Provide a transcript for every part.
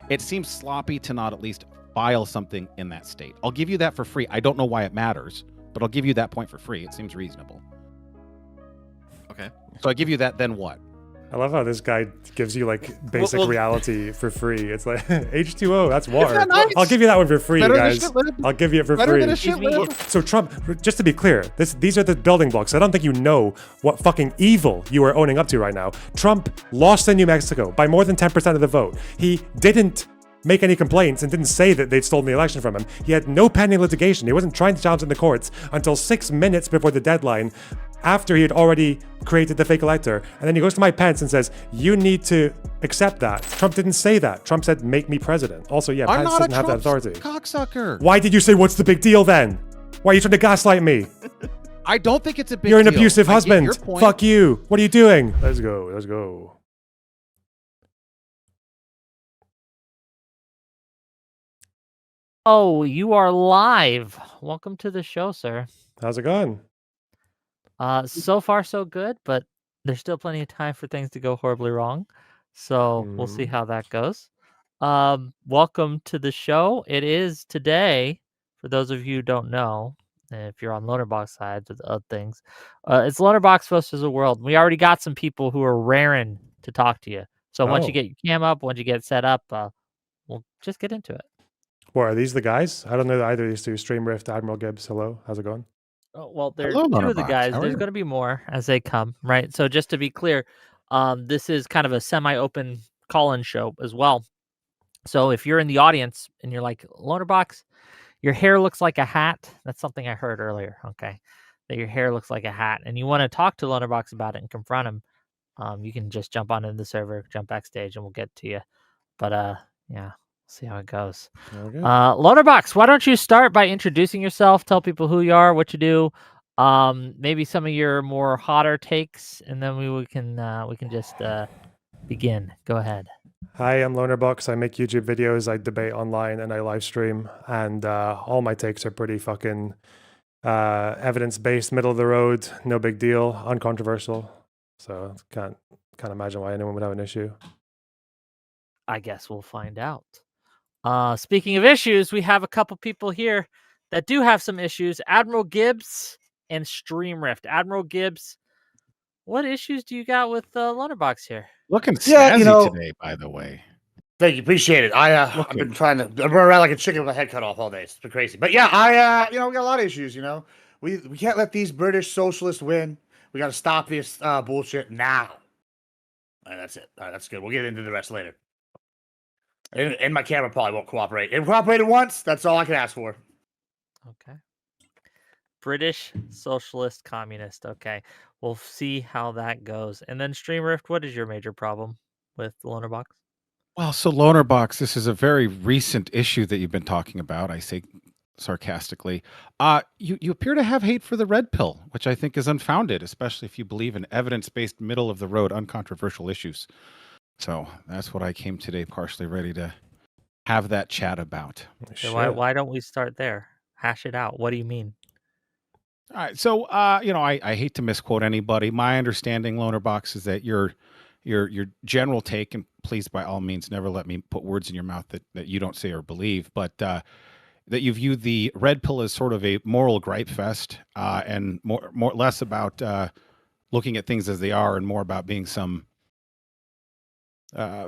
it seems sloppy to not at least file something in that state. I'll give you that for free. I don't know why it matters, but I'll give you that point for free. It seems reasonable. Okay. So I give you that, then what? I love how this guy gives you like basic reality for free. It's like H2O, that's water. Nice? I'll give you that one for free, Better guys. than shit, I'll give you it for Better free. than a shit lid. So Trump, just to be clear, these are the building blocks. I don't think you know what fucking evil you are owning up to right now. Trump lost in New Mexico by more than 10% of the vote. He didn't make any complaints and didn't say that they'd stolen the election from him. He had no pending litigation. He wasn't trying to challenge in the courts until 6 minutes before the deadline, after he had already created the fake elector. And then he goes to Mike Pence and says, you need to accept that. Trump didn't say that. Trump said, make me president. Also, yeah, I'm Pence not doesn't a have that Trump authority. cocksucker. Why did you say, what's the big deal then? Why are you trying to gaslight me? I don't think it's a big You're an deal. abusive I get husband. your point. Fuck you. What are you doing? Let's go. Let's go. Oh, you are live. Welcome to the show, sir. How's it going? So far so good, but there's still plenty of time for things to go horribly wrong. So we'll see how that goes. Welcome to the show. It is today, for those of you who don't know, if you're on Lonerbox side of other things, it's Lonerbox versus the world. We already got some people who are raring to talk to you. So once you get your cam up, once you get set up, we'll just get into it. What, are these the guys? I don't know either of these two. Stream Rift, Admiral Gibbs, hello. How's it going? Oh, well, there's Hello, two of the Lonerbox. guys. How are There's you? going to be more as they come, right? So just to be clear, this is kind of a semi-open call-in show as well. So if you're in the audience and you're like, Lonerbox, your hair looks like a hat. That's something I heard earlier, okay? That your hair looks like a hat. And you want to talk to Lonerbox about it and confront him, you can just jump onto the server, jump backstage, and we'll get to you. But, yeah. See how it goes. Lonerbox, why don't you start by introducing yourself, tell people who you are, what you do, maybe some of your more hotter takes, and then we can just begin. Go ahead. Hi, I'm Lonerbox. I make YouTube videos, I debate online, and I live stream. And all my takes are pretty fucking evidence-based, middle of the road, no big deal, uncontroversial. So can't imagine why anyone would have an issue. I guess we'll find out. Speaking of issues, we have a couple people here that do have some issues. Admiral Gibbs and Stream Rift. Admiral Gibbs, what issues do you got with Lonerbox here? Looking snazzy today, by the way. Thank you, appreciate it. I've been trying to run around like a chicken with a head cut off all day. It's been crazy, but yeah, we got a lot of issues. We can't let these British socialists win. We got to stop this bullshit now. And that's it. All right, that's good. We'll get into the rest later. And my camera probably won't cooperate. It cooperated once. That's all I can ask for. Okay. British socialist communist. Okay. We'll see how that goes. And then Stream Rift, what is your major problem with Lonerbox? Well, so Lonerbox, this is a very recent issue that you've been talking about. I say sarcastically. You appear to have hate for the red pill, which I think is unfounded, especially if you believe in evidence-based, middle-of-the-road, uncontroversial issues. So that's what I came today, partially ready to have that chat about. So why don't we start there? Hash it out. What do you mean? All right. So, I hate to misquote anybody. My understanding, Lonerbox, is that your general take, and please, by all means, never let me put words in your mouth that you don't say or believe, but that you view the red pill as sort of a moral gripe fest, and less about looking at things as they are, and more about being some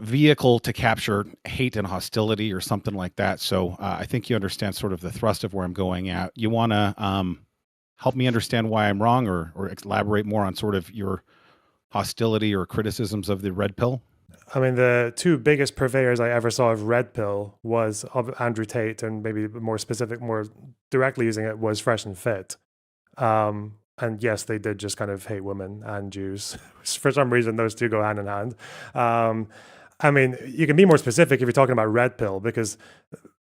vehicle to capture hate and hostility or something like that. So I think you understand sort of the thrust of where I'm going at. You want to help me understand why I'm wrong, or elaborate more on sort of your hostility or criticisms of the red pill? I mean, the two biggest purveyors I ever saw of red pill was of Andrew Tate, and maybe more directly using it was Fresh and Fit. And yes, they did just kind of hate women and Jews. For some reason, those two go hand in hand. I mean, you can be more specific if you're talking about red pill, because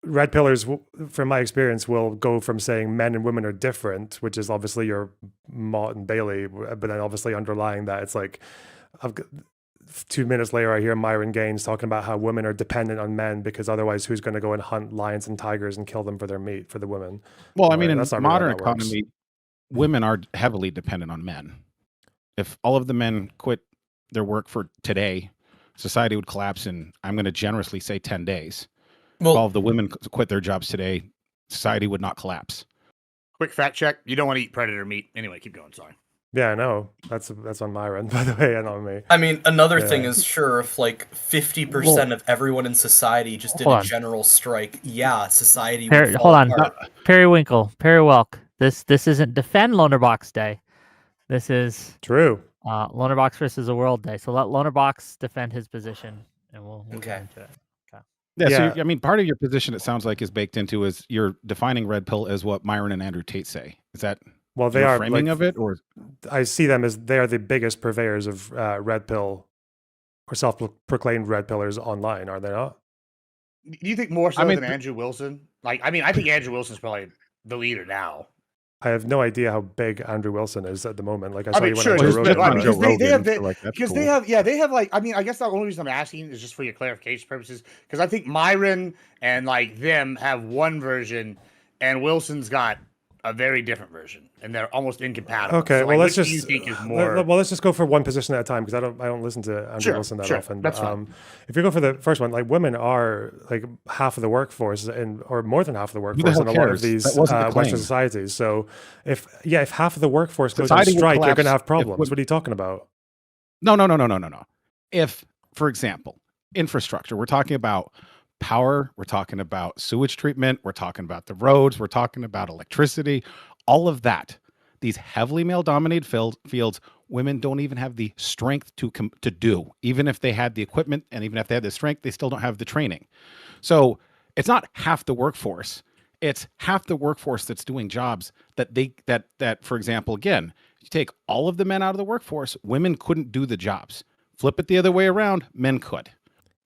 red pillars, from my experience, will go from saying men and women are different, which is obviously your Mott and Bailey, but then obviously underlying that, it's like, 2 minutes later, I hear Myron Gaines talking about how women are dependent on men because otherwise who's going to go and hunt lions and tigers and kill them for their meat, for the women? Well, I mean, in modern economy, women are heavily dependent on men. If all of the men quit their work for today, society would collapse in, I'm going to generously say 10 days. Well, If all of the women quit their jobs today, society would not collapse. Quick fact check: you don't want to eat predator meat. Anyway, keep going. Sorry. Yeah, I know. That's on my end, by the way, and on me. I mean, another Yeah. thing is, sure, if like 50% of everyone in society just did Hold a on. general strike, yeah, society would fall Hold on. apart. Periwinkle, Periwelk. This isn't Defend Lonerbox Day. This is True. Lonerbox versus the World Day. So let Lonerbox defend his position, and we'll Okay. get into it. Yeah, Yeah. so I mean, part of your position, it sounds like, is baked into is you're defining red pill as what Myron and Andrew Tate say. Is that Well, they your are framing like, of it, or I see them as they are the biggest purveyors of red pill or self-proclaimed red pillars online, are they not? Do you think more so I mean, than Andrew Wilson? Like, I mean, I think Andrew Wilson's probably the leader now. I have no idea how big Andrew Wilson is at the moment. Like I I saw mean, you went sure, on Well, Joe he's just, been Rogan. on because Joe they have, Rogan, so, like, that's because cool. they have like, I mean, I guess the only reason I'm asking is just for your clarification purposes, because I think Myron and like them have one version, and Wilson's got a very different version, and they're almost incompatible. Okay, So, well like, let's which just do you think is more? well let's just go for one position at a time because I don't listen to Andrew Sure, Wilson that sure, often. that's fine. If you go for the first one, like women are like half of the workforce or more than half of the workforce hell in a lot of cares? these That wasn't the Western claim. societies. So if half of the workforce goes on Society would strike, you're going collapse to have if problems. women- What are you talking about? No. If, for example, infrastructure, we're talking about power, we're talking about sewage treatment, we're talking about the roads, we're talking about electricity, all of that. These heavily male-dominated fields, women don't even have the strength to do. Even if they had the equipment and even if they had the strength, they still don't have the training. So it's not half the workforce. It's half the workforce that's doing jobs that, for example, again, you take all of the men out of the workforce, women couldn't do the jobs. Flip it the other way around, men could.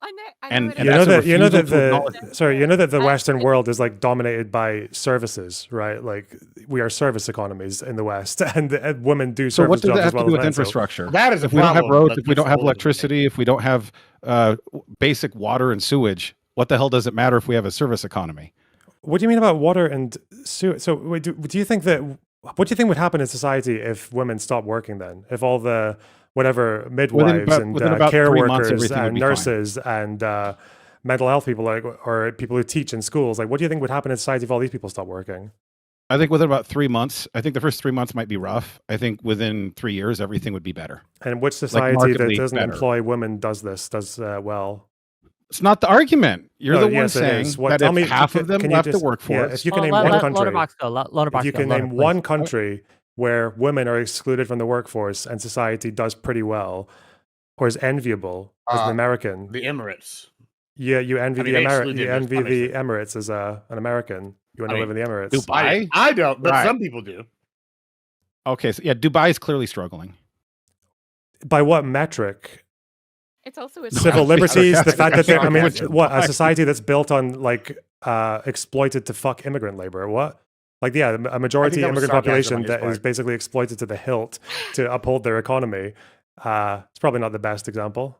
I know And it You that's know a that you know refusal that to acknowledge you know that the I- Western world is like dominated by services, right? Like we are service economies in the West, and women do So what service does that jobs as have to well do as with men. So infrastructure? That is a If we don't have problem, roads, but if we that's don't have a whole different electricity, if we don't have basic water and sewage, what the hell does it matter if we have a service economy? what do you mean about water and sewage? So wait, do you think that what do you think would happen in society if women stopped working then? If all the whatever midwives within and about care 3 months, workers everything would and be fine. nurses and mental health people or people who teach in schools, like what do you think would happen in society if all these people stopped working? I think within about 3 months, I think the first 3 months might be rough. I think within 3 years, everything would be better. And which society that markedly doesn't better. employ women does well? It's not the argument. You're No, the one yes, it saying is. What- that tell if me- half of them can you left the just- yeah, workforce, if you can Well, name one let country, Lonerbox go. Lonerbox if you go. can Loner, name please. one country where women are excluded from the workforce and society does pretty well or is enviable as an American. The Emirates. Yeah, you envy I mean, the they Emirates. exclude You them, envy that makes the Emirates as an American. You want I to live mean, in the Emirates. Dubai. I don't, but Right. some people do. Okay, so yeah, Dubai is clearly struggling. By what metric? It's also a Civil I've liberties, the seen- fact that I've I mean, seen- what a society that's built on like exploited to fuck immigrant labor. What? Like, yeah, a majority that was immigrant sarcasm population on his that is part. basically exploited to the hilt to uphold their economy. It's probably not the best example.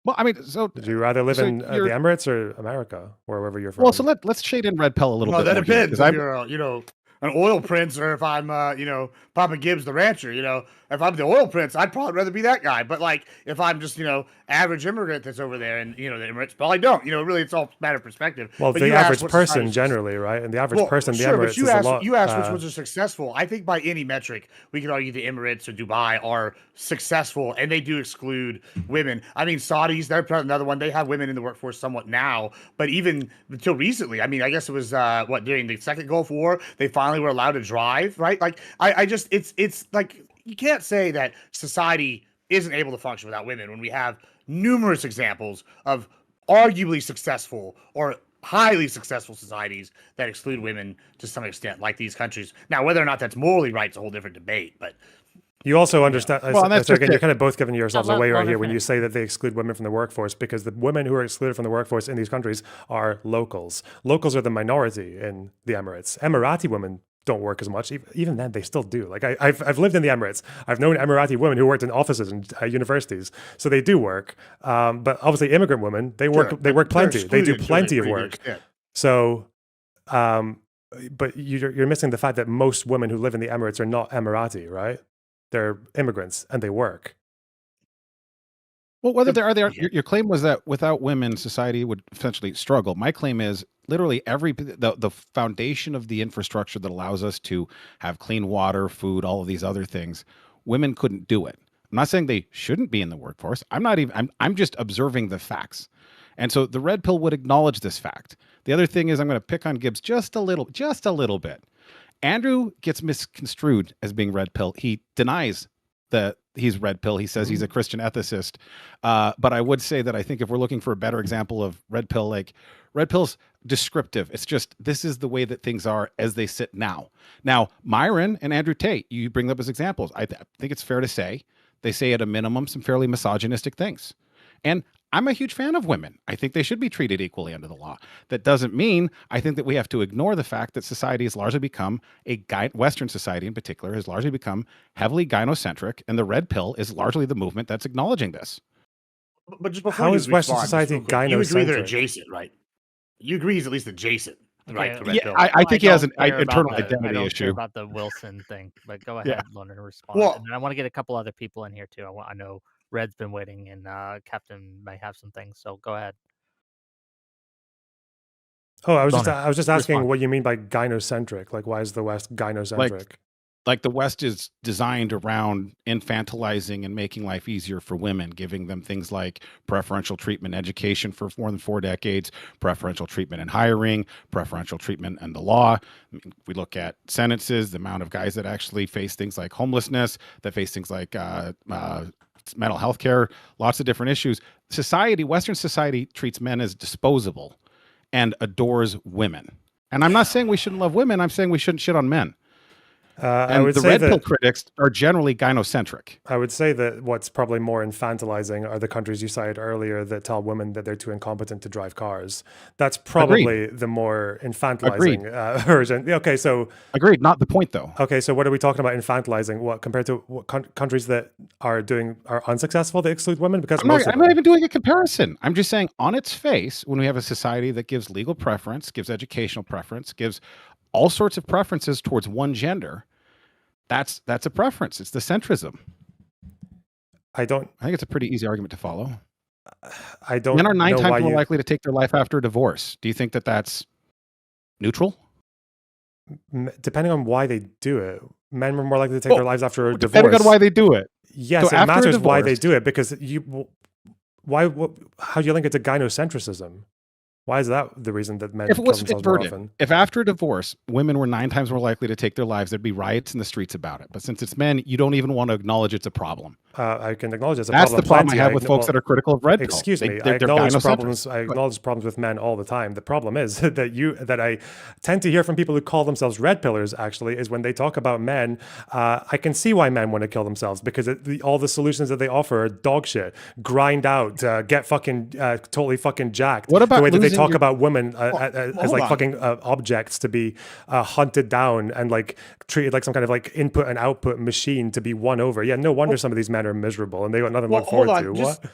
Well, I mean, so Would you rather live So in the you're- Emirates or America or wherever you're from? well, so let's shade in red pill a little Well, bit. that more here, depends 'cause if you're, an oil prince or if I'm, Papa Gibbs the rancher. If I'm the oil prince, I'd probably rather be that guy. But like, if I'm just, average immigrant that's over there and the Emirates, well, I don't. Really, it's all a matter of perspective. Well, But the you asked average what person society's- generally, right? And the average Well, person, the sure, but Emirates you is asked, a lot. you asked which ones are successful. I think by any metric, we could argue the Emirates or Dubai are successful, and they do exclude women. I mean, Saudis, they're another one. They have women in the workforce somewhat now, but even until recently, I mean, I guess it was during the second Gulf War, they finally were allowed to drive, right? Like, I just, it's like you can't say that society isn't able to function without women when we have numerous examples of arguably successful or highly successful societies that exclude women to some extent, like these countries. Now, whether or not that's morally right is a whole different debate, but You also understand, Well, and that's so just again, it. you're kind of both giving yourselves let away right Loner here when you finish. say that they exclude women from the workforce, because the women who are excluded from the workforce in these countries are locals. Locals are the minority in the Emirates. Emirati women don't work as much. Even then, they still do. Like I've lived in the Emirates. I've known Emirati women who worked in offices and universities, so they do work. But obviously, immigrant women they work. Sure, They work they're plenty. They do excluded to a plenty of pretty good work. extent. So, but you're missing the fact that most women who live in the Emirates are not Emirati, right? They're immigrants and they work. Well, whether The- there, okay. your claim was that without women, society would essentially struggle. My claim is literally the foundation of the infrastructure that allows us to have clean water, food, all of these other things. Women couldn't do it. I'm not saying they shouldn't be in the workforce. I'm not even. I'm just observing the facts, and so the red pill would acknowledge this fact. The other thing is, I'm going to pick on Gibbs just a little bit. Andrew gets misconstrued as being red pill. He denies that he's red pill. He says he's a Christian ethicist. But I would say that I think if we're looking for a better example of red pill, like red pill's descriptive. It's just, this is the way that things are as they sit now. Now, Myron and Andrew Tate, you bring up as examples. I think it's fair to say they say at a minimum some fairly misogynistic things. And I'm a huge fan of women. I think they should be treated equally under the law. That doesn't mean I think that we have to ignore the fact that society has largely become Western society in particular has largely become heavily gynocentric, and the red pill is largely the movement that's acknowledging this. But just before How you is Western respond, just society real quick, you agree they're gynocentric? adjacent, right? You agree he's at least adjacent, right? Okay. To red Yeah, pill. I think he has an don't care about internal the- I identity don't issue. care about the Wilson thing, but go Yeah. ahead, Loner, to respond. Well- and then I want to get a couple other people in here too. I know Red's been waiting, and Captain may have some things, so go ahead. Oh, I was Loner, just asking respond. what you mean by gynocentric. Like, why is the West gynocentric? Like the West is designed around infantilizing and making life easier for women, giving them things like preferential treatment, education for more than 4 decades, preferential treatment in hiring, preferential treatment in the law. I mean, we look at sentences, the amount of guys that actually face things like homelessness, that face things like mental health care, lots of different issues. Western society treats men as disposable and adores women. And I'm not saying we shouldn't love women. I'm saying we shouldn't shit on men. I And would the say red pill that critics are generally gynocentric. I would say that what's probably more infantilizing are the countries you cited earlier that tell women that they're too incompetent to drive cars. That's probably the more infantilizing version. Yeah, okay, so Agreed. Not the point, though. so what are we talking about infantilizing? What compared to what countries that are unsuccessful to exclude women? Because I'm most not, of I'm not them. even doing a comparison. I'm just saying, on its face, when we have a society that gives legal preference, gives educational preference, gives all sorts of preferences towards one gender, that's a preference. It's the centrism. I think it's a pretty easy argument to follow. I don't. Men are 9 know times why more you- likely to take their life after a divorce. Do you think that that's neutral? Depending on why they do it, men are more likely to take their lives after a divorce. Depending on why they do it. Yes, So it after a matters why they divorce- do it because how do you link it to gynocentrism? Why is that the reason that men If kill it was themselves more inverted, often? if after a divorce, women were 9 times more likely to take their lives, there'd be riots in the streets about it. But since it's men, you don't even want to acknowledge it's a problem. I can acknowledge it's a That's problem. the problem I plenty. have with folks that are critical of red pill. Excuse me. I They're acknowledge gynocentric. problems. I acknowledge problems with men all the time. The problem is that I tend to hear from people who call themselves red pillars. Actually, is when they talk about men. I can see why men want to kill themselves because all the solutions that they offer are dog shit. Grind out, get fucking totally fucking jacked. What about the way that they losing talk your- about women as hold like on. fucking objects to be hunted down and like treated like some kind of like input and output machine to be won over? Yeah, no wonder some of these men are miserable and they got nothing to Well, look forward hold on. to. Just,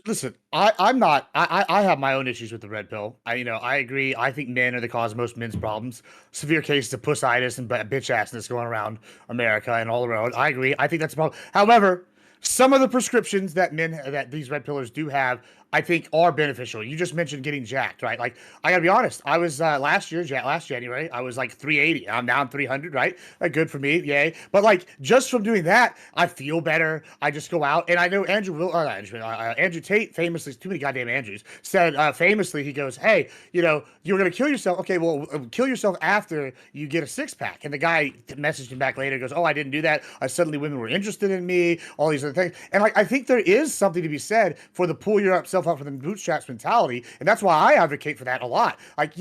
listen, I'm not. I have my own issues with the red pill. I agree. I think men are the cause of most men's problems. Severe cases of pussitis and bitch assness going around America and all around. I agree. I think that's a problem. However, some of the prescriptions that these red pillars do have, I think, are beneficial. You just mentioned getting jacked, right? Like, I gotta be honest. I was last January, I was like 380. I'm down 300, right? Like, good for me, yay. But like, just from doing that, I feel better. I just go out, and I know Andrew Tate, famously, too many goddamn Andrews, said famously, he goes, "Hey, you're gonna kill yourself. Okay, well, kill yourself after you get a 6-pack." And the guy messaged him back later, goes, "Oh, I didn't do that. Suddenly women were interested in me. All these other things." And like, I think there is something to be said for the pull yourself up for the bootstraps mentality, and that's why I advocate for that a lot. Like,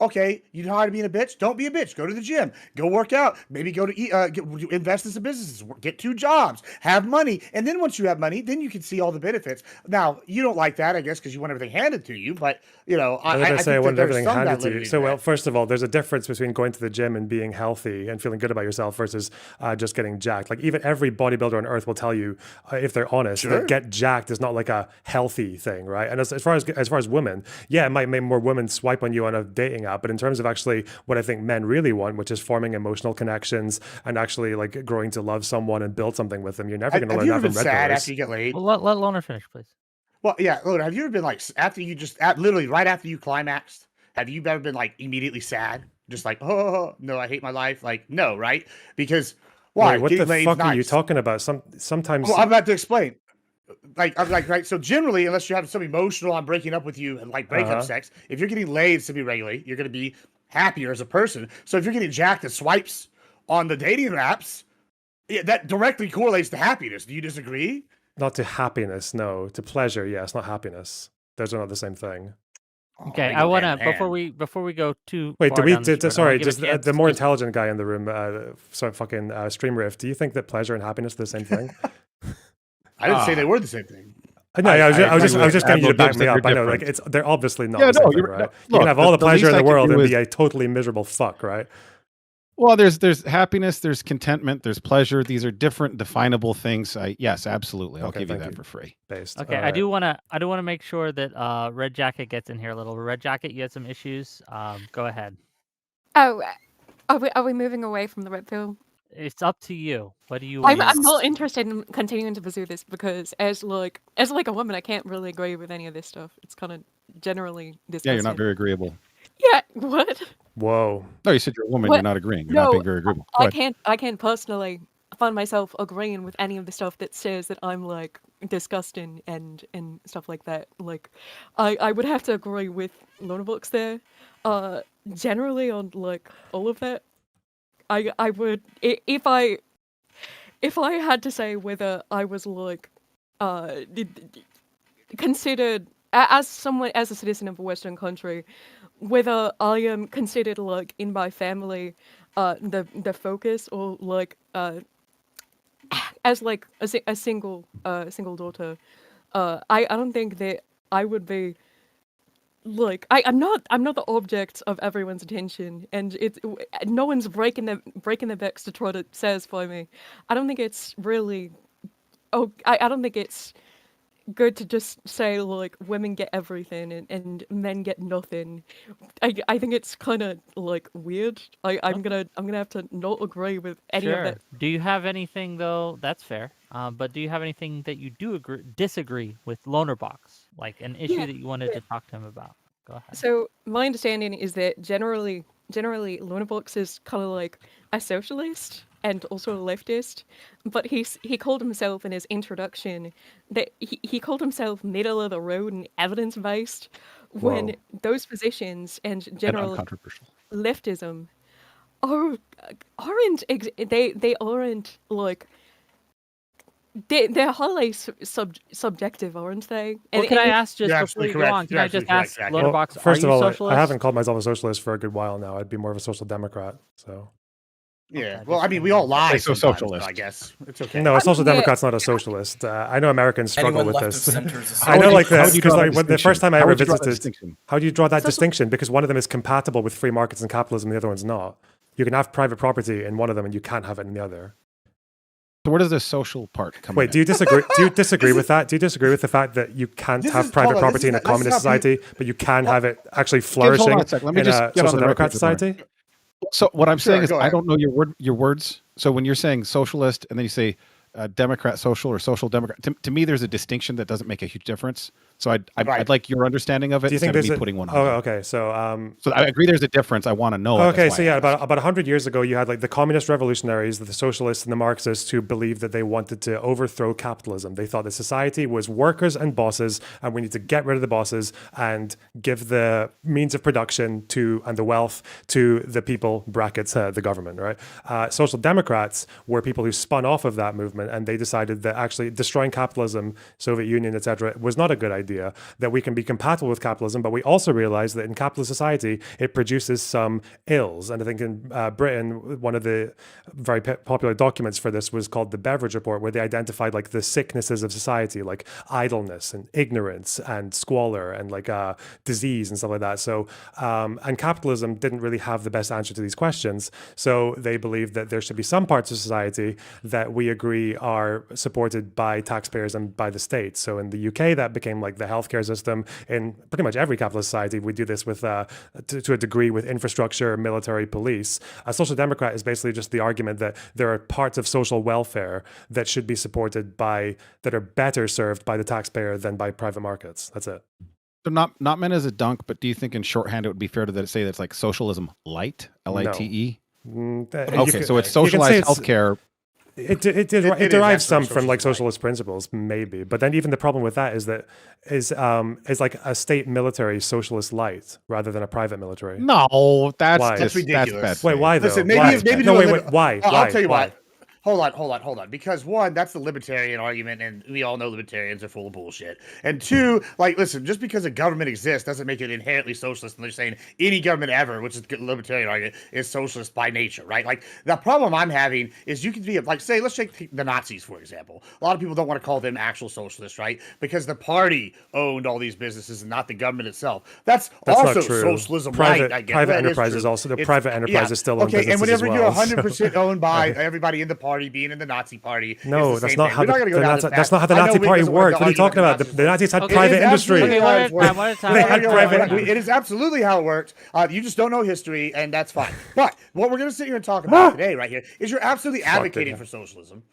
okay, you know how to be a bitch? Don't be a bitch. Go to the gym. Go work out. Maybe go to invest in some businesses. Get 2 jobs. Have money, and then once you have money, then you can see all the benefits. Now, you don't like that, I guess, because you want everything handed to you. But I say I think want that everything there's some handed to you. validity So, to well, that. first of all, there's a difference between going to the gym and being healthy and feeling good about yourself versus just getting jacked. Like, even every bodybuilder on earth will tell you, if they're honest, Sure. that get jacked is not like a healthy thing, right? And as far as women, yeah, it might make more women swipe on you on a dating app, but in terms of actually what I think men really want, which is forming emotional connections and actually like growing to love someone and build something with them, you're never going to Have learn you that ever from been red sad pillars. after you get laid? Well, let Loner finish, please. Well, yeah. Look, have you ever been like after you just literally right after you climaxed? Have you ever been like immediately sad? Just like, oh no, I hate my life. Like, no, right? Because why? Wait, what the Getting laid's fuck are you nice. talking about? Sometimes. Well, I'm about to explain. Like, I'm like, right. So generally, unless you're having some emotional, I'm breaking up with you and like breakup sex, if you're getting laid semi-regularly, you're gonna be happier as a person. So if you're getting jacked and swipes on the dating apps, yeah, that directly correlates to happiness. Do you disagree? Not to happiness, no. To pleasure, yes, not happiness. Those are not the same thing. Okay, they I go want to hand in before we go too Wait, far down this road, I wanna sorry, give a just chance the to more just- intelligent guy in the room, Stream Riff, do you think that pleasure and happiness are the same thing? I didn't say they were the same thing. No, I was agree just with getting you to back Gibbs me that up. they're I know, like different. they're obviously not Yeah, the same no, thing, you're right? no, You can look, have all the pleasure least in I the can world do and is- be a totally miserable fuck, right? Well, there's happiness, there's contentment, there's pleasure. These are different definable things. Yes, absolutely. I'll Okay, give you thank that you. for free. Based. Okay, All I right. do want to make sure that Red Jacket gets in here a little. Red Jacket, you had some issues. Go ahead. Oh, are we moving away from the red pill? It's up to you. What do you I'm want? not interested in continuing to pursue this because as like a woman, I can't really agree with any of this stuff. It's kind of generally disgusting. Yeah, you're not very agreeable. Yeah, what? Whoa. No, you said you're a woman. What? You're not agreeing. You're not No, being very agreeable. Go ahead. I can't personally find myself agreeing with any of the stuff that says that I'm like disgusting and stuff like that. Like, I would have to agree with Lonerbox there. Generally on like all of that, I would if I had to say whether I was like considered as someone as a citizen of a Western country, whether I am considered like in my family the focus or like as like a single daughter, I don't think that I would be like I'm not the object of everyone's attention, and no one's breaking their backs to try to satisfy me. I don't think it's really I don't think it's good to just say like women get everything and men get nothing. I think it's kind of like weird. I'm gonna have to not agree with any of Sure. that. Do you have anything though? That's fair. But do you have anything that you do disagree with Lonerbox, like an issue Yeah, that you wanted to talk to him about? Go ahead. So my understanding is that generally Lonerbox is kind of like a socialist and also a leftist, but he called himself in his introduction that he called himself middle of the road and evidence based, when Whoa. those positions and And general uncontroversial. leftism aren't they aren't like they're highly subjective, aren't they? Well, can I ask just You're before you absolutely go correct. on? Can You're I just absolutely ask correct, Jack. Well, Lonerbox? first Are of you all, socialist? I haven't called myself a socialist for a good while now. I'd be more of a social democrat. So Yeah. Okay, Well, just I mean, we all lie. Okay, so sometimes, socialist. I guess it's okay. no, a social yeah. democrat's not a socialist. I know Americans struggle Anyone with left of this. center is a I know, How like would that you because draw like that when the first time I distinction? How ever would you draw that visited, distinction? how do you draw that Social- distinction? Because one of them is compatible with free markets and capitalism, the other one's not. You can have private property in one of them, and you can't have it in the other. So where does the social part come in? Wait, do you disagree? Do you disagree with that? Do you disagree with the fact that you can't This have is- private hold on, this property is in a not- this is communist not society, but you can have it actually Gibbs, hold flourishing on a sec. Let me in just a get on social the democrat record with the society? So what I'm Sure, saying is go I ahead. don't know your words. So when you're saying socialist and then you say Democrat social or social democrat, to me there's a distinction that doesn't make a huge difference. So I'd Right. like your understanding of it Do you think instead of there's me a? putting one on. Oh, you. okay. So So I agree there's a difference. I want to know. it. okay, That's so why yeah, I asked. about 100 years ago, you had like the communist revolutionaries, the socialists and the Marxists who believed that they wanted to overthrow capitalism. They thought that society was workers and bosses, and we need to get rid of the bosses and give the means of production to and the wealth to the people (brackets the government). Right? Social democrats were people who spun off of that movement, and they decided that actually destroying capitalism, Soviet Union, etc., was not a good idea. That we can be compatible with capitalism, but we also realize that in capitalist society, it produces some ills. And I think in Britain, one of the very popular documents for this was called the Beveridge Report, where they identified like the sicknesses of society, like idleness and ignorance and squalor and like disease and stuff like that. So, and capitalism didn't really have the best answer to these questions. So they believed that there should be some parts of society that we agree are supported by taxpayers and by the state. So in the UK, that became like the healthcare system. In pretty much every capitalist society, we do this with to a degree with infrastructure, military, police. A social democrat is basically just the argument that there are parts of social welfare that should be supported that are better served by the taxpayer than by private markets. That's it. So not meant as a dunk, but do you think in shorthand it would be fair to say that's like socialism light, LITE? Okay, so it's socialized healthcare. It derives some from like socialist principles, maybe, but then even the problem with that is like a state military socialist light rather than a private military. No, that's ridiculous. That's wait, why though? Listen, maybe no, wait, why? I'll tell you why. Hold on. Because one, that's the libertarian argument, and we all know libertarians are full of bullshit. And two, like, listen, just because a government exists doesn't make it inherently socialist. And they're saying any government ever, which is the libertarian argument, is socialist by nature, right? Like, the problem I'm having is you can be, like, say, let's take the Nazis, for example. A lot of people don't want to call them actual socialists, right? Because the party owned all these businesses and not the government itself. That's also not true. Socialism, private, right? I guess. Private enterprise is also, the private enterprise is still owned businesses and whenever as you're well, 100% owned by everybody in the party, being in the Nazi party. No, that's not how that's not how the Nazi party worked. What are you talking about? The Nazis had private industry. They had private. It is absolutely how it worked. You just don't know history, and that's fine. But what we're going to sit here and talk about today, right here, is you're absolutely advocating for socialism.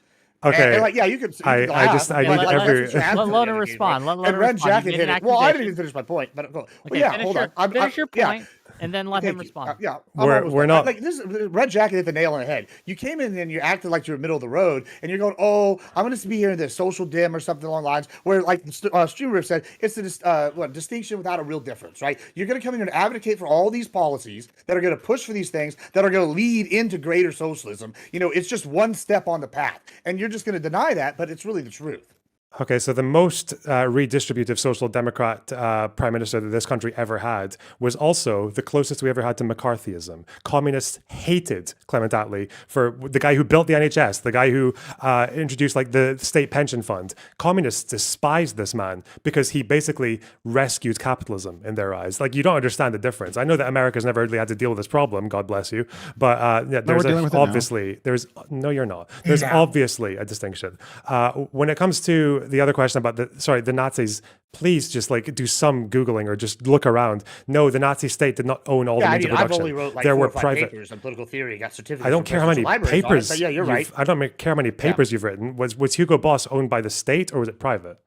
Okay. And like, yeah, you could. I need every. Let her respond. Let her Red respond. Jacket hit it. Well, I didn't even finish my point, but yeah, hold on. Finish your point. And then let him respond. We're not like this. Red Jacket hit the nail on the head. You came in and you acted like you're middle of the road, and you're going, "Oh, I'm going to be here in the social dim or something along the lines." Where, like Streamer said, it's the distinction without a real difference, right? You're going to come in here and advocate for all these policies that are going to push for these things that are going to lead into greater socialism. You know, it's just one step on the path, and you're just going to deny that, but it's really the truth. Okay, so the most redistributive social democrat prime minister that this country ever had was also the closest we ever had to McCarthyism. Communists hated Clement Attlee for the guy who built the NHS, the guy who introduced like the state pension fund. Communists despised this man because he basically rescued capitalism in their eyes. Like, you don't understand the difference. I know that America's never really had to deal with this problem, God bless you, but there's no, you're not. There's obviously a distinction. When it comes to the other question about the Nazis, please just like do some Googling or just look around. No, the Nazi state did not own all the means of production. I've only wrote like there 4 were or 5 private papers on political theory, got certificates. I don't care how many papers. Yeah, you're right. I don't care how many papers you've written. Was Hugo Boss owned by the state or was it private?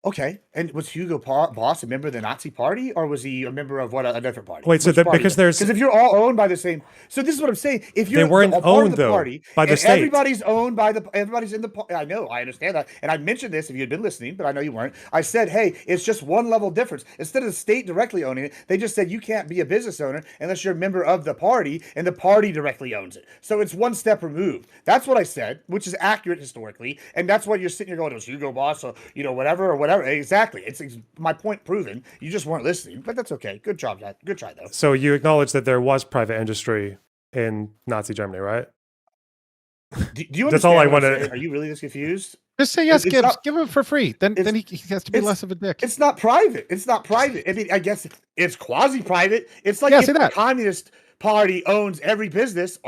Okay, and was Hugo Boss a member of the Nazi party, or was he a member of a different party? Wait, so because if you're all owned by the same, so this is what I'm saying. If you're they weren't a part owned of the though party, by the and state. Everybody's owned by everybody's in the. I know, I understand that, and I mentioned this if you had been listening, but I know you weren't. I said, hey, it's just one level difference. Instead of the state directly owning it, they just said you can't be a business owner unless you're a member of the party, and the party directly owns it. So it's one step removed. That's what I said, which is accurate historically, and that's what you're sitting here going, "Was Hugo Boss, or whatever, or whatever." Exactly. It's my point proven. You just weren't listening, but that's okay. Good job, Dad. Good try, though. So you acknowledge that there was private industry in Nazi Germany, right? Do you That's all I want to. Are you really this confused? Just say yes, Gibbs. Give him for free. Then he has to be less of a dick. It's not private. It's not private. I mean, I guess it's quasi-private. It's like if the Communist Party owns every business,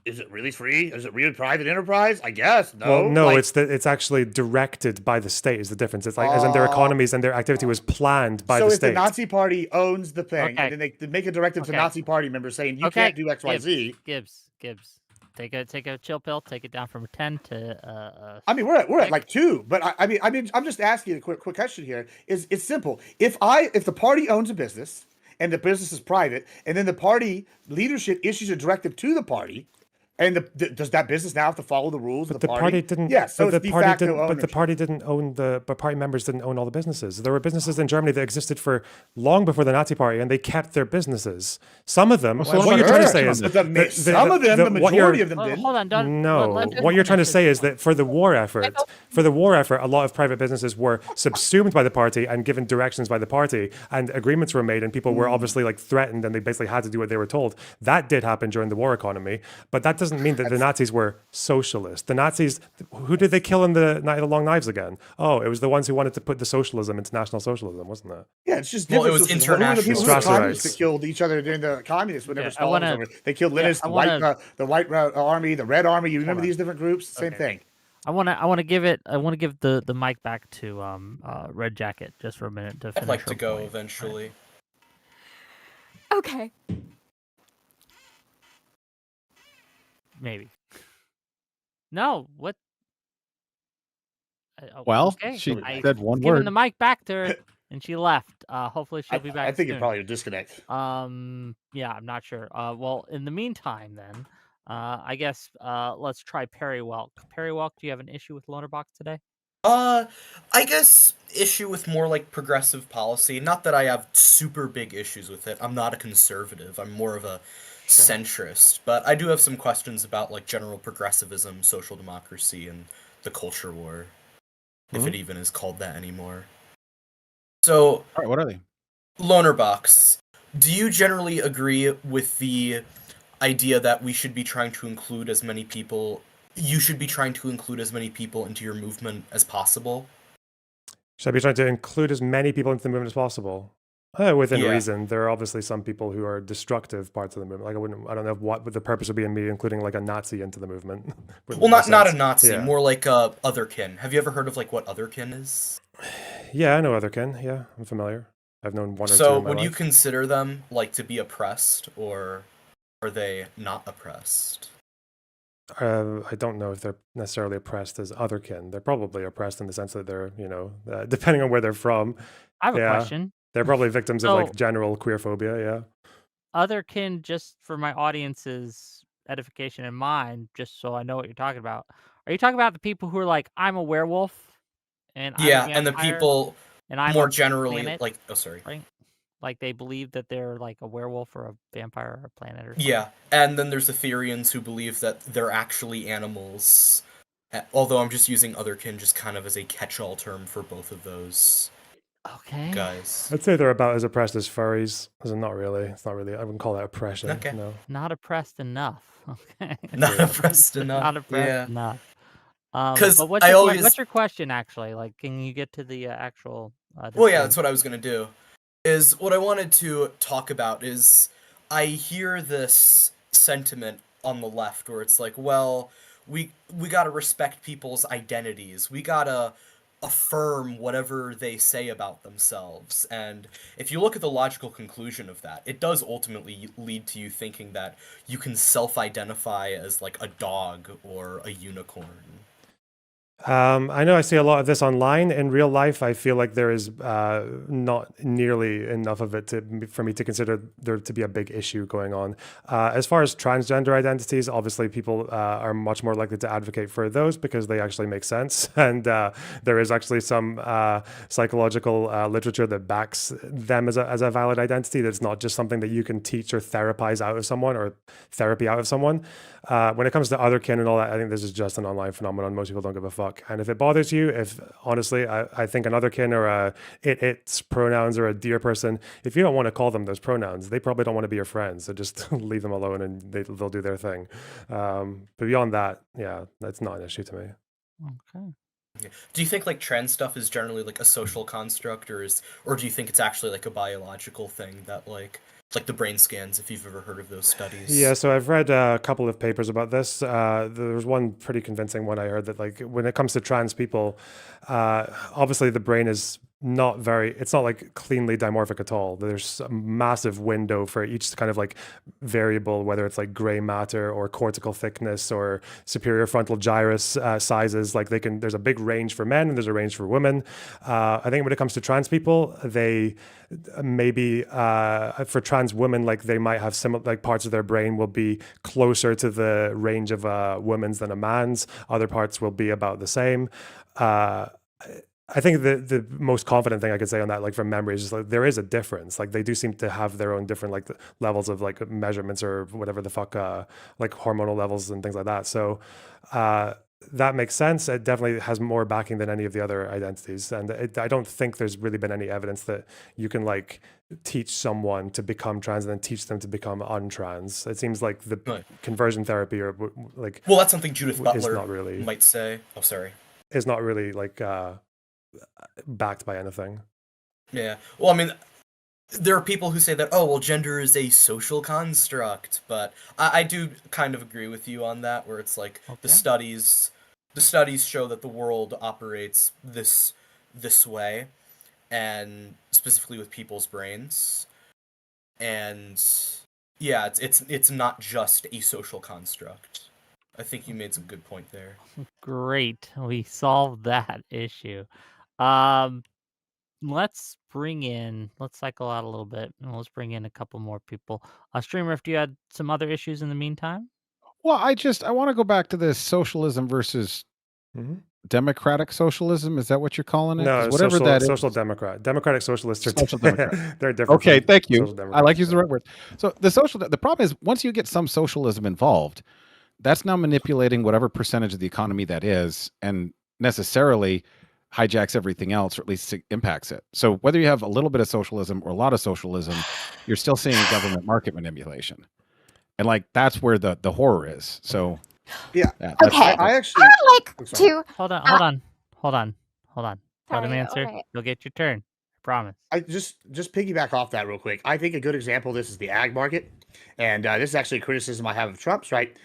is it really free? Is it really private enterprise? I guess. No. Well, no, it's actually directed by the state is the difference. It's like as in their economies and their activity was planned by the state. So if the Nazi Party owns the thing, and then they make a directive to Nazi Party members saying you can't do X, Y, Z. Gibbs. Take a chill pill. Take it down from 10 to. I mean, we're at like 2, but I mean, I'm just asking a quick question here. It's simple. If the party owns a business and the business is private, and then the party leadership issues a directive to the party. And does that business now have to follow the rules of the party? Party didn't. Yeah, so the party didn't. But the party didn't own but party members didn't own all the businesses. There were businesses in Germany that existed for long before the Nazi Party, and they kept their businesses. Some of them. What you're trying to say is some of them, the majority of them did. Hold on, no. What you're trying to say is that for the war effort, a lot of private businesses were subsumed by the party and given directions by the party, and agreements were made, and people were obviously like threatened, and they basically had to do what they were told. That did happen during the war economy, but that doesn't mean that the Nazis were socialist. The Nazis, who did they kill in the Night of the Long Knives again? Oh, it was the ones who wanted to put the socialism into National Socialism, wasn't it? Yeah, it's just different. Well, it was international. The people that killed each other during the communists whenever Stalin was over. They killed Lenin's, the White Army, the Red Army. You remember these different groups? Same thing. I want to give the mic back to Red Jacket just for a minute to finish. I'd like her to go point. eventually. Okay. Maybe. No, what? Well, okay. she I said one given word. the mic back to her, and she left. Hopefully she'll be back I think soon. it's probably a disconnect. Yeah, I'm not sure. Well, in the meantime, then, I guess let's try Perry Welk. Perry Welk, do you have an issue with Lonerbox today? I guess issue with more like progressive policy. Not that I have super big issues with it. I'm not a conservative. I'm more of a centrist. But I do have some questions about like general progressivism, social democracy, and the culture war, if it even is called that anymore. So, All right, what are they? Lonerbox, do you generally agree with the idea that we should be trying to include as many people? You should be trying to include as many people into your movement as possible? Should I be trying to include as many people into the movement as possible? Within Yeah. reason. There are obviously some people who are destructive parts of the movement. Like I don't know what the purpose would be in me including like a Nazi into the movement. Well, not a sense. Nazi, Yeah. more like otherkin. Have you ever heard of like what otherkin is? Yeah, I know otherkin. Yeah, I'm familiar. I've known one or two So, in my would you life. consider them like to be oppressed, or are they not oppressed? I don't know if they're necessarily oppressed as otherkin. They're probably oppressed in the sense that they're, depending on where they're from. I have a question. They're probably victims of So- like general queer phobia. Yeah. Otherkin, just for my audience's edification and mine, just so I know what you're talking about. Are you talking about the people who are like, I'm a werewolf, and I'm a Yeah, and the vampire, people and I'm more a generally planet, like, oh sorry. right? Like they believe that they're like a werewolf or a vampire or a planet or something. Yeah, and then there's the Therians who believe that they're actually animals. Although I'm just using otherkin just kind of as a catch-all term for both of those Okay. guys. I'd say they're about as oppressed as furries. Not really. It's not really. I wouldn't call that oppression. Okay. No. Not oppressed enough. Okay. Not Yeah. oppressed enough. Not oppressed Yeah. enough. 'Cause but what's I your, always- what's your question actually? Like, can you get to the actual? Well, yeah, that's what I was gonna do. Is what I wanted to talk about is I hear this sentiment on the left where it's like, well, we gotta respect people's identities. We gotta affirm whatever they say about themselves. And if you look at the logical conclusion of that, it does ultimately lead to you thinking that you can self-identify as like a dog or a unicorn. I know I see a lot of this online. In real life, I feel like there is not nearly enough of it for me to consider there to be a big issue going on. As far as transgender identities, obviously people are much more likely to advocate for those because they actually make sense. And there is actually some psychological literature that backs them as a valid identity. That's not just something that you can teach or therapize out of someone or therapy out of someone. When it comes to otherkin and all that, I think this is just an online phenomenon. Most people don't give a fuck. And if it bothers you, honestly, I think an otherkin or its pronouns or a dear person, if you don't want to call them those pronouns, they probably don't want to be your friends. So just leave them alone and they'll do their thing. But beyond that, yeah, that's not an issue to me. Okay. Do you think like trans stuff is generally like a social construct, or do you think it's actually like a biological thing that like the brain scans, if you've ever heard of those studies? Yeah, so I've read a couple of papers about this. There's one pretty convincing one I heard that like when it comes to trans people, obviously the brain is it's not like cleanly dimorphic at all. There's a massive window for each kind of like variable, whether it's like gray matter or cortical thickness or superior frontal gyrus sizes. Like there's a big range for men and there's a range for women. I think when it comes to trans people, they maybe for trans women, like they might have similar, like parts of their brain will be closer to the range of a woman's than a man's. Other parts will be about the same. I think the most confident thing I could say on that, like from memory, is just like there is a difference. Like they do seem to have their own different like levels of like measurements or whatever the fuck, like hormonal levels and things like that. So that makes sense. It definitely has more backing than any of the other identities, and I don't think there's really been any evidence that you can like teach someone to become trans and then teach them to become untrans. It seems like the conversion therapy or like that's something Judith Butler not really, might say. Oh, sorry. Is not really like backed by anything. Yeah. Well, I mean, there are people who say that, oh, well, gender is a social construct, but I do kind of agree with you on that, where it's like the studies the studies show that the world operates this way, and specifically with people's brains. And yeah, it's not just a social construct. I think you made some good point there. Great, we solved that issue. Let's cycle out a little bit, and let's bring in a couple more people. Streamer, if you had some other issues in the meantime. Well, I want to go back to this socialism versus democratic socialism. Is that what you're calling it? 'Cause No, whatever social, that is. social democrat. Democratic socialists are Social democrat. they're different. Okay, from thank you. social I democrats, like using yeah. the right word. So the problem is once you get some socialism involved, that's now manipulating whatever percentage of the economy that is, and necessarily hijacks everything else, or at least impacts it. So whether you have a little bit of socialism or a lot of socialism, you're still seeing government market manipulation. And like that's where the horror is. So Yeah. that's Okay. I actually. I would like I'm sorry. to. Hold on. Let him Sorry, answer. alright. You'll get your turn. I promise. I just piggyback off that real quick. I think a good example of this is the ag market, and this is actually a criticism I have of Trump's. Right,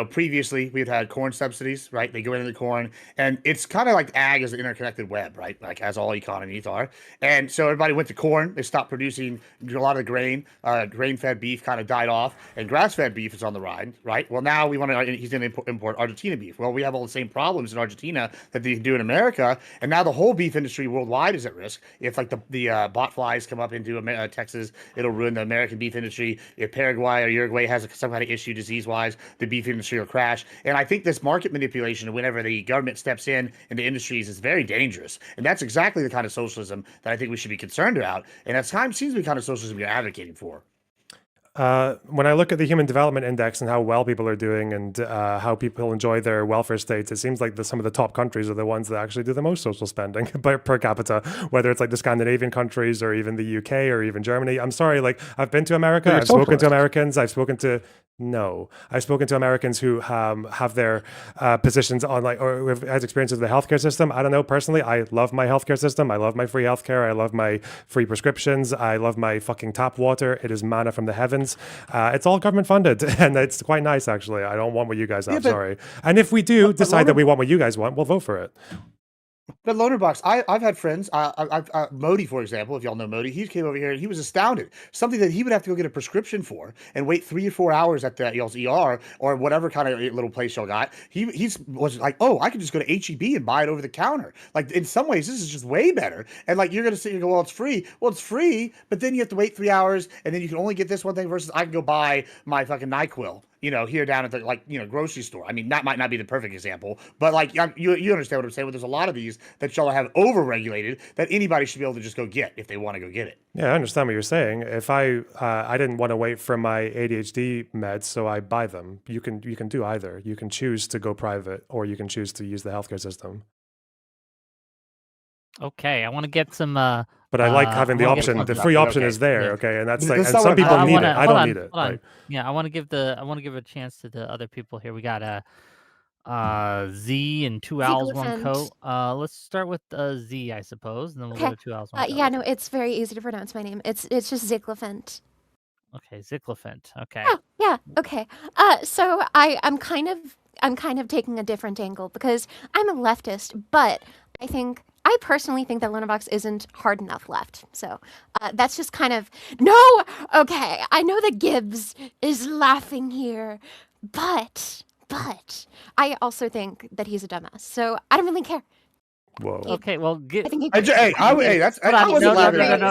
previously we've had corn subsidies. Right, they go into the corn, and it's kind of like ag is an interconnected web. Right, like as all economies are. And so everybody went to corn. They stopped producing a lot of the grain. Grain-fed beef kind of died off, and grass-fed beef is on the rise. Right. Well, now he's going to import Argentina beef. Well, we have all the same problems in Argentina that they do in America, and now the whole beef industry worldwide is at risk. If like the bot flies come up into Texas, it'll ruin the American beef industry. If Paraguay or Uruguay has some kind of issue disease-wise, the beef industry will crash. And I think this market manipulation, whenever the government steps in the industries, is very dangerous. And that's exactly the kind of socialism that I think we should be concerned about. And at times seems to be the kind of socialism you're advocating for. When I look at the Human Development Index and how well people are doing and how people enjoy their welfare states, it seems like some of the top countries are the ones that actually do the most social spending per capita, whether it's like the Scandinavian countries or even the UK or even Germany. I'm sorry, like I've been to America, I've spoken to Americans, I've spoken to Americans who have their positions on like, or have had experiences with the healthcare system. I don't know, personally, I love my healthcare system. I love my free healthcare. I love my free prescriptions. I love my fucking tap water. It is manna from the heavens. It's all government funded, and it's quite nice, actually. I don't want what you guys have, sorry. And if we do decide that we want what you guys want, we'll vote for it. But Lonerbox, I've had friends. Modi, for example, if y'all know Modi, he came over here and he was astounded. Something that he would have to go get a prescription for and wait 3 or 4 hours at the y'all's ER or whatever kind of little place y'all got. He was like, oh, I could just go to HEB and buy it over the counter. Like in some ways, this is just way better. And like you're gonna sit here and go, well, it's free. Well, it's free, but then you have to wait 3 hours and then you can only get this one thing versus I can go buy my fucking NyQuil. Here down at the grocery store. I mean, that might not be the perfect example, but like you understand what I'm saying. Well, there's a lot of these that y'all have over-regulated that anybody should be able to just go get if they want to go get it. Yeah, I understand what you're saying. If I didn't want to wait for my ADHD meds, so I buy them. You can do either. You can choose to go private, or you can choose to use the healthcare system. Okay, I want to get some. But I like having the option. The free option is there, okay, and that's like, and some people need it. I don't need it. Like, yeah, I want to give a chance to the other people here. We got Z and 2 owls, one coat. Let's start with Z, I suppose, and then we'll go to 2 owls, one coat. Yeah, no, it's very easy to pronounce my name. It's just Ziclifant. Okay, Ziclifant. Okay. Yeah. Okay. So I'm kind of taking a different angle because I'm a leftist, but I personally think that Lonerbox isn't hard enough left. So that's just kind of no. Okay, I know that Gibbs is laughing here, but I also think that he's a dumbass. So I don't really care. Whoa. Okay, well, I think that's no,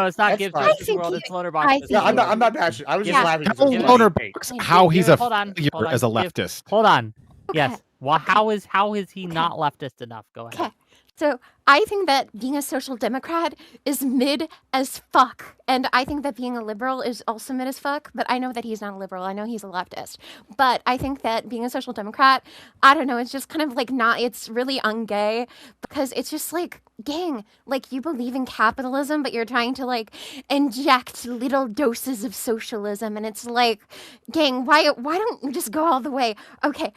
it's not Gibbs versus the world. It's Lonerbox. Yeah, I'm not passionate. I was just laughing. Tell Lonerbox how he's a failure as a leftist. Hold on. Okay. Yes. Well, how is he not leftist enough? Go ahead. Okay. So I think that being a social democrat is mid as fuck. And I think that being a liberal is also mid as fuck. But I know that he's not a liberal. I know he's a leftist. But I think that being a social democrat, I don't know, it's just kind of like it's really ungay because it's just like, gang, like you believe in capitalism, but you're trying to like inject little doses of socialism. And it's like, gang, why don't we just go all the way? Okay.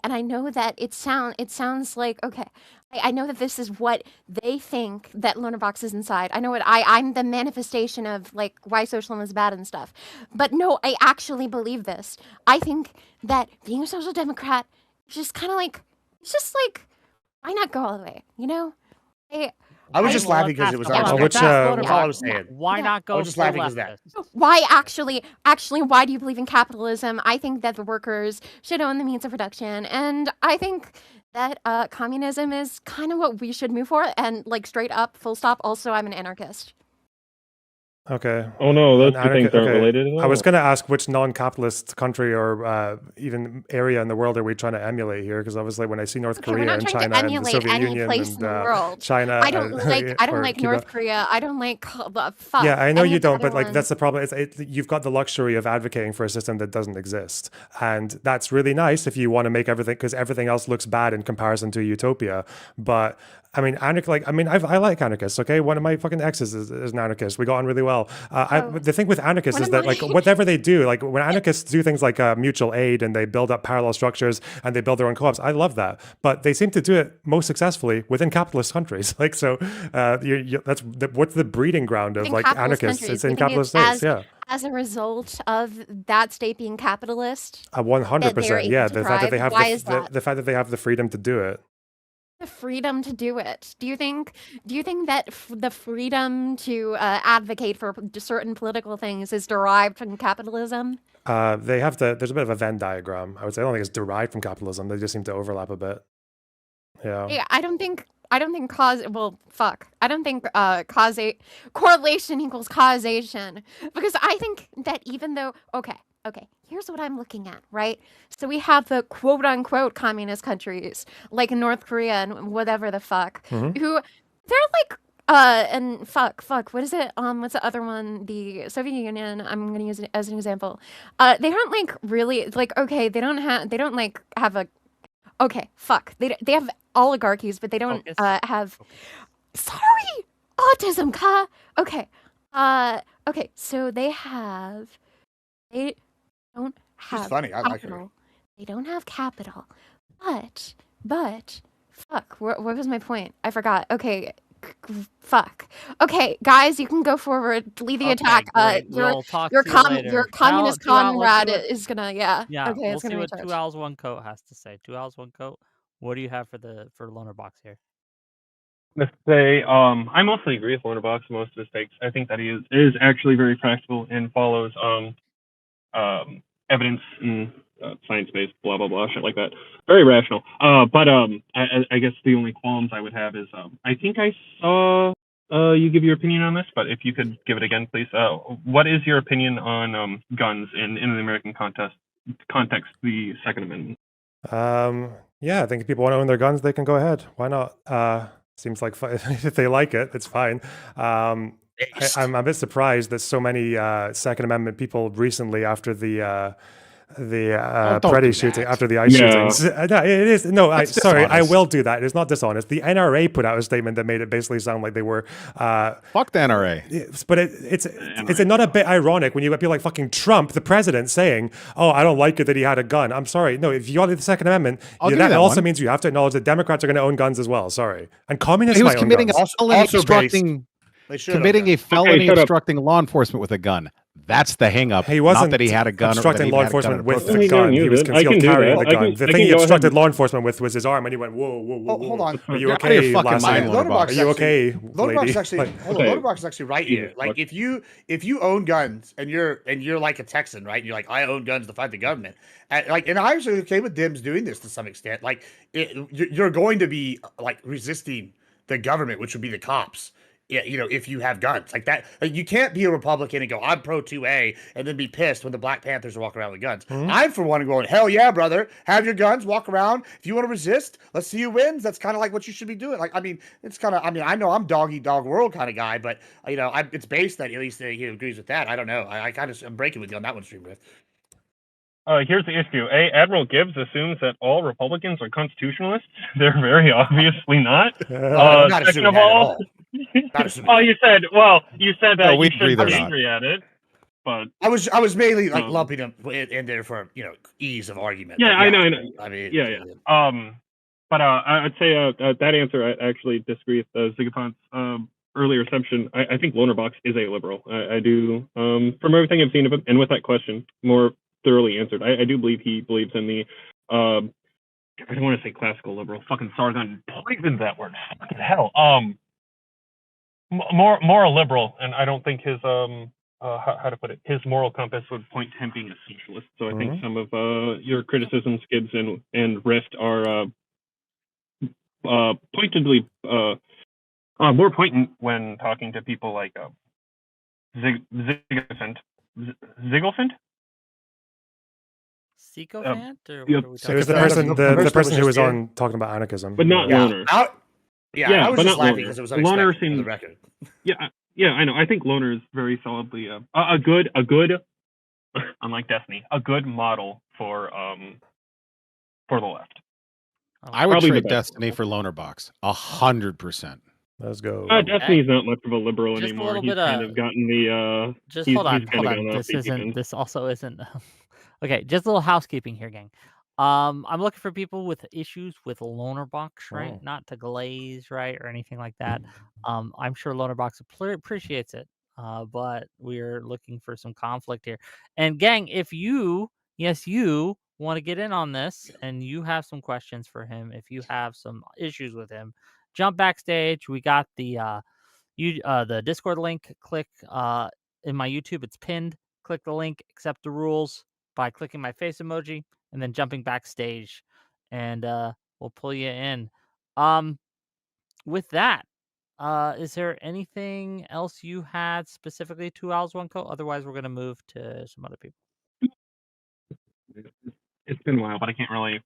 And I know that it sounds like, okay, I know that this is what they think that Lonerbox is inside. I know what I'm the manifestation of like why socialism is bad and stuff. But no, I actually believe this. I think that being a social democrat is just kind of like, it's just like Why not go all the way? You know, I was I- just Well, laughing because let's it was ask- hold on, our which, let's ask which- That's all I Lonerbox. was saying. Why Yeah. not go just full laughing 'cause that. leftist? why why do you believe in capitalism? I think that the workers should own the means of production, and I think that communism is kind of what we should move for. And like straight up, full stop. Also, I'm an anarchist. Okay. Oh no, those An two things anarchi- aren't okay. related at all. I was going to ask which non-capitalist country or even area in the world are we trying to emulate here? Because obviously, when I see North Okay, we're Korea not and trying China to and the emulate Soviet any Union place and in the world. China, I don't or like Cuba. North Korea. I don't like fuck. Yeah, I know any you of the don't, other but like that's ones. the problem. You've got the luxury of advocating for a system that doesn't exist, and that's really nice if you want to make everything because everything else looks bad in comparison to utopia. But I mean, I like anarchists. Okay, one of my fucking exes is an anarchist. We got on really well. The thing with anarchists One is of that like my- whatever they do, like when anarchists do things like mutual aid and they build up parallel structures and they build their own co-ops, I love that. But they seem to do it most successfully within capitalist countries. Like so, what's the breeding ground of In like capitalist anarchists? countries, It's you in think capitalist it's states. Yeah. as a result of that state being capitalist. 100%. Yeah, able to the fact that they thrive. have Why is that? the fact that they have the freedom to do it. The freedom to do it. Do you think that the freedom to advocate for certain political things is derived from capitalism? They have there's a bit of a Venn diagram. I would say I don't think it's derived from capitalism. They just seem to overlap a bit. Yeah. Yeah, I don't think well, fuck. I don't think correlation equals causation, because I think that even though okay, here's what I'm looking at, right? So we have the quote unquote communist countries like North Korea and whatever the fuck, who they're like and fuck, what is it? What's the other one? The Soviet Union. I'm gonna use it as an example. They don't like really like okay. They don't like have a okay. Fuck. They have oligarchies, but they don't have. Sorry, autism. Ka. Okay. Okay. So they don't have. She's funny. I like her. capital. They don't have capital, but fuck. What was my point? I forgot. Okay. Fuck. Okay, guys, you can go forward. Lead the attack. Great. We'll talk to you later. Your communist Two Owls, comrade let's see is gonna yeah. Yeah, Okay, we'll it's see gonna what recharge. 2 Owls 1 Coat has to say. 2 Owls 1 Coat. What do you have for Lonerbox here? Let's say I mostly agree with Lonerbox most of his takes. I think that he is actually very practical and follows evidence and science-based blah blah blah shit like that. Very rational. But I guess the only qualms I would have is I think I saw you give your opinion on this, but if you could give it again, please. What is your opinion on guns in the American context, the Second Amendment? Yeah, I think if people want to own their guns, they can go ahead. Why not? Seems like if they like it, it's fine. I'm a bit surprised that so many Second Amendment people recently, after the Preddy shooting, after the ICE shootings. No, it is. No, sorry, I will do that. It's not dishonest. The NRA put out a statement that made it basically sound like they were. Fuck the NRA. But it's not a bit ironic when you get people like fucking Trump, the president, saying, "Oh, I don't like it that he had a gun." I'm sorry. No, if you got the Second Amendment, that also means you have to acknowledge that Democrats are going to own guns as well. Sorry, and communists. He was might own committing guns. a felony obstructing law enforcement with a gun. That's the hang up. He wasn't not that he had a gun obstructing law enforcement with the He gun. He was concealed carrying the gun. The thing he obstructed law enforcement with was his arm, and he went, "Whoa, hold on. Are you okay, fucking mind, Lonerbox Are you okay, Lonerbox lady?" is actually Lonerbox is actually right here. Like if you own guns and you're like a Texan, right? And you're like, I own guns to fight the government. And I actually okay with Dims doing this to some extent. Like you're going to be like resisting the government, which would be the cops. Yeah, if you have guns like that, you can't be a Republican and go, I'm pro 2A, and then be pissed when the Black Panthers are walking around with guns. Mm-hmm. I'm for one going, hell yeah, brother, have your guns, walk around. If you want to resist, let's see who wins. That's kind of like what you should be doing. Like, I know I'm dog eat dog world kind of guy, but it's based that at least he agrees with that. I don't know. I'm breaking with you on that one, Streamriff. Here's the issue. Admiral Gibbs assumes that all Republicans are constitutionalists. They're very obviously not. Not second of all, you said that you shouldn't be angry at it, but I was mainly like lumping them in there for ease of argument. Yeah, I know. I mean, but I would say that answer I actually disagree with Zigapont's earlier assumption. I think Lonerbox is a liberal. I do from everything I've seen of him, and with that question more thoroughly answered. I do believe he believes in the I don't want to say classical liberal. Fucking Sargon poisoned that word. Fucking hell. More a liberal, and I don't think his how to put it, his moral compass would point to him being a socialist. So I think some of your criticisms, Skids and Rift, are pointedly more poignant when talking to people like Zigglefant. Sycophant, or yep. what are we It talking was the about? person, the person who was here. on talking about anarchism, But not Yeah, Loner. I Yeah, was but just not laughing Loner. because it was Loner unexpected for seems- the record. Yeah, I know. I think Loner is very solidly a good, unlike Destiny, a good model for the left. I would Probably the trade best. Destiny for Lonerbox. 100%. let's go. Destiny's not much of a liberal Just a anymore. little He's bit kind of gotten the. Just he's hold on, kind hold of on. gone off This the deep isn't. end. This also isn't. Okay, just a little housekeeping here, gang. I'm looking for people with issues with Lonerbox, right? Oh. Not to glaze, right, or anything like that. I'm sure Lonerbox appreciates it, but we're looking for some conflict here. And gang, if you want to get in on this and you have some questions for him, if you have some issues with him, jump backstage. We got the Discord link. Click in my YouTube, it's pinned. Click the link, accept the rules by clicking my face emoji and then jumping backstage, and we'll pull you in. With that, is there anything else you had specifically to Owls One Co? Otherwise, we're gonna move to some other people. It's been a while, but I can't really.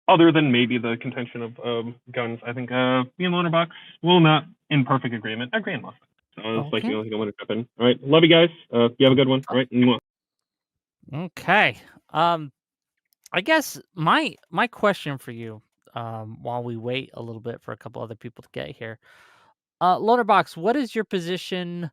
Other than maybe the contention of guns, I think me and Lonerbox will not in perfect agreement agree on most. So it's like the only thing I want to jump in. All right, love you guys. You have a good one. All right. Okay. I guess my question for you, while we wait a little bit for a couple other people to get here, Lonerbox, what is your position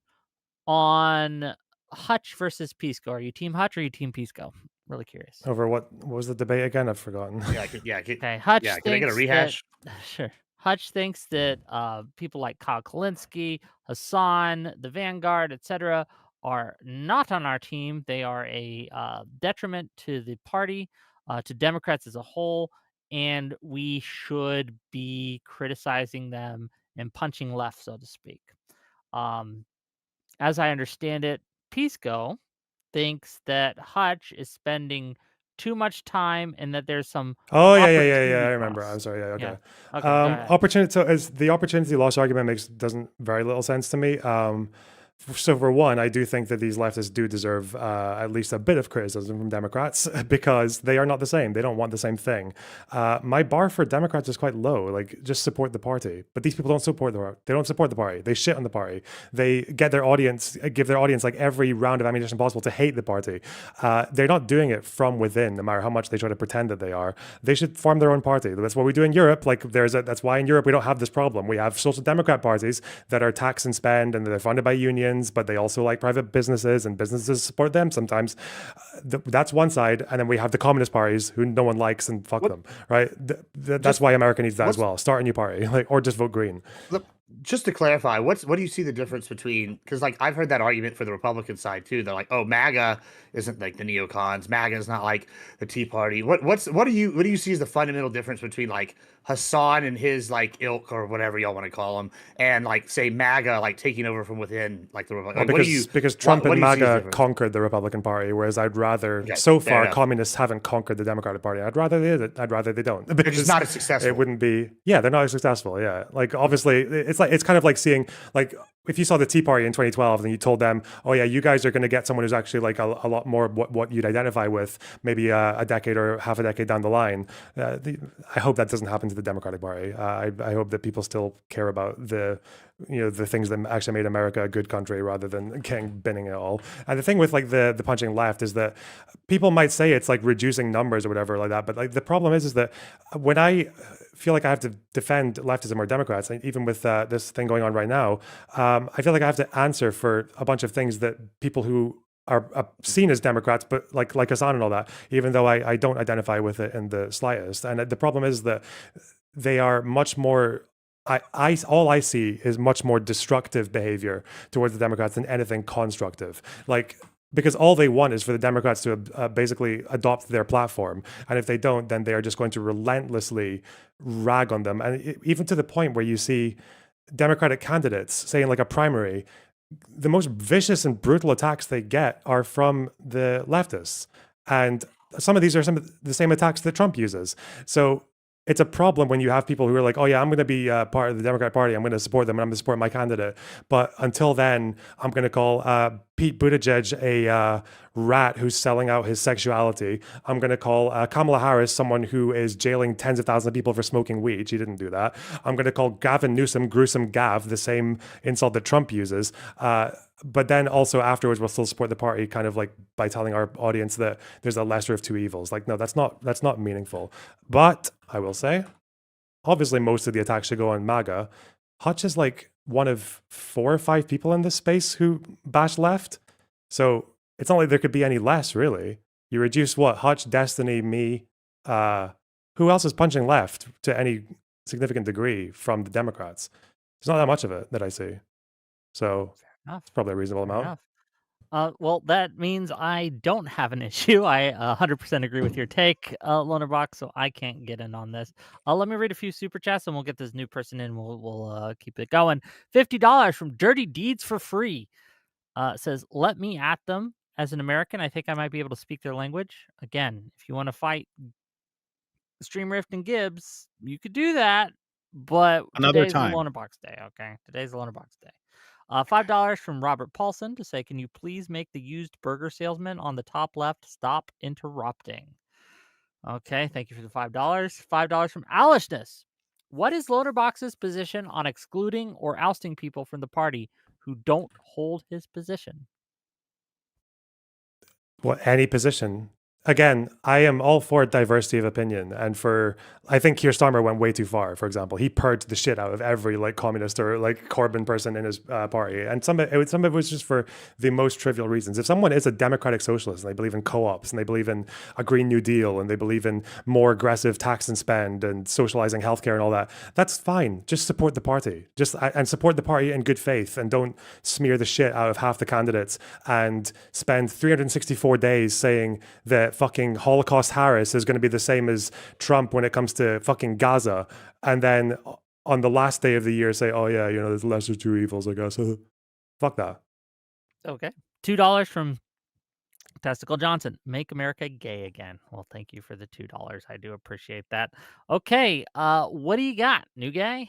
on Hutch versus Pisco? Are you Team Hutch or are you Team Pisco? Really curious. Over what was the debate again? I've forgotten. Okay, Hutch Can I thinks get a rehash? sure. Hutch thinks that people like Kyle Kalinske, Hasan, the Vanguard, etc., are not on our team. They are a detriment to the party, to Democrats as a whole, and we should be criticizing them and punching left, so to speak. As I understand it, Pisco thinks that Hutch is spending too much time and that there's some Oh yeah, opportunity I remember. costs. I'm sorry. Yeah, okay. Okay, go ahead. Opportunity. So as the opportunity loss argument doesn't very little sense to me. So for one, I do think that these leftists do deserve at least a bit of criticism from Democrats because they are not the same. They don't want the same thing. My bar for Democrats is quite low. Like, just support the party. But these people don't support the party. They shit on the party. They give their audience like every round of ammunition possible to hate the party. They're not doing it from within, no matter how much they try to pretend that they are. They should form their own party. That's what we do in Europe. Like, that's why in Europe we don't have this problem. We have social democrat parties that are tax and spend, and they're funded by unions, but they also like private businesses, and businesses support them sometimes. That's one side, and then we have the communist parties who no one likes, and fuck them, right? That's why America needs that as well. Start a new party, or just vote green. Look, just to clarify, what do you see the difference between? Because like I've heard that argument for the Republican side too. They're like, oh, MAGA isn't like the neocons. MAGA is not like the Tea Party. What do you see as the fundamental difference between like Hasan and his like ilk or whatever y'all want to call them, and like say MAGA like taking over from within like the Republican? Because Trump and MAGA conquered the Republican Party, whereas I'd rather so far communists haven't conquered the Democratic Party. I'd rather they don't. Because it's not as successful. It wouldn't be. Yeah, they're not as successful. Yeah, like obviously it's kind of like seeing like. If you saw the Tea Party in 2012 and you told them, oh yeah, you guys are going to get someone who's actually like a lot more what you'd identify with maybe a decade or half a decade down the line, I hope that doesn't happen to the Democratic Party. I hope that people still care about the things that actually made America a good country rather than binning it all. And the thing with like the punching left is that people might say it's like reducing numbers or whatever like that, but like the problem is that when I feel like I have to defend leftism or Democrats, and even with this thing going on right now, I feel like I have to answer for a bunch of things that people who are seen as Democrats, but like Hasan and all that, even though I don't identify with it in the slightest. And the problem is that they are much more. All I see is much more destructive behavior towards the Democrats than anything constructive. Like because all they want is for the Democrats to basically adopt their platform. And if they don't, then they are just going to relentlessly rag on them. And even to the point where you see Democratic candidates, say in like a primary, the most vicious and brutal attacks they get are from the leftists. And some of these are some of the same attacks that Trump uses. So it's a problem when you have people who are like, oh yeah, I'm going to be part of the Democratic Party. I'm going to support them and I'm going to support my candidate. But until then, I'm going to call Pete Buttigieg a rat who's selling out his sexuality. I'm going to call Kamala Harris someone who is jailing tens of thousands of people for smoking weed. She didn't do that. I'm going to call Gavin Newsom gruesome Gav, the same insult that Trump uses. But then also afterwards, we'll still support the party, kind of like by telling our audience that there's a lesser of two evils. Like, no, that's not meaningful. But I will say, obviously, most of the attacks should go on MAGA. Hutch is like one of 4 or 5 people in this space who bash left. So it's not like there could be any less, really. You reduce what? Hutch, Destiny, me. Who else is punching left to any significant degree from the Democrats? There's not that much of it that I see. So it's probably a reasonable amount. Well, that means I don't have an issue. I 100% agree with your take, Lonerbox, so I can't get in on this. Let me read a few super chats, and we'll get this new person in. We'll keep it going. $50 from Dirty Deeds for Free. Says, let me at them. As an American, I think I might be able to speak their language. Again, if you want to fight Streamrift and Gibbs, you could do that. But Another today's time. the Lonerbox day, okay? Today's the Lonerbox day. $5 from Robert Paulson to say, can you please make the used burger salesman on the top left stop interrupting? Okay, thank you for the $5. $5 from Alishness. What is Lonerbox's position on excluding or ousting people from the party who don't hold his position? Well, any position. Again, I am all for diversity of opinion, and I think Keir Starmer went way too far. For example, he purged the shit out of every like communist or like Corbyn person in his party, and some of it was just for the most trivial reasons. If someone is a democratic socialist and they believe in co-ops and they believe in a Green New Deal and they believe in more aggressive tax and spend and socializing healthcare and all that, that's fine. Just support the party, and support the party in good faith, and don't smear the shit out of half the candidates and spend 364 days saying that fucking Holocaust Harris is going to be the same as Trump when it comes to fucking Gaza, and then on the last day of the year say, oh yeah, there's lesser two evils, I guess. Fuck that. Okay. $2 from Testicle Johnson. Make America gay again. Well, thank you for the $2. I do appreciate that. Okay, what do you got, new guy?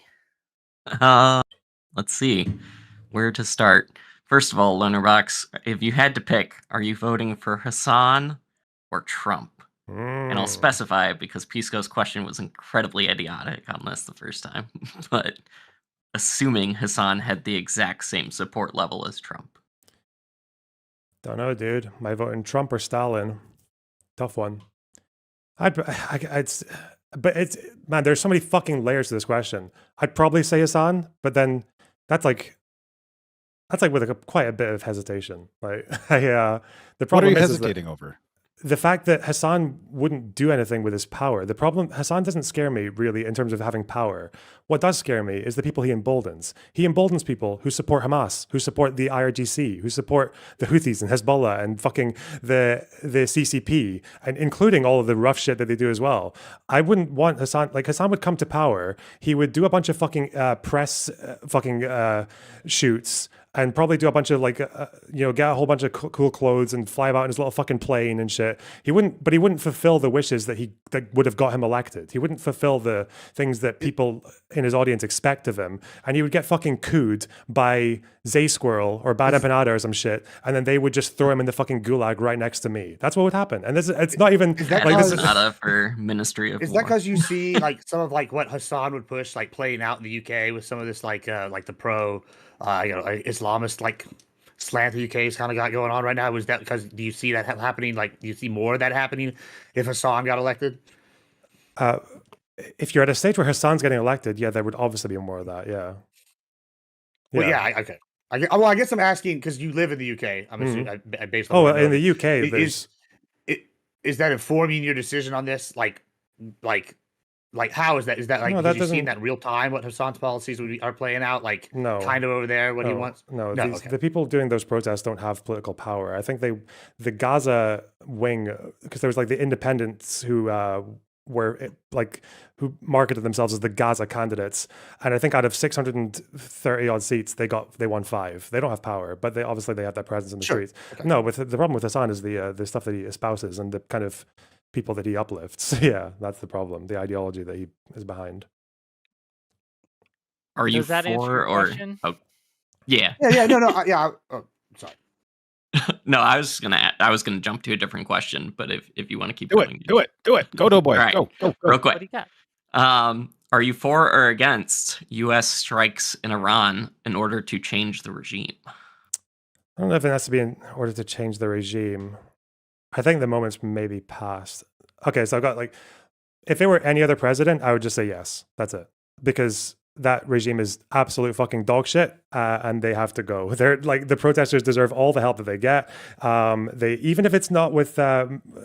Let's see where to start. First of all, Lonerbox, if you had to pick, are you voting for Hasan or Trump? And I'll specify because Pisco's question was incredibly idiotic on this the first time. But assuming Hasan had the exact same support level as Trump. Don't know, dude. Am I voting Trump or Stalin? Tough one. But it's, man, there's so many fucking layers to this question. I'd probably say Hasan, but then that's like with quite a bit of hesitation. Like, the problem what are you is hesitating over? The fact that Hasan wouldn't do anything with his power. The problem, Hasan doesn't scare me really in terms of having power. What does scare me is the people he emboldens. He emboldens people who support Hamas, who support the IRGC, who support the Houthis and Hezbollah and fucking the CCP, and including all of the rough shit that they do as well. I wouldn't want Hasan, like Hasan would come to power, he would do a bunch of fucking press shoots, and probably do a bunch of like, get a whole bunch of cool clothes and fly about in his little fucking plane and shit. He wouldn't fulfill the wishes that would have got him elected. He wouldn't fulfill the things that people in his audience expect of him. And he would get fucking cooed by Zay Squirrel or Bad Empanada or some shit. And then they would just throw him in the fucking gulag right next to me. That's what would happen. And it's not even like this is for Ministry of War. Is that because you see like some of like what Hasan would push, like playing out in the UK with some of this like the pro Islamist like slant the UK's kind of got going on right now? Was that because do you see that happening? Like, do you see more of that happening if Hasan got elected? If you're at a stage where Hasan's getting elected, yeah, there would obviously be more of that. Yeah. Well, yeah, okay. I guess I'm asking because you live in the UK. I'm assuming based on. Oh, in the UK, is that informing your decision on this? Like Like, how is that? Is that like, No, because that you see in doesn't. that real time what Hasan's policies are playing out, like No. kind of over there, what he wants? No, No, these, okay. the people doing those protests don't have political power. I think the Gaza wing, because there was like the independents who were like who marketed themselves as the Gaza candidates, and I think out of 630 odd seats, they won 5. They don't have power, but they obviously they have that presence in the streets. Okay. No, with the problem with Hasan is the stuff that he espouses and the kind of people that he uplifts. Yeah, that's the problem. The ideology that he is behind. Are you Does that answer for your or question? oh, yeah. Yeah, no, yeah. Oh, sorry. No, I was gonna jump to a different question, but if you want to keep Do going, it. Go, Doughboy. All right. Go. real What quick. do you got? Are you for or against U.S. strikes in Iran in order to change the regime? I don't know if it has to be in order to change the regime. I think the moment's maybe past. Okay, so I've got like, if it were any other president, I would just say yes. That's it. Because that regime is absolute fucking dog shit, and they have to go. They're like, the protesters deserve all the help that they get. They, even if it's not with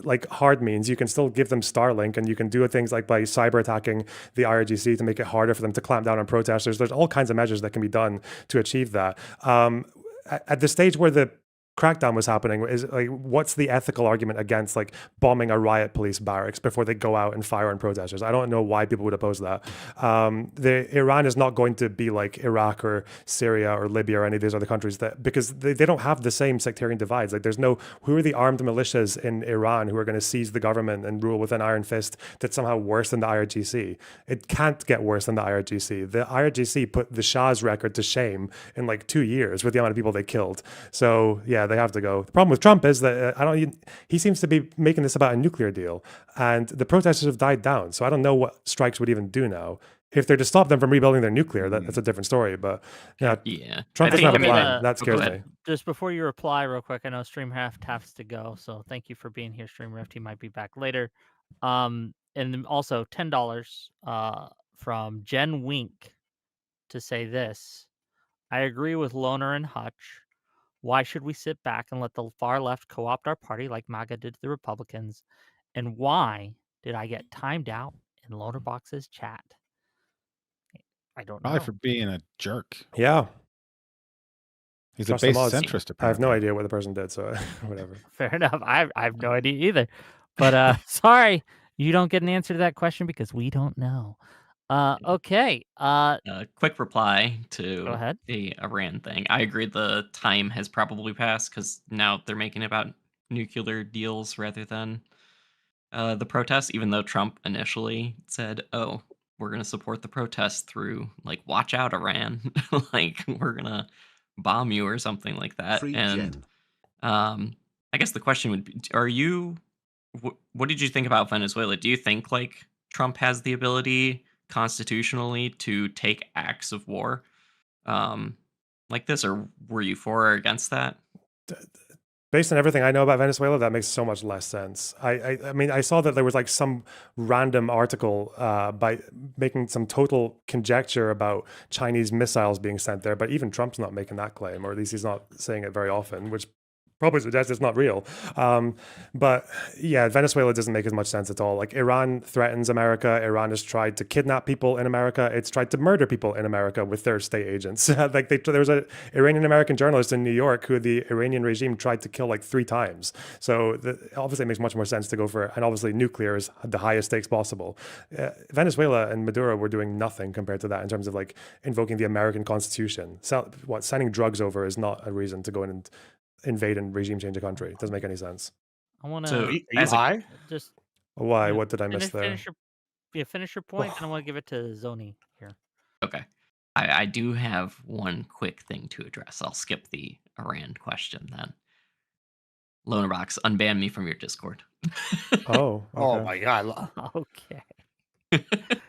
like hard means, you can still give them Starlink, and you can do things like by cyber attacking the IRGC to make it harder for them to clamp down on protesters. There's all kinds of measures that can be done to achieve that. At the stage where the crackdown was happening, is like, what's the ethical argument against like bombing a riot police barracks before they go out and fire on protesters? I don't know why people would oppose that. Iran is not going to be like Iraq or Syria or Libya or any of these other countries, that because they don't have the same sectarian divides. Like, there's no, who are the armed militias in Iran who are going to seize the government and rule with an iron fist that's somehow worse than the IRGC? It can't get worse than the IRGC. The IRGC put the Shah's record to shame in like 2 years with the amount of people they killed. So yeah, they have to go. The problem with Trump is that he seems to be making this about a nuclear deal, and the protesters have died down. So I don't know what strikes would even do now. If they're to stop them from rebuilding their nuclear, that's a different story. But yeah, Trump doesn't have a plan. That scares me. Just before you reply, real quick, I know Streamraft has to go, so thank you for being here, Streamraft. He might be back later. And then also $10 from Jen Wink to say this: I agree with Loner and Hutch. Why should we sit back and let the far left co-opt our party like MAGA did to the Republicans? And why did I get timed out in Lonerbox's chat? I don't know. Probably for being a jerk. Yeah. He's a base centrist, apparently. I have no idea what the person did, so whatever. Fair enough. I have no idea either. But sorry, you don't get an answer to that question because we don't know. Okay. Quick reply to Go ahead. the Iran thing. I agree the time has probably passed because now they're making it about nuclear deals rather than the protests, even though Trump initially said, oh, we're going to support the protests through, like, watch out, Iran. Like, we're going to bomb you or something like that. And I guess the question would be, what did you think about Venezuela? Do you think, like, Trump has the ability constitutionally to take acts of war like this, or were you for or against that? Based on everything I know about Venezuela, that makes so much less sense. I mean, I saw that there was like some random article by making some total conjecture about Chinese missiles being sent there, but even Trump's not making that claim, or at least he's not saying it very often, which probably suggests it's not real. But yeah, Venezuela doesn't make as much sense at all. Like, Iran threatens America. Iran has tried to kidnap people in America. It's tried to murder people in America with their state agents. Like, there was an Iranian-American journalist in New York who the Iranian regime tried to kill like 3 times. So obviously it makes much more sense to go for, and obviously nuclear is the highest stakes possible. Venezuela and Maduro were doing nothing compared to that in terms of like invoking the American Constitution. Sending drugs over is not a reason to go in and invade and regime change a country. It doesn't make any sense. I want to. So, are you high? Just why? What did I miss there? Finish your point, and I want to give it to Zoni here. Okay. I do have one quick thing to address. I'll skip the Iran question then. Lonerbox, unban me from your Discord. Oh. Okay. Oh my God. Okay.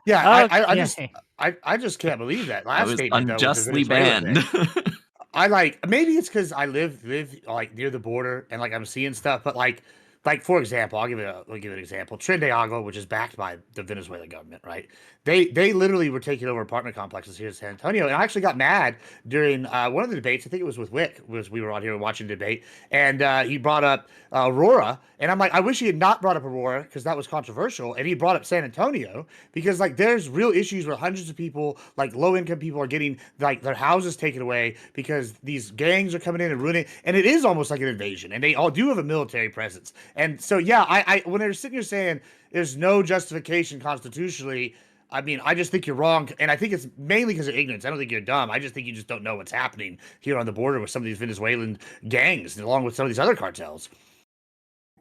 Yeah, Okay. I just can't believe that I last was statement. though, with the unjustly Venezuela banned. thing. I like, maybe it's because I live like near the border and like I'm seeing stuff, but like like for example, I'll give an example. Trinidad Agua, which is backed by the Venezuelan government, right? They literally were taking over apartment complexes here in San Antonio, and I actually got mad during one of the debates. I think it was with Wick. We were on here watching the debate, and he brought up Aurora, and I'm like, I wish he had not brought up Aurora because that was controversial, and he brought up San Antonio because like there's real issues where hundreds of people, like low income people, are getting like their houses taken away because these gangs are coming in and ruining, and it is almost like an invasion, and they all do have a military presence. And so, yeah, I when they're sitting here saying there's no justification constitutionally, I mean, I just think you're wrong, and I think it's mainly because of ignorance. I don't think you're dumb. I just think you just don't know what's happening here on the border with some of these Venezuelan gangs, along with some of these other cartels.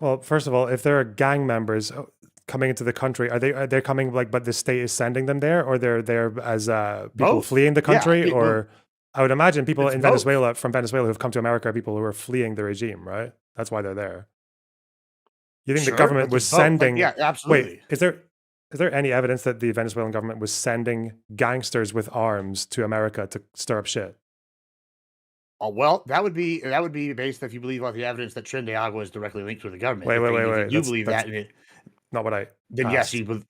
Well, first of all, if there are gang members coming into the country, are they coming like, but the state is sending them there, or they're there as people Both. fleeing the country, Yeah, or I would imagine people It's in both. Venezuela from Venezuela who've come to America are people who are fleeing the regime, right? That's why they're there. You think Sure, the government but was there's both. Like, sending? yeah, absolutely. Wait, is there any evidence that the Venezuelan government was sending gangsters with arms to America to stir up shit? Oh, well, that would be based if you believe on the evidence that Trinidad Agua is directly linked with the government. Wait. If you believe That's that, not what I then yes, asked. you believe.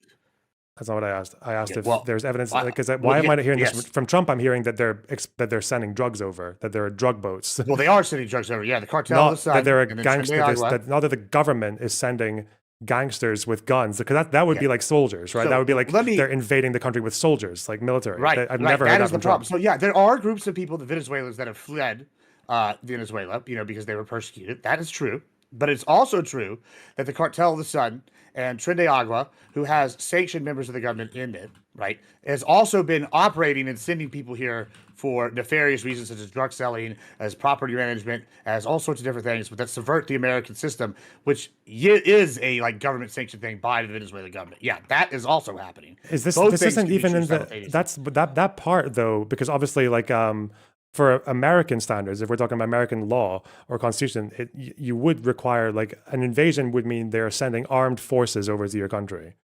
That's not what I asked. I asked Okay, if well, there's evidence because well, why am I not hearing yes. this from Trump? I'm hearing that they're sending drugs over, that there are drug boats. Well, they are sending drugs over. Yeah, the cartel Not of the sun, that there are and then gangsters. Trinidad Agua. Not that the government is sending gangsters with guns, because that would Yeah. be like soldiers, right? So, that would be like let me- they're invading the country with soldiers, like military. Right, I've right. never heard That that is the from problem. Trump. So yeah, there are groups of people, the Venezuelans, that have fled Venezuela, because they were persecuted. That is true. But it's also true that the cartel of the sun and Trinidad Agua, who has sanctioned members of the government in it, right, has also been operating and sending people here for nefarious reasons, such as drug selling, as property management, as all sorts of different things, but that subvert the American system, which is a like government sanctioned thing by the Venezuelan government. Yeah, that is also happening. Is this Both this things isn't can be even true in the simultaneously. that part though, because obviously like for American standards, if we're talking about American law or constitution, you would require like an invasion would mean they're sending armed forces over to your country.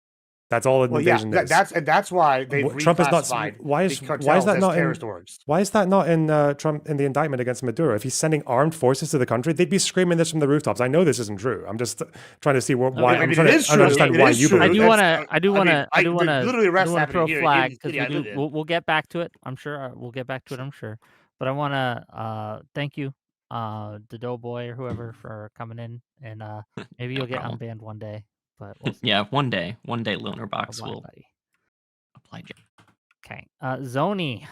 That's all an Well, yeah, invasion is. that's why they've Trump is not. reclassified Why is the why is cartels that as not in? terrorist orgs. Why is that not in Trump in the indictment against Maduro? If he's sending armed forces to the country, they'd be screaming this from the rooftops. I know this isn't true. I'm just trying to see why. I I'm mean, trying it to is true. understand It why is you true. believe. I do want to literally arrests happening throw a here in flag the because city I live in. we'll get back to it. I'm sure we'll get back to it. I'm sure, but I want to thank you, the Doughboy or whoever, for coming in, and maybe you'll get problem. unbanned one day. But we'll see. Yeah, one day Lonerbox Bye-bye, will buddy. apply. Okay, Zoni.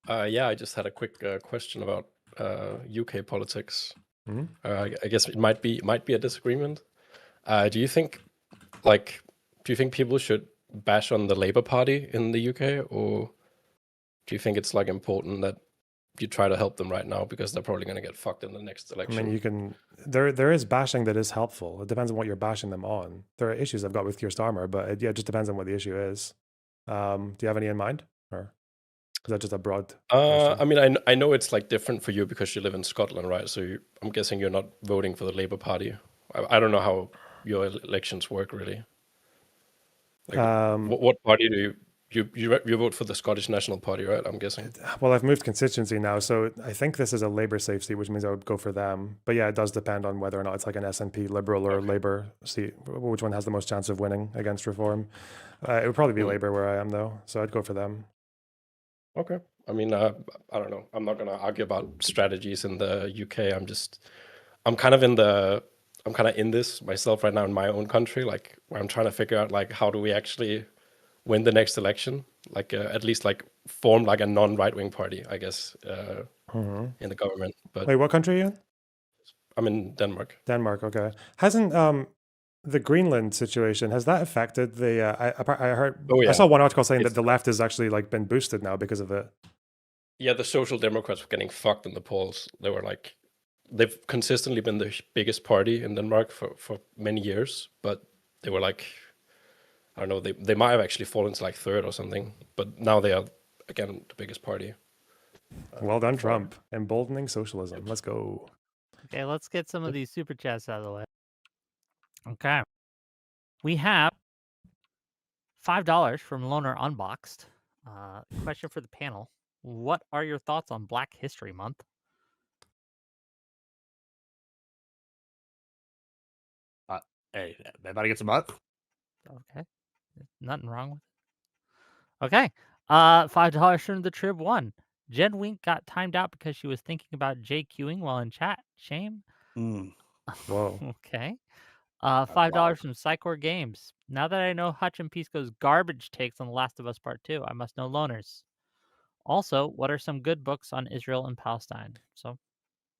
Yeah, I just had a quick question about UK politics. Mhm. I guess it might be a disagreement. Do you think people should bash on the Labour Party in the UK, or do you think it's like important that you try to help them right now because they're probably going to get fucked in the next I election? mean, you can. There is bashing that is helpful. It depends on what you're bashing them on. There are issues I've got with Keir Starmer, but it just depends on what the issue is. Do you have any in mind, or is that just a broad? I mean, I know it's like different for you because you live in Scotland, right? So I'm guessing you're not voting for the Labour Party. I don't know how your elections work really. Like, what party do you vote for? The Scottish National Party, right? I'm guessing. Well, I've moved constituency now, so I think this is a Labour safe seat, which means I would go for them. But yeah, it does depend on whether or not it's like an SNP Liberal or Labour seat. Which one has the most chance of winning against Reform? It would probably be Labour where I am though, so I'd go for them. Okay. I mean, I don't know. I'm not going to argue about strategies in the UK. I'm kind of in this myself right now in my own country, like where I'm trying to figure out like how do we actually win the next election, like at least like form like a non-right-wing party, I guess, in the government. But Wait, what country are you in? I'm in Denmark. Denmark, okay. Hasn't the Greenland situation, has that affected the? I heard. Oh, yeah. I saw one article saying It's- that the left has actually like been boosted now because of it. Yeah, the Social Democrats were getting fucked in the polls. They've consistently been the biggest party in Denmark for many years, but they were like, I don't know, they might have actually fallen to like third or something, but now they are again the biggest party. Well done, Trump. Emboldening socialism. Let's go. Okay, let's get some of these super chats out of the way. Okay. We have $5 from Loner Unboxed. Question for the panel. What are your thoughts on Black History Month? Hey, everybody gets a month. Okay. Nothing wrong with it. Okay. $5 from the Trib 1. Jen Wink got timed out because she was thinking about JQing while in chat. Shame. Whoa. Okay. wild. $5 from Psychor Games. Now that I know Hutch and Pisco's garbage takes on The Last of Us Part 2, I must know loners. Also, what are some good books on Israel and Palestine? So,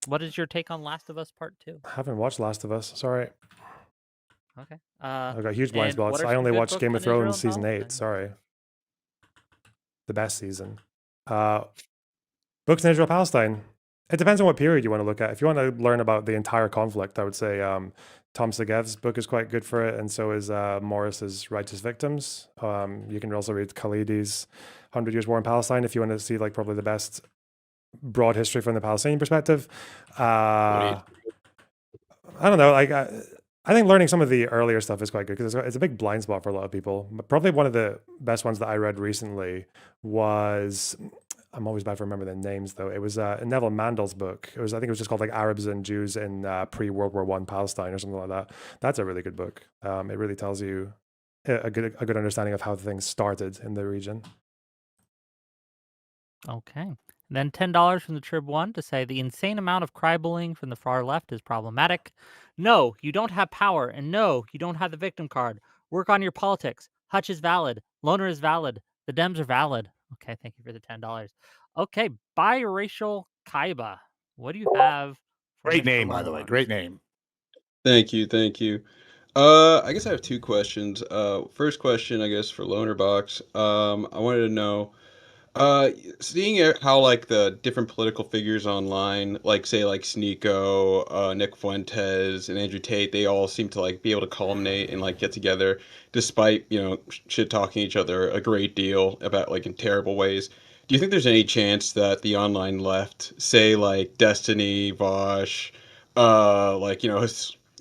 what is your take on Last of Us Part 2? I haven't watched Last of Us. Sorry. Okay. I've got huge blind and what spots. are I some only good watched books Game on of Israel Thrones and season 8. Palestine? Sorry. The best season. Books in Israel Palestine. It depends on what period you want to look at. If you want to learn about the entire conflict, I would say Tom Segev's book is quite good for it, and so is Morris's Righteous Victims. You can also read Khalidi's 100 Years War in Palestine if you want to see like probably the best broad history from the Palestinian perspective. I don't know. Like I think learning some of the earlier stuff is quite good because it's a big blind spot for a lot of people. But probably one of the best ones that I read recently was, I'm always bad for remembering the names though. It was Neville Mandel's book. I think it was just called like Arabs and Jews in pre-World War I Palestine or something like that. That's a really good book. It really tells you a good understanding of how things started in the region. Okay. Then $10 from the Trib 1 to say the insane amount of crybullying from the far left is problematic. No, you don't have power. And no, you don't have the victim card. Work on your politics. Hutch is valid. Loner is valid. The Dems are valid. Okay, thank you for the $10. Okay, biracial Kaiba. What do you have? For Great Mr. name, by the way. Lonerbox? Great name. Thank you. I guess I have two questions. First question, I guess, for Lonerbox. I wanted to know, seeing how like the different political figures online, like say like Sneeko, Nick Fuentes, and Andrew Tate, they all seem to like be able to culminate and like get together, despite shit talking each other a great deal about like in terrible ways. Do you think there's any chance that the online left, say like Destiny, Vosh, like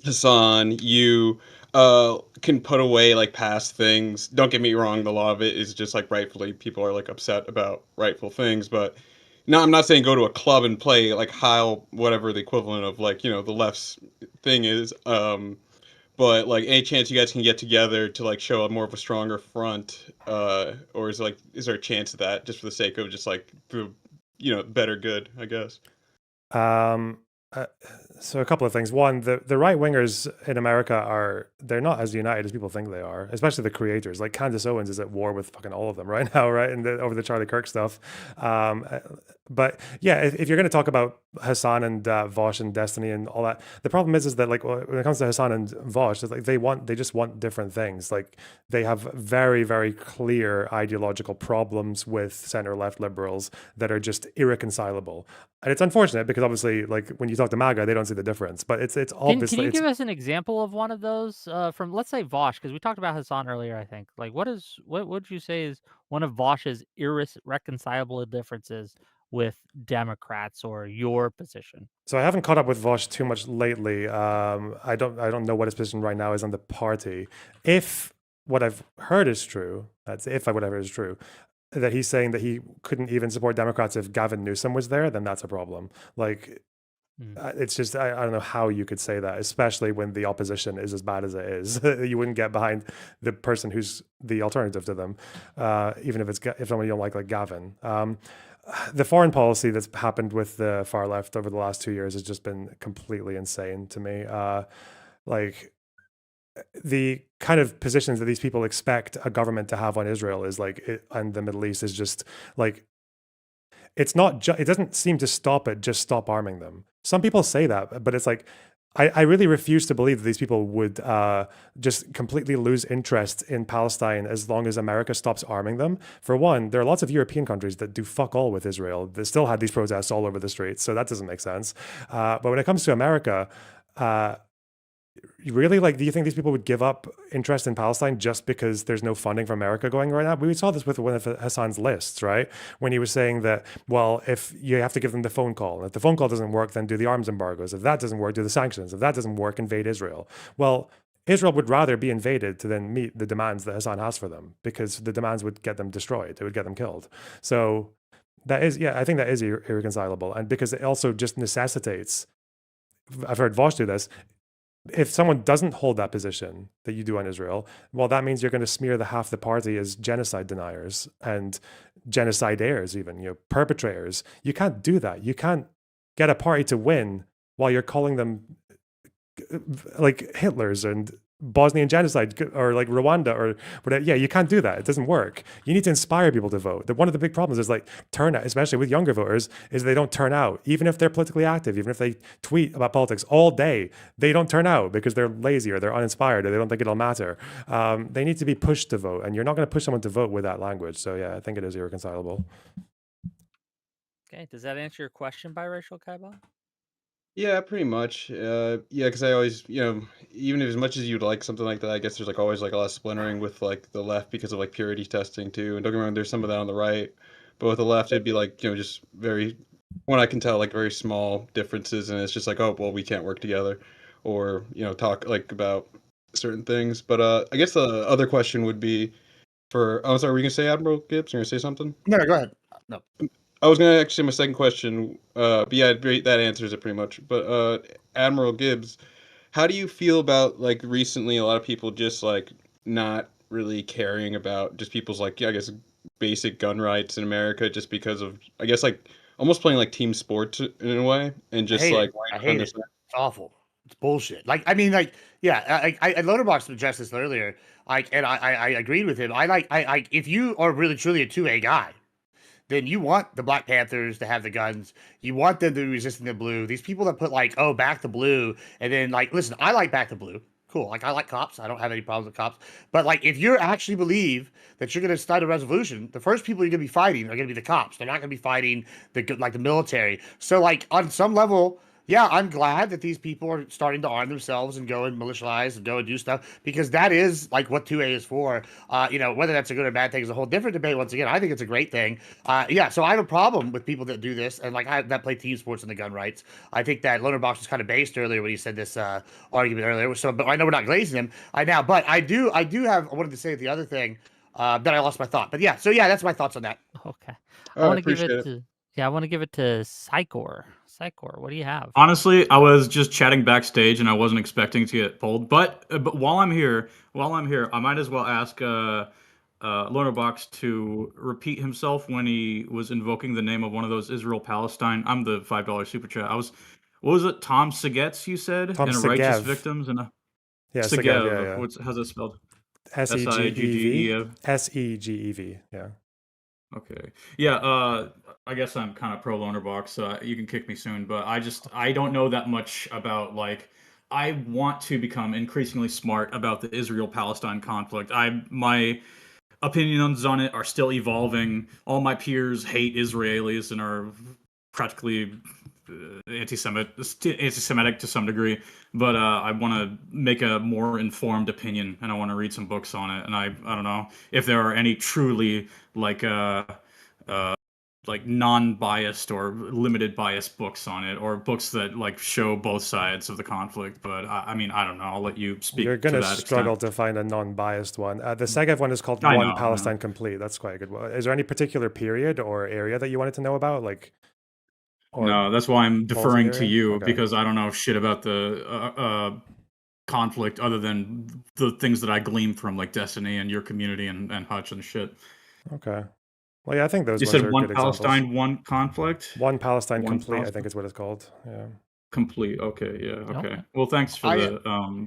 Hasan, you can put away like past things? Don't get me wrong, a lot of it is just like rightfully people are like upset about rightful things, but no, I'm not saying go to a club and play like how whatever the equivalent of like the left's thing is, but like any chance you guys can get together to like show a more of a stronger front, or is there a chance of that just for the sake of just like for better good, I guess? So a couple of things. One, the right wingers in America they're not as united as people think they are, especially the creators. Like Candace Owens is at war with fucking all of them right now, right? And over the Charlie Kirk stuff. But yeah, if you're going to talk about Hasan and Vosh and Destiny and all that, the problem is that like when it comes to Hasan and Vosh, it's like they just want different things. Like they have very, very clear ideological problems with center-left liberals that are just irreconcilable. And it's unfortunate because obviously, like when you talk to MAGA, they don't see the difference. But it's obviously. Can you give us an example of one of those from, let's say, Vosh? Because we talked about Hasan earlier, I think. Like, what would you say is one of Vosh's irreconcilable differences with Democrats or your position? So I haven't caught up with Vosh too much lately. I don't know what his position right now is on the party. If what I've heard is true, that's if whatever is true, that he's saying that he couldn't even support Democrats if Gavin Newsom was there, then that's a problem. Like, it's just, I don't know how you could say that, especially when the opposition is as bad as it is. You wouldn't get behind the person who's the alternative to them, even if someone you don't like Gavin. The foreign policy that's happened with the far left over the last 2 years has just been completely insane to me. Like the kind of positions that these people expect a government to have on Israel is and the Middle East is just like, it's not, it doesn't seem to just stop arming them. Some people say that, but it's like, I really refuse to believe that these people would just completely lose interest in Palestine as long as America stops arming them. For one, there are lots of European countries that do fuck all with Israel. They still had these protests all over the streets, so that doesn't make sense. But when it comes to America, really, do you think these people would give up interest in Palestine just because there's no funding from America going right now? We saw this with one of Hasan's lists, right? When he was saying that, well, if you have to give them the phone call, if the phone call doesn't work, then do the arms embargoes. If that doesn't work, do the sanctions. If that doesn't work, invade Israel. Well, Israel would rather be invaded to then meet the demands that Hasan has for them, because the demands would get them destroyed. It would get them killed. So that is, I think that is irreconcilable. And because it also just necessitates, I've heard Vosh do this, if someone doesn't hold that position that you do on Israel, well, that means you're going to smear the half the party as genocide deniers and genocidaires, even, perpetrators. You can't do that. You can't get a party to win while you're calling them like Hitler's and Bosnian genocide or like Rwanda or whatever. Yeah, you can't do that. It doesn't work. You need to inspire people to vote. One of the big problems is like turnout, especially with younger voters, is they don't turn out. Even if they're politically active, even if they tweet about politics all day, they don't turn out because they're lazy or they're uninspired or they don't think it'll matter. They need to be pushed to vote, and you're not going to push someone to vote with that language. So yeah, I think it is irreconcilable. Okay, does that answer your question, biracial Kaiba? Yeah, pretty much. Yeah, because I always, even if as much as you'd like something like that, I guess there's like always like a lot of splintering with like the left because of like purity testing too. And don't get me wrong, there's some of that on the right, but with the left, it'd be like just very, when I can tell, like very small differences, and it's just like, oh, well, we can't work together, or talk like about certain things. But I guess the other question would be for, I'm sorry, were you gonna say Admiral Gibbs? You're gonna say something? No, go ahead. No. I was gonna actually say my second question, but yeah, that answers it pretty much. But Admiral Gibbs, how do you feel about like recently a lot of people just like not really caring about just people's like I guess basic gun rights in America just because of I guess like almost playing like team sports in a way and just like I hate it. It's awful. It's bullshit. Like I mean, like yeah, I Lonerbox addressed this earlier. And I agreed with him. I if you are really truly a 2A guy, then you want the Black Panthers to have the guns. You want them to be resisting the blue. These people that put like, oh, back the blue, and then like, listen, I like back the blue. Cool. Like I like cops. I don't have any problems with cops. But like, if you actually believe that you're going to start a revolution, the first people you're going to be fighting are going to be the cops. They're not going to be fighting the military. So like on some level, yeah, I'm glad that these people are starting to arm themselves and go and militarize and go and do stuff because that is like what 2A is for. Whether that's a good or bad thing is a whole different debate. Once again, I think it's a great thing. So I have a problem with people that do this and like that play team sports and the gun rights. I think that Lonerbox was kind of based earlier when he said this argument earlier. So, but I know we're not glazing him. But I wanted to say the other thing that I lost my thought. But yeah, that's my thoughts on that. Okay, I want to give it to I want to give it to Psychor. Psychor, what do you have? Honestly, I was just chatting backstage and I wasn't expecting to get pulled. But while I'm here, I might as well ask Lonerbox to repeat himself when he was invoking the name of one of those Israel-Palestine. I'm the $5 super chat. What was it? Tom Segetz, you said? Tom and Righteous Victims and Segev. Yeah. How's it spelled? Segev. Segev. Yeah. Okay. Yeah, I guess I'm kind of pro Lonerbox. You can kick me soon, but I don't know that much about like I want to become increasingly smart about the Israel-Palestine conflict. My opinions on it are still evolving. All my peers hate Israelis and are practically anti-Semitic to some degree, but I want to make a more informed opinion, and I want to read some books on it. And I don't know if there are any truly like non-biased or limited bias books on it, or books that like show both sides of the conflict. But I mean, I don't know. I'll let you speak. You're going to struggle to find a non-biased one. The Segev one is called One Palestine Complete. That's quite a good one. Is there any particular period or area that you wanted to know about? No, that's why I'm deferring to you because I don't know shit about the conflict other than the things that I glean from like Destiny and your community and Hutch and shit. Okay. Well, yeah, I think those you ones said are One good Palestine, examples. One conflict? One Palestine Complete, I think is what it's called. Yeah. Complete. Okay. Yeah. Okay. Well, thanks for the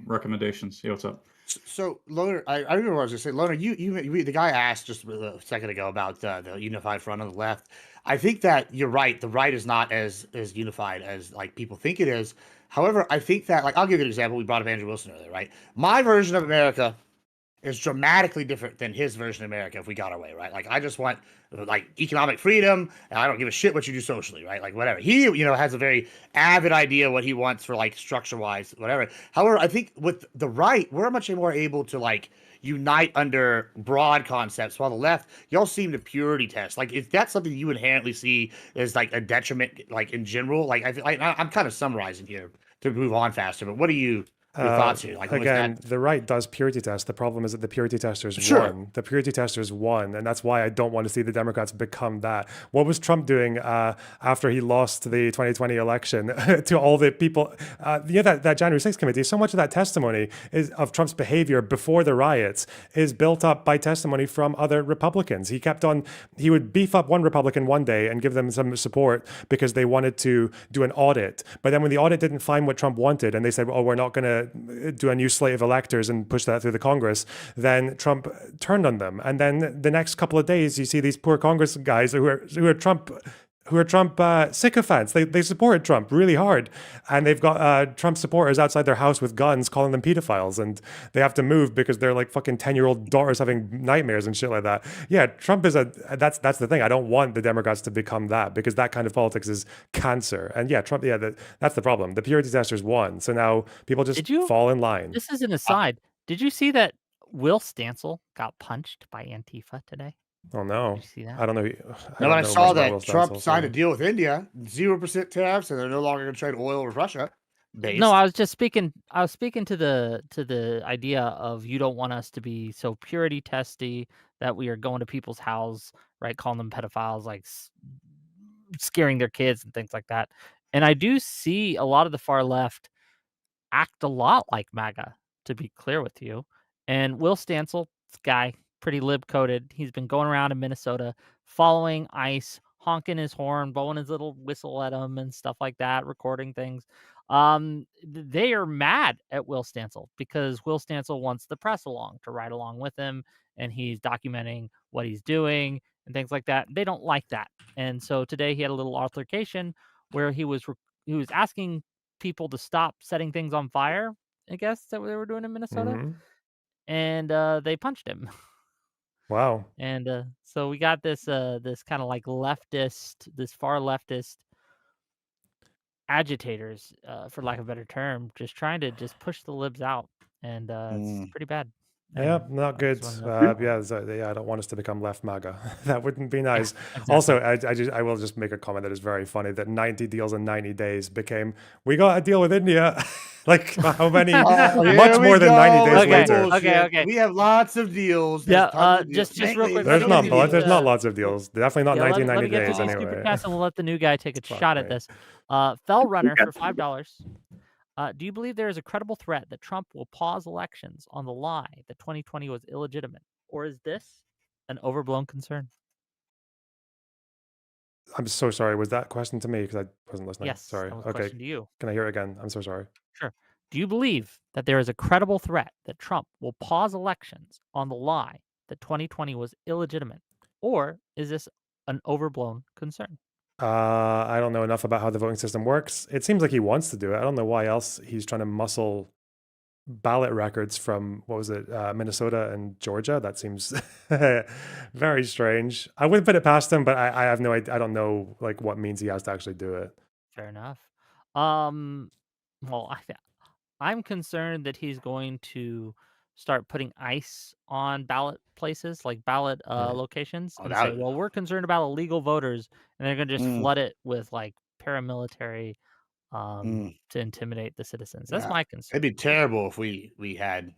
recommendations. Yeah, what's up? So Loner, I remember what I was gonna say. Loner, the guy asked just a second ago about the unified front on the left. I think that you're right. The right is not as unified as like people think it is. However, I think that like I'll give you an example. We brought up Andrew Wilson earlier, right? My version of America is dramatically different than his version of America if we got our way, right? Like I just want like economic freedom and I don't give a shit what you do socially, right? Like whatever. He, has a very avid idea what he wants for like structure wise, whatever. However, I think with the right, we're much more able to like unite under broad concepts while the left, y'all seem to purity test. Like if that's something you inherently see as like a detriment, like in general, like I'm kind of summarizing here to move on faster, but what do you Your thoughts here? Like, Again, the right does purity test. The problem is that the purity testers Sure. won. The purity testers won, and that's why I don't want to see the Democrats become that. What was Trump doing after he lost the 2020 election to all the people? That January 6th committee, so much of that testimony of Trump's behavior before the riots is built up by testimony from other Republicans. He would beef up one Republican one day and give them some support because they wanted to do an audit. But then when the audit didn't find what Trump wanted and they said, oh, we're not going to do a new slate of electors and push that through the Congress, then Trump turned on them. And then the next couple of days, you see these poor Congress guys who are Trump sycophants. They supported Trump really hard, and they've got Trump supporters outside their house with guns calling them pedophiles, and they have to move because they're like fucking 10-year-old daughters having nightmares and shit like that. Yeah, Trump is that's the thing. I don't want the Democrats to become that, because that kind of politics is cancer. And yeah, Trump. Yeah, that's the problem. The purity testers won, so now people just fall in line. This is an aside. Did you see that Will Stancil got punched by Antifa today? Oh no! Did you see that? I don't know. No, I saw that Trump signed a deal with India, 0% tariffs, and they're no longer going to trade oil with Russia. No, I was just speaking. I was speaking to the idea of you don't want us to be so purity testy that we are going to people's house, right, calling them pedophiles, like scaring their kids and things like that. And I do see a lot of the far left act a lot like MAGA, to be clear with you. And Will Stancil, this guy, pretty lib-coded. He's been going around in Minnesota following ICE, honking his horn, blowing his little whistle at them and stuff like that, recording things. They are mad at Will Stancil because Will Stancil wants the press along to ride along with him, and he's documenting what he's doing and things like that. They don't like that. And so today he had a little altercation where he was asking people to stop setting things on fire, I guess, that they were doing in Minnesota. Mm-hmm. And they punched him. Wow. And so we got this kind of like this far leftist agitators, for lack of a better term, just trying to just push the libs out, and it's pretty bad. Yeah, not good. I don't want us to become left MAGA. That wouldn't be nice. Yeah, exactly. Also, I will just make a comment that is very funny, that 90 deals in 90 days became, we got a deal with India. Like, how many, much more than 90 days later. Okay. We have lots of deals. Yeah, just real quick. There's not lots of deals. Definitely not 1990 days anyway. Super Cast, and we'll let the new guy take a shot at this. Fell Runner for $5. Do you believe there is a credible threat that Trump will pause elections on the lie that 2020 was illegitimate? Or is this an overblown concern? I'm so sorry. Was that question to me? Because I wasn't listening. Yes. Sorry. That was a Okay. question to you. Can I hear it again? I'm so sorry. Sure. Do you believe that there is a credible threat that Trump will pause elections on the lie that 2020 was illegitimate? Or is this an overblown concern? I don't know enough about how the voting system works. It seems like he wants to do it. I don't know why else he's trying to muscle ballot records from, what was it, Minnesota and Georgia. That seems very strange. I wouldn't put it past him, but I have no idea. I don't know like what means he has to actually do it. Fair enough. Well, I'm concerned that he's going to start putting ICE on ballot places, like ballot locations, and say, well, we're concerned about illegal voters, and they're going to just flood it with like paramilitary to intimidate the citizens. That's my concern. It'd be terrible if we had,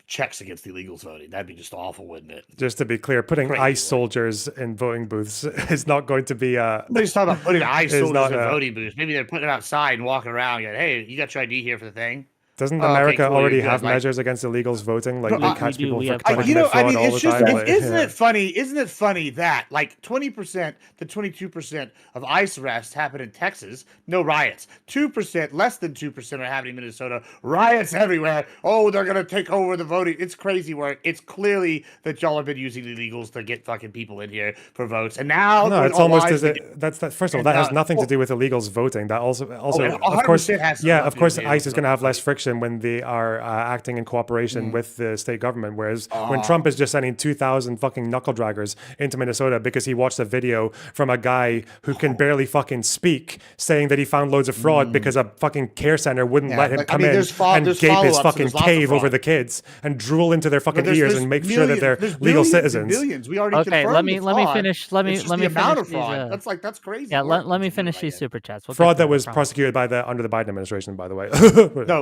checks against illegals voting. That'd be just awful, wouldn't it? Just to be clear, putting ICE soldiers in voting booths is not going to be Nobody's talking about putting ICE soldiers in voting booths. Maybe they're putting it outside and walking around going, hey, you got your ID here for the thing? Doesn't America already have measures against illegals voting? Like, they catch people for punishment fraud all the time. Isn't it funny? Isn't it funny that like 20% to 22% of ICE arrests happen in Texas, no riots. 2%, less than 2% are happening in Minnesota, riots everywhere. Oh, they're gonna take over the voting. It's crazy work. It's clearly that y'all have been using illegals to get fucking people in here for votes, and now it's almost as that's that. First of all, that has nothing to do with illegals voting. That also of course, of course, ICE is going to have less friction when they are acting in cooperation with the state government. Whereas when Trump is just sending 2,000 fucking knuckle draggers into Minnesota because he watched a video from a guy who can barely fucking speak, saying that he found loads of fraud because a fucking care center wouldn't let him come in and gape his fucking cave over the kids and drool into their fucking ears and make sure that they're legal citizens. Millions. We already okay, let me finish. Let me finish these, that's crazy. Yeah, let me finish these super chats. Fraud that was prosecuted by under the Biden administration, by the way.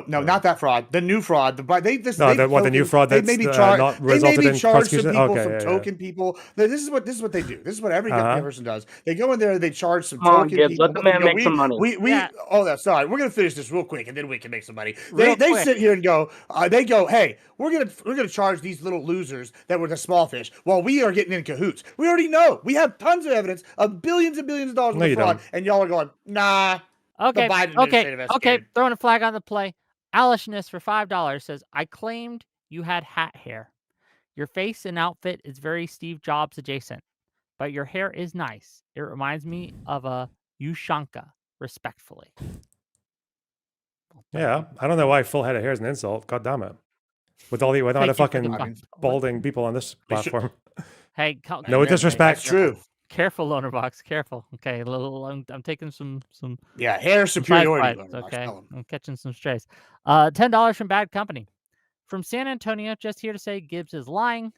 No, not that fraud. The new fraud. They just No, they the new fraud they that's maybe not they resulted maybe in charge some prosecution? people, Okay, some yeah, token people. No, this is what they do. This is what every Uh-huh. person does. They go in there, they charge some Come on, token Gibbs, people. let the man make some money. We oh, that's sorry. We're gonna finish this real quick, and then we can make some money. Real They quick. sit here and go. They go, hey, we're gonna charge these little losers that were the small fish, while we are getting in cahoots. We already know. We have tons of evidence of billions and billions of dollars No, worth you of fraud, don't. and y'all are going, nah. Okay, The Biden okay, administrative okay. investigated. Throwing a flag on the play. Alishness for $5 says, I claimed you had hat hair. Your face and outfit is very Steve Jobs adjacent, but your hair is nice. It reminds me of a Ushanka, respectfully. Yeah, I don't know why full head of hair is an insult. God damn it. With all the Thank you for the fucking comment. balding people on this platform. Hey, No disrespect. That's true. Careful, Lonerbox. Careful. Okay, I'm taking some. Yeah, hair some superiority. side Lonerbox, bites, okay, tell 'em. I'm catching some strays. $10 from Bad Company. From San Antonio, just here to say Gibbs is lying.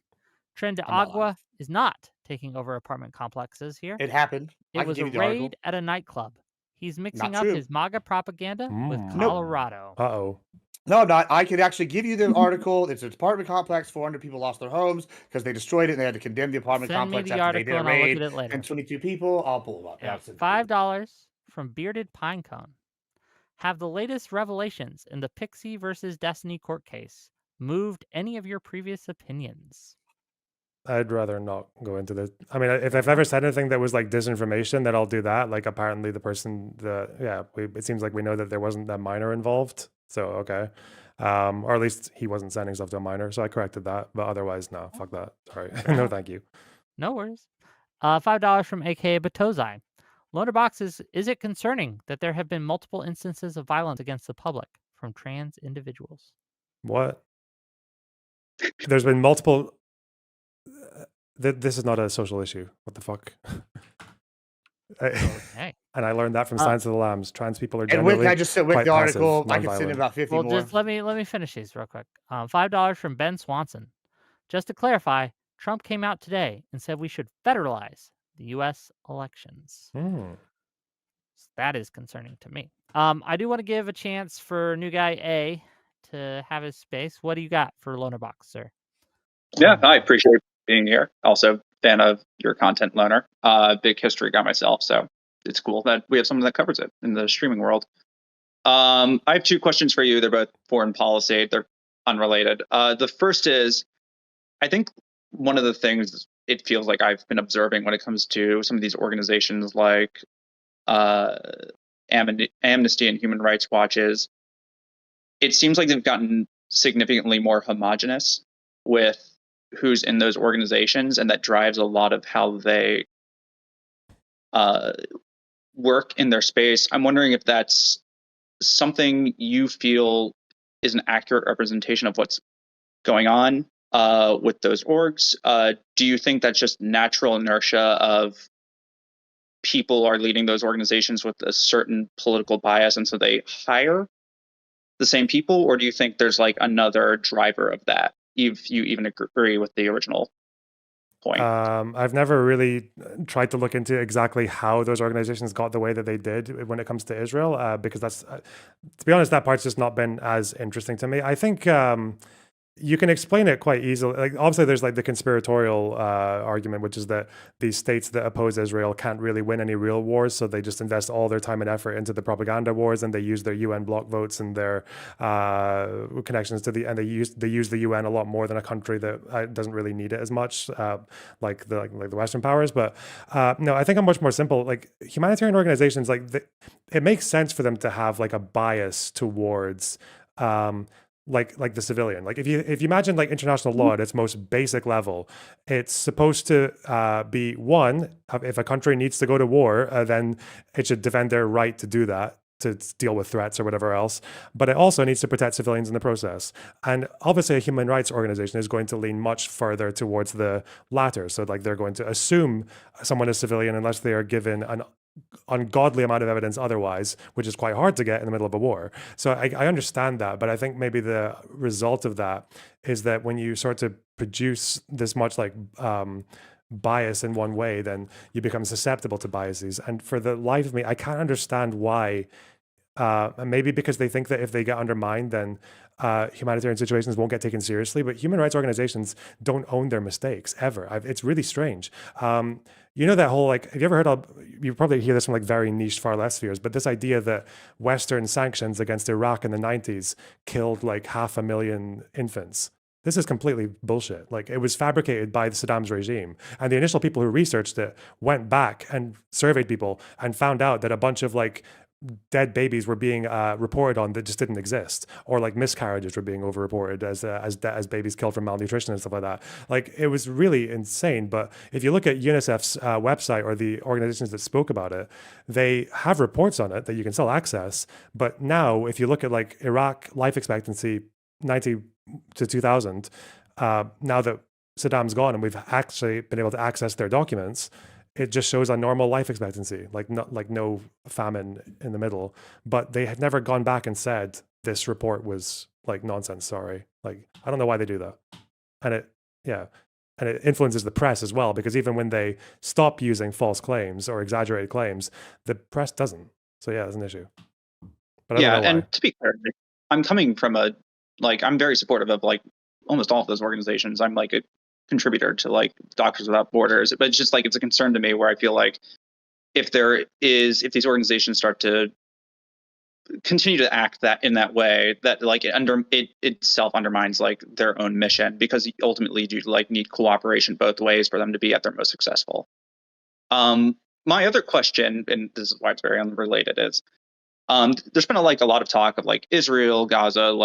Tren de I'm not lying. Agua is not taking over apartment complexes here. It happened. I It can was a give you the article. raid at a nightclub. He's mixing Not up true. his MAGA propaganda with Mm. Nope. Colorado. Uh-oh. No, not. I could actually give you the article. It's an apartment complex. 400 people lost their homes because they destroyed it, and they had to condemn the apartment Send me complex the after they did article a and I'll look raid. at it later. And 22 people. I'll pull it up. Yeah, I'll send it to you. $5 from Bearded Pinecone. Have the latest revelations in the Pixie versus Destiny court case moved any of your previous opinions? I'd rather not go into this. I mean, if I've ever said anything that was like disinformation, then I'll do that. Like apparently the person, it seems like we know that there wasn't a minor involved. So, okay. Or at least he wasn't sending stuff to a minor. So I corrected that. But otherwise, no, fuck that. All right. No, thank you. No worries. $5 from AKA Batozai. Lonerbox, is it concerning that there have been multiple instances of violence against the public from trans individuals? What? There's been multiple. This is not a social issue. What the fuck? Okay. And I learned that from Science of the Lambs. Trans people are And generally with I just said with quite the article, passive, I could send nonviolent. about 50 Well, more. just let me finish these real quick. $5 from Ben Swanson. Just to clarify, Trump came out today and said we should federalize the U.S. elections. Hmm. So that is concerning to me. I do want to give a chance for new guy A to have his space. What do you got for Lonerbox, sir? Yeah, I appreciate being here. Also, fan of your content, Loner. Big history guy myself, so it's cool that we have someone that covers it in the streaming world. I have two questions for you. They're both foreign policy. They're unrelated. The first is, I think one of the things it feels like I've been observing when it comes to some of these organizations like Amnesty and Human Rights Watch is, it seems like they've gotten significantly more homogenous with who's in those organizations, and that drives a lot of how they work in their space. I'm wondering if that's something you feel is an accurate representation of what's going on with those orgs. Do you think that's just natural inertia of people are leading those organizations with a certain political bias, and so they hire the same people, or do you think there's like another driver of that, if you even agree with the original point? I've never really tried to look into exactly how those organizations got the way that they did when it comes to Israel, because that's, to be honest, that part's just not been as interesting to me. I think you can explain it quite easily. Like, obviously, there's like the conspiratorial argument, which is that these states that oppose Israel can't really win any real wars, so they just invest all their time and effort into the propaganda wars, and they use their UN bloc votes and their connections to and they use the UN a lot more than a country that doesn't really need it as much, like the Western powers. But no, I think I'm much more simple. Like humanitarian organizations, it makes sense for them to have like a bias towards. Like the civilian. Like if you imagine like international law at its most basic level, it's supposed to be one, if a country needs to go to war, then it should defend their right to do that, to deal with threats or whatever else. But it also needs to protect civilians in the process. And obviously a human rights organization is going to lean much further towards the latter. So like they're going to assume someone is civilian unless they are given an ungodly amount of evidence otherwise, which is quite hard to get in the middle of a war. So I understand that, but I think maybe the result of that is that when you start to produce this much like bias in one way, then you become susceptible to biases. And for the life of me, I can't understand why And maybe because they think that if they get undermined, then humanitarian situations won't get taken seriously. But human rights organizations don't own their mistakes ever. It's really strange. You know that whole have you ever heard of? You probably hear this from very niche far left spheres, but this idea that Western sanctions against Iraq in the 90s killed 500,000 infants. This is completely bullshit. It was fabricated by Saddam's regime. And the initial people who researched it went back and surveyed people and found out that a bunch of dead babies were being reported on that just didn't exist, or miscarriages were being overreported as babies killed from malnutrition and stuff like that. It was really insane. But if you look at UNICEF's website or the organizations that spoke about it, they have reports on it that you can still access. But now, if you look at Iraq life expectancy 90 to 2000, now that Saddam's gone and we've actually been able to access their documents, it just shows a normal life expectancy, no famine in the middle. But they had never gone back and said this report was nonsense. Sorry, I don't know why they do that. And it influences the press as well, because even when they stop using false claims or exaggerated claims, the press doesn't. So yeah, there's an issue. But I don't know why. And to be clear, I'm coming from I'm very supportive of almost all of those organizations. I'm a contributor to Doctors Without Borders, but it's just it's a concern to me where I feel if these organizations start to continue to act in that way, that it itself undermines their own mission, because ultimately you need cooperation both ways for them to be at their most successful. My other question, and this is why it's very unrelated, is there's been a lot of talk of Israel, Gaza,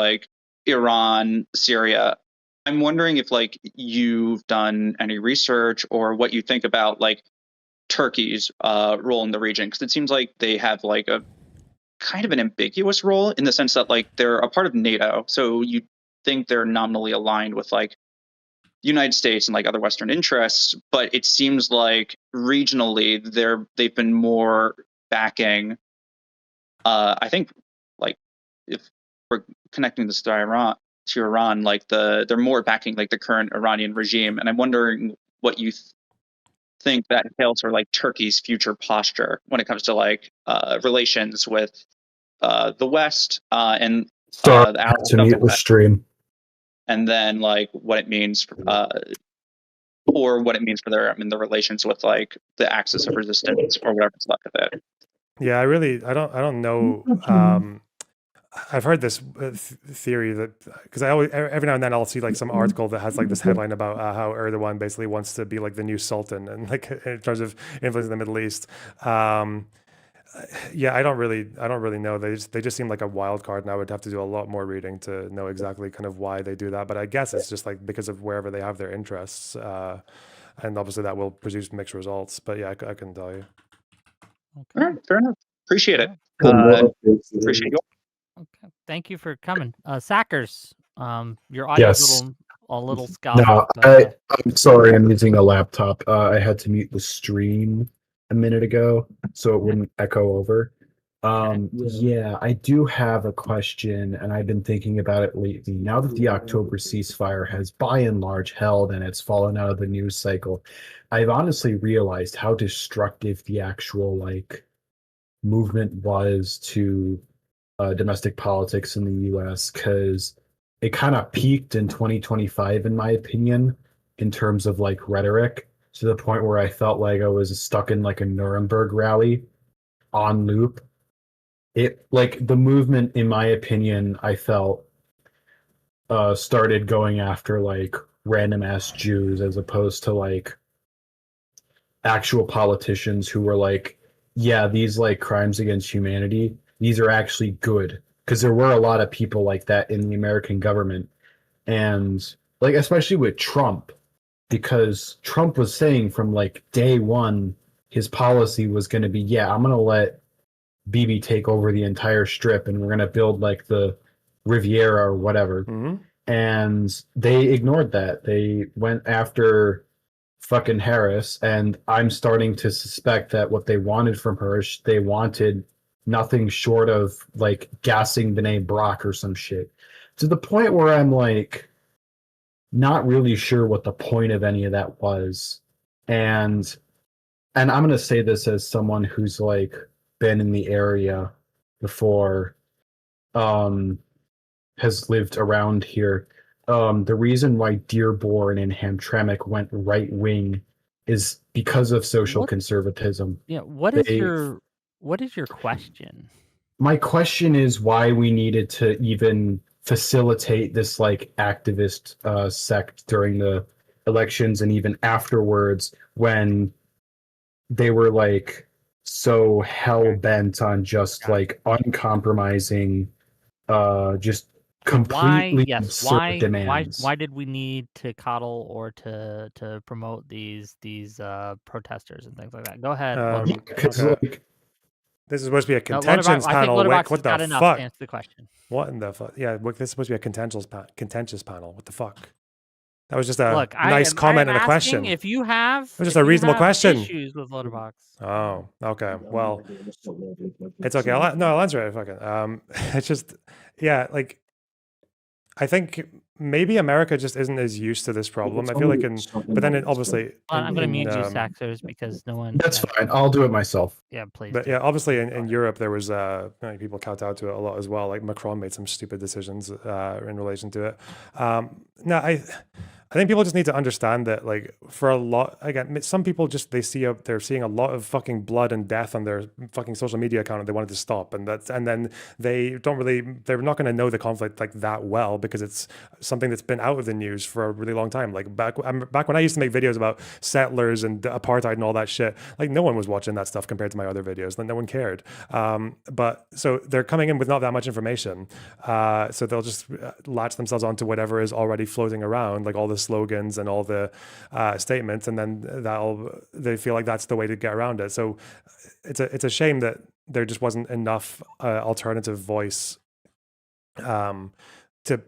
Iran, Syria. I'm wondering if you've done any research or what you think about Turkey's role in the region, because it seems they have a kind of an ambiguous role in the sense that they're a part of NATO, so you think they're nominally aligned with the United States and other Western interests, but it seems regionally they've been more backing. I think if we're connecting this to Iran, they're more backing the current Iranian regime, and I'm wondering what you think that entails for Turkey's future posture when it comes to relations with the West and Sorry, the I had allies to of the mute the West, stream. and then what it means or what it means for their the relations with the axis of resistance or whatever's left of it. Yeah, I don't know. I've heard this theory that, because I always, every now and then I'll see some article that has this headline about how Erdogan basically wants to be the new sultan and in terms of influencing the Middle East. Yeah, I don't really know. They just seem like a wild card, and I would have to do a lot more reading to know exactly kind of why they do that. But I guess it's just because of wherever they have their interests, and obviously that will produce mixed results. But yeah, I couldn't tell you. All right, fair enough. Appreciate it. Appreciate you. Okay, thank you for coming, Sackers. Your audio's Yes. a little scuffed. No, but, I'm sorry. I'm using a laptop. I had to mute the stream a minute ago so it wouldn't echo over. Yeah, I do have a question, and I've been thinking about it lately. Now that the October ceasefire has by and large held and it's fallen out of the news cycle, I've honestly realized how destructive the actual movement was to domestic politics in the US, because it kind of peaked in 2025, in my opinion, in terms of rhetoric, to the point where I felt like I was stuck in a Nuremberg rally on loop. It the movement, in my opinion, I felt started going after random ass Jews as opposed to actual politicians who were yeah, these crimes against humanity, these are actually good, because there were a lot of people like that in the American government, and especially with Trump, because Trump was saying from day one his policy was going to be, yeah, I'm going to let Bibi take over the entire strip and we're going to build the Riviera or whatever. And they ignored that. They went after fucking Harris, and I'm starting to suspect that what they wanted from her, they wanted nothing short of gassing B'nai B'rach or some shit, to the point where I'm not really sure what the point of any of that was. And I'm going to say this as someone who's been in the area before has lived around here. The reason why Dearborn and Hamtramck went right wing is because of social conservatism. Yeah, what is your question? My question is why we needed to even facilitate this like activist sect during the elections and even afterwards when they were like so hell bent on just like uncompromising just completely absurd demands. Why did we need to coddle or to promote these protesters and things like that? Go ahead. Okay. This is supposed to be a No, contentions I think panel. Lonerbox What has got the enough fuck? to answer the question. What in the fuck? Yeah, this is supposed to be a contentious panel. What the fuck? That was just a Look, nice comment and a question. If you have, it was just a reasonable question. Issues with Lonerbox. Oh, okay. Well, it's okay. I'll answer it. Fucking. It's just, yeah, like, I think maybe America just isn't as used to this problem. I feel like but then obviously. I'm going to mute you, Saxers, because no one. That's fine. I'll do it myself. Yeah, please. But yeah, obviously in Europe there was people kowtowed to it a lot as well. Like Macron made some stupid decisions in relation to it. No, I think people just need to understand that, like, for a lot, again, some people just they're seeing a lot of fucking blood and death on their fucking social media account and they wanted to stop, and then they're not going to know the conflict like that well because it's something that's been out of the news for a really long time. Like back when I used to make videos about settlers and apartheid and all that shit, like no one was watching that stuff compared to my other videos. Like no one cared. But so they're coming in with not that much information, so they'll just latch themselves onto whatever is already floating around, like all the slogans and all the statements, and then they feel like that's the way to get around it. So it's a shame that there just wasn't enough alternative voice to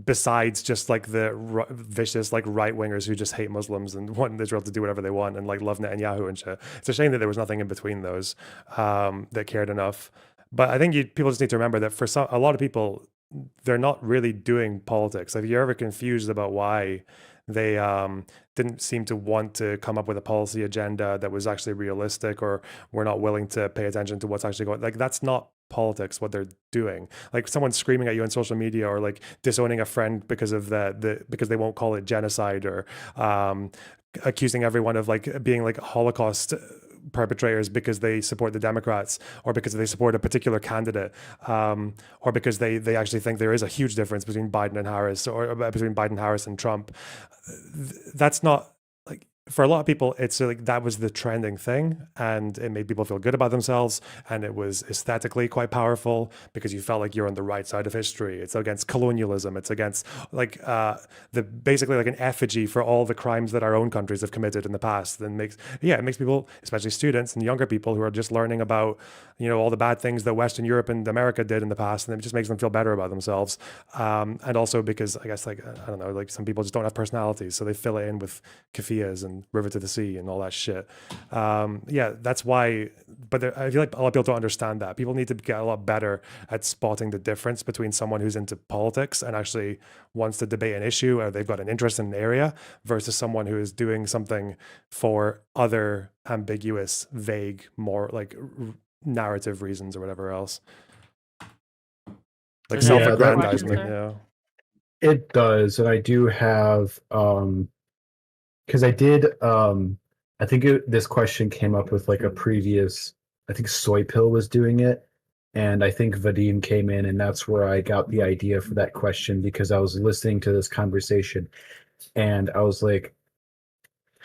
besides just like the vicious like right wingers who just hate Muslims and want Israel to do whatever they want and like love Netanyahu and shit. It's a shame that there was nothing in between those that cared enough. But I think people just need to remember that for a lot of people, they're not really doing politics. If you're ever confused about why they didn't seem to want to come up with a policy agenda that was actually realistic, or were not willing to pay attention to what's actually going, like that's not politics what they're doing. Like someone screaming at you on social media, or like disowning a friend because of because they won't call it genocide, or accusing everyone of like being like Holocaust perpetrators because they support the Democrats, or because they support a particular candidate, or because they actually think there is a huge difference between Biden and Harris, or between Biden, Harris, and Trump. That's not, like, for a lot of people, it's like that was the trending thing, and it made people feel good about themselves, and it was aesthetically quite powerful because you felt like you're on the right side of history. It's against colonialism. It's against like basically like an effigy for all the crimes that our own countries have committed in the past. And it makes people, especially students and younger people who are just learning about, you know, all the bad things that Western Europe and America did in the past, and it just makes them feel better about themselves. And also because I guess, like, I don't know, like some people just don't have personalities, so they fill it in with keffiyehs and River to the Sea and all that shit. That's why. But I feel like a lot of people don't understand that. People need to get a lot better at spotting the difference between someone who's into politics and actually wants to debate an issue, or they've got an interest in an area, versus someone who is doing something for other ambiguous, vague, more like narrative reasons or whatever else. Like self-aggrandizement. Yeah. It does, and I do have because I did I think this question came up with like a previous, I think Soypill was doing it, and I think Vadim came in, and that's where I got the idea for that question, because I was listening to this conversation and I was like,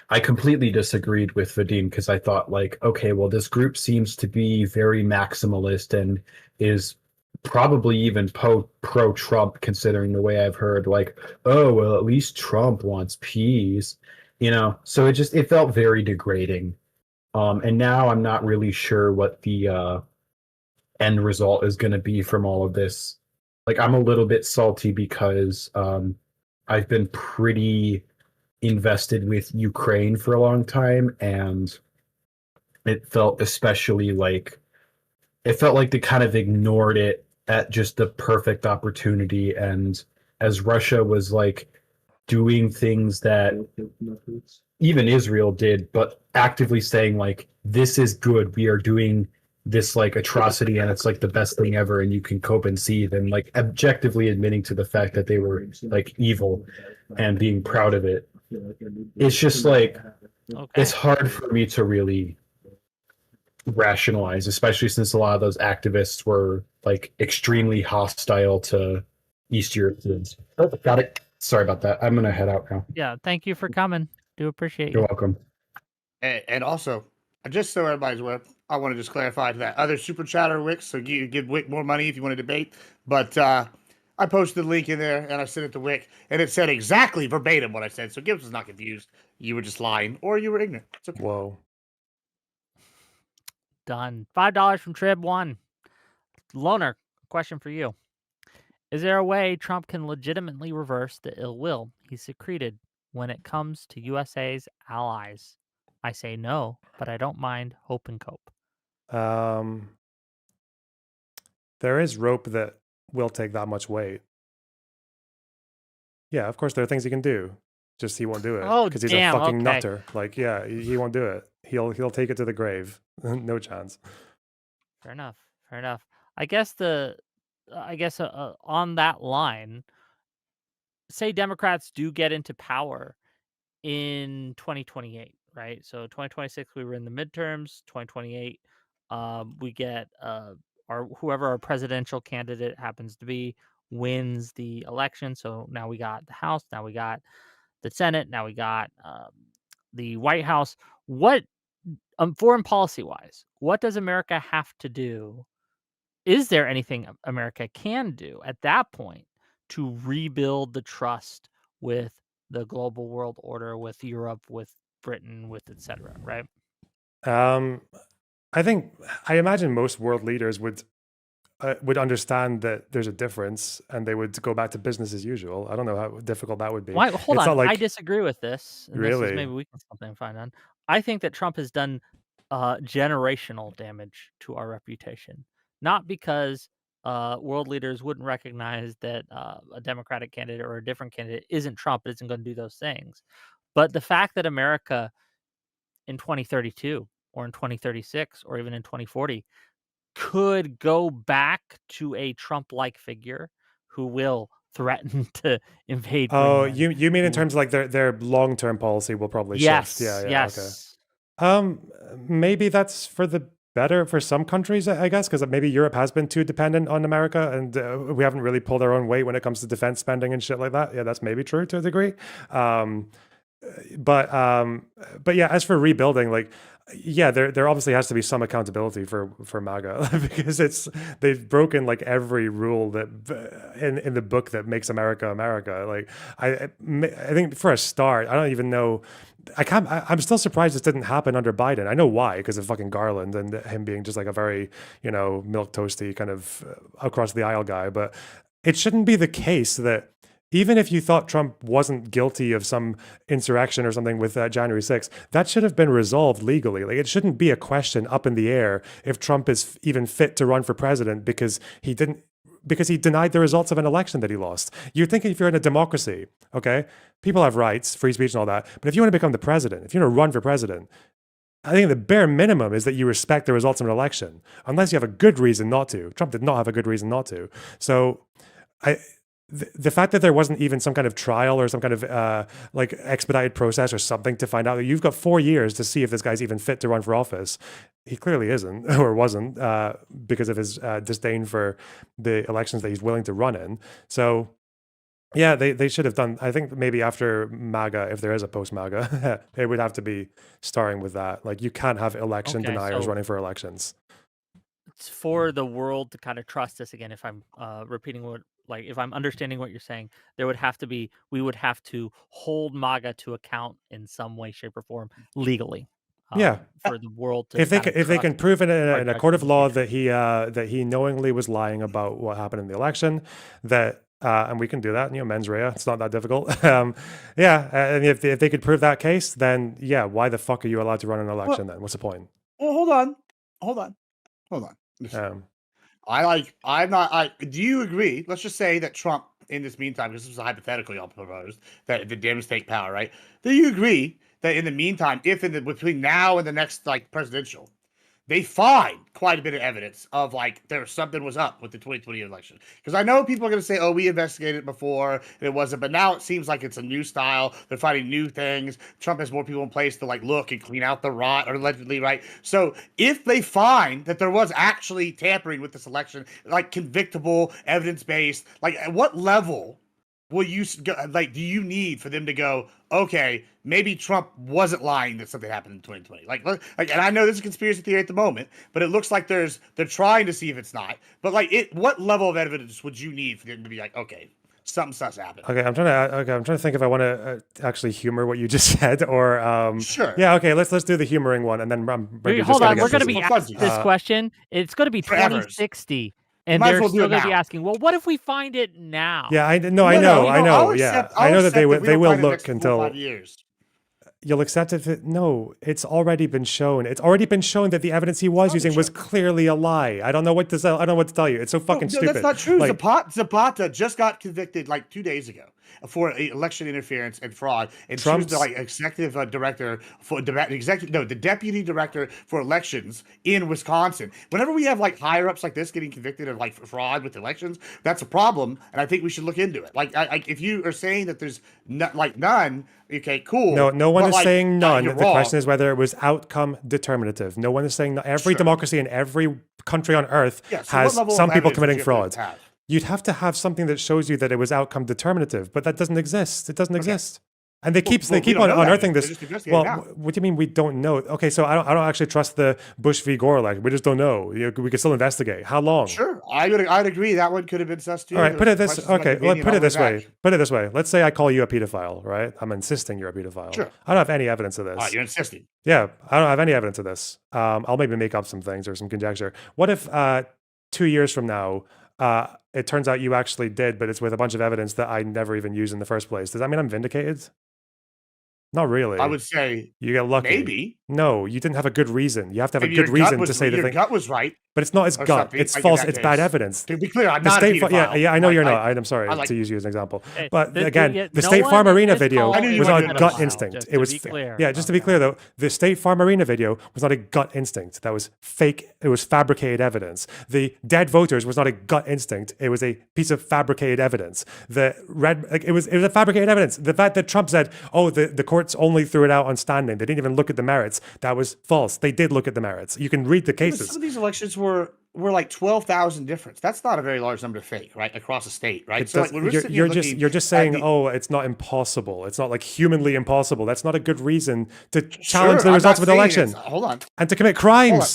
I completely disagreed with Vadim, because I thought like, okay, well, this group seems to be very maximalist and is probably even pro-Trump, considering the way I've heard like, oh, well, at least Trump wants peace, you know? So it felt very degrading. And now I'm not really sure what the end result is going to be from all of this. Like, I'm a little bit salty because I've been pretty invested with Ukraine for a long time, and it felt especially like they kind of ignored it at just the perfect opportunity. And as Russia was like doing things that even Israel did, but actively saying like, this is good, we are doing this like atrocity and it's like the best thing ever and you can cope and seethe, and like objectively admitting to the fact that they were like evil and being proud of it. It's just like it's hard for me to really rationalize, especially since a lot of those activists were like extremely hostile to East Europeans. Oh, got it. Sorry about that. I'm gonna head out now. Yeah, thank you for coming. Do appreciate You're you. welcome. And also, just so everybody's aware, I want to just clarify that other super chatter Wix, so you give Wick more money if you want to debate. But I posted the link in there and I sent it to Wick, and it said exactly verbatim what I said. So Gibbs is not confused. You were just lying, or you were ignorant. It's okay. Whoa. Done. $5 from Trib1. Loner, question for you. Is there a way Trump can legitimately reverse the ill will he secreted when it comes to USA's allies? I say no, but I don't mind hope and cope. There is rope that will take that much weight. Yeah, of course there are things he can do. Just he won't do it Oh, because he's damn, a fucking okay. nutter. Like, yeah, he won't do it. He'll take it to the grave. No chance. Fair enough. Fair enough. I guess on that line, say Democrats do get into power in 2028, right? So 2026 we were in the midterms. 2028, we get whoever our presidential candidate happens to be wins the election. So now we got the House, now we got the Senate, now we got the White House. What foreign policy wise, what does America have to do? Is there anything America can do at that point to rebuild the trust with the global world order, with Europe, with Britain, with etc., right? I imagine most world leaders would understand that there's a difference and they would go back to business as usual. I don't know how difficult that would be. Why, hold It's on, not like, I disagree with this. And this is really? maybe we can something find on. I think that Trump has done generational damage to our reputation, not because world leaders wouldn't recognize that a Democratic candidate or a different candidate isn't Trump, isn't going to do those things, but the fact that America in 2032 or in 2036 or even in 2040 could go back to a Trump-like figure who will threaten to invade Oh, Greenland. you mean in terms of like their long-term policy will probably shift. Yeah, Yes. okay. Maybe that's for the better for some countries, I guess, because maybe Europe has been too dependent on America, and we haven't really pulled our own weight when it comes to defense spending and shit like that. Yeah, that's maybe true to a degree. But yeah, as for rebuilding, like, yeah, there obviously has to be some accountability for MAGA because they've broken like every rule that in the book that makes America America. Like, I think for a start, I don't even know. I'm still surprised this didn't happen under Biden. I know why, because of fucking Garland and him being just like a very, milk toasty kind of across the aisle guy. But it shouldn't be the case that even if you thought Trump wasn't guilty of some insurrection or something with January 6th, that should have been resolved legally. Like, it shouldn't be a question up in the air if Trump is even fit to run for president because he denied the results of an election that he lost. You're thinking if you're in a democracy, okay, people have rights, free speech and all that. But if you want to become the president, if you want to run for president, I think the bare minimum is that you respect the results of an election, unless you have a good reason not to. Trump did not have a good reason not to. So the fact that there wasn't even some kind of trial or some kind of like expedited process or something to find out that you've got 4 years to see if this guy's even fit to run for office. He clearly isn't or wasn't because of his disdain for the elections that he's willing to run in. So yeah, they should have done, I think maybe after MAGA, if there is a post-MAGA, it would have to be starting with that. Like, you can't have election deniers running for elections. It's for the world to kind of trust us again. If I'm if I'm understanding what you're saying, we would have to hold MAGA to account in some way, shape, or form legally. Yeah, for the world to if they can prove in a court of law that he knowingly was lying about what happened in the election, that and we can do that, mens rea, it's not that difficult. And if they could prove that case, then yeah, why the fuck are you allowed to run an election then? What's the point? Well, hold on. Do you agree? Let's just say that Trump, in this meantime, because this was a hypothetical y'all proposed, that the Dems take power, right? Do you agree that in the meantime, between now and the next presidential, they find quite a bit of evidence of like something was up with the 2020 election. Because I know people are going to say, "Oh, we investigated it before and it wasn't," but now it seems like it's a new style. They're finding new things. Trump has more people in place to like look and clean out the rot, or allegedly, right? So if they find that there was actually tampering with this election, like convictable, evidence based, like at what level will you like? Do you need for them to go, okay, maybe Trump wasn't lying that something happened in 2020? Like, and I know this is a conspiracy theory at the moment, but it looks like they're trying to see if it's not. But like, what level of evidence would you need for them to be like, okay, something sus happened? Okay, I'm trying to think if I want to actually humor what you just said, or sure. Yeah, okay, let's do the humoring one, and then hold on. We're going to be asked this question. It's going to be 2060. And they're still going to be asking, well, what if we find it now? Yeah, I know. I know that they will look until 5 years. You'll accept it. No, it's already been shown. It's already been shown that the evidence he was using was clearly a lie. I don't know what to tell. I don't know what to tell you. It's so fucking stupid. That's not true. Like, Zapata just got convicted like 2 days ago for election interference and fraud, and Trump's she was the executive director for the deputy director for elections in Wisconsin. Whenever we have like higher ups like this getting convicted of like fraud with elections, that's a problem, and I think we should look into it. Like, if you are saying that there's none, okay, cool. No one is saying none. The wrong. question is whether it was outcome determinative. No one is saying that. Every democracy in every country on earth has some people committing fraud. You'd have to have something that shows you that it was outcome determinative, but that doesn't exist. It doesn't exist. And they keep on unearthing this. Well, what do you mean we don't know? Okay, so I don't actually trust the Bush v. Gore election. We just don't know. We could still investigate. How long? Sure, I'd agree that one could have been sus too. All right, put it this. Okay, put it this way. Put it this way. Let's say I call you a pedophile, right? I'm insisting you're a pedophile. Sure. I don't have any evidence of this. You're insisting. Yeah, I don't have any evidence of this. I'll maybe make up some things or some conjecture. What if 2 years from now, it turns out you actually did, but it's with a bunch of evidence that I never even used in the first place? Does that mean I'm vindicated? Not really. I would say you get lucky. Maybe. No, you didn't have a good reason. You have to have a good reason to say the thing. Your gut was right. But it's not his gut. It's false. It's bad evidence. To be clear, I'm not a pedophile. Yeah, I know you're not. I'm sorry to use you as an example. But again, the State Farm Arena video was not a gut instinct. It was just to be clear though, the State Farm Arena video was not a gut instinct. That was fake. It was fabricated evidence. The dead voters was not a gut instinct. It was a piece of fabricated evidence. It was a fabricated evidence. The fact that Trump said, "Oh, the courts only threw it out on standing. They didn't even look at the merits." That was false. They did look at the merits. You can read the cases. Some of these elections were like 12,000 difference. That's not a very large number to fake, right? Across the state, right? So you're just saying, oh, it's not impossible. It's not like humanly impossible. That's not a good reason to challenge the results of an election. Hold on. And to commit crimes.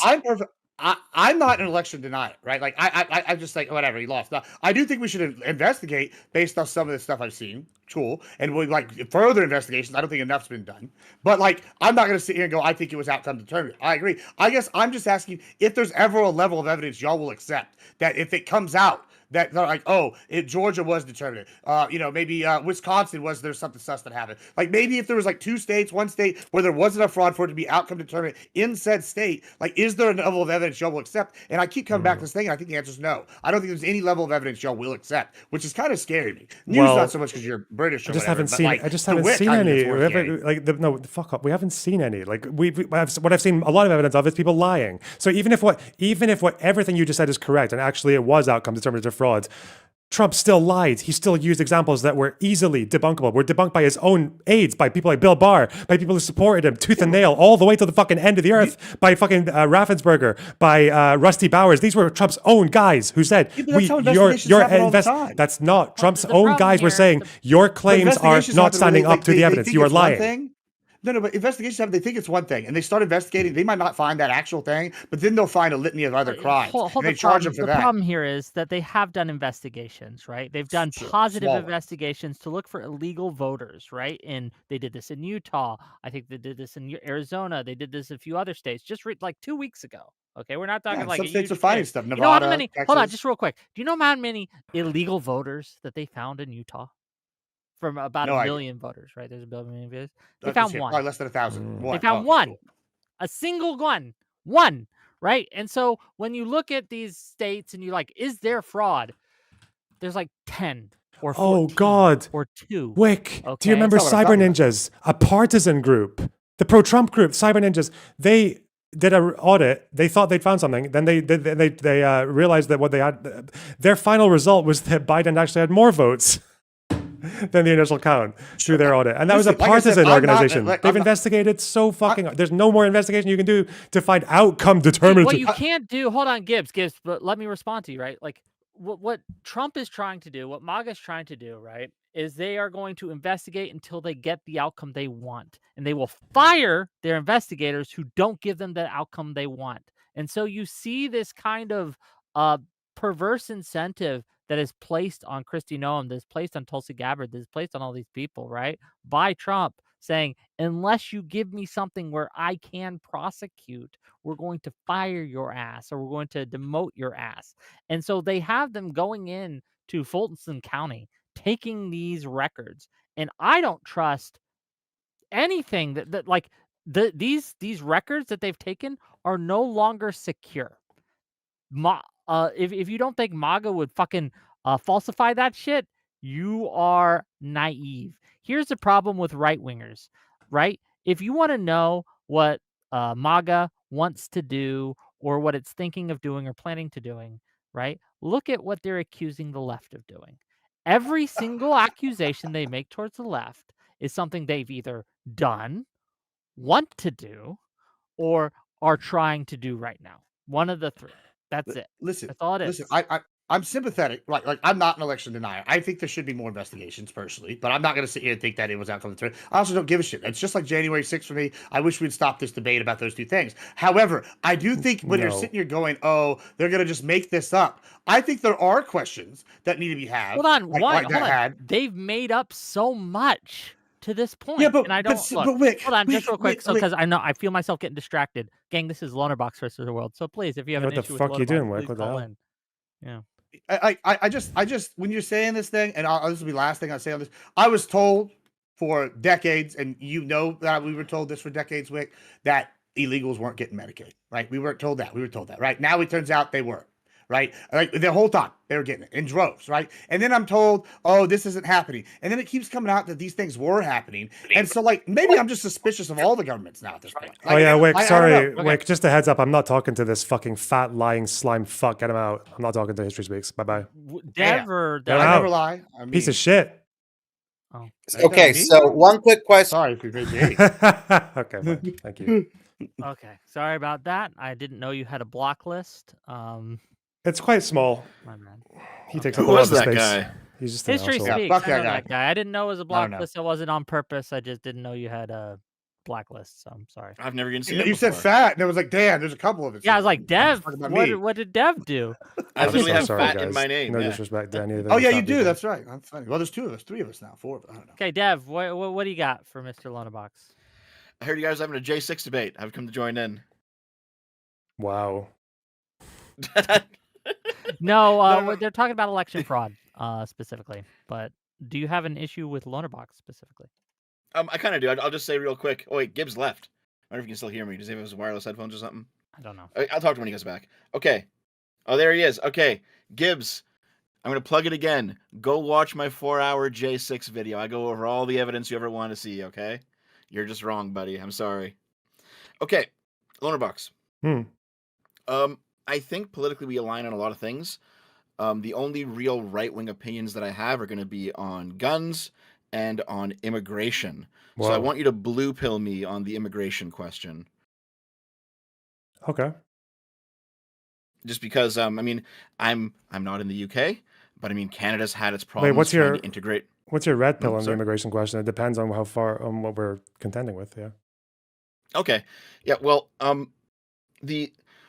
I'm not an election denier, right? Like I'm just like, whatever, he lost. Now, I do think we should investigate based on some of the stuff I've seen. Cool. And we like further investigations. I don't think enough's been done. But like, I'm not going to sit here and go, I think it was outcome determined. I agree. I guess I'm just asking if there's ever a level of evidence y'all will accept that if it comes out that they're like, oh, Georgia was determined. Maybe Wisconsin was there something sus that happened. Like maybe if there was like one state where there wasn't a fraud for it to be outcome determined in said state, like is there a level of evidence y'all will accept? And I keep coming back to this thing, and I think the answer is no. I don't think there's any level of evidence y'all will accept, which is kind of scary to me. News not so much because you're British. I just haven't seen any. Fuck up. We haven't seen any. Like what I've seen a lot of evidence of is people lying. So even if what everything you just said is correct, and actually it was outcome determinative fraud, Trump still lied. He still used examples that were easily debunkable. Were debunked by his own aides, by people like Bill Barr, by people who supported him tooth and nail all the way to the fucking end of the earth, by fucking Raffensperger, by Rusty Bowers. These were Trump's own guys who said, that's not Trump's own guys were saying, your claims are not standing up to the evidence. You are lying. No, but investigations happen. They think it's one thing, and they start investigating. They might not find that actual thing, but then they'll find a litany of other crimes. And they charge them for that. The problem here is that they have done investigations, right? They've done positive investigations to look for illegal voters, right? And they did this in Utah. I think they did this in Arizona. They did this in a few other states just like 2 weeks ago. Okay, we're not talking like some states are finding stuff. Nevada, you know how many? Texas. Hold on, just real quick. Do you know how many illegal voters that they found in Utah? From about a million voters, right? There's a million voters. They found one. Probably less than 1,000. They found one. A single one, right? And so when you look at these states and you're like, is there fraud? There's like 10 or 14 or 2. Wick, do you remember Cyber Ninjas? A partisan group. The pro-Trump group, Cyber Ninjas, they did an audit. They thought they'd found something. Then they realized that what they had, their final result was that Biden actually had more votes than the initial count through their audit. And that was a Listen, like I said, partisan I'm not- organization. like, They've I'm not- investigated so fucking. There's no more investigation you can do to find outcome determinative. What you can't do, hold on, Gibbs, but let me respond to you, right? Like what Trump is trying to do, what MAGA is trying to do, right, is they are going to investigate until they get the outcome they want. And they will fire their investigators who don't give them the outcome they want. And so you see this kind of perverse incentive that is placed on Kristi Noem, that is placed on Tulsi Gabbard, that is placed on all these people, right, by Trump, saying, unless you give me something where I can prosecute, we're going to fire your ass or we're going to demote your ass. And so they have them going in to Fulton County, taking these records. And I don't trust anything that like these records that they've taken are no longer secure. If you don't think MAGA would fucking falsify that shit, you are naive. Here's the problem with right-wingers, right? If you want to know what MAGA wants to do or what it's thinking of doing or planning to doing, right? Look at what they're accusing the left of doing. Every single accusation they make towards the left is something they've either done, want to do, or are trying to do right now. One of the three. That's it. Listen, that's all it is. listen. I'm sympathetic. Like I'm not an election denier. I think there should be more investigations personally, but I'm not going to sit here and think that it was outcome determined. I also don't give a shit. It's just like January 6th for me. I wish we'd stop this debate about those two things. However, I do think when you're sitting here going, "Oh, they're going to just make this up," I think there are questions that need to be had. Hold on, like hold on. They've made up so much to this point. Yeah, but and I don't look, Wick, hold on, just real quick, Wick, so because I know I feel myself getting distracted. Gang, this is Lonerbox versus the world. So please, if you have What an the issue fuck with you doing, Lonerbox, Wick? please What the call hell? in. Yeah. I just when you're saying this thing, and this will be the last thing I say on this. I was told for decades, and you know that we were told this for decades, Wick, that illegals weren't getting Medicaid, right? We weren't told that. We were told that, right? Now it turns out they were, right? Like the whole time they were getting it in droves, right? And then I'm told, oh, this isn't happening. And then it keeps coming out that these things were happening. And so like maybe I'm just suspicious of all the governments now at this point. Like, Oh yeah, Wick, I don't sorry, know. Wick, just a heads up, I'm not talking to this fucking fat lying slime fuck. Get him out. I'm not talking to History Speaks. Bye-bye. Dev or Get him I out. never lie. I mean, Piece of shit. Oh. Okay, so one quick question. Sorry if you're crazy. Okay, fine. Thank you. Okay, sorry about that. I didn't know you had a block list. It's quite small. My bad. He takes Who up a lot was of that space. guy? He's just an History asshole. Speaks. fuck I know that that guy. I didn't know it was a I block don't know. list. It wasn't on purpose. I just didn't know you had a blacklist. So I'm sorry. I've never even seen it You said before. fat, and it was like, damn, there's a couple of it. Yeah, I was like, Dev, Talking about me. what did Dev do? I I'm literally so have sorry, fat in guys. my name. No yeah. disrespect to any of Oh the yeah, fat you do. people. That's right. That's funny. Well, there's two of us, three of us now, four of us. I don't know. Okay, Dev, what do you got for Mr. Lonerbox? I heard you guys having a J6 debate. I've come to join in. Wow. No, they're talking about election fraud specifically. But do you have an issue with Lonerbox specifically? I kind of do. I'll just say real quick. Oh wait, Gibbs left. I wonder if you can still hear me. Does he have his wireless headphones or something? I don't know. I'll talk to him when he gets back. Okay. Oh, there he is. Okay, Gibbs. I'm gonna plug it again. Go watch my 4-hour J6 video. I go over all the evidence you ever want to see. Okay. You're just wrong, buddy. I'm sorry. Okay, Lonerbox. I think politically we align on a lot of things. The only real right-wing opinions that I have are going to be on guns and on immigration. So I Wow. want you to blue pill me on the immigration question. Okay. Just because, I mean, I'm not in the UK, but I mean, Canada's had its Wait, problems what's trying your to integrate. what's your red pill on the sorry. immigration question? It depends on how far on what we're contending with. Yeah. Okay. Yeah. Well,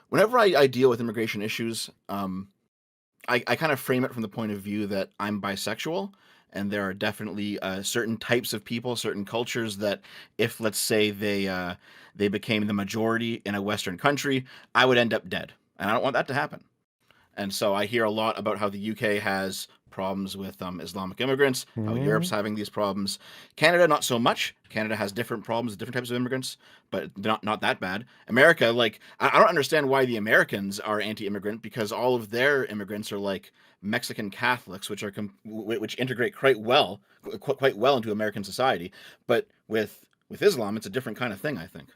whenever I deal with immigration issues, I kind of frame it from the point of view that I'm bisexual, and there are definitely certain types of people, certain cultures that, if let's say they became the majority in a Western country, I would end up dead, and I don't want that to happen. And so I hear a lot about how the UK has problems with Islamic immigrants, how Europe's having these problems. Canada, not so much. Canada has different problems with different types of immigrants, but not that bad. America, like, I don't understand why the Americans are anti-immigrant, because all of their immigrants are like Mexican Catholics, which integrate quite well into American society. But with Islam, it's a different kind of thing, I think.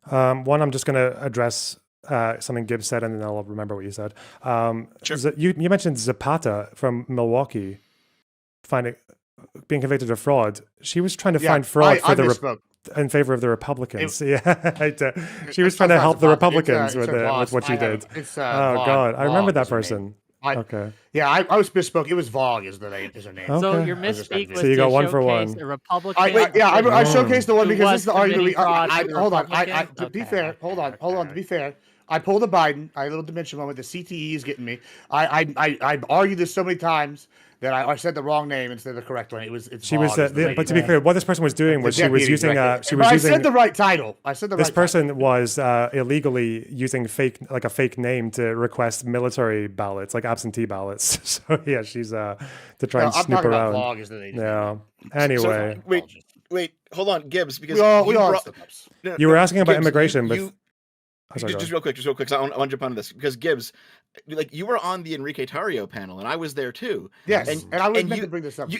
One, I'm just going to address something Gibbs said, and then I'll remember what you said. Sure. You mentioned Zapata from Milwaukee being convicted of fraud. She was trying to find fraud for in favor of the Republicans. She was trying to help the Republicans with what she did. God, I remember that person. Okay. Yeah, I was misspoke. It was Vogue is her name. Okay. So your misspeak was So you got one for showcase one. a Republican. I showcased the one who because this is was the argument. committing fraud for Hold on. Republicans? To be fair, hold on. To be fair, I pulled a Biden. I had a little dimension moment. The CTE is getting me. I argued this so many times that I said the wrong name instead of the correct one. She was, but to be clear, what this person was doing was she was using. I said the right title. This person was illegally using a fake name to request military ballots, like absentee ballots. So yeah, she's to try and snoop around. Vlog is the name. Yeah. Anyway. So, wait, hold on, Gibbs, because you were asking about immigration, but just real quick, so I want to jump onto this because Gibbs, like you were on the Enrique Tarrio panel, and I was there too. Yes, and I was meant to bring this up. You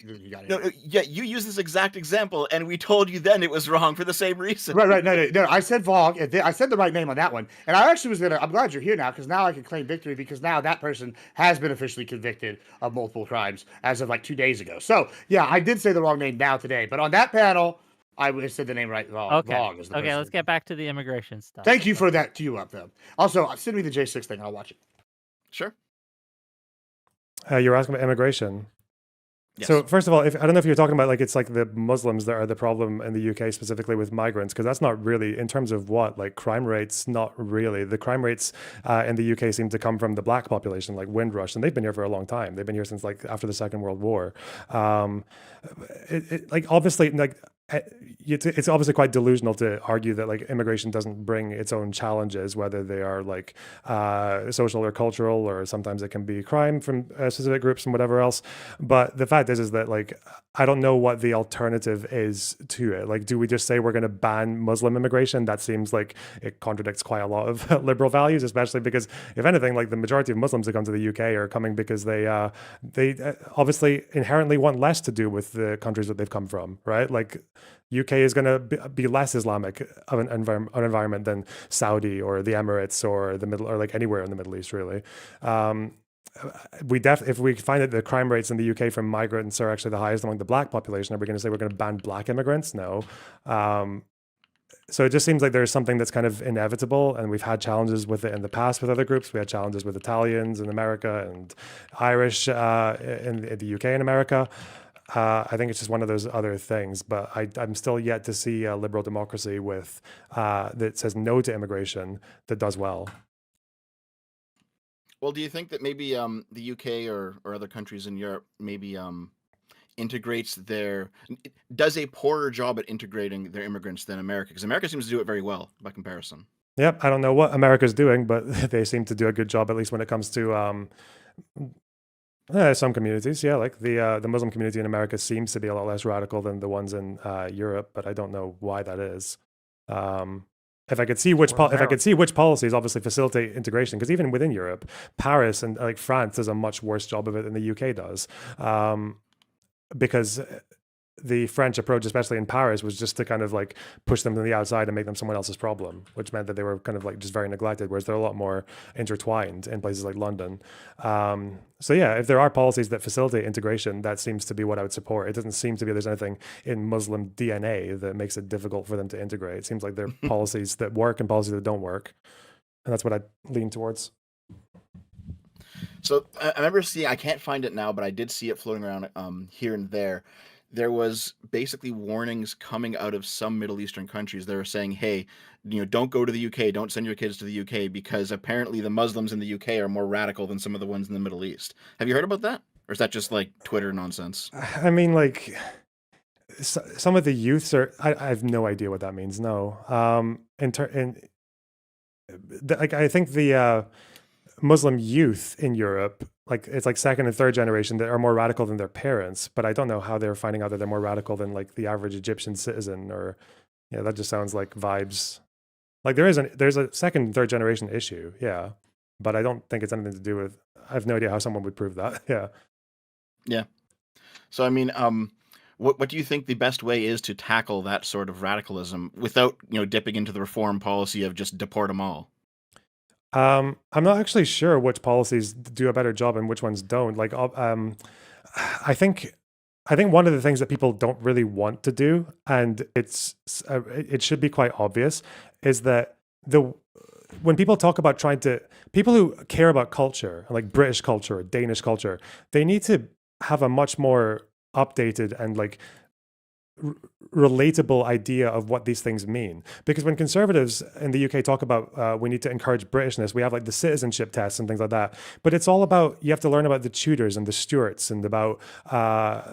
used this exact example, and we told you then it was wrong for the same reason. Right. No. I said Vogue. I said the right name on that one, and I actually was gonna. I'm glad you're here now because now I can claim victory because now that person has been officially convicted of multiple crimes as of like 2 days ago. So yeah, I did say the wrong name now today, but on that panel. I said the name right. Okay. Let's get back to the immigration stuff. Thank you for that. To you up though. Also, send me the J6 thing. I'll watch it. Sure. You're asking about immigration. Yes. So first of all, I don't know if you're talking about it's like the Muslims that are the problem in the UK specifically with migrants, because that's not really in terms of crime rates. Not really. The crime rates in the UK seem to come from the black population, like Windrush, and they've been here for a long time. They've been here since after the Second World War. It's obviously quite delusional to argue that immigration doesn't bring its own challenges, whether they are social or cultural, or sometimes it can be crime from specific groups and whatever else. But the fact is that I don't know what the alternative is to it. Do we just say we're going to ban Muslim immigration? That seems like it contradicts quite a lot of liberal values, especially because if anything, the majority of Muslims that come to the UK are coming because they obviously inherently want less to do with the countries that they've come from, right? UK is going to be less Islamic of an environment than Saudi or the Emirates or the Middle, or anywhere in the Middle East, really. If we find that the crime rates in the UK from migrants are actually the highest among the black population, are we going to say we're going to ban black immigrants? No. So it just seems like there's something that's kind of inevitable, and we've had challenges with it in the past with other groups. We had challenges with Italians in America and Irish in the UK and America. I think it's just one of those other things, but I'm still yet to see a liberal democracy that says no to immigration that does well. Well, do you think that maybe the UK or other countries in Europe maybe does a poorer job at integrating their immigrants than America? Because America seems to do it very well by comparison. Yep, I don't know what America's doing, but they seem to do a good job, at least when it comes to some communities. Yeah, the Muslim community in America seems to be a lot less radical than the ones in Europe, but I don't know why that is. If I could see which policies obviously facilitate integration, because even within Europe, Paris and France does a much worse job of it than the UK does, because the French approach, especially in Paris, was just to kind of push them to the outside and make them someone else's problem, which meant that they were kind of just very neglected, whereas they're a lot more intertwined in places like London. So yeah, if there are policies that facilitate integration, that seems to be what I would support. It doesn't seem to be there's anything in Muslim DNA that makes it difficult for them to integrate. It seems like there are policies that work and policies that don't work. And that's what I lean towards. So I remember seeing, I can't find it now, but I did see it floating around here and there. There was basically warnings coming out of some Middle Eastern countries. They were saying, hey, don't go to the UK, don't send your kids to the UK, because apparently the Muslims in the UK are more radical than some of the ones in the Middle East. Have you heard about that? Or is that just Twitter nonsense? I mean, some of the youths are, I have no idea what that means. No. I think the Muslim youth in Europe, it's second and third generation that are more radical than their parents, but I don't know how they're finding out that they're more radical than the average Egyptian citizen, or that just sounds like vibes. There's a second and third generation issue, yeah, but I don't think it's anything to do with. I have no idea how someone would prove that. Yeah. Yeah. So I mean, what do you think the best way is to tackle that sort of radicalism without dipping into the reform policy of just deport them all? I'm not actually sure which policies do a better job and which ones don't. Like, I think one of the things that people don't really want to do, and it should be quite obvious, is that when people talk about people who care about culture, like British culture or Danish culture, they need to have a much more updated and like relatable idea of what these things mean. Because when conservatives in the UK talk about we need to encourage Britishness, we have like the citizenship tests and things like that. But it's all about, you have to learn about the Tudors and the Stuarts and about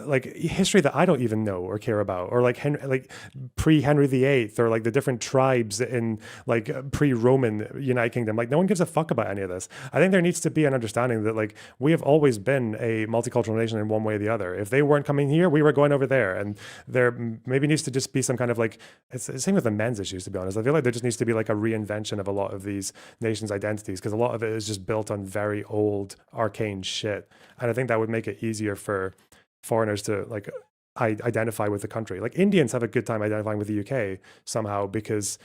like history that I don't even know or care about, or like pre-Henry VIII, or like the different tribes in like pre-Roman United Kingdom. Like no one gives a fuck about any of this. I think there needs to be an understanding that like we have always been a multicultural nation in one way or the other. If they weren't coming here, we were going over there, and there maybe needs to just be some kind of like, it's the same with the men's issues, to be honest. I feel like there just needs to be like a reinvention of a lot of these nations' identities, because a lot of it is just built on very old, arcane shit. And I think that would make it easier for foreigners to like identify with the country. Like Indians have a good time identifying with the UK somehow, because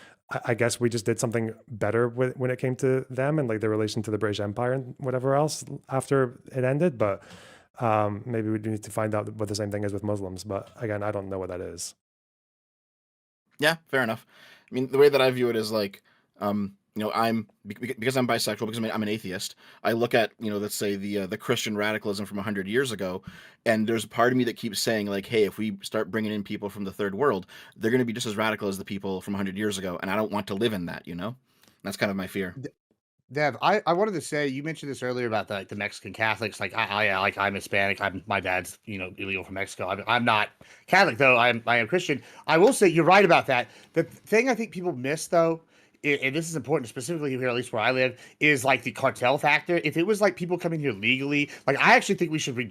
I guess we just did something better when it came to them and like their relation to the British Empire and whatever else after it ended. But maybe we need to find out what the same thing is with Muslims. But again, I don't know what that is. Yeah, fair enough. I mean, the way that I view it is like, I'm because I'm bisexual, because I'm an atheist. I look at let's say the Christian radicalism from 100 years ago, and there's a part of me that keeps saying like, hey, if we start bringing in people from the third world, they're going to be just as radical as the people from 100 years ago, and I don't want to live in that. That's kind of my fear. Dev, I wanted to say, you mentioned this earlier about the Mexican Catholics. Like I'm Hispanic. My dad's illegal from Mexico. I'm not Catholic though. I am Christian. I will say you're right about that. The thing I think people miss though, and this is important specifically here, at least where I live, is like the cartel factor. If it was like people coming here legally, like I actually think we should make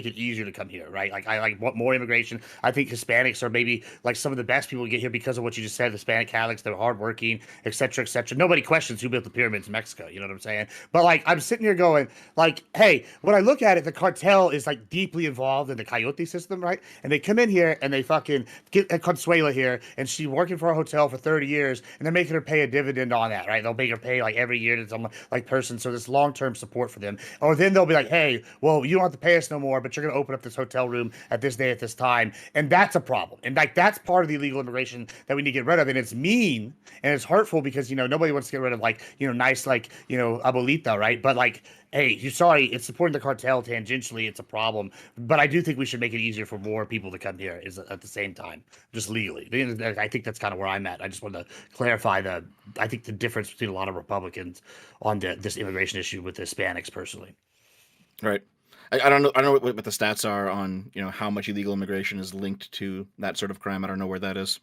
it easier to come here, right? Like I want more immigration. I think Hispanics are maybe like some of the best people to get here because of what you just said. Hispanic Catholics, they're hardworking, et cetera, et cetera. Nobody questions who built the pyramids in Mexico. You know what I'm saying? But like I'm sitting here going, like, hey, when I look at it, the cartel is like deeply involved in the coyote system, right? And they come in here and they fucking get a Consuela here, and she's working for a hotel for 30 years, and they're making her pay a dividend on that, right? They'll make her pay like every year to some like person, so this long-term support for them. Or then they'll be like, hey, well, you don't have to pay us no more, but you're going to open up this hotel room at this day at this time, and that's a problem. And like that's part of the illegal immigration that we need to get rid of, and it's mean and it's hurtful because nobody wants to get rid of like nice like abuelita, right? But like, hey, you're sorry, it's supporting the cartel tangentially, it's a problem. But I do think we should make it easier for more people to come here at the same time, just legally. I think that's kind of where I'm at. I just wanted to clarify I think the difference between a lot of Republicans on this immigration issue with the Hispanics personally. Right. I don't know. I don't know what the stats are on how much illegal immigration is linked to that sort of crime. I don't know where that is.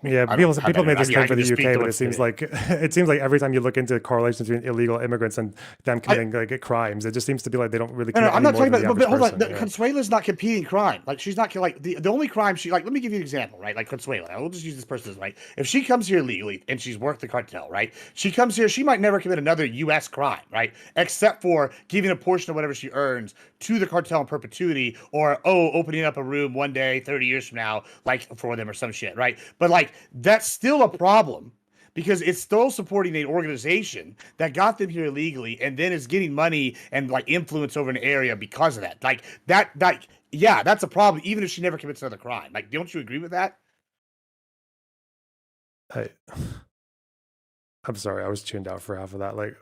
Yeah, people made this claim for the UK, but it seems like every time you look into correlations between illegal immigrants and them committing like crimes, it just seems to be like they don't really. I'm not talking about. But hold on, Consuela's not competing crime. Like she's not like the only crime she like. Let me give you an example, right? Like Consuela, I will just use this person as right. If she comes here legally and she's worked the cartel, right? She comes here, she might never commit another U.S. crime, right? Except for giving a portion of whatever she earns to the cartel in perpetuity, or opening up a room one day, 30 years from now, like for them or some shit, right? But like. That's still a problem because it's still supporting an organization that got them here illegally and then is getting money and like influence over an area because of that. Like yeah, that's a problem even if she never commits another crime. Like, don't you agree with that? I'm sorry, I was tuned out for half of that. Like,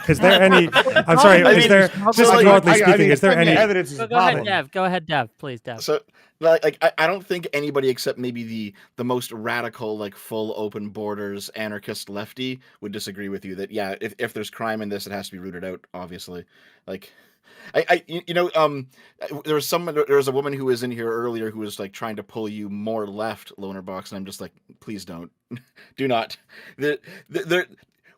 is there any? I'm sorry. Is there just broadly speaking? Is there any evidence? Go ahead, Dev. Go ahead, Dev. Please, Dev. So, like, I don't think anybody except maybe the most radical, like, full open borders anarchist lefty would disagree with you that if there's crime in this, it has to be rooted out. Obviously, like. There was a woman who was in here earlier who was like trying to pull you more left, Lonerbox, and I'm just like, please don't, do not.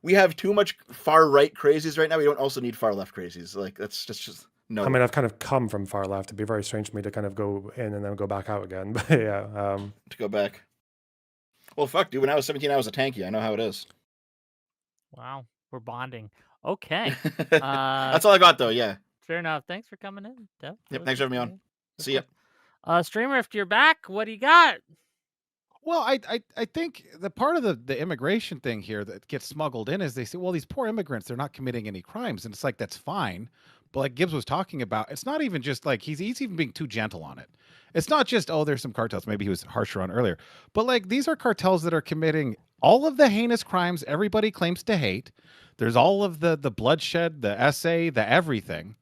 We have too much far right crazies right now. We don't also need far left crazies. Like that's just no. I mean, I've kind of come from far left. It'd be very strange for me to kind of go in and then go back out again. But yeah, to go back. Well, fuck, dude. When I was 17, I was a tanky. I know how it is. Wow, we're bonding. Okay. That's all I got, though. Yeah. Fair enough. Thanks for coming in, Dev. Yep. Thanks for having me on. See ya. Streamer, if you're back, what do you got? Well, I think the part of the immigration thing here that gets smuggled in is they say, well, these poor immigrants, they're not committing any crimes, and it's like that's fine. But like Gibbs was talking about, it's not even just like he's even being too gentle on it. It's not just, oh, there's some cartels. Maybe he was harsher on earlier, but like these are cartels that are committing all of the heinous crimes everybody claims to hate. There's all of the bloodshed, the essay, the everything,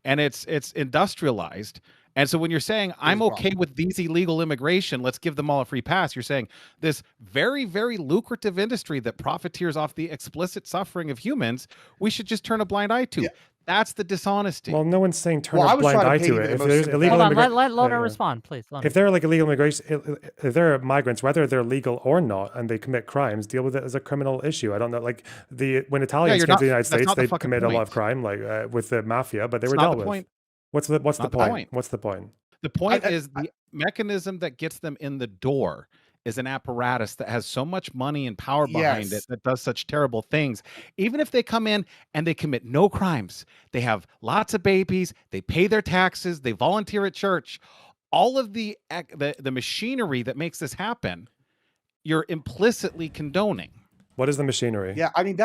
and it's industrialized. And so when you're saying I'm okay with these illegal immigration, let's give them all a free pass, you're saying this very, very lucrative industry that profiteers off the explicit suffering of humans, we should just turn a blind eye to. That's the dishonesty. Well, no one's saying turn a blind eye to it. If there's illegal Hold on, let Loner respond, please. Loner. If they're like illegal immigration, if they're migrants, whether they're legal or not, and they commit crimes, deal with it as a criminal issue. I don't know, like when Italians came to the United States, they committed a lot of crime, like with the mafia, but they were dealt with. What's the point? What's the point? The point is the mechanism that gets them in the door is an apparatus that has so much money and power behind it that does such terrible things. Even if they come in and they commit no crimes, they have lots of babies, they pay their taxes, they volunteer at church, all of the machinery that makes this happen, you're implicitly condoning. What is the machinery? Yeah, I mean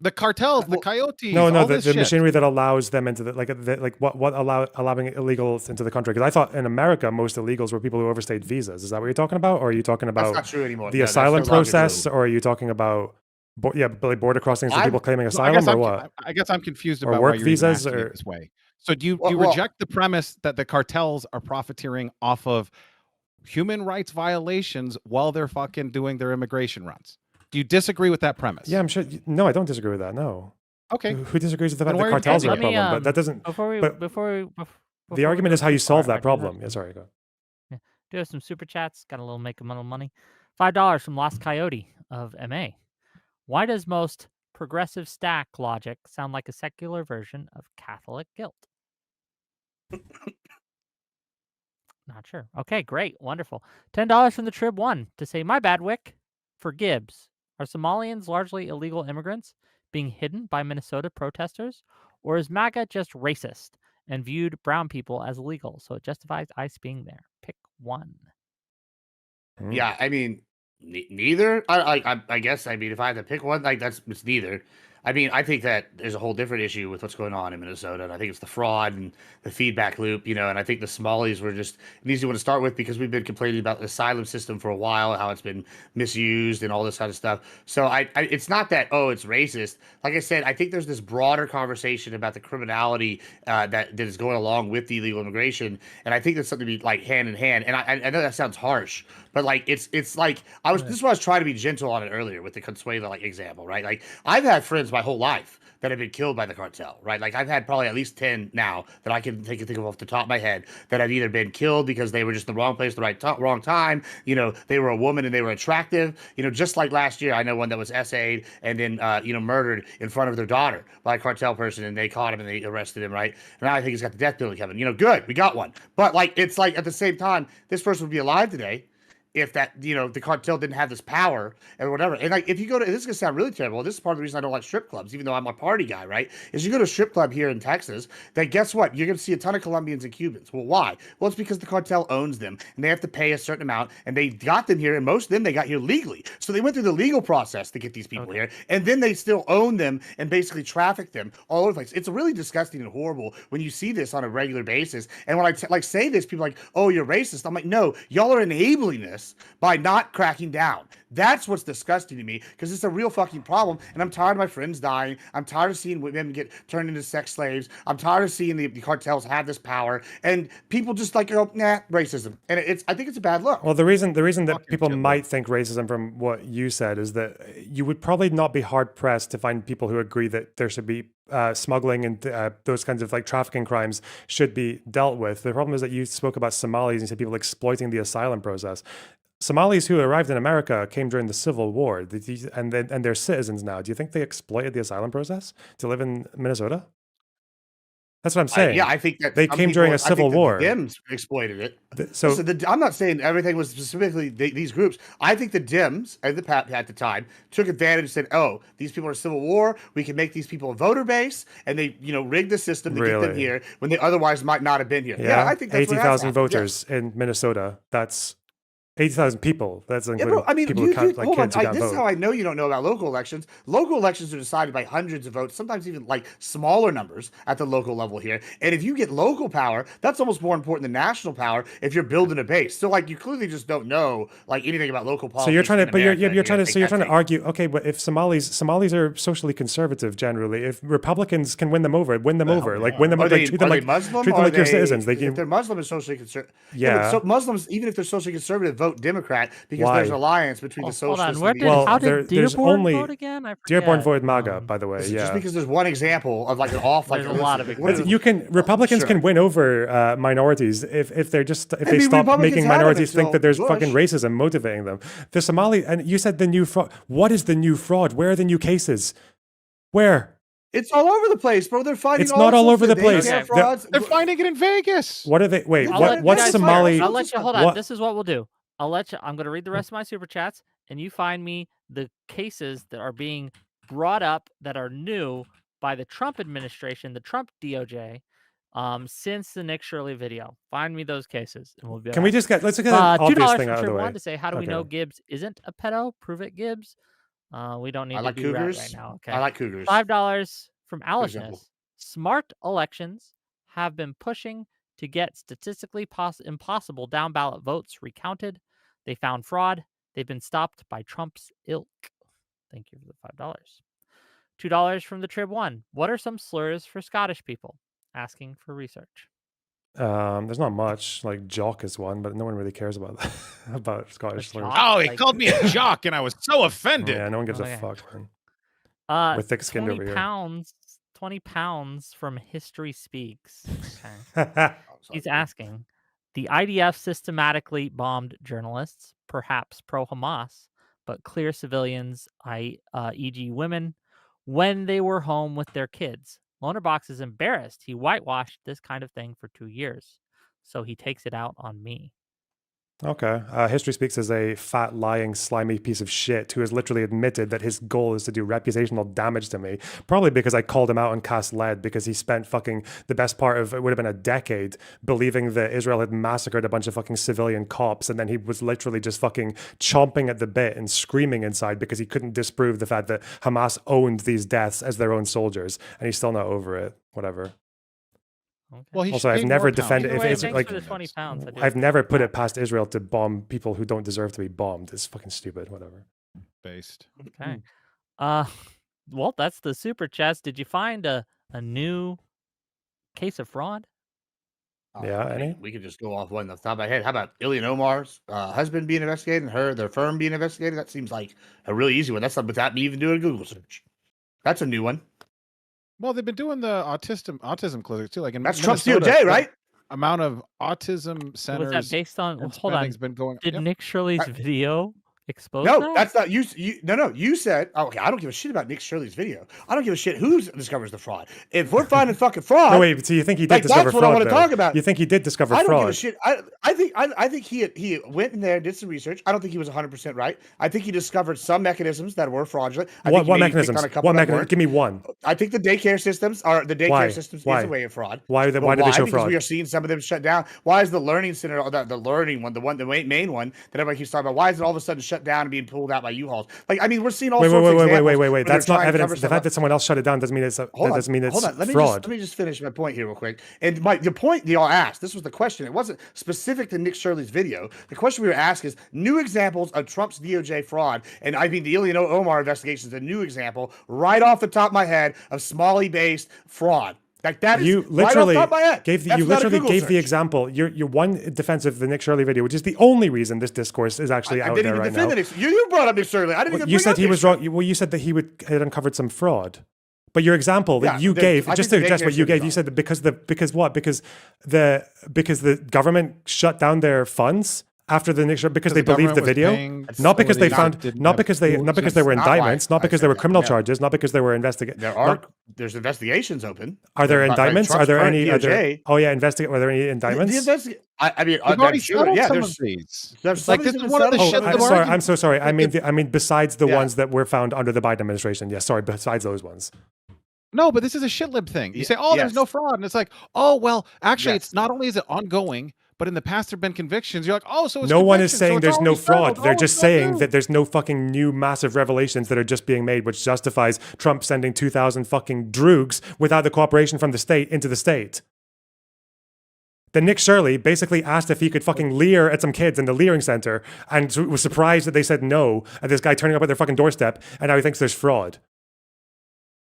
the cartels, the coyotes. No, the machinery that allows them into allowing illegals into the country. Because I thought in America most illegals were people who overstayed visas. Is that what you're talking about, or are you talking about that's not true anymore. The asylum process, or are you talking about border crossings for people claiming asylum, or what? I guess I'm confused or about work why you're visas, asking or it this way. So do you reject the premise that the cartels are profiteering off of human rights violations while they're fucking doing their immigration runs? Do you disagree with that premise? Yeah, I'm sure. No, I don't disagree with that. No. Okay. Who disagrees with the fact that cartels are a problem? But that doesn't. The argument is how you solve that problem. Yeah, sorry. Go. Yeah. Do have some super chats. Got a little make a little money. $5 from Lost Coyote of MA. Why does most progressive stack logic sound like a secular version of Catholic guilt? Not sure. Okay, great, wonderful. $10 from the Trib One to say, my bad, Wick. For Gibbs, are Somalians largely illegal immigrants being hidden by Minnesota protesters? Or is MAGA just racist and viewed brown people as illegal, so it justifies ICE being there? Pick one. Yeah, I mean, neither. I guess, I mean, if I had to pick one, like it's neither. I mean, I think that there's a whole different issue with what's going on in Minnesota, and I think it's the fraud and the feedback loop, and I think the Somalis were just an easy one to start with because we've been complaining about the asylum system for a while, how it's been misused and all this kind of stuff. So it's not that, it's racist. Like I said, I think there's this broader conversation about the criminality that is going along with the illegal immigration, and I think that's something to be like hand in hand. And I know that sounds harsh, but like it's like this is why I was trying to be gentle on it earlier with the Consuela example, right? Like I've had friends my whole life that have been killed by the cartel, right? Like I've had probably at least 10 now that I can think of off the top of my head that have either been killed because they were just in the wrong place, wrong time. They were a woman and they were attractive. Just like last year, I know one that was SA'd and then murdered in front of their daughter by a cartel person, and they caught him and they arrested him, right? And now I think he's got the death penalty coming. Good, we got one. But like it's like at the same time, this person would be alive today if that, the cartel didn't have this power and whatever. And like, if you go to, this is gonna sound really terrible. This is part of the reason I don't like strip clubs, even though I'm a party guy, right? Is you go to a strip club here in Texas, then guess what? You're gonna see a ton of Colombians and Cubans. Well, why? Well, it's because the cartel owns them and they have to pay a certain amount, and they got them here, and most of them, they got here legally. So they went through the legal process to get these people here, and then they still own them and basically traffic them all over the place. It's really disgusting and horrible when you see this on a regular basis. And when I say this, people are like, oh, you're racist. I'm like, no, y'all are enabling this by not cracking down. That's what's disgusting to me, because it's a real fucking problem, and I'm tired of my friends dying. I'm tired of seeing women get turned into sex slaves. I'm tired of seeing the cartels have this power, and people just like, racism. And I think it's a bad look. Well, the reason that people might think racism from what you said is that you would probably not be hard pressed to find people who agree that there should be smuggling and those kinds of like trafficking crimes should be dealt with. The problem is that you spoke about Somalis and you said people exploiting the asylum process. Somalis who arrived in America came during the Civil War, and they're citizens now. Do you think they exploited the asylum process to live in Minnesota? That's what I'm saying. Yeah, I think that they some came during a people- I civil think that war. The Dems exploited it. So Listen, I'm not saying everything was specifically these groups. I think the Dems at the time took advantage and said, "Oh, these people are civil war. We can make these people a voter base," and they, rigged the system to get them here when they otherwise might not have been here. Yeah, I think that's 80,000 what voters in Minnesota. That's 80,000 people. That's including people who count like hold kids on. who can't This is vote. how I know you don't know about local elections. Local elections are decided by hundreds of votes, sometimes even like smaller numbers at the local level here. And if you get local power, that's almost more important than national power if you're building a base. So like you clearly just don't know like anything about local politics. So you're trying to, but you're trying to take argue. Okay, but if Somalis are socially conservative generally, if Republicans can win them over, win them over, like win them, Are like they, treat them are they like Muslim? treat them Are like your they- citizens. They if can, they're Muslim and socially conservative. Yeah. But so Muslims, even if they're socially conservative, vote Democrat because Why? there's an alliance between the Hold on, socialists. where and did the how did there's Dearborn only vote again? I Dearborn forget. voted MAGA, by the way. Listen, Yeah. Just because there's one example of like an off, like There's a lot of You can Republicans Sure. can win over minorities if they're just if they mean, stop Republicans making had it minorities think until that there's Bush. fucking racism motivating them. The Somali and you said the new fraud. What is the new fraud? Where are the new cases? Where? It's all over the place, bro. They're finding. It's not all over the place. They're, They're finding it in Vegas. What are they? Wait, I'll what? let you What's guys- Somali? I'll let you hold on. what- This is what we'll do. I'm going to read the rest of my super chats, and you find me the cases that are being brought up that are new by the Trump administration, the Trump DOJ, since the Nick Shirley video. Find me those cases, and we'll be. Can we just get? Let's get an obvious $2 thing from out of the Trip way. One to say, how do we Okay. know Gibbs isn't a pedo? Prove it, Gibbs. We don't need I to like do that cougars. right now. Okay. I like cougars. $5 from Alice example. Ness. Smart elections have been pushing to get statistically impossible down ballot votes recounted. They found fraud. They've been stopped by Trump's ilk. Thank you for the $5. $2 from the Trib One. What are some slurs for Scottish people? Asking for research. There's not much. Like jock is one, but no one really cares about that, about Scottish slurs. Oh, he called me a jock, and I was so offended. Yeah, no one gives Okay. a fuck, man. We're 20 thick-skinned over here. pounds. 20 pounds from History Speaks. Okay. He's asking, the IDF systematically bombed journalists, perhaps pro-Hamas, but clear civilians, e.g. women, when they were home with their kids. Lonerbox is embarrassed. He whitewashed this kind of thing for 2 years, so he takes it out on me. Okay. History Speaks is a fat, lying, slimy piece of shit who has literally admitted that his goal is to do reputational damage to me. Probably because I called him out on Cast Lead because he spent fucking the best part of, it would have been a decade, believing that Israel had massacred a bunch of fucking civilian cops. And then he was literally just fucking chomping at the bit and screaming inside because he couldn't disprove the fact that Hamas owned these deaths as their own soldiers. And he's still not over it. Whatever. Okay. Well, he Also, should I've pay never more pounds. defended Either if way, it's thanks like for the 20 pounds. I do I've never put it past Israel to bomb people who don't deserve to be bombed. It's fucking stupid. Whatever. Based. Okay. Well, that's the super chats. Did you find a new case of fraud? Yeah, I mean, any? we could just go off one off the top of my head. How about Ilyan Omar's husband being investigated and their firm being investigated? That seems like a really easy one. That's not without me even doing a Google search. That's a new one. Well, they've been doing the autism clinics too. Like in That's Trump's Minnesota, DOJ, the right? Amount of autism Was centers. that based on? and Hold on. spending's been going. Did Yep. Nick Shirley's video expose No, that? that's not you. No. You said, okay, I don't give a shit about Nick Shirley's video. I don't give a shit who discovers the fraud. If we're finding fucking fraud, No, wait. So you think he did like, discover that's fraud? what I want to though? talk about. You think he did discover I don't fraud? give a shit. I think he went in there and did some research. I don't think he was 100% right. I think he discovered some mechanisms that were fraudulent. I think he What maybe picked mechanisms? on a couple What that mechanisms? weren't. Give me one. I think the daycare systems Why? is Why? a way of fraud. Why? But Why did they show Because fraud? we are seeing some of them shut down. Why is the learning center, the learning one, the main one that everybody keeps talking about? Why is it all of a sudden shut down and being pulled out by U-Hauls? Like, I mean, we're seeing all sorts of examples. Wait. That's not evidence. The The fact that someone else shut it down doesn't mean it's fraud. Let me just finish my point here real quick. And the point y'all asked, this was the question. It wasn't specific to Nick Shirley's video. The question we were asked is new examples of Trump's DOJ fraud. And I mean, the Ilyan Omar investigation is a new example right off the top of my head of Somali-based fraud. Like that is You right literally off the top of my head. gave That's you not a literally Google gave the search. example. Your one defense of the Nick Shirley video, which is the only reason this discourse is actually I out didn't there even right defend now. it. You brought up Nick Shirley. I didn't even You bring said up he Nick was Shirley. wrong. Well, you said that he had uncovered some fraud. But your example that Yeah, you the- gave, I just think to the address what daycare you gave, system you said that because the government shut down their funds after the Nick show because they the believed the government was video, paying not because they somebody found, that didn't not have because they, tools not because and- there were That's not why indictments, not I because said there were that. criminal No. charges, not because there were investigations. There's investigations open. Are there By indictments? Are Trump's there current any? Are there, DOJ. oh yeah, investigate. Were there any indictments? I mean, We've already sure, settled yeah, some there's of these. there's It's some like of this these is have one of the been shit. settled. I'm the sorry. I'm arguments. so sorry. Like I mean, besides the Yeah. ones that were found under the Biden administration. Yes, sorry. Besides those ones. No, but this is a shitlib thing. You Ye- say, "Oh, there's no yes. fraud," and it's like, "Oh, well, actually, Yes. it's not only is it ongoing, but in the past there've been convictions." You're like, "Oh, so it's No one is convictions, so saying it's there's no already settled. fraud. They're Oh, just it's not saying new." that there's no fucking new massive revelations that are just being made, which justifies Trump sending 2,000 fucking droogs without the cooperation from the state into the state. Then Nick Shirley basically asked if he could fucking leer at some kids in the leering center and was surprised that they said no at this guy turning up at their fucking doorstep, and now he thinks there's fraud.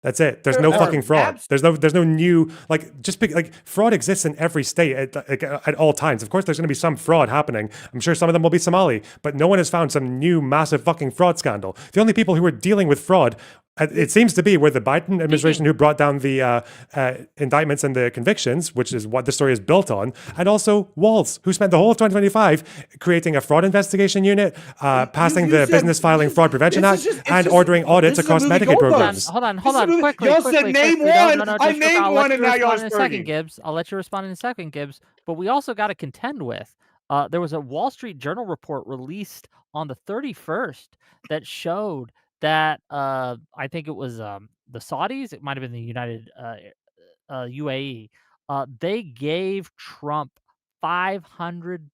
That's it. There's no fucking fraud. There's no new, like, just like fraud exists in every state at all times. Of course, there's going to be some fraud happening. I'm sure some of them will be Somali, but no one has found some new massive fucking fraud scandal. The only people who are dealing with fraud, it seems to be, were the Biden administration who brought down the indictments and the convictions, which is what the story is built on, and also Walz, who spent the whole of 2025 creating a fraud investigation unit, passing the Business Filing Fraud Prevention Act, and ordering audits across Medicaid programs. Hold on, quickly. Y'all quickly, said name quickly. one. No, I just named I'll one, let and you now y'all respond in a second, spurting. Gibbs. I'll let you respond in a second, Gibbs. But we also got to contend with. There was a Wall Street Journal report released on the 31st that showed that I think it was the Saudis. It might have been the United UAE. They gave Trump $500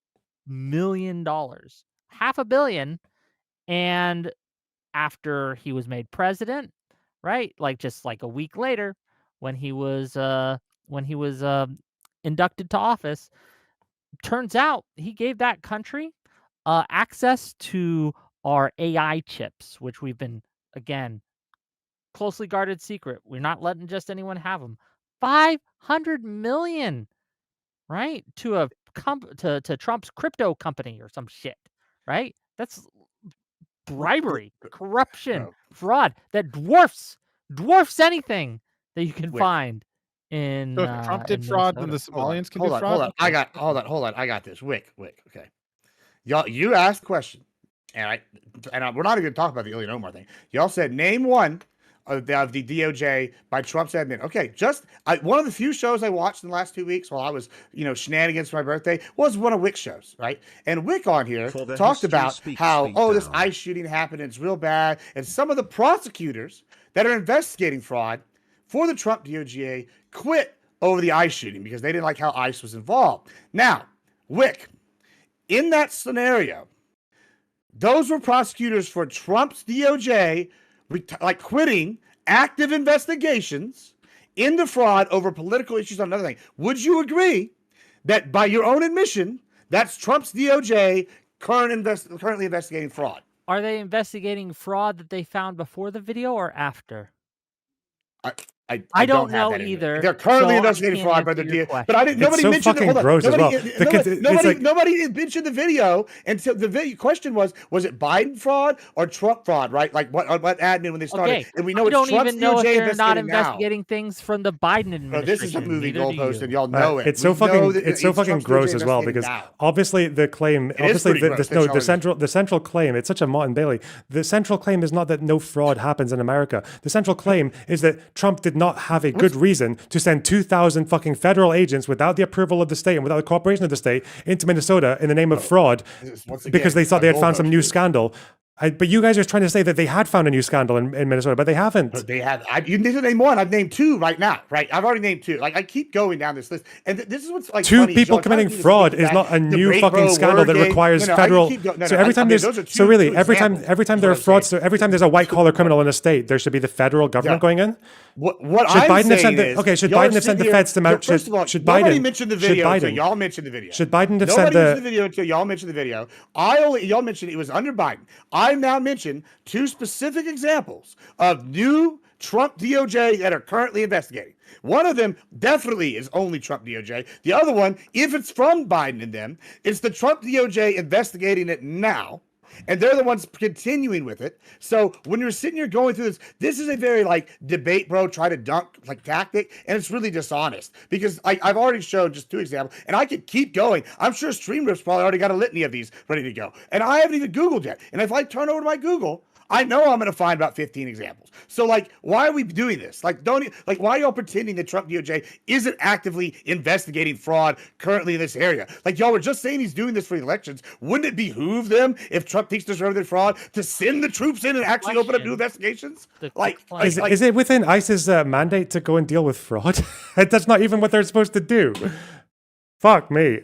million, $500 million, and after he was made president, right? Like just like a week later, when he was inducted to office, turns out he gave that country access to our AI chips, which we've been, again, closely guarded secret. We're not letting just anyone have them. 500 million, right? To a to Trump's crypto company or some shit, right? That's bribery, corruption, fraud that dwarfs anything that you can find in. So if Trump did fraud, then the Somalians can do fraud. Hold on. Hold on. I got this. Wick. Okay. Y'all, you asked the question, and we're not even going to talk about the Ilhan Omar thing. Y'all said name one of the DOJ by Trump's admin. Okay, one of the few shows I watched in the last 2 weeks while I was, shenanigans for my birthday was one of Wick's shows, right? And Wick on here talked about how, this ICE shooting happened and it's real bad, and some of the prosecutors that are investigating fraud for the Trump DOJ quit over the ICE shooting because they didn't like how ICE was involved. Now, Wick, in that scenario, those were prosecutors for Trump's DOJ, quitting active investigations into fraud over political issues on another thing. Would you agree that by your own admission, that's Trump's DOJ currently investigating fraud? Are they investigating fraud that they found before the video or after? I don't have know that either. They're currently so investigating fraud by the DOJ. But I didn't. Nobody so mentioned fucking gross as well. Nobody mentioned the video, and so the question was it Biden fraud or Trump fraud? Right? Like what admin when they started? Okay. And we know I it's don't Trump's even know if DOJ they're not investigating now. investigating things from the Biden administration. This is a movie Neither do goalpost, you. and y'all know it. It's so fucking Trump's gross DOJ as well because investigating now. obviously the claim, obviously pretty gross. the central claim. It's such a Mott and Bailey. The central claim is not that no fraud happens in America. The central claim is that Trump did not have a good reason to send 2,000 fucking federal agents without the approval of the state and without the cooperation of the state into Minnesota in the name of fraud because they thought they had found some new scandal. But you guys are trying to say that they had found a new scandal in Minnesota, but they haven't. But they have. You need to name one. I've named two right now. Right, I've already named two. Like I keep going down this list, and this is what's like. Two funny, people committing fraud is not a new fucking scandal that requires federal. So every time there's every time there are fraudsters, every time there's a white collar criminal in a state, there should be the federal government going in. What should I'm Biden have saying sent is, should Biden have sent the feds to mount? First of all, should nobody Biden mentioned the video until y'all mentioned the video. Should Biden have nobody sent mentioned the video until y'all mentioned the video? Y'all mentioned it was under Biden. I now mentioned two specific examples of new Trump DOJ that are currently investigating. One of them definitely is only Trump DOJ. The other one, if it's from Biden and them, it's the Trump DOJ investigating it now. And they're the ones continuing with it. So when you're sitting here going through this is a very like debate, bro, try to dunk like tactic, and it's really dishonest because I've already showed just 2 examples, and I could keep going. I'm sure StreamRip's probably already got a litany of these ready to go, and I haven't even Googled yet. And if I turn over to my Google, I know I'm going to find about 15 examples. So, like, why are we doing this? Like, why are y'all pretending that Trump DOJ isn't actively investigating fraud currently in this area? Like, y'all were just saying he's doing this for the elections. Wouldn't it behoove them, if Trump thinks there's further fraud, to send the troops in and actually open up new investigations? Is it within ICE's mandate to go and deal with fraud? That's not even what they're supposed to do. Fuck me.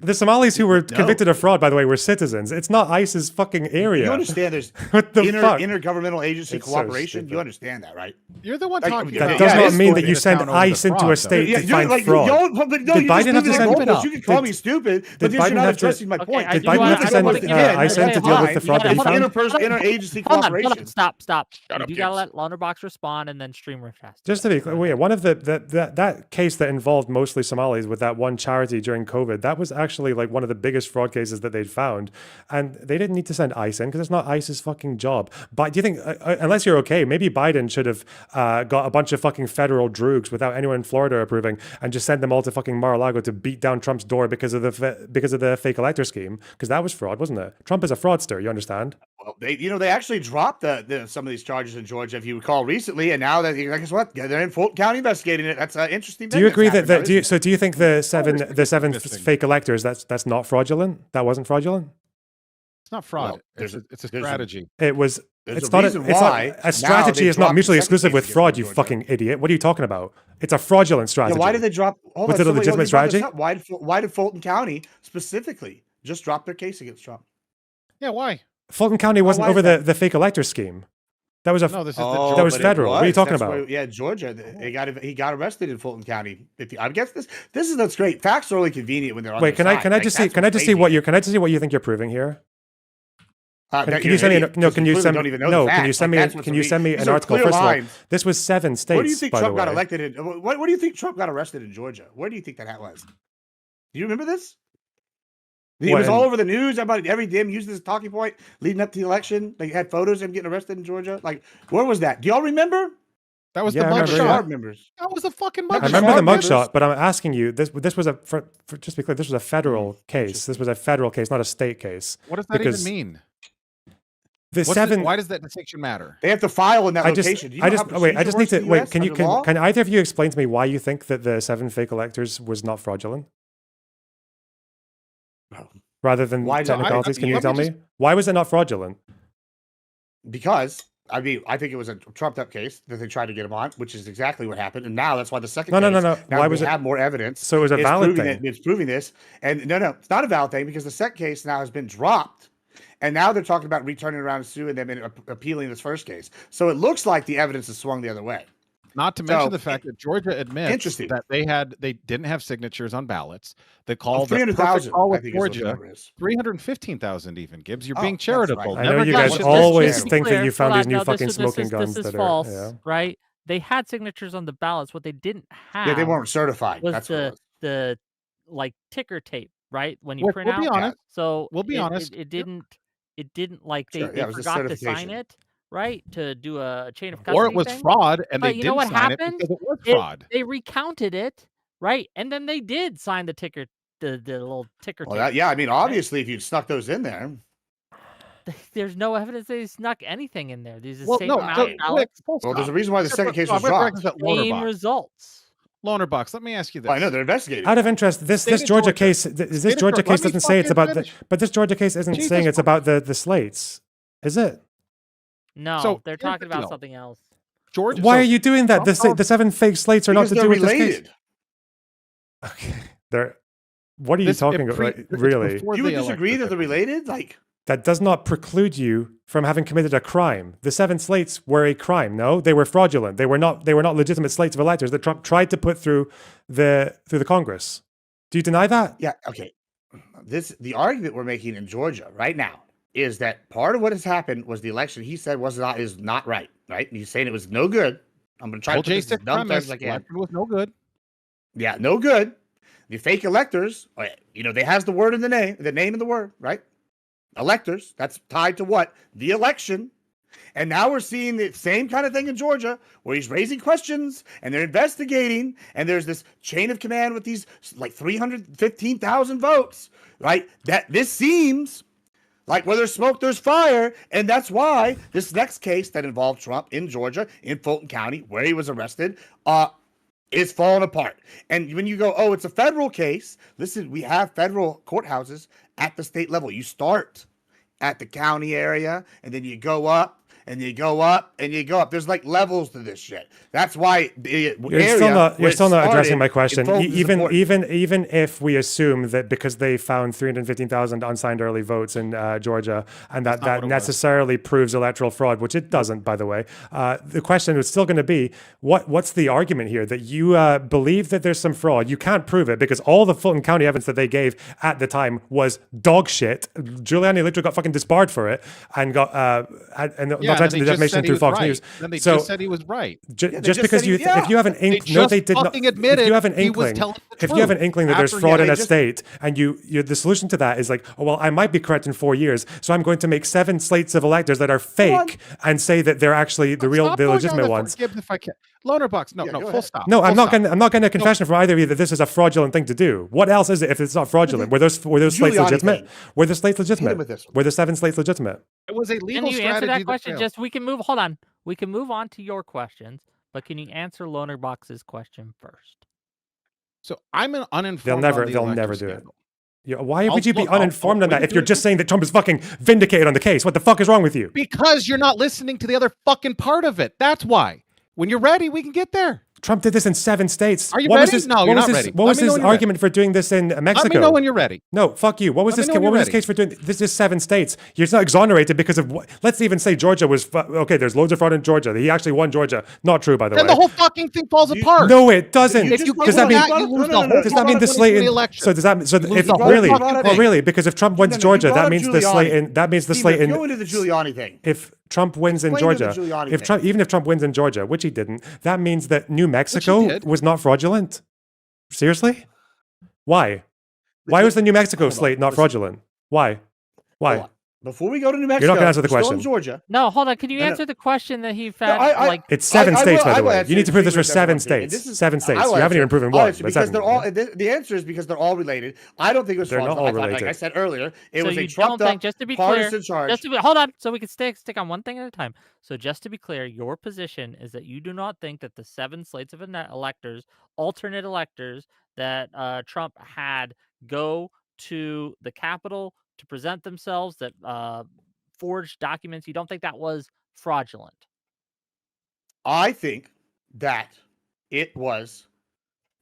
The Somalis who were convicted of fraud, by the way, were citizens. It's not ICE's fucking area. You understand there's what the fuck? intergovernmental agency It's so cooperation? You understand that, right? You're the one Like, talking That about does not mean that escalating you us send down over ICE the into fraud, a state though. to find fraud. Did Did Biden have to send? You can call me stupid, but Did you're Biden not have to? addressing my point. Did Biden have to send ICE in to deal with the fraud that he found? Interagency Hold on, cooperation. stop. You gotta let Lonerbox respond, and then StreamRip has to. Just to be clear, one of that case that involved mostly Somalis with that one charity during COVID, that was actually like one of the biggest fraud cases that they'd found, and they didn't need to send ICE in because it's not ICE's fucking job. But do you think, unless you're okay, maybe Biden should have got a bunch of fucking federal droogs without anyone in Florida approving and just send them all to fucking Mar-a-Lago to beat down Trump's door because of the fake elector scheme? Because that was fraud, wasn't it? Trump is a fraudster. You understand? Well, they actually dropped some of these charges in Georgia, if you recall, recently, and now that guess what? They're in Fulton County investigating it. That's an interesting. Do you agree that do you think the seven fake electors that's not fraudulent? That wasn't fraudulent? It's not fraud. Well, it's a strategy. It was. There's It's a not. reason It's why not. A now strategy they is not dropped mutually the second exclusive case with against fraud. You Georgia. fucking idiot. What are you talking about? It's a fraudulent strategy. Yeah, why did they drop? Was it a legitimate strategy? Why did Fulton County specifically just drop their case against Trump? Yeah, why? Fulton County wasn't why over is the fake elector scheme. That was a No, this is that was but it federal. What are you talking That's about? why- yeah, Georgia. He got arrested in Fulton County. I guess this is what's great. Facts are only convenient when they're on. Wait, can I just see what you think you're proving here? Can you send me can you send me an article? First of all, this was 7 states. Where do you think by Trump the way. got elected in? What do you think Trump got arrested in Georgia? Where do you think that was? Do you remember this? It was all over the news. Every damn used this talking point leading up to the election. They had photos of him getting arrested in Georgia. Like, where was that? Do y'all remember? That was Yeah, the I remember, mugshot. Members. That was the fucking I mugshot. remember the mugshot, but I'm asking you. This was just to be clear. This was a federal case. This was a federal case, not a state case. What does that even mean? Why does that distinction matter? They have to file in that location. I just need to wait. Can either of you explain to me why you think that the 7 fake electors was not fraudulent? Rather than technicalities, can you tell me why was it not fraudulent? Because I think it was a trumped up case that they tried to get him on, which is exactly what happened. And now that's why the second No. Now Why was it? have more evidence? So it was a valid thing. It's proving this. And no, it's not a valid thing because the second case now has been dropped. And now they're talking about returning around and suing them and appealing this first case. So it looks like the evidence has swung the other way. Not to mention the fact that Georgia admits that they didn't have signatures on ballots. They called 300,000. Call I with think is what the Georgia. number is. 315,000 even. Gibbs, you're being That's charitable. right. I know you guys always think that you found these new fucking smoking guns This is that false, are. Yeah. right? They had signatures on the ballots. What they didn't have. Yeah, they weren't certified. Was That's what it was. the like ticker tape, right? When you print We'll out. be honest. So We'll be honest. It didn't like they Sure, yeah, it was a forgot to sign certification. it, right? To do a chain of custody. Or it was thing. fraud and But they you know didn't what sign it happened? because it was fraud. They recounted it, right? And then they did sign the ticker, the little ticker Well, tape. I mean, obviously, if you'd snuck those in there. There's no evidence they snuck anything in there. There's the Well, same no, amount so, of ballots. Well, there's a reason why the second case was dropped. Same results. Lonerbox, let me ask you this. Well, I know they're investigating. Out of interest, this Georgia case, this Georgia case doesn't say it's about the, but this Georgia case isn't saying it's about the slates, is it? No, So, they're here's talking the about deal. something else. Georgia. Why are you doing that? The 7 fake slates are not to Because do they're with this case. related. Okay, they're. What are you talking about? Really? You would disagree that they're related? Like, that does not preclude you from having committed a crime. The 7 slates were a crime. No, they were fraudulent. They were not legitimate slates of electors that Trump tried to put through the Congress. Do you deny that? yeah, okay. The argument we're making in Georgia right now is that part of what has happened was the election he said is not right, right? And he's saying it was no good. I'm going to try to put this as dumb as I can. Election was no good. Yeah, no good. The fake electors, they has the word in the name and the word, right? Electors. That's tied to what? The election. And now we're seeing the same kind of thing in Georgia, where he's raising questions and they're investigating, and there's this chain of command with these like 315,000 votes, right? That this seems like where there's smoke, there's fire, and that's why this next case that involved Trump in Georgia, in Fulton County, where he was arrested, is falling apart. And when you go, oh, it's a federal case, listen, we have federal courthouses at the state level. You start at the county area, and then you go up, and you go up, and you go up. There's like levels to this shit. That's why you're still not addressing my question. Even if we assume that because they found 315,000 unsigned early votes in Georgia, and that necessarily proves electoral fraud, which it doesn't, by the way, the question is still going to be, what's the argument here? That you believe that there's some fraud. You can't prove it because all the Fulton County evidence that they gave at the time was dog shit. Giuliani literally got fucking disbarred for it and got not to mention the defamation through Fox News. Then they just said he was right. Just because if you have an inkling, no, they did not. If you have an inkling, that there's fraud in a state, and the solution to that is like, oh well, I might be correct in 4 years, so I'm going to make 7 slates of electors that are fake and say that they're actually the legitimate ones. If I can. Lonerbox, full stop. No, I'm not going to confession from either of you that this is a fraudulent thing to do. What else is it if it's not fraudulent? Were those slates legitimate? Were the slates legitimate? Were the 7 slates legitimate? It was a legal strategy. Can you answer that question? Just we can move. Hold on. We can move on to your questions, but can you answer Lonerbox's question first? So I'm an uninformed. They'll never do it. Yeah, why would you be uninformed on that if you're just saying that Trump is fucking vindicated on the case? What the fuck is wrong with you? Because you're not listening to the other fucking part of it. That's why. When you're ready, we can get there. Trump did this in 7 states. Are you ready? No, you're not ready. What was his argument for doing this in Mexico? Let me know when you're ready. No, fuck you. What was this case for doing? This is 7 states. You're not exonerated because of what? Let's even say Georgia was okay. There's loads of fraud in Georgia. He actually won Georgia. Not true, by the way. Then the whole fucking thing falls apart. No, it doesn't. Does that mean the slate? So does that mean if really? Because if Trump wins Georgia, that means the slate. That means the slate. Go into the Giuliani thing. If Trump wins in Georgia, even if Trump wins in Georgia, which he didn't, that means that New Mexico was not fraudulent. Seriously? Why? Why was the New Mexico slate not fraudulent? Why? Before we go to New Mexico, you're not going to answer the question. Still in Georgia. No, hold on. Can you answer the question that he found? It's 7 states, by the way. You need to prove this for 7 states. 7 states. You haven't even proven one. Because they're all. The answer is because they're all related. I don't think it was fraudulent. They're not all related. Like I said earlier, it was a trumped up partisan charge. Hold on, so we can stick on one thing at a time. So just to be clear, your position is that you do not think that the 7 slates of electors, alternate electors that Trump had go to the Capitol to present themselves, that forged documents, you don't think that was fraudulent? I think that it was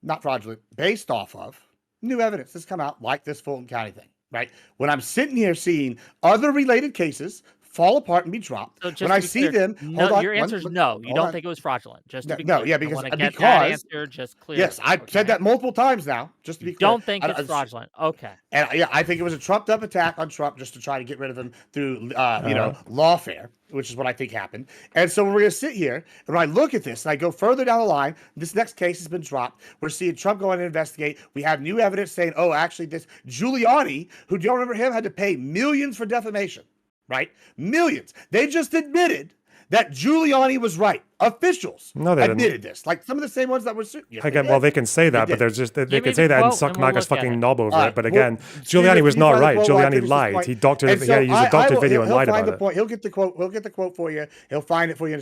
not fraudulent based off of new evidence that's come out, like this Fulton County thing, right? When I'm sitting here seeing other related cases fall apart and be dropped, so when I see them, your answer is no. You don't think it was fraudulent. Just to be clear. No, yeah, because that answer just clear. Yes, I've said that multiple times now. Just to be clear, don't think it's fraudulent. Okay. And I think it was a trumped up attack on Trump just to try to get rid of him through lawfare, which is what I think happened. And so we're going to sit here, and when I look at this, and I go further down the line, this next case has been dropped. We're seeing Trump go in and investigate. We have new evidence saying, oh, actually, this Giuliani, who, do you remember him, had to pay millions for defamation, right? Millions. They just admitted that Giuliani was right. Officials admitted this. Like some of the same ones that were again, well, they can say that, but there's just they can say that and suck MAGA's fucking knob over it. But again, Giuliani was not right. Giuliani lied. He used a doctored video and lied about it. He'll get the quote. He'll get the quote for you. He'll find it for you.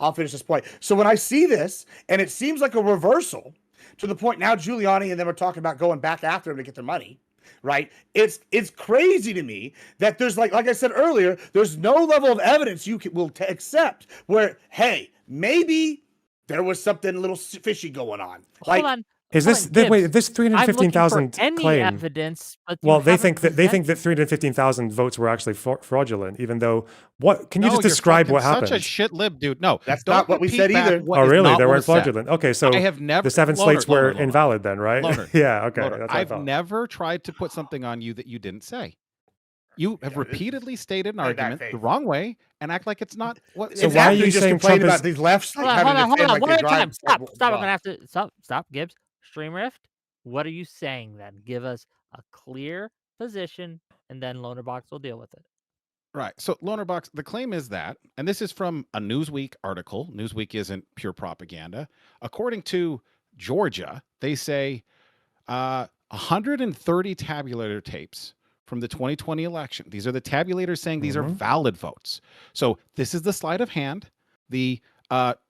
I'll finish this point. So when I see this, and it seems like a reversal to the point now, Giuliani and them are talking about going back after him to get their money. Right? It's crazy to me that there's like I said earlier, there's no level of evidence you will accept where, hey, maybe there was something a little fishy going on. Hold on. Is this this 315,000 claim? Evidence, well, they think that 315,000 votes were actually fraudulent, even though can you just describe what happened? Such a shit lib, dude. No, that's not what we said either. Oh, really? They weren't fraudulent. Okay, so I have never, the 7 slates were invalid then, right? Yeah. Okay. That's I've never tried to put something on you that you didn't say. You have repeatedly stated an argument the wrong way and act like it's not. So why are you saying Trump is these lefts? Hold on. One at a time. Stop. I'm gonna have to stop. Gibbs. Stream Rift. What are you saying then? Give us a clear position and then Lonerbox will deal with it. Right. So Lonerbox, the claim is that, and this is from a Newsweek article. Newsweek isn't pure propaganda. According to Georgia, they say 130 tabulator tapes from the 2020 election. These are the tabulators saying these are valid votes. So this is the sleight of hand the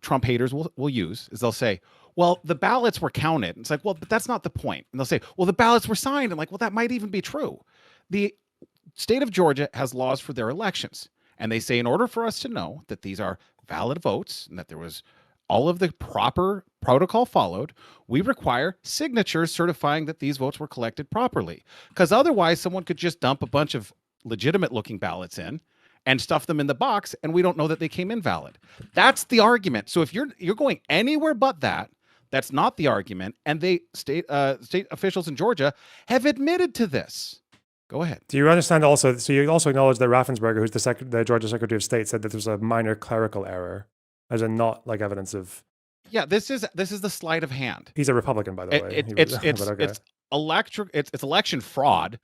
Trump haters will use, is they'll say, well, the ballots were counted. It's like, well, but that's not the point. And they'll say, well, the ballots were signed. And like, well, that might even be true. The state of Georgia has laws for their elections. And they say, in order for us to know that these are valid votes and that there was all of the proper protocol followed, we require signatures certifying that these votes were collected properly. Because otherwise, someone could just dump a bunch of legitimate looking ballots in and stuff them in the box, and we don't know that they came in valid. That's the argument. So if you're going anywhere but that, that's not the argument. And they state officials in Georgia have admitted to this. Go ahead. Do you understand also? So you also acknowledge that Raffensperger, who's the Georgia Secretary of State, said that there was a minor clerical error, as in not like evidence of. Yeah, this is the sleight of hand. He's a Republican, by the way. It's election fraud,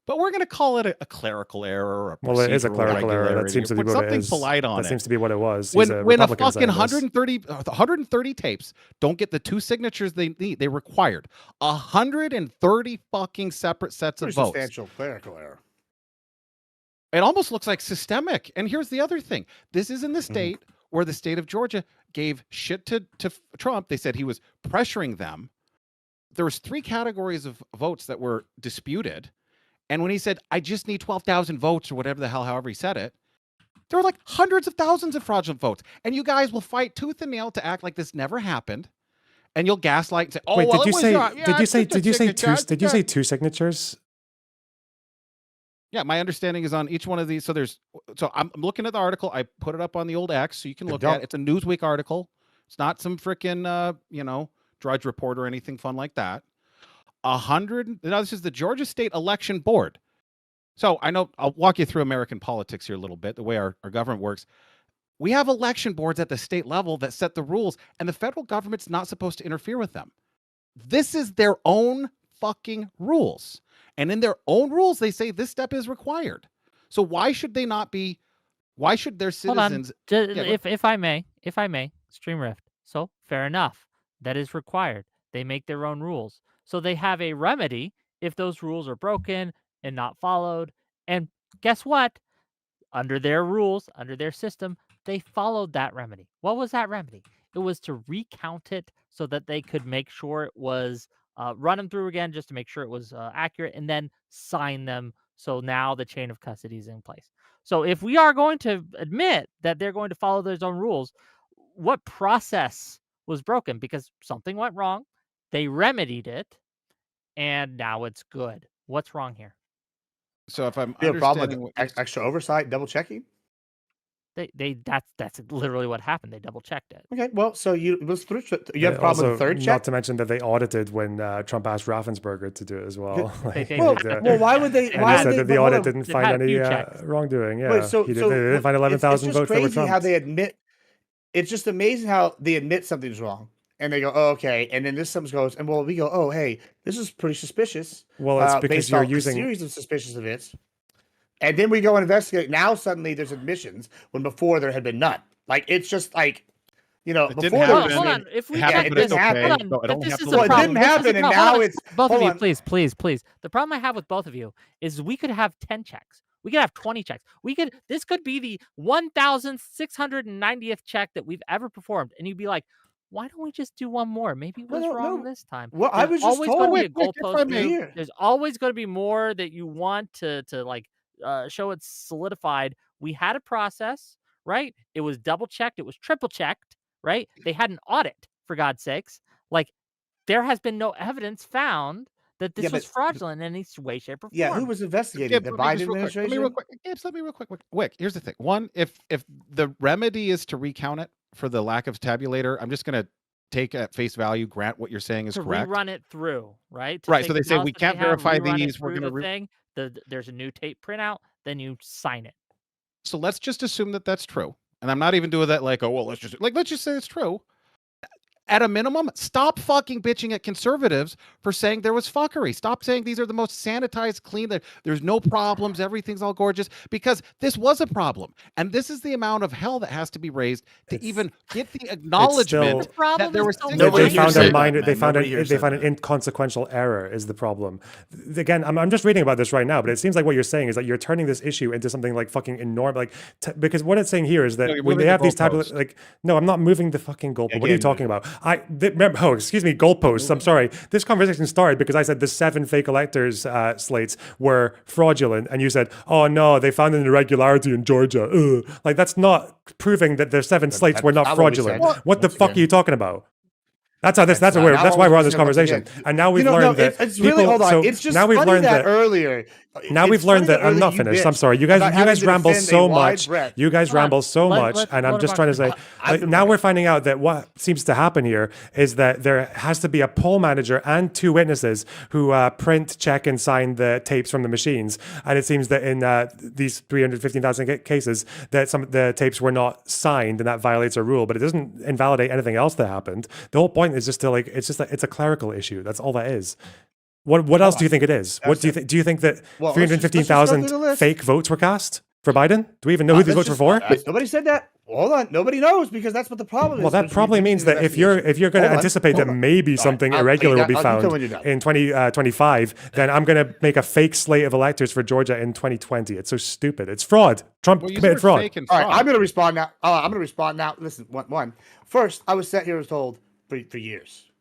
but we're going to call it a clerical error. Well, it is a clerical error. That seems to be what it is. Something polite on it. That seems to be what it was. When a fucking 130 tapes don't get the 2 signatures they need, they required 130 fucking separate sets of votes. Substantial clerical error. It almost looks like systemic. And here's the other thing: this is in the state where the state of Georgia gave shit to Trump. They said he was pressuring them. There was 3 categories of votes that were disputed. And when he said, I just need 12,000 votes or whatever the hell, however he said it, there were like hundreds of thousands of fraudulent votes. And you guys will fight tooth and nail to act like this never happened. And you'll gaslight and say, oh, wait, well, did you say 2 signatures? Yeah, my understanding is on each one of these. So I'm looking at the article. I put it up on the old X so you can look at it. It's a Newsweek article. It's not some freaking, Drudge Report or anything fun like that. 100. Now, this is the Georgia State Election Board. So I know I'll walk you through American politics here a little bit, the way our government works. We have election boards at the state level that set the rules, and the federal government's not supposed to interfere with them. This is their own fucking rules. And in their own rules, they say this step is required. So why should they not be? Why should their citizens? Hold on. If I may, Stream Rift. So fair enough. That is required. They make their own rules. So they have a remedy if those rules are broken and not followed. And guess what? Under their rules, under their system, they followed that remedy. What was that remedy? It was to recount it so that they could make sure it was run them through again just to make sure it was accurate and then sign them. So now the chain of custody is in place. So if we are going to admit that they're going to follow their own rules, what process was broken? Because something went wrong. They remedied it, and now it's good. What's wrong here? So if I'm you have a problem with extra oversight, double checking? That's literally what happened. They double checked it. Okay, well, so you have a problem with the third check? Not to mention that they audited when Trump asked Raffensperger to do it as well. Well, why would they? And they said that the audit didn't find any wrongdoing. Yeah, Wait, so they didn't find 11,000 votes that were Trump's. How they admit. It's just amazing how they admit something's wrong. And they go, oh, okay. And then this something goes, and we go, oh, hey, this is pretty suspicious. Well, it's because based you're on using a series of suspicious events. And then we go and investigate. Now suddenly there's admissions when before there had been none. Like it's just like, before didn't happen. Hold on. If we it didn't happen. Hold on. This is Well, it didn't happen, and now it's both of you. Please. The problem I have with both of you is we could have 10 checks. We could have 20 checks. This could be the 1,690th check that we've ever performed, and you'd be like, why don't we just do one more? Maybe it was wrong this time. Well, I was just told. There's always going to be more that you want to show it's solidified. We had a process, right? It was double checked. It was triple checked, right? They had an audit, for God's sakes. Like, there has been no evidence found that this was fraudulent in any way, shape, or form. Yeah, who was investigating? The Biden administration? Let me real quick. Wick, here's the thing. One, if the remedy is to recount it for the lack of tabulator, I'm just going to take at face value, grant what you're saying is correct. Rerun it through, right? Right. So they say we can't verify these. We're going to there's a new tape printout. Then you sign it. So let's just assume that that's true. And I'm not even doing that like, oh well, let's just say it's true. at a minimum, stop fucking bitching at conservatives for saying there was fuckery. Stop saying these are the most sanitized, clean, there's no problems, everything's all gorgeous, because this was a problem. And this is the amount of hell that has to be raised to even get the acknowledgement that there was they found an inconsequential error is the problem. Again, I'm just reading about this right now, but it seems like what you're saying is that you're turning this issue into something like fucking enormous, like because what it's saying here is that when they have these type of like, no, I'm not moving the fucking goalpost. What are you talking about? Excuse me, goalposts. I'm sorry. This conversation started because I said the 7 fake electors slates were fraudulent, and you said, "Oh no, they found an irregularity in Georgia." Ugh. Like that's not proving that their 7 slates were not fraudulent. What the fuck are you talking about? That's how this. That's why we're on this conversation. And now we've learned that it's really hold on. It's just now we've learned that earlier. Now we've learned that I'm not finished. I'm sorry. You guys ramble so much. You guys ramble so much, and I'm just trying to say. Now we're finding out that what seems to happen here is that there has to be a poll manager and 2 witnesses who print, check, and sign the tapes from the machines. And it seems that in these 315,000 cases, that some of the tapes were not signed, and that violates a rule. But it doesn't invalidate anything else that happened. The whole point is just to like it's a clerical issue. That's all that is. What else do you think it is? What do you think? Do you think that 315,000 fake votes were cast for Biden? Do we even know who these votes were for? Nobody said that. Hold on, nobody knows because that's what the problem is. Well, that probably means that if you're going to anticipate that maybe something irregular will be found in 2025, then I'm going to make a fake slate of electors for Georgia in 2020. It's so stupid. It's fraud. Trump committed fraud. All right, I'm going to respond now. I'm going to respond now. Listen, first, I was sat here and told for years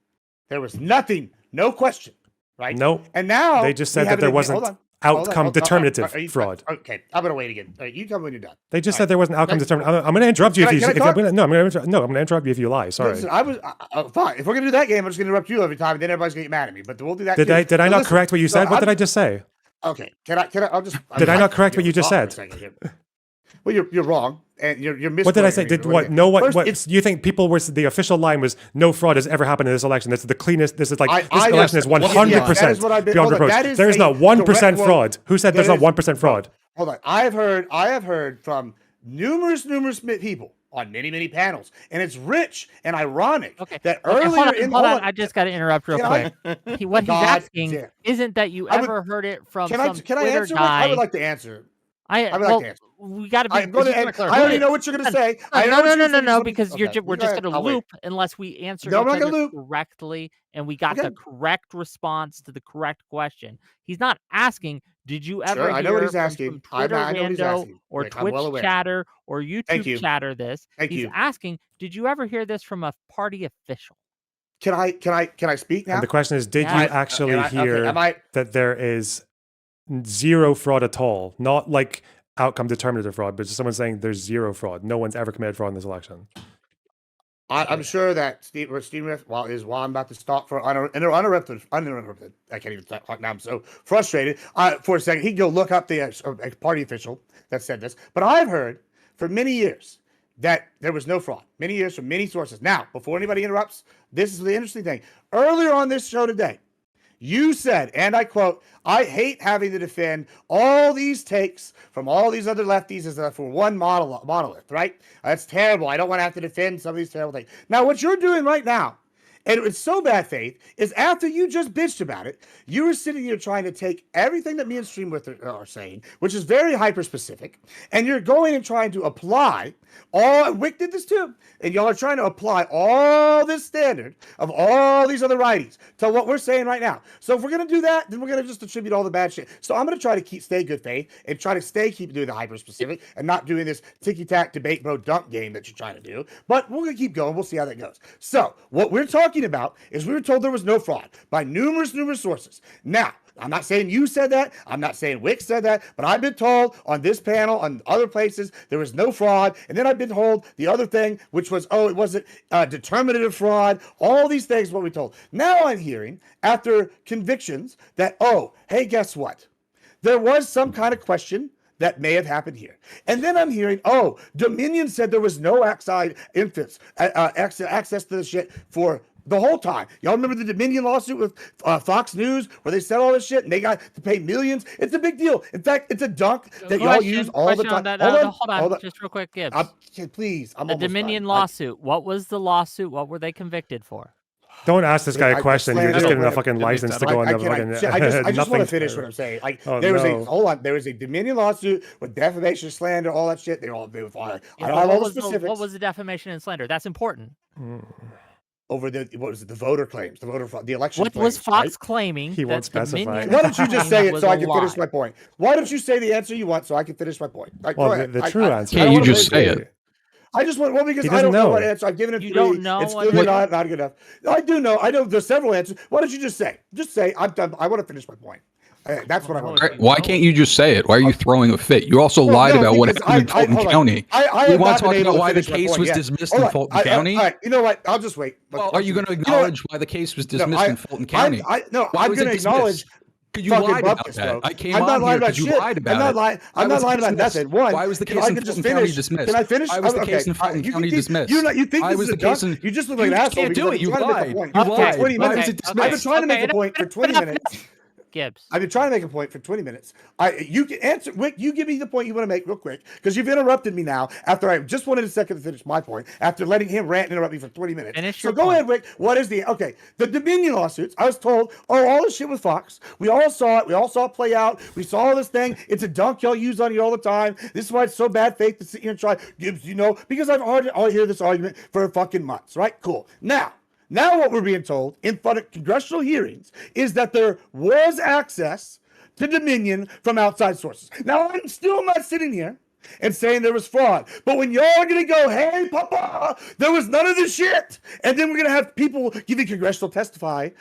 there was nothing, no question. Right? No. And now they just said that there wasn't outcome determinative fraud. Okay, I'm gonna wait again. All right, you tell me when you're done. They just said there wasn't outcome determinative. I'm going to interrupt you I'm going to interrupt you if you lie. Sorry. Listen, fine. If we're going to do that game, I'm just going to interrupt you every time, and then everybody's going to get mad at me. But we'll do that. Did I not correct what you said? What did I just say? Okay. Can I? Did I not correct what you just said? Well, you're wrong, and you're missing. What did I say? What you think people were? The official line was no fraud has ever happened in this election. This is the cleanest. This is like this election is 100% beyond reproach. There is not 1% fraud. Who said there's not 1% fraud? Hold on. I have heard from numerous people on many panels, and it's rich and ironic that earlier hold on. I just got to interrupt real quick. What he's asking isn't that you ever heard it from some Twitter guy. I would like to answer. I would like to answer. We got to be. I already know what you're going to say. No, because we're just going to loop unless we answer correctly, and we got the correct response to the correct question. He's not asking, did you ever I know what he's asking. From Twitter rando or Twitch chatter or YouTube chatter this? He's asking, did you ever hear this from a party official? Can I speak now? And the question is, did you actually hear that there is zero fraud at all? Not like outcome determinative fraud, but just someone saying there's zero fraud. No one's ever committed fraud in this election. I'm sure that Steve while I'm about to stop for uninterrupted. I can't even talk now. I'm so frustrated. For a second, he can go look up the party official that said this. But I've heard for many years that there was no fraud. Many years from many sources. Now, before anybody interrupts, this is the interesting thing. Earlier on this show today, you said, and I quote, I hate having to defend all these takes from all these other lefties as for one monolith, right? That's terrible. I don't want to have to defend some of these terrible things. Now, what you're doing right now, and it's so bad faith, is after you just bitched about it, you were sitting here trying to take everything that me and Streamwith are saying, which is very hyper-specific, and you're going and trying to apply all, Wick did this too, and y'all are trying to apply all this standard of all these other righties to what we're saying right now. So if we're going to do that, then we're going to just attribute all the bad shit. So I'm going to try to stay good faith and try to keep doing the hyper-specific and not doing this ticky-tack debate bro dunk game that you're trying to do. But we're going to keep going. We'll see how that goes. So what we're talking about is we were told there was no fraud by numerous sources. Now, I'm not saying you said that. I'm not saying Wick said that. But I've been told on this panel, on other places, there was no fraud. And then I've been told the other thing, which was, it wasn't determinative fraud. All these things, what we told. Now I'm hearing, after convictions, that, hey, guess what? There was some kind of question that may have happened here. And then I'm hearing, Dominion said there was no access to the shit for The whole time. Y'all remember the Dominion lawsuit with Fox News where they said all this shit and they got to pay millions? It's a big deal. In fact, it's a dunk that y'all use all the time. Hold on, just real quick, Gibbs. Please, I'm the almost Dominion done. lawsuit. What was the lawsuit? What were they convicted for? Don't ask this guy a question. You're just getting a Wait, fucking license to go on the fucking. I just want to finish what I'm saying. Like there was a Dominion lawsuit with defamation, slander, all that shit. They were fine. I don't have all the specifics. What was the defamation and slander? That's important. Over the the voter claims, the election. What was Fox claiming? He won't specify. Why don't you just say it so I can finish my point? Why don't you say the answer you want so I can finish my point? Like, well, the true answer. Can't you just say it? I just want because I don't know what answer I've given it. You don't know. It's clearly not good enough. I do know. I know there's several answers. Why don't you just say? Just say I'm done. I want to finish my point. That's what I want. Why can't you just say it? Why are you throwing a fit? You also lied about what happened in Fulton County. You want to talk about why the case was dismissed in Fulton County? All right, you know what? I'll just wait. Well, are you going to acknowledge why the case was dismissed in Fulton County? No, I'm going to acknowledge. You lied about that. I came on here because you lied about it. I'm not lying about nothing. One, why was the case in Fulton County dismissed? Can I finish? Why was the case in Fulton County dismissed? You think this is a dunk? You just look like an asshole. You can't do it. You lied. You lied. 20 minutes. I've been trying to make a point for 20 minutes. Gibbs. I've been trying to make a point for 20 minutes. You can answer, Wick. You give me the point you want to make real quick because you've interrupted me now. After I just wanted a second to finish my point. After letting him rant and interrupt me for 20 minutes. So go ahead, Wick. What is the Dominion lawsuits? I was told, all this shit with Fox. We all saw it. We all saw it play out. We saw all this thing. It's a dunk y'all use on you all the time. This is why it's so bad faith to sit here and try Gibbs. Because I've already hear this argument for fucking months. Right? Cool. Now what we're being told in front of congressional hearings is that there was access to Dominion from outside sources. Now, I'm still not sitting here and saying there was fraud. But when y'all are going to go, hey, papa, there was none of this shit. And then we're going to have people giving congressional testimony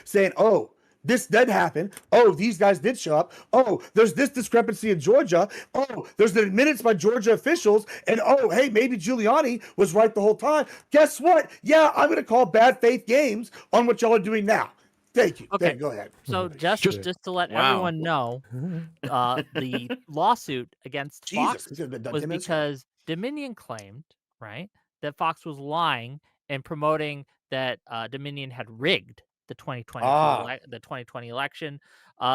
saying, oh, this did happen. Oh, these guys did show up. Oh, there's this discrepancy in Georgia. Oh, there's the minutes by Georgia officials. And oh, hey, maybe Giuliani was right the whole time. Guess what? Yeah, I'm going to call bad faith games on what y'all are doing now. Thank you. Okay, go ahead. So just to let everyone know, the lawsuit against Fox was because Dominion claimed, right, that Fox was lying and promoting that Dominion had rigged the 2020 election.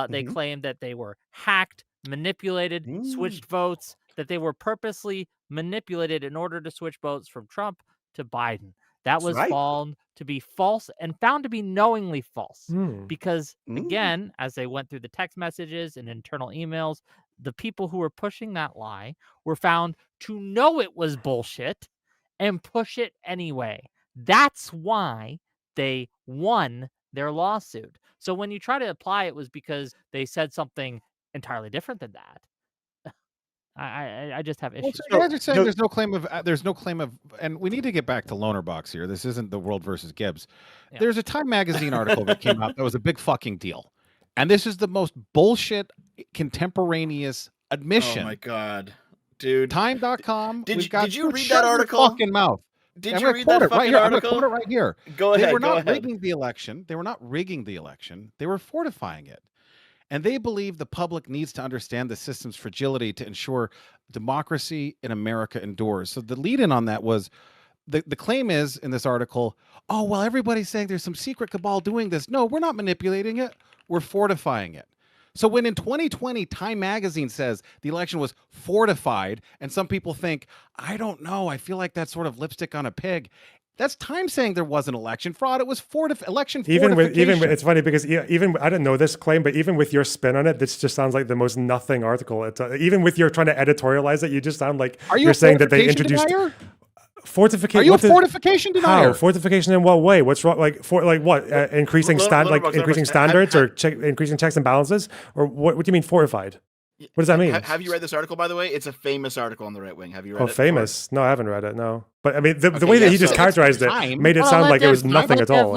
They claimed that they were hacked, manipulated, switched votes, that they were purposely manipulated in order to switch votes from Trump to Biden. That was found to be false and found to be knowingly false because, again, as they went through the text messages and internal emails, the people who were pushing that lie were found to know it was bullshit and push it anyway. That's why they won their lawsuit. So when you try to apply it was because they said something entirely different than that. I just have issues. Well, so you guys are saying there's no claim of, and we need to get back to Lonerbox here. This isn't the World versus Gibbs. Yeah. There's a Time magazine article that came out that was a big fucking deal, and this is the most bullshit contemporaneous admission. Oh my god, dude! Time.com. Did you read that article? Fucking mouth. Did you read that fucking article? I'm going to quote it right here. Go ahead. They were not rigging the election. They were not rigging the election. They were fortifying it. And they believe the public needs to understand the system's fragility to ensure democracy in America endures. So the lead-in on that was, the claim is in this article, oh, well, everybody's saying there's some secret cabal doing this. No, we're not manipulating it. We're fortifying it. So when in 2020, Time magazine says the election was fortified, and some people think, I don't know, I feel like that's sort of lipstick on a pig. That's Time saying there wasn't election fraud. It was election fortification. Even it's funny because even I didn't know this claim, but even with your spin on it, this just sounds like the most nothing article. Even with your trying to editorialize it, you just sound like you're saying that they introduced fortification. Are you a fortification denier? How? Fortification in what way? What's wrong? What? Increasing standards or increasing checks and balances, or what do you mean fortified? What does that mean? Have you read this article, by the way? It's a famous article on the right wing. Have you read it? Oh, famous? Before? No, I haven't read it. No, but I mean, the way that he just characterized it made it sound like it was nothing at all.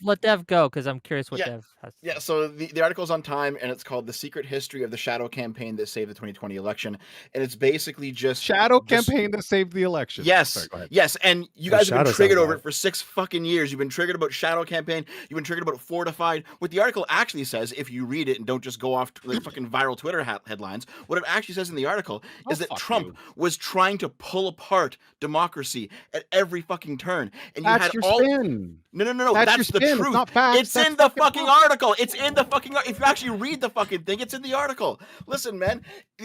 Let Dev go because I'm curious what Dev has. Yeah, so the article's on Time, and it's called "The Secret History of the Shadow Campaign That Saved the 2020 Election," and it's basically just campaign that saved the election. Yes, sorry, yes, and you guys have been triggered over it for 6 fucking years. You've been triggered about shadow campaign. You've been triggered about fortified. What the article actually says, if you read it and don't just go off to like fucking viral Twitter headlines, what it actually says in the article is that Trump was trying to pull apart democracy democracy at every fucking turn. And you That's had your all spin. No. That's That's your the spin. It's truth. not facts. It's That's in the fucking fucking facts. article. It's in the fucking. If you actually read the fucking thing, it's in the article. Listen, man.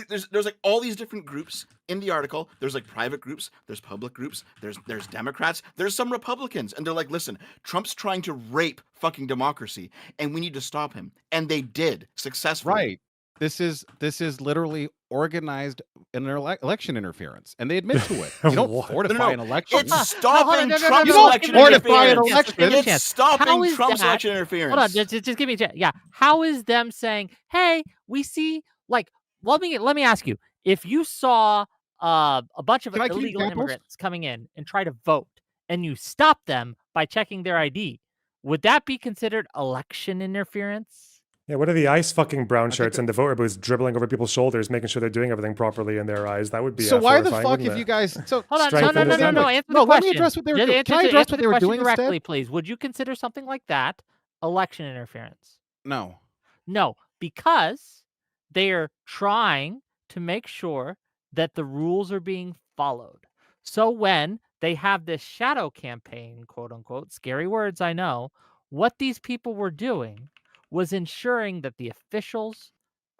There's like all these different groups in the article. There's like private groups. There's public groups. There's Democrats. There's some Republicans, and they're like, listen, Trump's trying to rape fucking democracy, and we need to stop him. And they did successfully. Right. This is literally organized election interference, and they admit to it. You don't What? fortify an election. It's stopping no, Trump's You don't election fortify an interference. election. Give me a It's chance. stopping How is Trump's that- election interference. Hold on, just give me a chance. Yeah, how is them saying, "Hey, we see like"? Let me ask you: if you saw a bunch of Can I give you illegal examples? immigrants coming in and try to vote, and you stop them by checking their ID, would that be considered election interference? Yeah, what are the ice fucking brown shirts and the voter booths dribbling over people's shoulders, making sure they're doing everything properly in their eyes? That would be So why the horrifying, fuck wouldn't if it? you guys so Hold on, Strengthen no. the Answer the No, question. let me address what they were Just doing. Can I answer address what they were question doing directly, instead? please? Would you consider something like that election interference? No. No, because they are trying to make sure that the rules are being followed. So when they have this shadow campaign, quote unquote, scary words, I know, what these people were doing was ensuring that the officials,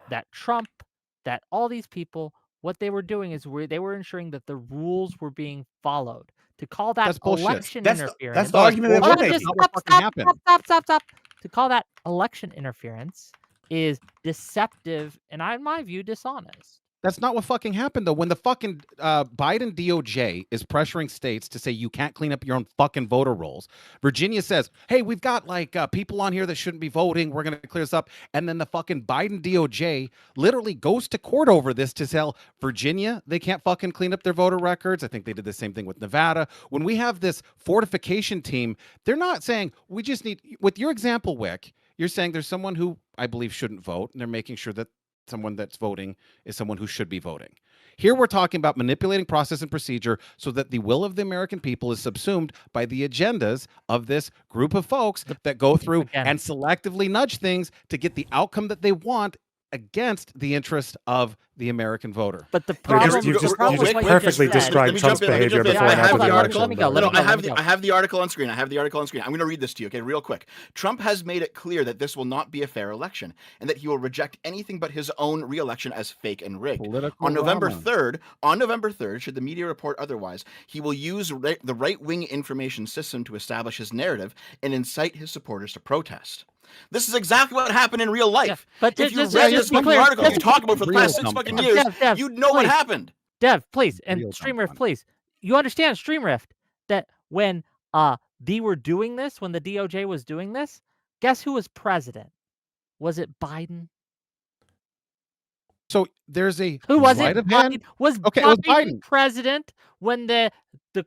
that Trump, that all these people, what they were doing is they were ensuring that the rules were being followed. To call that That's bullshit. election That's interference. the argument that Hold we're on, making. just Not what fucking happened. stop. To call that election interference is deceptive and, in my view, dishonest. That's not what fucking happened, though. When the fucking Biden DOJ is pressuring states to say you can't clean up your own fucking voter rolls, Virginia says, hey, we've got like people on here that shouldn't be voting. We're going to clear this up. And then the fucking Biden DOJ literally goes to court over this to tell Virginia they can't fucking clean up their voter records. I think they did the same thing with Nevada. When we have this fortification team, they're not saying we just need, with your example, Wick, you're saying there's someone who I believe shouldn't vote, and they're making sure that someone that's voting is someone who should be voting. Here we're talking about manipulating process and procedure so that the will of the American people is subsumed by the agendas of this group of folks that go through and selectively nudge things to get the outcome that they want against the interest of the American voter. But the You problem, just perfectly described Trump's behavior before and after the election. I have the article on screen. I'm going to read this to you, okay, real quick. Trump has made it clear that this will not be a fair election and that he will reject anything but his own re-election as fake and rigged. On November 3rd, should the media report otherwise, he will use the right-wing information system to establish his narrative and incite his supporters to protest. This is exactly what happened in real life. Yeah, but if you just read this be fucking clear, article you talk about for the past 6 fucking years, Dev, you'd know what please. happened. Dev, please, and StreamRift, please. You understand, StreamRift, that when they were doing this, when the DOJ was doing this, guess who was president? Was it Biden? So there's a Who was sleight it? of hand. Was Okay, it was Biden Biden. president when the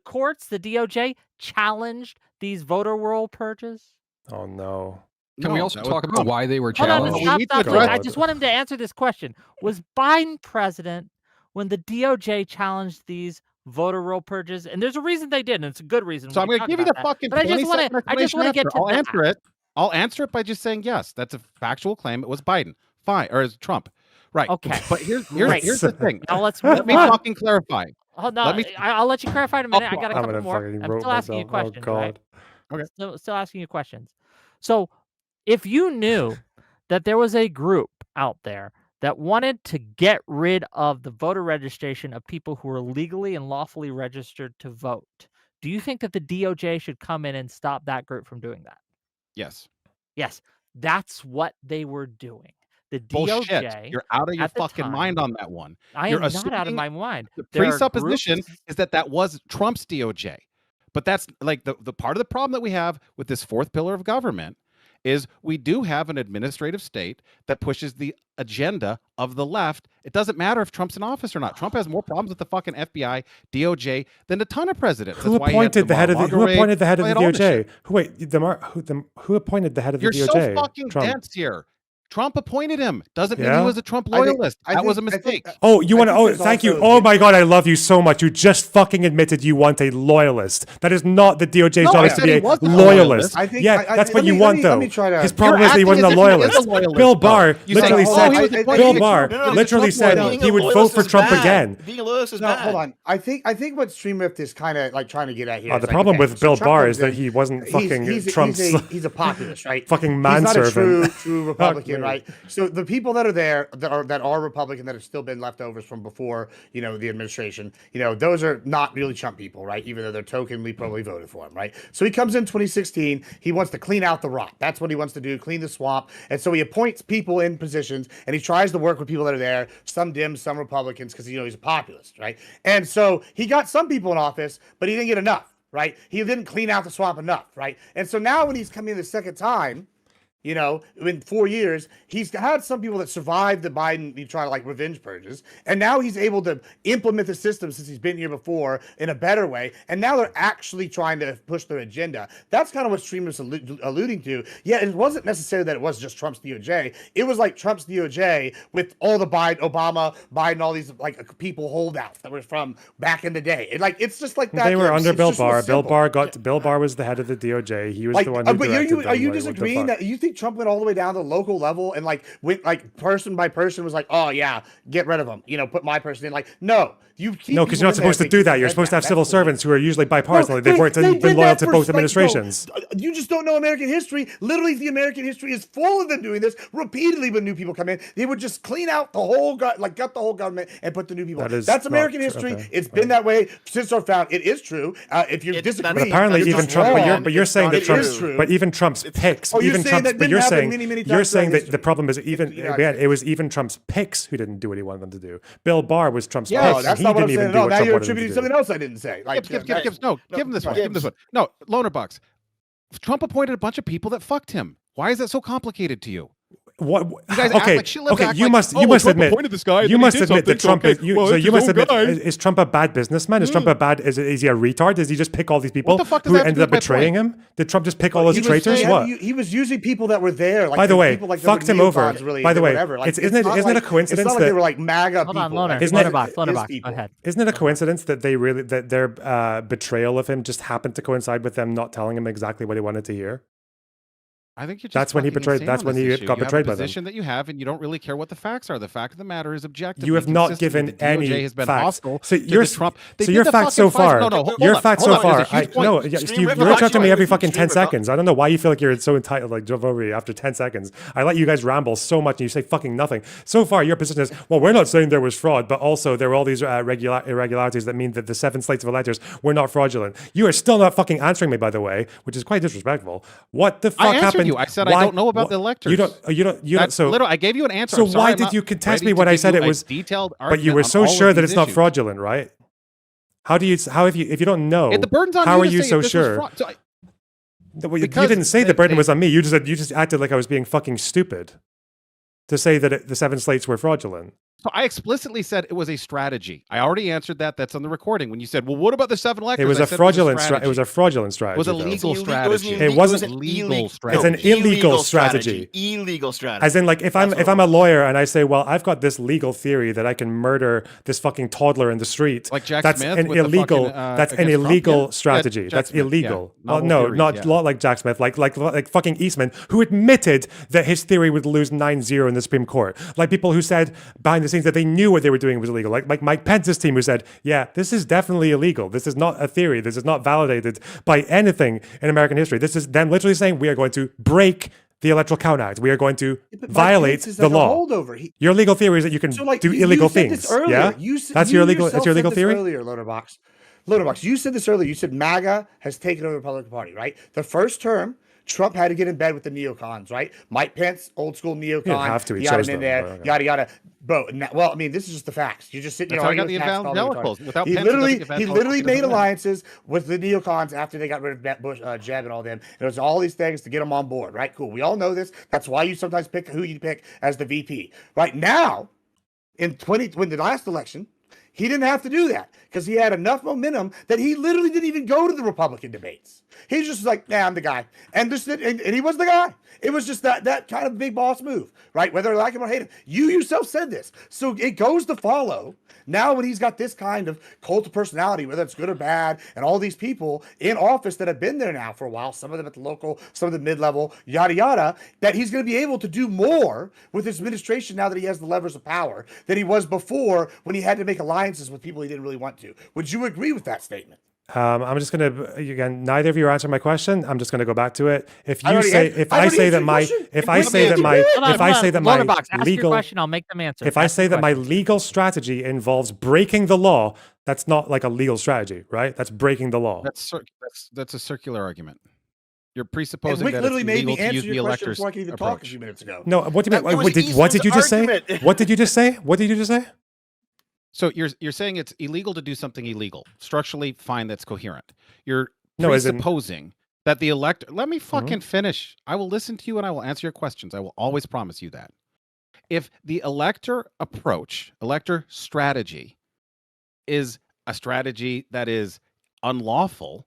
courts, the DOJ, challenged these voter roll purges? Oh no. Can we No, also that was talk about Trump. why they were Hold on, challenged? stop, need stop, to please. I address- just want him to answer this question. Was Biden president when the DOJ challenged these voter roll purges? And there's a reason they did, and it's a good reason. So I'm going to give you the fucking But I just 20-second want to get to I'll that. answer it. I'll answer it by just saying yes. That's a factual claim. It was Biden. Fine, or is Trump? Right. Okay. But here's the thing. Now let's Let move me on. fucking clarify. Oh, no, Let me- I'll let you clarify in a minute. I got a I'm couple gonna more. fucking I'm rope still asking you myself. questions, Oh right? god. Okay. Still asking you questions. So, if you knew that there was a group out there that wanted to get rid of the voter registration of people who are legally and lawfully registered to vote, do you think that the DOJ should come in and stop that group from doing that? Yes. Yes, that's what they were doing. The Bullshit. DOJ. You're out of your at the fucking time- mind on that one. I You're am not out of assuming my mind. The There are presupposition groups- is that was Trump's DOJ. But that's like the part of the problem that we have with this fourth pillar of government is we do have an administrative state that pushes the agenda of the left. It doesn't matter if Trump's in office or not. Trump has more problems with the fucking FBI, DOJ than a ton of presidents. Who That's why he had appointed the head of the Mar-a-Lago Who appointed the head of raid, the all that shit. DOJ? Who appointed the head of the You're DOJ? so fucking Trump. dense here. Trump appointed him. Doesn't mean Yeah? he was a Trump loyalist. That was a mistake. Oh, you want to? Oh, there's thank you. also Oh my God, I love you so much. You just fucking admitted you want a loyalist. That is not the DOJ's No, job I is to said be he a wasn't a loyalist. loyalist. I think- Yeah, I- that's let what me- you let want, me- though. let me try to- His problem You're is that he acting wasn't a as if he is a loyalist. loyalist, Bill though. Barr You said, literally oh, said. he was appointed Bill to Barr Trump. No, no, literally he's a Trump said loyalist. he would vote for Trump again. Being a loyalist is bad. Hold on. I think what Streamrift is kind of like trying to get at here. Oh, is the like, problem okay, with so Bill Trump Barr comes is that in, he wasn't fucking Trump's he's a populist, right? fucking He's not a manservant. true Republican, right? So the people that are there that are Republican that have still been leftovers from before, the administration, those are not really Trump people, right? Even though they're tokenly probably voted for him, right? So he comes in 2016. He wants to clean out the rot. That's what he wants to do, clean the swamp. And so he appoints people in positions, and he tries to work with people that are there, some Dems, some Republicans, because he's a populist, right? And so he got some people in office, but he didn't get enough, right? He didn't clean out the swamp enough, right? And so now when he's coming in the second time, in 4 years, he's had some people that survived the Biden trying to like revenge purges, and now he's able to implement the system since he's been here before in a better way, and now they're actually trying to push their agenda. That's kind of what Streamer's alluding to. Yeah, it wasn't necessarily that it was just Trump's DOJ. It was like Trump's DOJ with all the Biden, all these like people holdouts that were from back in the day. It's just like that. They were under Bill just Barr. simple. Bill Barr was the head of the DOJ. He was the one who But directed them. are you Like, what the disagreeing fuck? that you think Trump went all the way down to the local level and went person by person was like, oh yeah, get rid of him, put my person in? No, because you're not supposed to do that. You're supposed to have civil servants who are usually bipartisan. They've been loyal to both administrations. You just don't know American history. Literally, the American history is full of them doing this repeatedly. When new people come in, they would just clean out the whole gut the whole government and put the new people. That's American history. Okay. It's been that way since our found. It is true. If you disagree, But apparently, even Trump. But you're saying that Trump's. But even Trump's picks. Even Trump's. But you're saying that the problem is it was even Trump's picks who didn't do what he wanted them to do. Bill Barr was Trump's picks. That's He not what didn't I'm even saying. do No, what now Trump you're wanted him to attributing do. something else I didn't say. Give him this one. Give him this one. No, Lonerbox. Trump appointed a bunch of people that fucked him. Why is that so complicated to you? What? You guys act like You must Trump admit. appointed this guy, You must admit that Trump is. well, So it's you his must own admit. guy. Is Trump a bad businessman? Is Trump a bad? Is he a retard? Does he just pick all these people the fuck does who that have to ended do up with my betraying him? Did Trump just pick all those traitors? What? He was using people that were there. By the way, people like fucked him over. Really, By the way, whatever. isn't it a coincidence it's not like that they were like MAGA Hold on, people? Lonerbox, go ahead. Isn't it a coincidence that their betrayal of him just happened to coincide with them not telling him exactly what he wanted to hear? I think you're just That's when he fucking betrayed. insane That's on when this he issue. got You betrayed have a by them. position that you have, and you don't really care what the facts are. The fact of the matter is objectively You have not consistently, given the DOJ any has been facts. hostile So to your the Trump. so your facts so far. Your facts so far. You interrupt me every fucking 10 seconds. I don't know why you feel like you're so entitled. Like drove over you after 10 seconds. I let you guys ramble so much, and you say fucking nothing. So far, your position is, well, we're not saying there was fraud, but also there were all these irregularities that mean that the 7 slates of electors were not fraudulent. You are still not fucking answering me, by the way, which is quite disrespectful. What the fuck I answered happened? you. I said I don't know about the electors. You don't. So literally, I gave you an answer. So I'm sorry, why I'm did not you contest ready me to when I give said you it a was detailed? But you argument were on so all sure of that these it's not issues. fraudulent, right? How if you don't know? The burden's on how you are to you say so if this was sure? fraud. So You didn't say the burden was on me. You just acted like I was being fucking stupid to say that the 7 slates were fraudulent. So I explicitly said it was a strategy. I already answered that. That's on the recording. When you said, "Well, what about the 7 electors?" It was I a said fraudulent. strategy. It was a fraudulent strategy. It was a though. legal strategy. It wasn't illegal strategy. It's an illegal strategy. Illegal strategy. As in, like, if I'm a lawyer and I say, well, I've got this legal theory that I can murder this fucking toddler in the street. Like Jack that's Smith an with the illegal. fucking, That's an against Trump? illegal Yeah. strategy. Yeah, Jack That's Smith, illegal. yeah. Oh, Novel no, theories, not yeah. like Jack Smith. Like fucking Eastman, who admitted that his theory would lose 9-0 in the Supreme Court. Like people who said behind the scenes that they knew what they were doing was illegal. Like Mike Pence's team, who said, yeah, this is definitely illegal. This is not a theory. This is not validated by anything in American history. This is them literally saying we are going to break the Electoral Count Act. We are going to violate the law. Your legal theory is that you can do illegal things. Yeah, that's your legal. That's your legal theory. Earlier, Lonerbox, you said this earlier. You said MAGA has taken over the Republican Party, right? The first term, Trump had to get in bed with the neocons, right? Mike Pence, old school neocon. He didn't have to. He got chose him in them. there. Okay. Yada yada. Bro, well, I mean, this is just the facts. You're just sitting That's here how I got arguing the with facts, calling them evangelicals. retarded. Without He Pence, it doesn't literally evangelicals made doesn't alliances with the neocons after they got rid of Bush, Jeb, and all them. And it was all these things to get them on board, right? Cool. We all know this. That's why you sometimes pick who you pick as the VP. Right now, when the last election, He didn't have to do that because he had enough momentum that he literally didn't even go to the Republican debates. He's just like, nah, I'm the guy. And he was the guy. It was just that kind of big boss move, right? Whether I like him or hate him. You yourself said this. So it goes to follow. Now when he's got this kind of cult of personality, whether it's good or bad, and all these people in office that have been there now for a while, some of them at the local, some of the mid-level, yada, yada, that he's going to be able to do more with his administration now that he has the levers of power than he was before when he had to make alliances with people he didn't really want to. Would you agree with that statement? I'm just gonna, again, neither of you are answering my question. I'm just gonna go back to it. If I say that my legal question, I'll make them answer. If I say that my legal strategy involves breaking the law, that's not like a legal strategy, right? That's breaking the law. That's a circular argument. You're presupposing Wick that literally it's made illegal me to use answer the your question electors before I could even approach. talk a few minutes ago. No, what do you mean? What did you just say? What did you just say? What did you just say? So you're saying it's illegal to do something illegal. Structurally, fine, that's coherent. You're No, as in- presupposing that the elector. Let me fucking finish. I will listen to you and I will answer your questions. I will always promise you that. If the elector strategy is a strategy that is unlawful,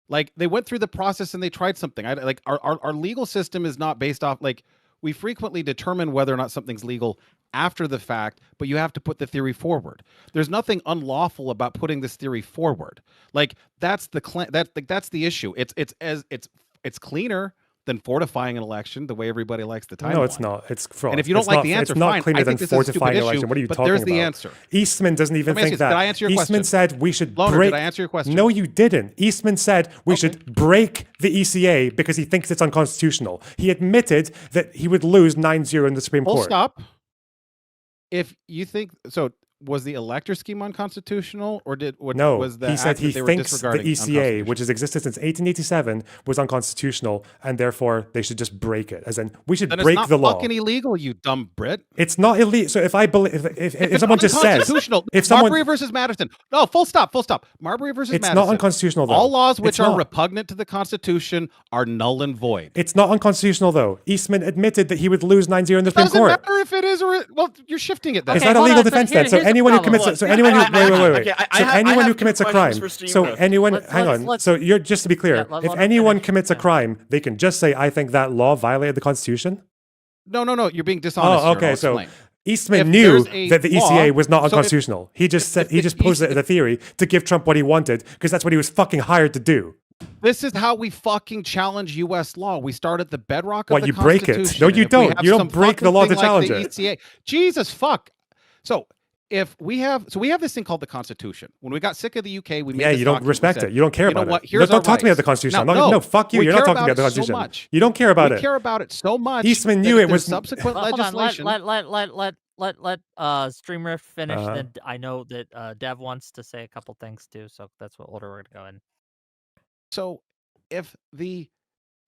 like they went through the process and they tried something. Our legal system is not based off, like, we frequently determine whether or not something's legal after the fact, but you have to put the theory forward. There's nothing unlawful about putting this theory forward. Like that's the issue. It's cleaner than fortifying an election the way everybody likes the title. No, it's not. It's fraud. And if you don't like the answer, it's not fine. cleaner I than think this is a stupid fortifying an issue, election. What are you but talking there's about? the answer. Eastman doesn't even think that. Did I answer your Eastman question? said we should Loner, break. did I answer your question? No, you didn't. Eastman said we should break the ECA because he thinks it's unconstitutional. He admitted that he would lose 9-0 in the Supreme Full Court. stop. If you think so, was the elector scheme unconstitutional, or was the he said act he that they were thinks the disregarding ECA, unconstitutional? which has existed since 1887, was unconstitutional, and therefore they should just break it. As in, we should Then break it's the not law. fucking illegal, you dumb Brit. It's not illegal. So if I believe, if someone just says, Unconstitutional. if someone, Marbury versus Madison. No, full stop. Marbury versus it's Madison. not unconstitutional though. All laws which It's are not. repugnant to the Constitution are null and void. It's not unconstitutional though. Eastman admitted that he would lose 9-0 in the Supreme Doesn't Court. matter if it is or well, you're shifting it. Then. It's not a legal defense then. So anyone who commits, so anyone who anyone who commits a crime. So anyone, hang on. So you're just to be clear, if anyone commits a crime, they can just say, "I think that law violated the Constitution." No. You're being dishonest. Oh, okay. Here, So explain. Eastman knew that the ECA law, was not so if- unconstitutional. He just said he just posed it as a theory to give Trump what he wanted because that's what he was fucking hired to do. This is how we fucking challenge U.S. law. We start at the bedrock of What, the you break it? Constitution. No, And you if we don't. have You don't some break the fucking law to thing like challenge the it. ECA. Jesus fuck. So if we have this thing called the Constitution. When we got sick of the UK, we made this You don't document. respect We said, it. You don't care you know about what? it. Here's our Don't talk to me about the rights. Constitution. Now, No, fuck you. we You're not care talking about the about it so Constitution. much. You don't care about we it. care about it so much. Eastman that knew if it there's was subsequent Hold on, legislation. let Streamer finish. Uh-huh. Then I know that Dev wants to say a couple things too, so that's what order we're gonna go in. So if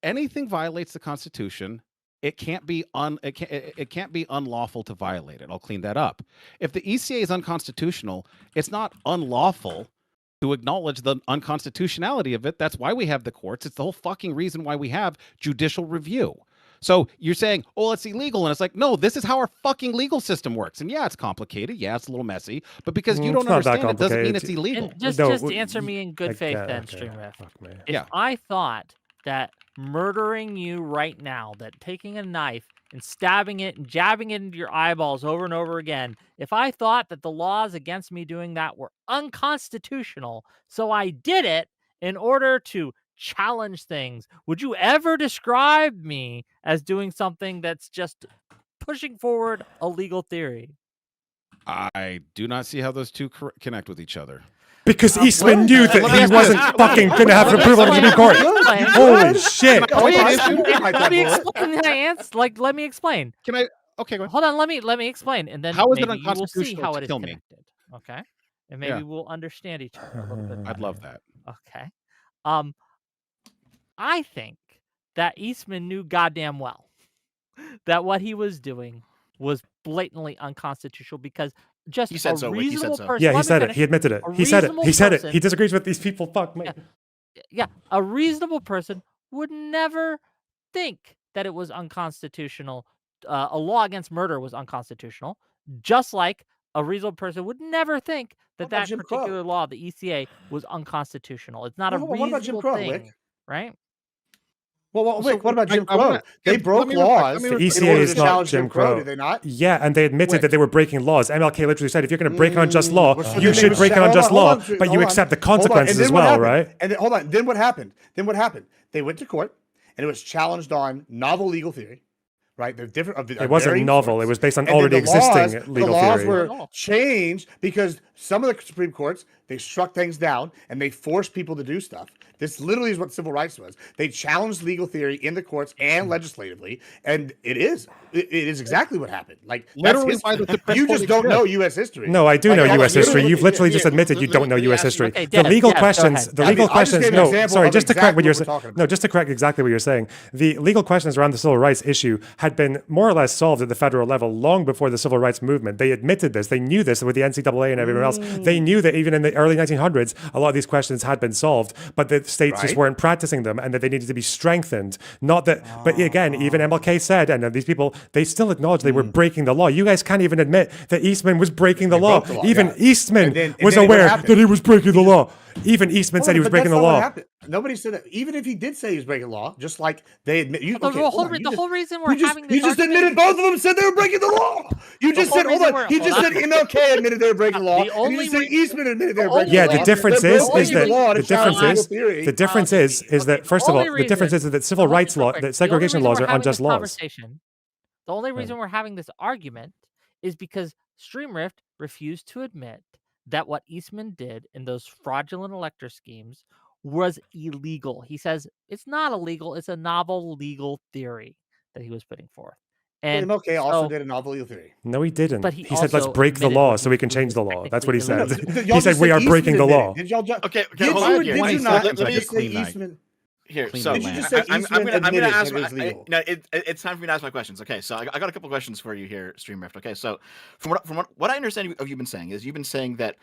anything violates the Constitution, it can't be unlawful to violate it. I'll clean that up. If the ECA is unconstitutional, it's not unlawful to acknowledge the unconstitutionality of it. That's why we have the courts. It's the whole fucking reason why we have judicial review. So you're saying, oh, it's illegal. And it's like, no, this is how our fucking legal system works. And yeah, it's complicated. Yeah, it's a little messy. But because you don't It's not that understand it doesn't mean complicated. it's illegal. And just answer me in good faith then, Streamer. If I thought that murdering you right now, that taking a knife and stabbing it and jabbing it into your eyeballs over and over again, if I thought that the laws against me doing that were unconstitutional, so I did it in order to challenge things, would you ever describe me as doing something that's just pushing forward a legal theory? I do not see how those two connect with each other. Because Eastman knew that he wasn't fucking going to have approval of the Supreme Court. Holy shit. Let me explain. Can I? Okay, go ahead. Hold on. Let me explain, and then how is it maybe you will see unconstitutional how to it is kill me? connected. Okay, and maybe Yeah. we'll understand each other a little bit. I'd love that. Okay. I think that Eastman knew goddamn well that what he was doing was blatantly unconstitutional because just He said a so, Rick, he said reasonable so. person. Yeah, he let me said it. finish. He admitted it. A He said it. reasonable He said it. person- He disagrees with these people. Fuck me. Yeah, a reasonable person would never think that it was unconstitutional. A law against murder was unconstitutional, just like a reasonable person would never think that about that Jim Crow? particular law, the ECA, was unconstitutional. It's not a Well, hold on, what about Jim reasonable Crow, thing, Wick? right? Well, Wick, what about Jim I wanna- Crow? They broke laws The in ECA order is to not challenge Jim Crow. did they not? Yeah, and they admitted that they were breaking laws. MLK literally said, if you're going to break an unjust law, Well, so you then they should was- break an hold unjust on, hold law, on, but you hold on, accept the hold on. consequences And then as what well, happened? right? And then, hold on. Then what happened? They went to court, and it was challenged on novel legal theory. Right, they're different. It wasn't novel. It was based on And then already the laws- existing legal The laws theory. were changed because some of the Supreme Courts, they struck things down and they forced people to do stuff. This literally is what civil rights was. They challenged legal theory in the courts and legislatively, and it is exactly what happened. Like Literally that's why the history. Supreme You Court just don't exists. know U.S. history. No, I do Like, know hold on, U.S. history. here, You've literally just here, admitted you don't know let me U.S. ask you- history. Okay, The Dev, legal Dev, go questions, ahead. the I legal just gave questions. an No, example sorry, of just to correct what exactly you're what we're saying. talking No, just to correct exactly what you're saying. The legal questions around the civil rights issue had been more or less solved at the federal level long before the civil rights movement. They admitted this. They knew this with the NCAA and everyone else. They knew that even in the early 1900s, a lot of these questions had been solved, but the states just Right. weren't practicing them, and that they needed to be strengthened. Not that, but again, even MLK said, and these people, they still acknowledge they were breaking the law. You guys can't even admit that Eastman was breaking the law. broke the law, Even yeah. Eastman And then was what aware happened? that he was breaking the law. Even Eastman said he was But breaking that's the not what law. happened. Nobody said that. Even if he did say he was breaking the law, just like they admit. You, The okay, whole hold on. re- You the just- whole reason we're you just, having this you just argument- admitted both of them said they were breaking the law. You The just whole said, hold reason on. we're- He hold just on. said MLK admitted they were breaking the law. The And you only just said reason- Eastman admitted they were the breaking Yeah, the the law. difference They're is both breaking that the law to the difference challenge is legal theory. the difference is that first of all, the difference is that civil rights law, that segregation laws are unjust laws. The only reason we're having this argument is because Streamrift refused to admit that what Eastman did in those fraudulent elector schemes was illegal. He says it's not illegal, it's a novel legal theory that he was putting forth. And MLK also so- did a novel legal theory. No, he didn't. But He he said, let's also break the admitted law what so he- we can he change was the law. That's what he said. technically Y'all He said, just we are Eastman breaking the admitted law. it. Did y'all Okay, Did hold you, on. did you 20 not? seconds, I Did you could say clean that. Eastman? Here, Clean so the Did you land. just say Eastman admitted ask. that it was legal? No, it's time for me to ask my questions. Okay, so I got a couple questions for you here, Streamrift. Okay, so from what I understand of you've been saying is you've been saying that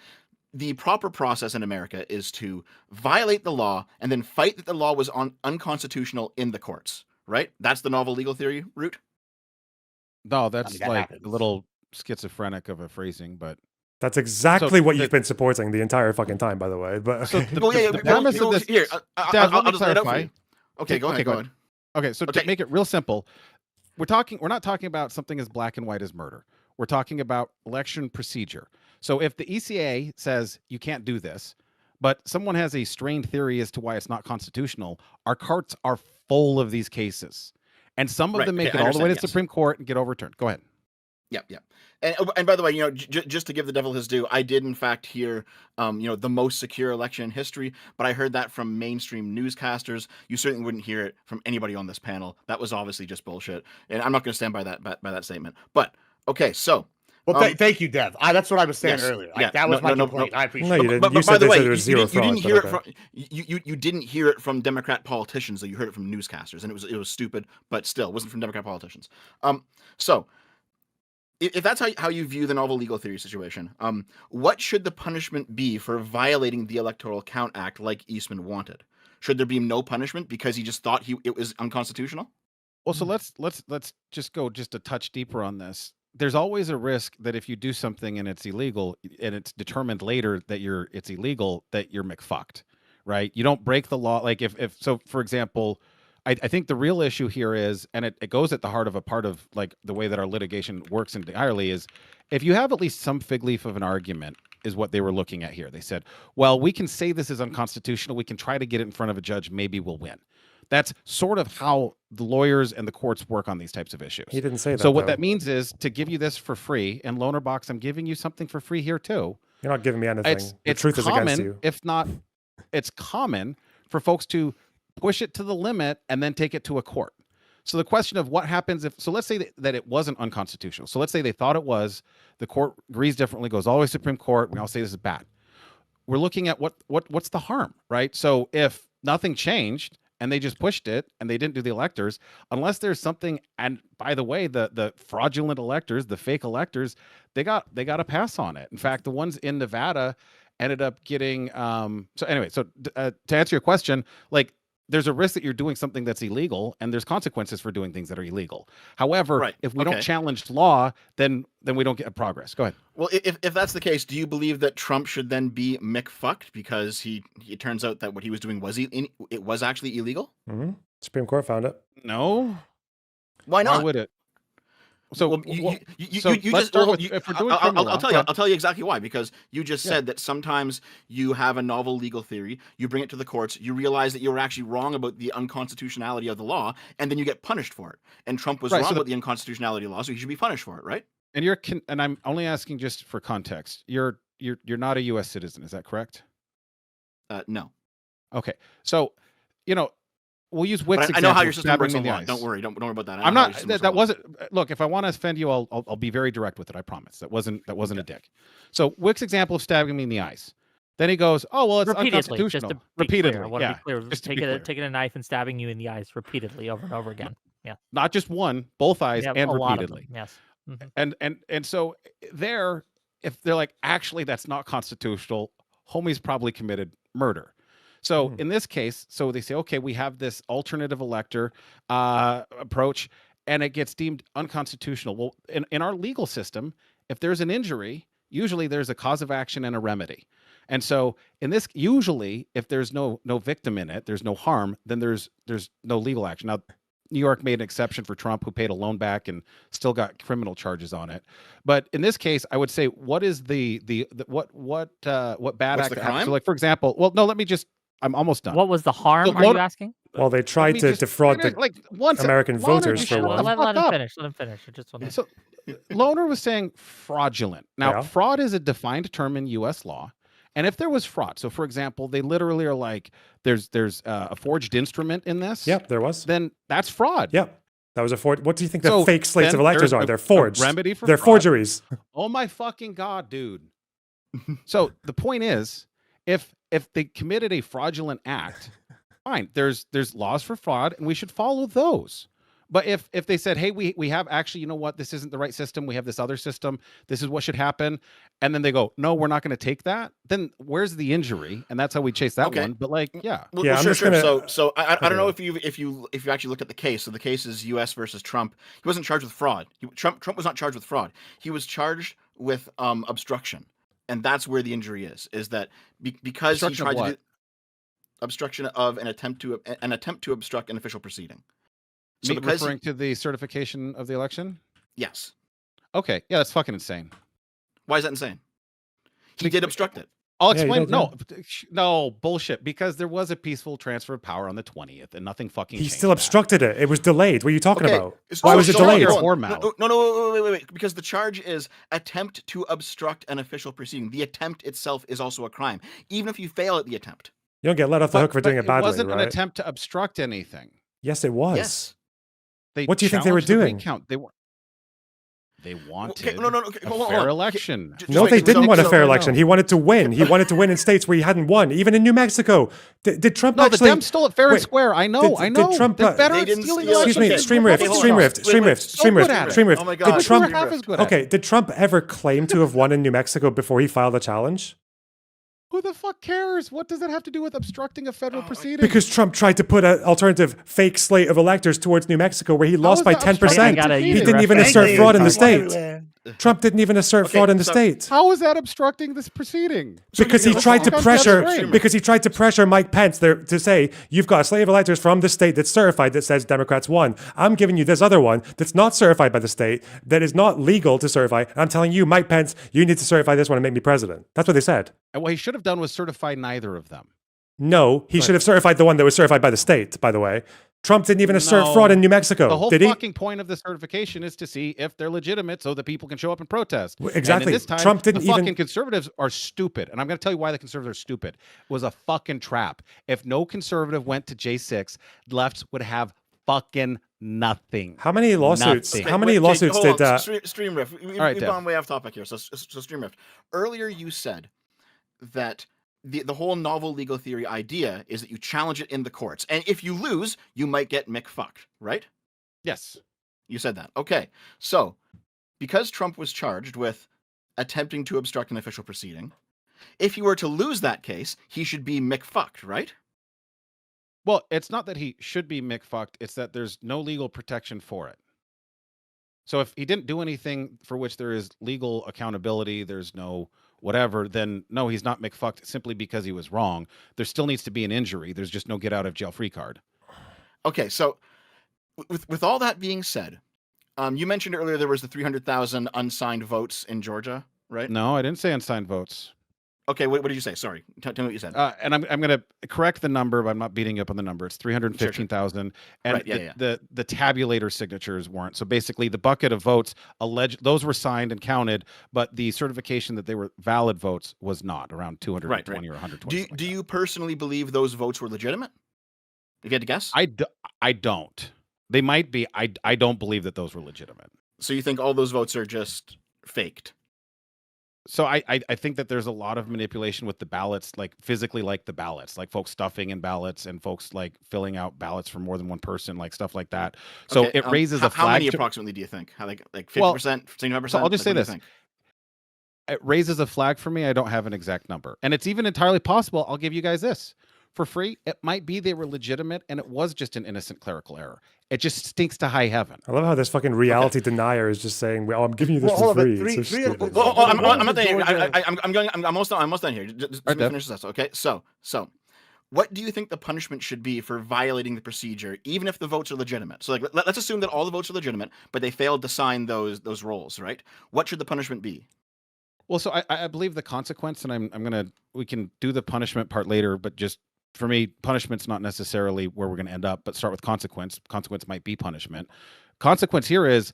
the proper process in America is to violate the law and then fight that the law was unconstitutional in the courts, right? That's the novel legal theory route. No, that's that like happens. a little schizophrenic of a phrasing, but That's exactly So what the- you've been supporting the entire fucking time, by the way. But So okay. the, Well, yeah, the well, premise of well, this here, Dad, let I'll me just lay it out for clarify. you. Okay, go ahead. Go ahead. Okay, so Okay. to make it real simple, we're not talking about something as black and white as murder. We're talking about election procedure. So if the ECA says you can't do this, but someone has a strained theory as to why it's not constitutional, our courts are full of these cases. And some of Right, them make okay, it I all the way to understand, the yes. Supreme Court and get overturned. Go ahead. Yeah. And by the way, just to give the devil his due, I did in fact hear, the most secure election in history, but I heard that from mainstream newscasters. You certainly wouldn't hear it from anybody on this panel. That was obviously just bullshit, and I'm not going to stand by that statement. But okay, so. Well, thank you, Dev. That's what I was saying Yes, earlier. Like, yeah, that was no, my no, complaint. no. I appreciate No, you it. didn't. But You by said the they way, said there was zero you didn't fraud, hear but it from you didn't hear it from Democrat politicians, though. You heard it from newscasters, and it was stupid, but still, it wasn't from Democrat politicians. So if that's how you view the novel legal theory situation, what should the punishment be for violating the Electoral Count Act like Eastman wanted? Should there be no punishment because he just thought it was unconstitutional? Well, so let's just go just a touch deeper on this. There's always a risk that if you do something and it's illegal and it's determined later that it's illegal, that you're McFucked, right? You don't break the law. Like if so, for example, I think the real issue here is, and it goes at the heart of a part of like the way that our litigation works entirely, is if you have at least some fig leaf of an argument, is what they were looking at here. They said, well, we can say this is unconstitutional. We can try to get it in front of a judge. Maybe we'll win. That's sort of how the lawyers and the courts work on these types of issues. he didn't say that. So what though. that means is to give you this for free, and Lonerbox, I'm giving you something for free here too. You're not giving me anything. The It's truth is against common, you. if not, it's common for folks to push it to the limit and then take it to a court. So the question of what happens so let's say that it wasn't unconstitutional. So let's say they thought it was, the court agrees differently, goes all the way to Supreme Court. We all say this is bad. We're looking at what's the harm, right? So if nothing changed and they just pushed it and they didn't do the electors, unless there's something, and by the way, the fraudulent electors, the fake electors, they got a pass on it. In fact, the ones in Nevada ended up getting, so anyway, so to answer your question, like there's a risk that you're doing something that's illegal, and there's consequences for doing things that are illegal. However, if we don't challenge law, then we don't get progress. Go ahead. Well, if that's the case, do you believe that Trump should then be McFucked because it turns out that what he was doing it was actually illegal? Mm-hmm. Supreme Court found it. No. Why not? Why would it? So you let's just start with, if we're doing criminal law, I'll tell you exactly why, because you just said that sometimes you have a novel legal theory, you bring it to the courts, you realize that you were actually wrong about the unconstitutionality of the law, and then you get punished for it. And Trump was wrong about the unconstitutionality of the law, so he should be punished for it, right? And I'm only asking just for context. You're not a U.S. citizen, is that correct? No. Okay, so we'll use Wick's example. I know how your system works in a the lot. eyes. Don't worry about that. I'm not. That wasn't. Look, if I want to offend you, I'll be very direct with it. I promise. That wasn't a dick. So Wick's example of stabbing me in the eyes. Then he goes, "Oh well, it's repeatedly, unconstitutional." Just to repeatedly, clear. I want to be clear. Just taking a knife and stabbing you in the eyes repeatedly over and over again. Yeah. Not just one, both eyes, and a lot of repeatedly. them, yes. Mm-hmm. And so there, if they're like, actually, that's not constitutional, homie's probably committed murder. So in this case, so they say, okay, we have this alternative elector approach, and it gets deemed unconstitutional. Well, in our legal system, if there's an injury, usually there's a cause of action and a remedy. And so in this, usually, if there's no victim in it, there's no harm, then there's no legal action. Now, New York made an exception for Trump, who paid a loan back and still got criminal charges on it. But in this case, I would say, what is what bad act? The crime? So, like, for example, well, no, let me just. I'm almost done. What was the harm? Are you asking? Well, they tried to defraud the American voters for one. Let him finish. Let him finish. I just want to. So, Loner was saying fraudulent. Now, fraud is a defined term in U.S. law. And if there was fraud, so for example, they literally are like, there's a forged instrument in this. Yep, there was. Then that's fraud. Yep, that was a forged. What do you think the fake slates of electors are? They're forged. Remedy for They're fraud. forgeries. Oh my fucking God, dude. So the point is, if they committed a fraudulent act, fine. There's laws for fraud, and we should follow those. But if they said, hey, we have actually, you know what, this isn't the right system, we have this other system, this is what should happen, and then they go, no, we're not going to take that, then where's the injury? And that's how we chase that one. But like, yeah. Well, sure. So I don't know if you actually looked at the case. So the case is U.S. versus Trump. He wasn't charged with fraud. Trump was not charged with fraud. He was charged with obstruction. And that's where the injury is that because he tried to do obstruction of an attempt to obstruct an official proceeding. So referring to the certification of the election? Yes. Okay. Yeah, that's fucking insane. Why is that insane? He did obstruct it. I'll explain. No, bullshit. Because there was a peaceful transfer of power on the 20th, and nothing fucking changed. He still obstructed it. It was delayed. What are you talking about? So Why was it delayed? No, wait. Because the charge is attempt to obstruct an official proceeding. The attempt itself is also a crime, even if you fail at the attempt. You don't get let off the hook for doing it badly, It wasn't right? an attempt to obstruct anything. Yes, it was. Yes. What do you think they were doing? They wanted a fair election. No, they didn't want a fair election. He wanted to win. He wanted to win in states where he hadn't won, even in New Mexico. Did Trump no, actually? the Dems stole it fair and square. I know. Did Trump? They're better at stealing elections. Excuse me. Streamrift. Oh my Did Trump? Trump? Okay. Did Trump ever claim to have won in New Mexico before he filed a challenge? Who the fuck cares? What does that have to do with obstructing a federal proceeding? Because Trump tried to put an alternative fake slate of electors towards New Mexico where he lost by 10%. He didn't even assert fraud in the state. Trump didn't even assert fraud in the state. How is that obstructing this proceeding? Because he tried to pressure. Because he tried to pressure Mike Pence to say, "You've got a slate of electors from the state that's certified that says Democrats won. I'm giving you this other one that's not certified by the state, that is not legal to certify. And I'm telling you, Mike Pence, you need to certify this one and make me president." That's what they said. And what he should have done was certify neither of them. No, he should have certified the one that was certified by the state. By the way. Trump didn't even assert fraud in New Mexico. The whole did he? fucking point of the certification is to see if they're legitimate so that people can show up and protest. Exactly. And this time, Trump didn't the fucking conservatives are stupid. And I'm going to tell you why the conservatives are stupid. It was a fucking trap. If no conservative went to J6, lefts would have fucking nothing. How many lawsuits? Okay, how many lawsuits did Streamrift? We've gone way off topic here. So Streamrift. Earlier you said that the whole novel legal theory idea is that you challenge it in the courts. And if you lose, you might get McFucked, right? Yes. You said that. Okay. So, because Trump was charged with attempting to obstruct an official proceeding, if he were to lose that case, he should be McFucked, right? Well, it's not that he should be McFucked. It's that there's no legal protection for it. So if he didn't do anything for which there is legal accountability, there's no whatever, then no, he's not McFucked simply because he was wrong. There still needs to be an injury. There's just no get out of jail free card. Okay, so with all that being said, you mentioned earlier there was the 300,000 unsigned votes in Georgia, right? No, I didn't say unsigned votes. Okay, what did you say? Sorry, tell me what you said. And I'm going to correct the number, but I'm not beating you up on the number. It's 315,000, and Right, yeah. the tabulator signatures weren't. So basically, the bucket of votes those were signed and counted, but the certification that they were valid votes was not, around 220 or 120. Do you personally believe those votes were legitimate? If you had to guess, I don't. They might be. I don't believe that those were legitimate. So you think all those votes are just faked? So I think that there's a lot of manipulation with the ballots, like physically, like the ballots, like folks stuffing in ballots and folks like filling out ballots for more than one person, like stuff like that. So Okay, it raises a flag. How many approximately do you think? How like 50%, 75%? So I'll just say What do you this. think? It raises a flag for me. I don't have an exact number. And it's even entirely possible. I'll give you guys this for free. It might be they were legitimate and it was just an innocent clerical error. It just stinks to high heaven. I love how this fucking reality denier is just saying, "Well, I'm giving you this for free." It's so stupid. I'm not done here. I'm almost done here. Just let me finish this. Okay, so what do you think the punishment should be for violating the procedure, even if the votes are legitimate? So, like, let's assume that all the votes are legitimate, but they failed to sign those rolls, right? What should the punishment be? Well, so I believe the consequence, and we can do the punishment part later, but just for me, punishment's not necessarily where we're going to end up, but start with consequence. Consequence might be punishment. Consequence here is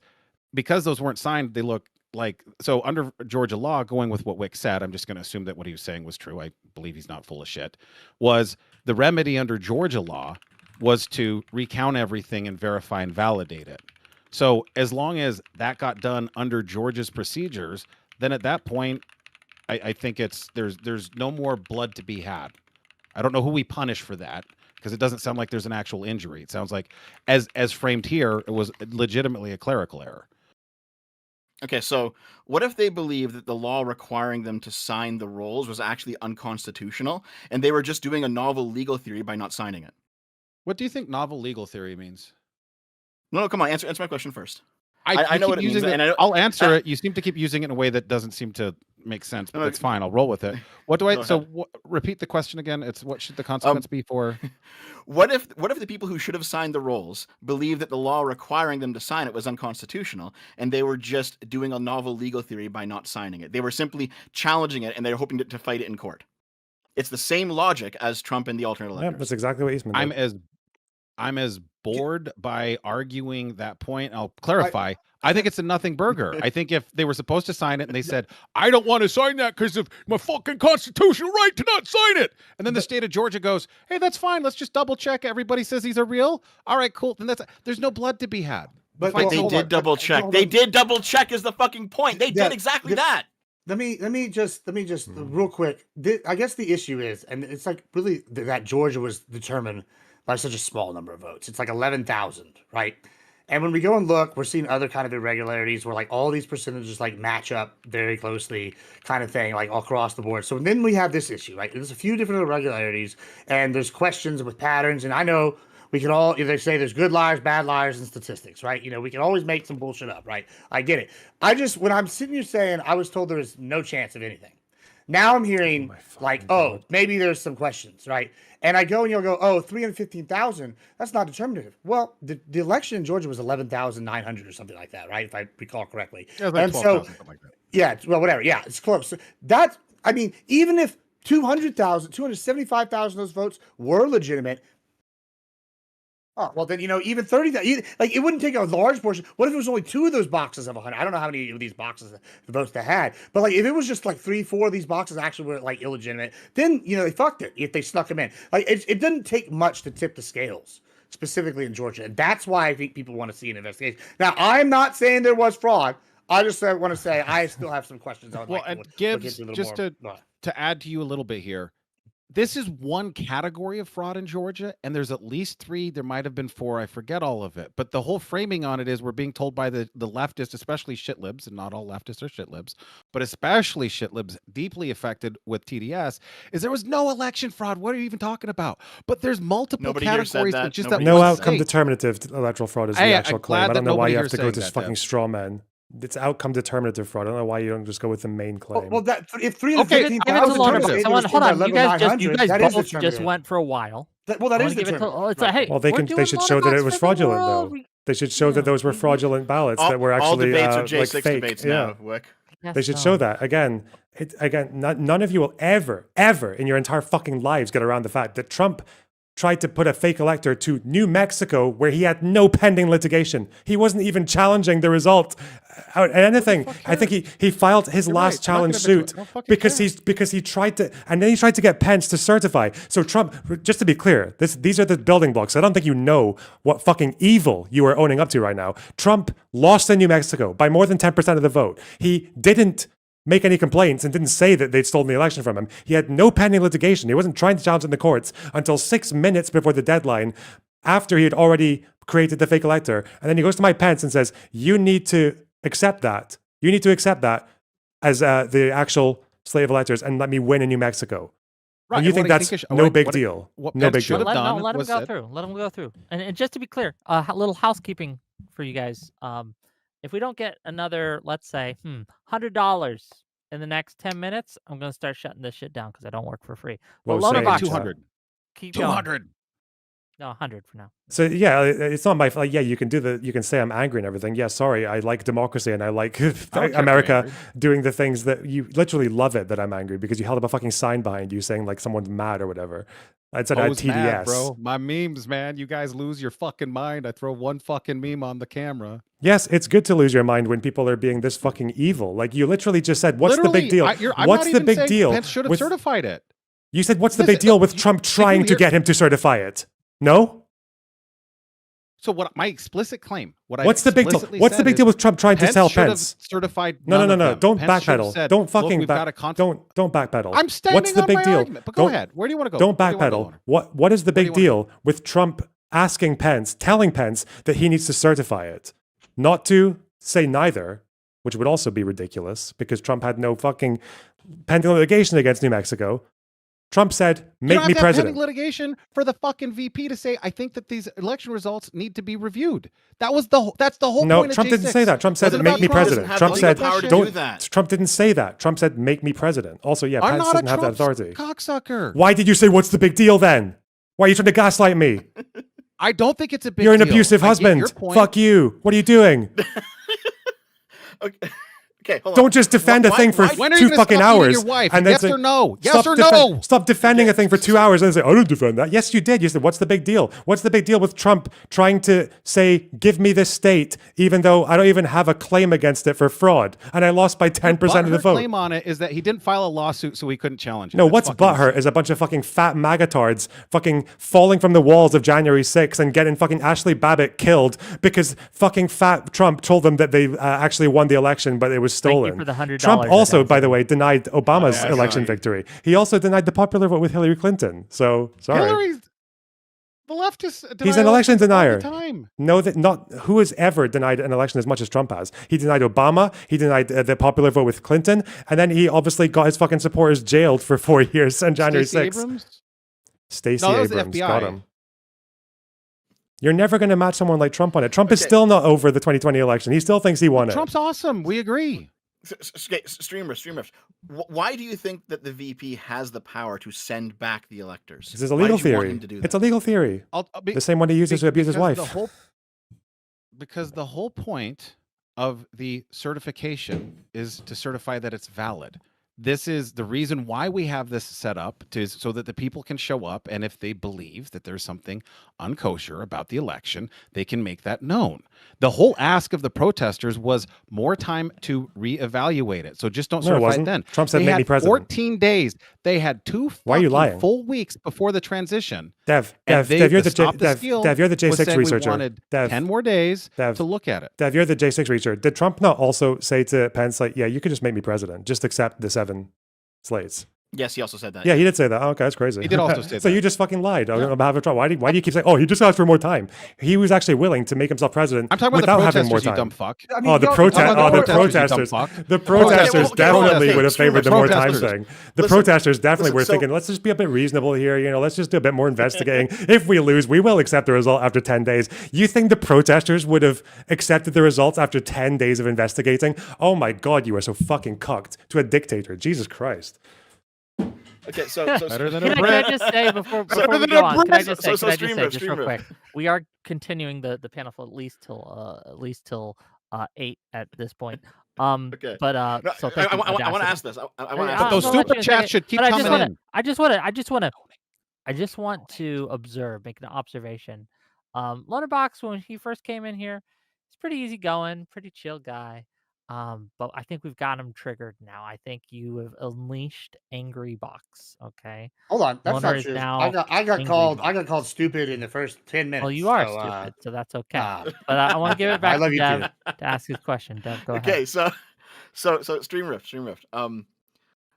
because those weren't signed, they look like, so under Georgia law, going with what Wick said, I'm just going to assume that what he was saying was true. I believe he's not full of shit. Was the remedy under Georgia law was to recount everything and verify and validate it. So as long as that got done under Georgia's procedures, then at that point, I think there's no more blood to be had. I don't know who we punish for that because it doesn't sound like there's an actual injury. It sounds like, as framed here, it was legitimately a clerical error. Okay, so what if they believe that the law requiring them to sign the rolls was actually unconstitutional, and they were just doing a novel legal theory by not signing it? What do you think novel legal theory means? No, come on, answer my question first. I know keep what it means, using and it. I'll answer it. You seem to keep using it in a way that doesn't seem to make sense, but that's fine. I'll roll with it. What do I? Go So ahead. repeat the question again. It's what should the consequence be for? What if the people who should have signed the rolls believe that the law requiring them to sign it was unconstitutional, and they were just doing a novel legal theory by not signing it? They were simply challenging it, and they're hoping to fight it in court. It's the same logic as Trump and the alternate electors. Yeah, that's exactly what he's been doing. I'm as bored by arguing that point. I'll clarify. I think it's a nothing burger. I think if they were supposed to sign it and they said, I don't want to sign that because of my fucking constitutional right to not sign it. And then the state of Georgia goes, hey, that's fine. Let's just double check. Everybody says these are real. All right, cool. Then there's no blood to be had. But they did double check. They did double check is the fucking point. They did exactly that. Let me just real quick. I guess the issue is, and it's like really that Georgia was determined by such a small number of votes. It's like 11,000, right? And when we go and look, we're seeing other kind of irregularities where like all these percentages like match up very closely, kind of thing, like all across the board. So then we have this issue, right? There's a few different irregularities, and there's questions with patterns. And I know we can all either say there's good liars, bad liars, and statistics, right? You know, we can always make some bullshit up, right? I get it. When I'm sitting here saying I was told there was no chance of anything. Now I'm hearing maybe there's some questions, right? And I go and you'll go, 315,000, that's not determinative. Well, the election in Georgia was 11,900 or something like that, right? If I recall correctly. Yeah, like 12,000, something like that. Yeah, well, whatever. Yeah, it's close. Even if 275,000 of those votes were legitimate, oh, well, then, even 30,000, like, it wouldn't take a large portion. What if it was only 2 of those boxes of 100? I don't know how many of these boxes the votes they had, but, like, if it was just, like, 3, 4 of these boxes actually were, like, illegitimate, then, they fucked it if they snuck them in. Like, it doesn't take much to tip the scales, specifically in Georgia, and that's why I think people want to see an investigation. Now, I'm not saying there was fraud. I just want to say I still have some questions I would like to look into a little more. To add to you a little bit here, this is one category of fraud in Georgia, and there's at least 3. There might have been 4. I forget all of it. But the whole framing on it is we're being told by the leftists, especially shitlibs, and not all leftists are shitlibs, but especially shitlibs deeply affected with TDS, is there was no election fraud. What are you even talking about? But there's multiple Nobody here said categories. that. Just Nobody that No one outcome state. determinative electoral fraud is the Hey, I'm actual claim. glad I don't that know why nobody you here have to is go saying to that, fucking Dev. straw man. It's outcome determinative fraud. I don't know why you don't just go with the main claim. Well, that if 3 of the Okay, 15,000 Hold people on, say someone, they hold were on. You guys just, you 900, guys that is both just determinative. went for a while. That I is wanna give it to, determinative. it's a, hey, Well, they we're can. doing They should show that it Lonerbox was for the fraudulent, world. though. They should show that those were fraudulent ballots that were all actually debates are like J6 fake. debates Yeah. now, Wick. They should show that again. None of you will ever in your entire fucking lives get around the fact that Trump tried to put a fake elector to New Mexico where he had no pending litigation. He wasn't even challenging the result. Anything. I think he filed his last challenge suit because he tried to, and then he tried to get Pence to certify. So Trump, just to be clear, these are the building blocks. I don't think you know what fucking evil you are owning up to right now. Trump lost in New Mexico by more than 10% of the vote. He didn't make any complaints and didn't say that they'd stolen the election from him. He had no pending litigation. He wasn't trying to challenge it in the courts until 6 minutes before the deadline, after he had already created the fake elector. And then he goes to Mike Pence and says, you need to accept that. You need to accept that as the actual slate of electors and let me win in New Mexico. Right. And you think that's no big deal. No big deal. Let him go through. Let him go through. And just to be clear, a little housekeeping for you guys. If we don't get another, let's say, $100 in the next 10 minutes, I'm going to start shutting this shit down because I don't work for free. But Lonerbox, 200. Keep 200. Going. No, 100 for now. So yeah, it's not my fault. Yeah, you can say I'm angry and everything. Yeah, sorry, I like democracy and I like America doing the things that you literally love it that I'm angry because you held up a fucking sign behind you saying like someone's mad or whatever. I said I had TDS. Mad, bro. My memes, man. You guys lose your fucking mind. I throw one fucking meme on the camera. Yes, it's good to lose your mind when people are being this fucking evil. Like you literally just said, "What's the big deal? What's the big deal?" Pence should have certified it. You said, "What's the big deal with Trump trying to get him to certify it?" No. So what? My explicit claim. What's the big deal? What's the big deal with Trump trying to tell Pence? Certified. No. Don't backpedal. Don't fucking don't backpedal. I'm standing What's the on big my deal? argument. But go ahead. Where do you want to go? Don't backpedal. What is the big deal with Trump asking Pence, telling Pence that he needs to certify it, not to say neither, which would also be ridiculous because Trump had no fucking pending litigation against New Mexico. Trump said, "Make me president." Pending litigation for the fucking VP to say, "I think that these election results need to be reviewed." That's the whole No, point. Trump didn't say that. Trump said, "Make me president." Trump said, "Don't." Trump didn't say that. Trump said, "Make me president." Also, yeah, Pence doesn't have that authority. Cocksucker. Why did you say, "What's the big deal?" Then why are you trying to gaslight me? I don't think it's a big. You're an deal. abusive husband. Fuck you. What are you doing? Okay, hold on. Don't just defend a thing for 2 fucking hours. Your wife? And then Yes say, or no? Yes or no? Stop defending a thing for 2 hours and say, "I don't defend that." Yes, you did. You said, "What's the big deal?" What's the big deal with Trump trying to say, "Give me this state," even though I don't even have a claim against it for fraud, and I lost by 10% of the vote? Claim on it is that he didn't file a lawsuit, so he couldn't challenge it. No, what's butthurt is a bunch of fucking fat magatards fucking falling from the walls of January 6th and getting fucking Ashley Babbitt killed because fucking fat Trump told them that they actually won the election, but it was stolen. Thank you for the $100. Trump also, by the way, denied Obama's election victory. He also denied the popular vote with Hillary Clinton. So, sorry. Hillary's the leftist. He's an election denier. Time. No, that not who has ever denied an election as much as Trump has. He denied Obama. He denied the popular vote with Clinton, and then he obviously got his fucking supporters jailed for 4 years on January 6th. Stacey Abrams got him. You're never going to match someone like Trump on it. Trump is still not over the 2020 election. He still thinks he won it. Trump's awesome. We agree. Streamers. Why do you think that the VP has the power to send back the electors? This is a legal theory. It's a legal theory. The same one he uses to abuse his wife. Because the whole point of the certification is to certify that it's valid. This is the reason why we have this set up so that the people can show up, and if they believe that there's something unkosher about the election, they can make that known. The whole ask of the protesters was more time to reevaluate it. So just don't certify it then. Trump said, "Make me president." 14 days. They had 2 Why are you lying? full weeks before the transition. Dev, you're the J6 researcher. Wanted 10 more days to look at it. Dev, you're the J6 researcher. Did Trump not also say to Pence, like, "Yeah, you could just make me president. Just accept the 7 slates"? Yes, he also said that. Yeah, he did say that. Oh, okay, that's crazy. He did also say so that. you just fucking lied on behalf of Trump. Why do you keep saying, oh, he just asked for more time? He was actually willing to make himself president I'm talking about without the having more protesters, you time. dumb fuck. I mean, Oh, the protesters. The protesters definitely would have favored the more time thing. The protesters definitely were thinking, let's just be a bit reasonable here. You know, let's just do a bit more investigating. If we lose, we will accept the result after 10 days. You think the protesters would have accepted the results after 10 days of investigating? Oh my God, you are so fucking cucked to a dictator. Jesus Christ. Okay, so better than Can I just say before we go on? Can I just say just real quick? We are continuing the panel for at least till 8 at this point. Okay. But No, so thank you. I want to ask this. I want to ask But those this. super chats should keep coming in. I just want to observe, make an observation. Lonerbox, when he first came in here, he's pretty easygoing, pretty chill guy. But I think we've got him triggered now. I think you have unleashed Angry Box. Okay. Hold on, that's Loner not is true. now I got Angry called. Box. I got called stupid in the first 10 minutes. Well, you are so, stupid, so that's okay. But I want to give it back to Dev to ask his question. Dev, go ahead. Okay, so Stream Rift. I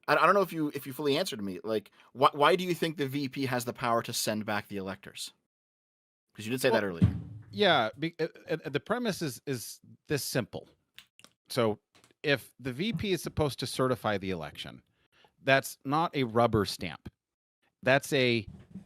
don't know if you fully answered me. Like, why do you think the VP has the power to send back the electors? Because you did say that earlier. Yeah, the premise is this simple. So if the VP is supposed to certify the election, that's not a rubber stamp. That's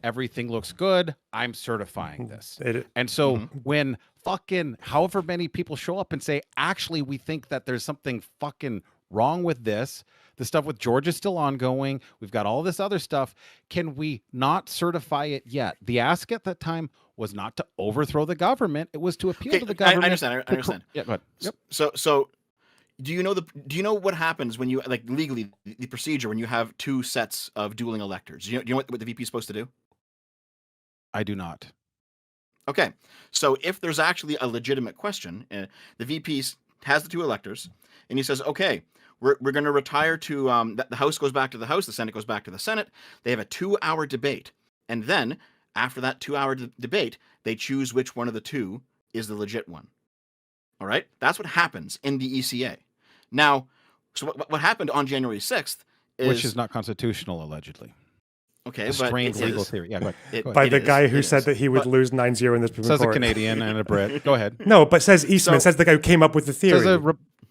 everything looks good, I'm certifying this. And so when fucking however many people show up and say, actually, we think that there's something fucking wrong with this, the stuff with Georgia is still ongoing, we've got all this other stuff, can we not certify it yet? The ask at that time was not to overthrow the government, it was to appeal to the government. I understand. Yeah, go ahead. Yep. So do you know what happens when you, like, legally, the procedure when you have two sets of dueling electors? Do you know what the VP is supposed to do? I do not. Okay, so if there's actually a legitimate question, the VP has the two electors, and he says, okay, we're going to retire to the House goes back to the House, the Senate goes back to the Senate. They have a 2-hour debate, and then after that 2-hour debate, they choose which one of the two is the legit one. All right, that's what happens in the ECA. Now, so what happened on January 6th is... Which is not constitutional, allegedly. Okay, a but strange it legal is. theory. Yeah, go ahead. By the guy who said that he would lose 9-0 in this Supreme Says Court. a Canadian and a Brit. Go ahead. No, but says Eastman, says the guy who came up with the theory.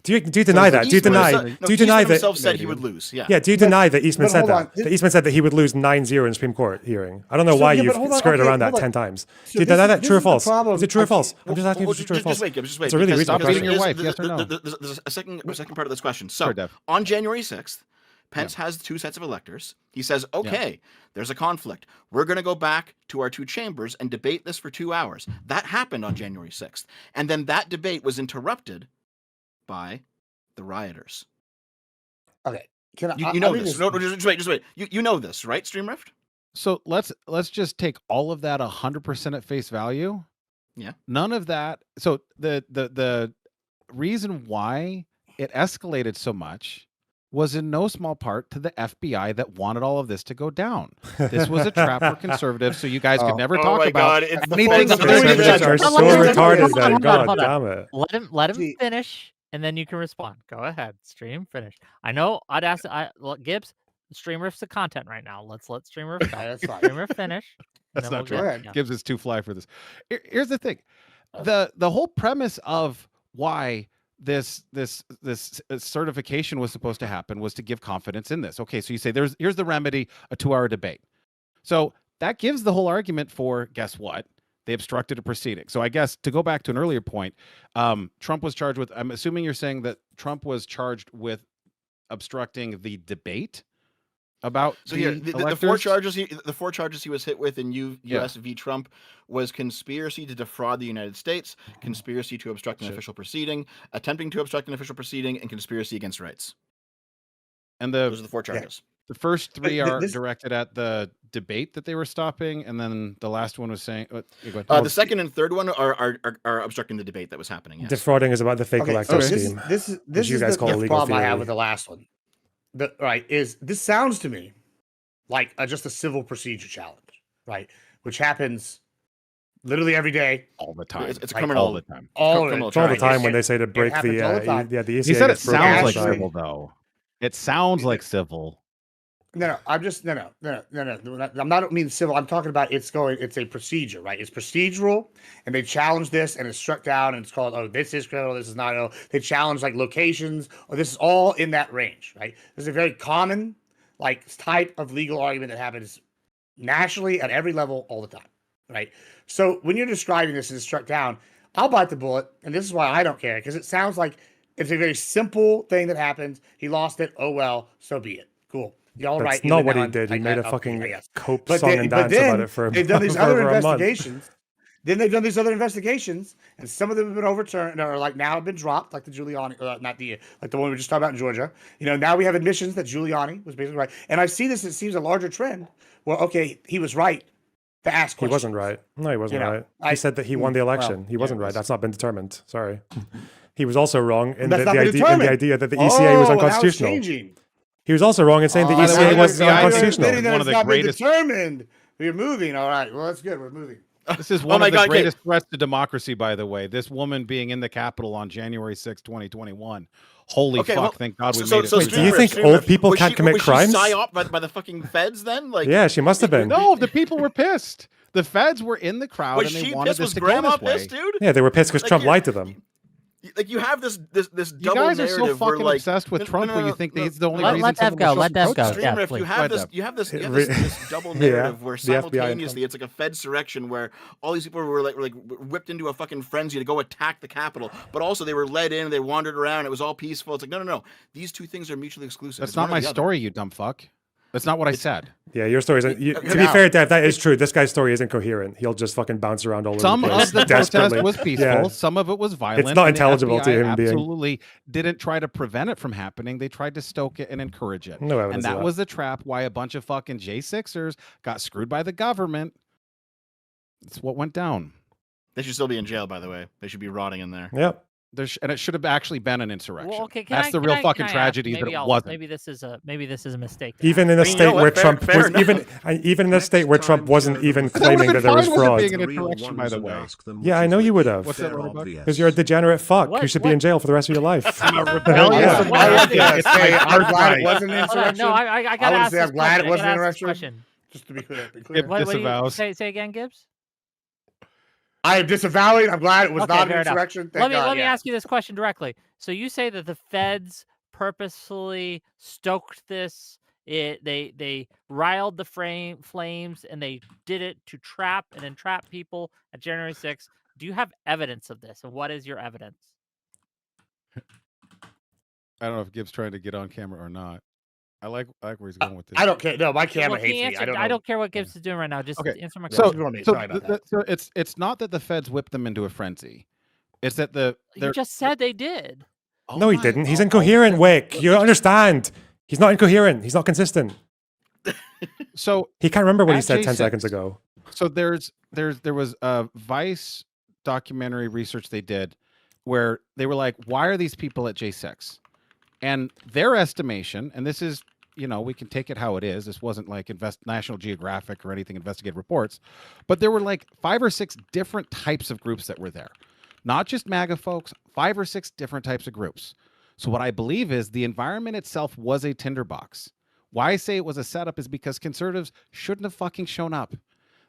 Do you deny that? Do you deny Eastman that? himself said he would lose. Yeah. Yeah. Do you deny that Eastman said that? That Eastman said that he would lose 9-0 in the Supreme Court hearing. I don't know why you've skirted around that 10 times. Do you deny that? True or false? Is it true or false? I'm just asking if it's true or false. Just wait. It's a really reasonable question. Your wife, yes or no? There's a second part of this question. So on January 6th, Pence has two sets of electors. He says, okay, there's a conflict. We're going to go back to our two chambers and debate this for 2 hours. That happened on January 6th. And then that debate was interrupted by the rioters. Okay. You know this. No, just wait. You know this, right, Stream Rift? So let's just take all of that 100% at face value. Yeah. None of that. So the reason why it escalated so much was in no small part to the FBI that wanted all of this to go down. This was a trap for conservatives, so you guys could never talk about anything. Conservatives are so retarded then. God damn it. Let him finish, and then you can respond. Go ahead, Stream, finish. I know I'd ask Gibbs. Stream Rift's the content right now. Let's let Stream Rift go. That's fine. Stream Rift finish. That's not true. Gibbs is too fly for this. Here's the thing: the whole premise of why this certification was supposed to happen was to give confidence in this. Okay, so you say here's the remedy: a 2-hour debate. So that gives the whole argument for, guess what? They obstructed a proceeding. So I guess to go back to an earlier point, Trump was charged with. I'm assuming you're saying that Trump was charged with obstructing the debate about the four charges he was hit with in U.S. v. Trump was conspiracy to defraud the United States, conspiracy to obstruct an official proceeding, attempting to obstruct an official proceeding, and conspiracy against rights. And those are the 4 charges. The first 3 are directed at the debate that they were stopping, and then the last one was saying. The second and third one are obstructing the debate that was happening. Yes. Defrauding is about the fake elector scheme. This is the problem I have with the last one. This sounds to me like just a civil procedure challenge, right? Which happens literally every day, all the time. It's criminal all the time. All the time when they say to break the ECA. He said it sounds like civil though. It sounds like civil. No, I'm just no. I'm not mean civil. I'm talking about it's a procedure, right? It's procedural, and they challenge this, and it's struck down, and it's called, oh, this is criminal, this is not. Oh, they challenge like locations, or this is all in that range, right? This is a very common like type of legal argument that happens nationally at every level all the time, right? So when you're describing this and it's struck down, I'll bite the bullet, and this is why I don't care, because it sounds like it's a very simple thing that happened. He lost it. Oh well, so be it. Cool. Y'all That's right. You not live what he down, did. He like made that, a okay, fucking I guess. cope But song then, and but dance then about it for they've done these for other over a month. investigations. Then they've done these other investigations, and some of them have been overturned, or like now have been dropped, like the Giuliani, not the like the one we just talked about in Georgia. You know, now we have admissions that Giuliani was basically right, and I see this. It seems a larger trend. Well, okay, he was right to ask He questions. wasn't right. No, he wasn't You know, right. He said that he won the election. well, He wasn't yeah, right. That's not been determined. Sorry. He was also wrong in That's the not been idea determined. that the ECA was Oh, well, now it's unconstitutional. changing. He was also wrong in saying the By the ECA way, was the idea unconstitutional. that That one it's of the not been greatest determined. We're moving. All right. Well, that's good. We're moving. This is Oh one my of the God, okay. greatest threats to democracy, by the way. This woman being in the Capitol on January 6, 2021. Holy Okay, fuck! well, Thank God we so- made it. so through Do you Streamer, think Streamer, old people was can't she- commit was crimes? She psyoped by the fucking feds then? Like, Yeah, she must have been. No, the people were pissed. The feds were in the crowd was and they she wanted pissed? this Was to go Grandma this way. pissed, dude? Yeah, they were pissed because Like, Trump you- lied to them. Like you have this You double guys are narrative so where fucking like obsessed with no, Trump no, when no, you think no, he's the only no, reason let someone Dev go, will let Dev protest. go. Streamer, Yeah, if you please. have Go this, ahead, you have this, Re- this double Yeah, narrative where the FBI simultaneously it's like a Fedsurrection where all these people were like whipped into a fucking frenzy to go attack the Capitol, but also they were led in, they wandered around, it was all peaceful. It's like no, these two things are mutually exclusive. That's It's not one or my the other. story, you dumb fuck. That's not what I said. Yeah, your story isn't. To be fair, Dev, that is true. This guy's story isn't coherent. He'll just fucking bounce around all over Some the place. of the desperately. protest was peaceful. Yeah. Some of it was violent. It's not and the intelligible to FBI him being. absolutely didn't try to prevent it from happening. They tried to stoke it and encourage it. No And evidence of that that. was the trap why a bunch of fucking J6ers got screwed by the government. That's what went down. They should still be in jail, by the way. They should be rotting in there. Yep. And it should have actually been an insurrection. Well, okay, can That's I- the can real I- fucking can I ask? tragedy that Maybe it I'll- wasn't. Maybe this is a mistake. Even in a I mean, you state know what? where Fair- Trump fair was enough. even in a state where Trump wasn't even That would claiming have that been there was fine with it fraud. being an insurrection, by the way. Yeah, I know you would have. What's that, Lonerbox? Because you're a degenerate fuck who should be in jail for the rest of your life. I'm a rebellious Yeah. American. I'm It's my glad it birthright. wasn't an Hold on, insurrection. no, I I gotta would ask say this I'm glad it question. I wasn't an gotta ask this insurrection. question. Just to be clear. It What do you disavows. say again, Gibbs? I am disavowing. I'm glad it was Okay, not an fair enough. insurrection. Thank Let me God, let me yeah. ask you this question directly. So you say that the feds purposefully stoked this. They riled the flames and they did it to trap and entrap people at January 6th. Do you have evidence of this? And what is your evidence? I don't know if Gibbs trying to get on camera or not. I like where he's going with this. I don't care. No, my camera Well, can you hates me. answer- I don't know. care what Gibbs is doing right now. Just Okay. answer my So, question. Sorry about that. so it's not that the feds whipped them into a frenzy. It's that You just said they did. No, he didn't. He's incoherent, Wick. You don't understand. He's not incoherent. He's not consistent. So He can't remember what he at said 10 J6 seconds ago. So there was a Vice documentary research they did where they were like, why are these people at J6? And their estimation, and this is, we can take it how it is. This wasn't like National Geographic or anything, investigative reports, but there were like 5 or 6 different types of groups that were there. Not just MAGA folks, 5 or 6 different types of groups. So what I believe is the environment itself was a tinderbox. Why I say it was a setup is because conservatives shouldn't have fucking shown up.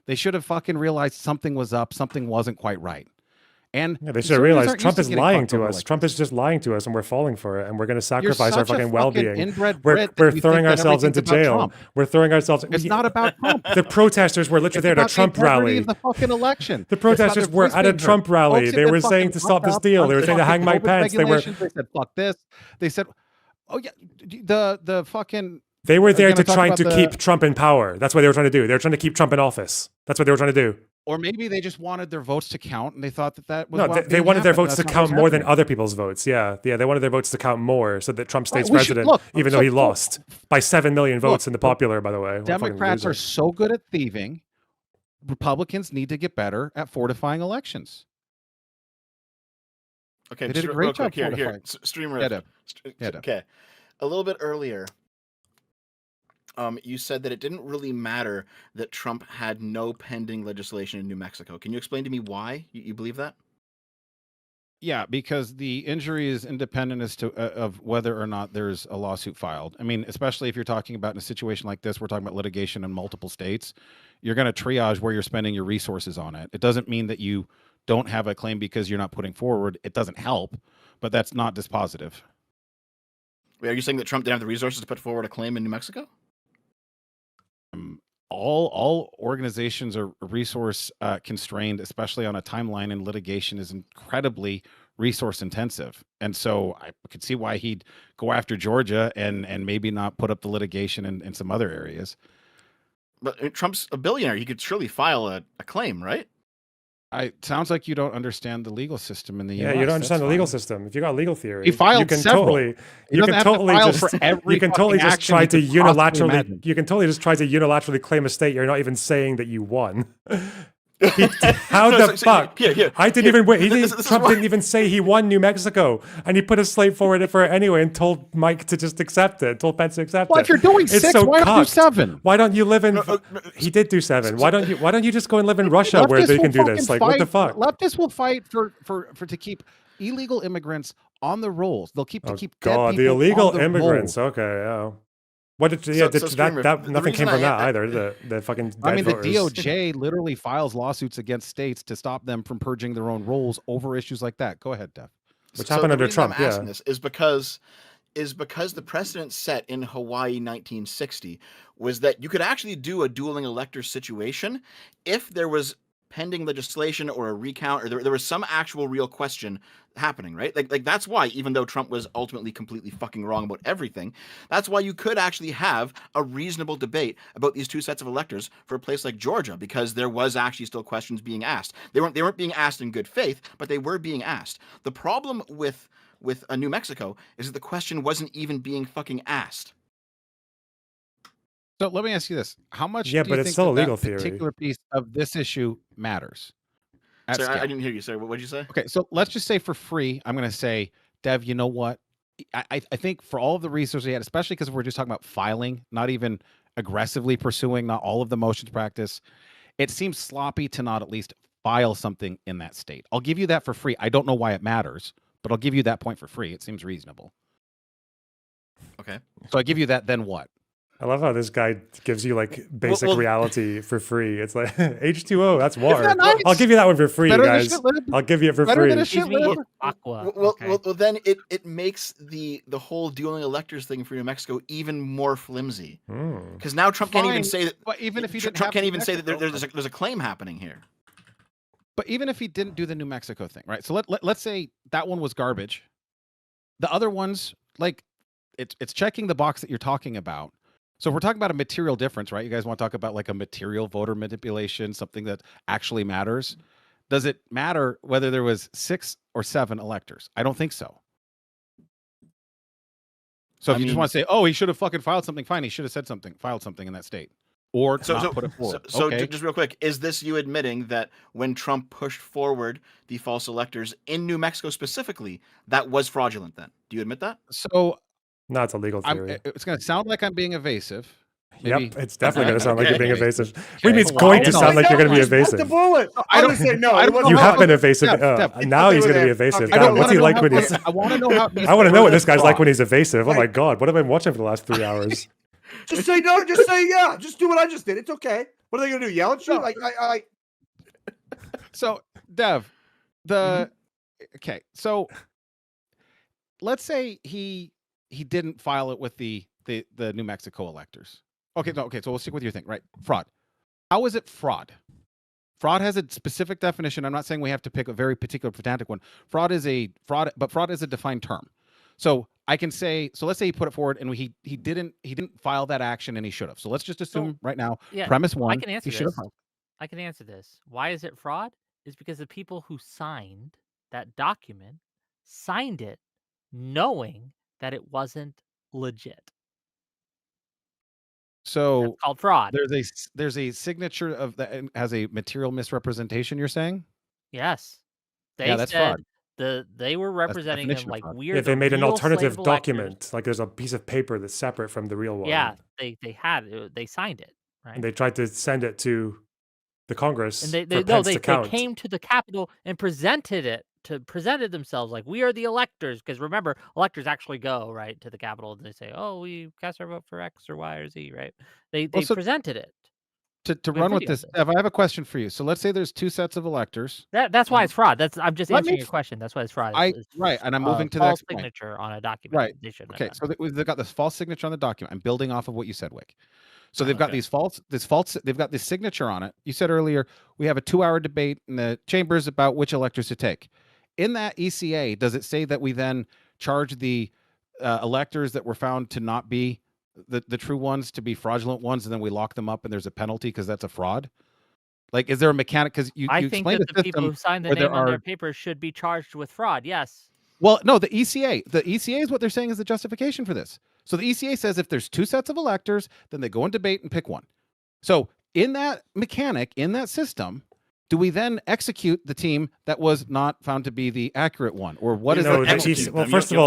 They should have fucking realized something was up, something wasn't quite right. And Yeah, they should have conservatives realized aren't Trump used is getting lying fucked to over us. like Trump is just lying to us, and we're falling for it, and we're going to sacrifice our such a fucking fucking well-being. inbred We're Brit that you throwing think that ourselves into everything's about jail. Trump. We're throwing ourselves. It's not about Trump. The protesters were literally there at a It's about Trump the integrity rally. of the fucking election. The It's about protesters their were voice at a being heard. Trump rally. Folks They have were been saying fucking to stop this fucked up deal. on They were saying to hang fucking Mike COVID Pence. They were regulations. They said fuck this. They said, oh yeah, the fucking. They were there gonna to talk try about to the- keep Trump in power. That's what they were trying to do. They were trying to keep Trump in office. That's what they were trying to do. Or maybe they just wanted their votes to count, and they thought that was No, what they didn't wanted their happen. votes to That's not what's count more than happening. other people's votes. Yeah, they wanted their votes to count more so that Trump stays we should- president, look, even so- though he so- lost by 7 million votes in the look, popular, by the way. What a fucking Democrats are loser. so good at thieving. Republicans need to get better at fortifying elections. Okay, They did a real great quick, job here, fortifying. streamer. Yeah, Deb. Yeah, Deb. Okay, a little bit earlier, you said that it didn't really matter that Trump had no pending legislation in New Mexico. Can you explain to me why you believe that? Yeah, because the injury is independent as to of whether or not there's a lawsuit filed. I mean, especially if you're talking about in a situation like this, we're talking about litigation in multiple states. You're going to triage where you're spending your resources on it. It doesn't mean that you don't have a claim because you're not putting forward. It doesn't help, but that's not dispositive. Wait, are you saying that Trump didn't have the resources to put forward a claim in New Mexico? All organizations are resource constrained, especially on a timeline, and litigation is incredibly resource intensive. And so I could see why he'd go after Georgia and maybe not put up the litigation in some other areas. But Trump's a billionaire. He could surely file a claim, right? Sounds like you don't understand the legal system in the Yeah, U.S. you don't understand That's the legal fine. system. If you got legal theory, He filed you can several. totally, He you doesn't can have to totally file just, for every you can totally fucking just action try you to could possibly unilaterally, imagine. you can totally just try to unilaterally claim a state. You're not even saying that you won. How No, the fuck? here, I didn't even wait. Trump didn't even say he won New Mexico, and he put a slate forward for it anyway, and told Mike to just accept it. Told Pence to accept Well, it. if you're doing It's 6, so why not do cucked. 7? Why don't you live in? He did do 7. Why don't you just go and live in Russia where Leftists they will can do this? fucking Like, what the fight- fuck? Leftists will fight for to keep illegal immigrants on the rolls. They'll keep dead God, the people illegal on the immigrants. rolls. Okay, yeah. What did So- yeah? so Screamer, that the nothing came reason from that I- either. The fucking dead I mean, the voters. DOJ literally files lawsuits against states to stop them from purging their own rolls over issues like that. Go ahead, Dev. Which So happened the under reason Trump, I'm yeah. asking this is because the precedent set in Hawaii 1960 was that you could actually do a dueling electors situation if there was pending legislation or a recount, or there was some actual real question happening, right? Like that's why, even though Trump was ultimately completely fucking wrong about everything, that's why you could actually have a reasonable debate about these two sets of electors for a place like Georgia, because there was actually still questions being asked. They weren't being asked in good faith, but they were being asked. The problem with New Mexico is that the question wasn't even being fucking asked. So let me ask you this: how much? Yeah, do but you it's think still a that legal particular theory. piece of this issue matters? At Sorry, scale? I didn't hear you. Sorry, what did you say? Okay, so let's just say for free, I'm going to say, Dev, you know what? I think for all of the resources we had, especially because we're just talking about filing, not even aggressively pursuing, not all of the motions practice, it seems sloppy to not at least file something in that state. I'll give you that for free. I don't know why it matters, but I'll give you that point for free. It seems reasonable. Okay. So I give you that, then what? I love how this guy gives you like basic well- reality for free. It's like H2O, that's water. that nice? I'll give you that one for free, Better than guys. shit lib. I'll give you it for Better free. than a shit lib. Aqua. Well, then it makes the whole dueling electors thing for New Mexico even more flimsy, because now Trump can't even Fine, say that. but even if he didn't Trump have can't New even say that Mexico- there's a claim happening here. But even if he didn't do the New Mexico thing, right? So let's say that one was garbage. The other ones, like, it's checking the box that you're talking about. So if we're talking about a material difference, right? You guys want to talk about like a material voter manipulation, something that actually matters. Does it matter whether there was 6 or 7 electors? I don't think so. So if you just want to say, oh, he should have fucking filed something, fine. He should have said something, filed something in that state. Or not put it forward. So Okay. just real quick, is this you admitting that when Trump pushed forward the false electors in New Mexico specifically, that was fraudulent then? Do you admit that? So No, it's a legal theory. it's going to sound like I'm being evasive. Maybe. Yep, it's definitely going to sound like you're being Okay. evasive. Okay. What do you mean it's Well, going to no, sound like you're going to be Just bite evasive? the bullet. I I'm don't- gonna say no. I it don't wasn't You have been Steph, evasive. Steph, Now he's over going to be there. evasive. Okay. God, what's he like when he's... I want to know how. I want to know what this guy's like when he's evasive. Oh my God, what have I been watching for the last 3 hours? Just say no. Just say yeah. Just do what I just did. It's okay. What are they gonna do? Yell at you? No. Like I So, Dev, okay. So, let's say he didn't file it with the New Mexico electors. Okay, no, okay. So we'll stick with your thing, right? Fraud. How is it fraud? Fraud has a specific definition. I'm not saying we have to pick a very particular pedantic one. Fraud is a defined term. So I can say, so let's say he put it forward and he didn't file that action and he should have. So let's just assume right now, premise one, I can answer he should have this. filed. I can answer this. Why is it fraud? Is because the people who signed that document signed it knowing that it wasn't legit. So That's called fraud. There's a signature of that has a material misrepresentation. You're saying? Yes. They Yeah, that's said fraud. they were the representing them definition of like fraud. we're Yeah, they the made an real alternative slave electors. document. Like there's a piece of paper that's separate from the real one. Yeah, they signed it, right? And they tried to send it to the Congress And they for Pence to they count. came to the Capitol and presented it presented themselves like we are the electors, because remember, electors actually go right to the Capitol and they say, "Oh, we cast our vote for X or Y or Z." Right? They presented it. To We have run with videos this, of Ev, I have a question for you. So let's say there's two sets of electors. That's why it's fraud. I'm just Let answering me your question. That's why it's fraud. right, and I'm moving to the false next point. signature on a document. Right. They shouldn't Okay. have So done. they've got this false signature on the document. I'm building off of what you said, Wick. So they've got they've got this signature on it. You said earlier we have a 2-hour debate in the chambers about which electors to take. In that ECA, does it say that we then charge the electors that were found to not be the true ones to be fraudulent ones, and then we lock them up and there's a penalty because that's a fraud? Like, is there a mechanic? Because you I think explained that a the people system who signed the where there name on their are. papers should be charged with fraud. Yes. Well, no, the ECA is what they're saying is the justification for this. So the ECA says if there's two sets of electors, then they go and debate and pick one. So in that mechanic, in that system, do we then execute the team that was not found to be the accurate one, or what is No, that? the EC, well, first of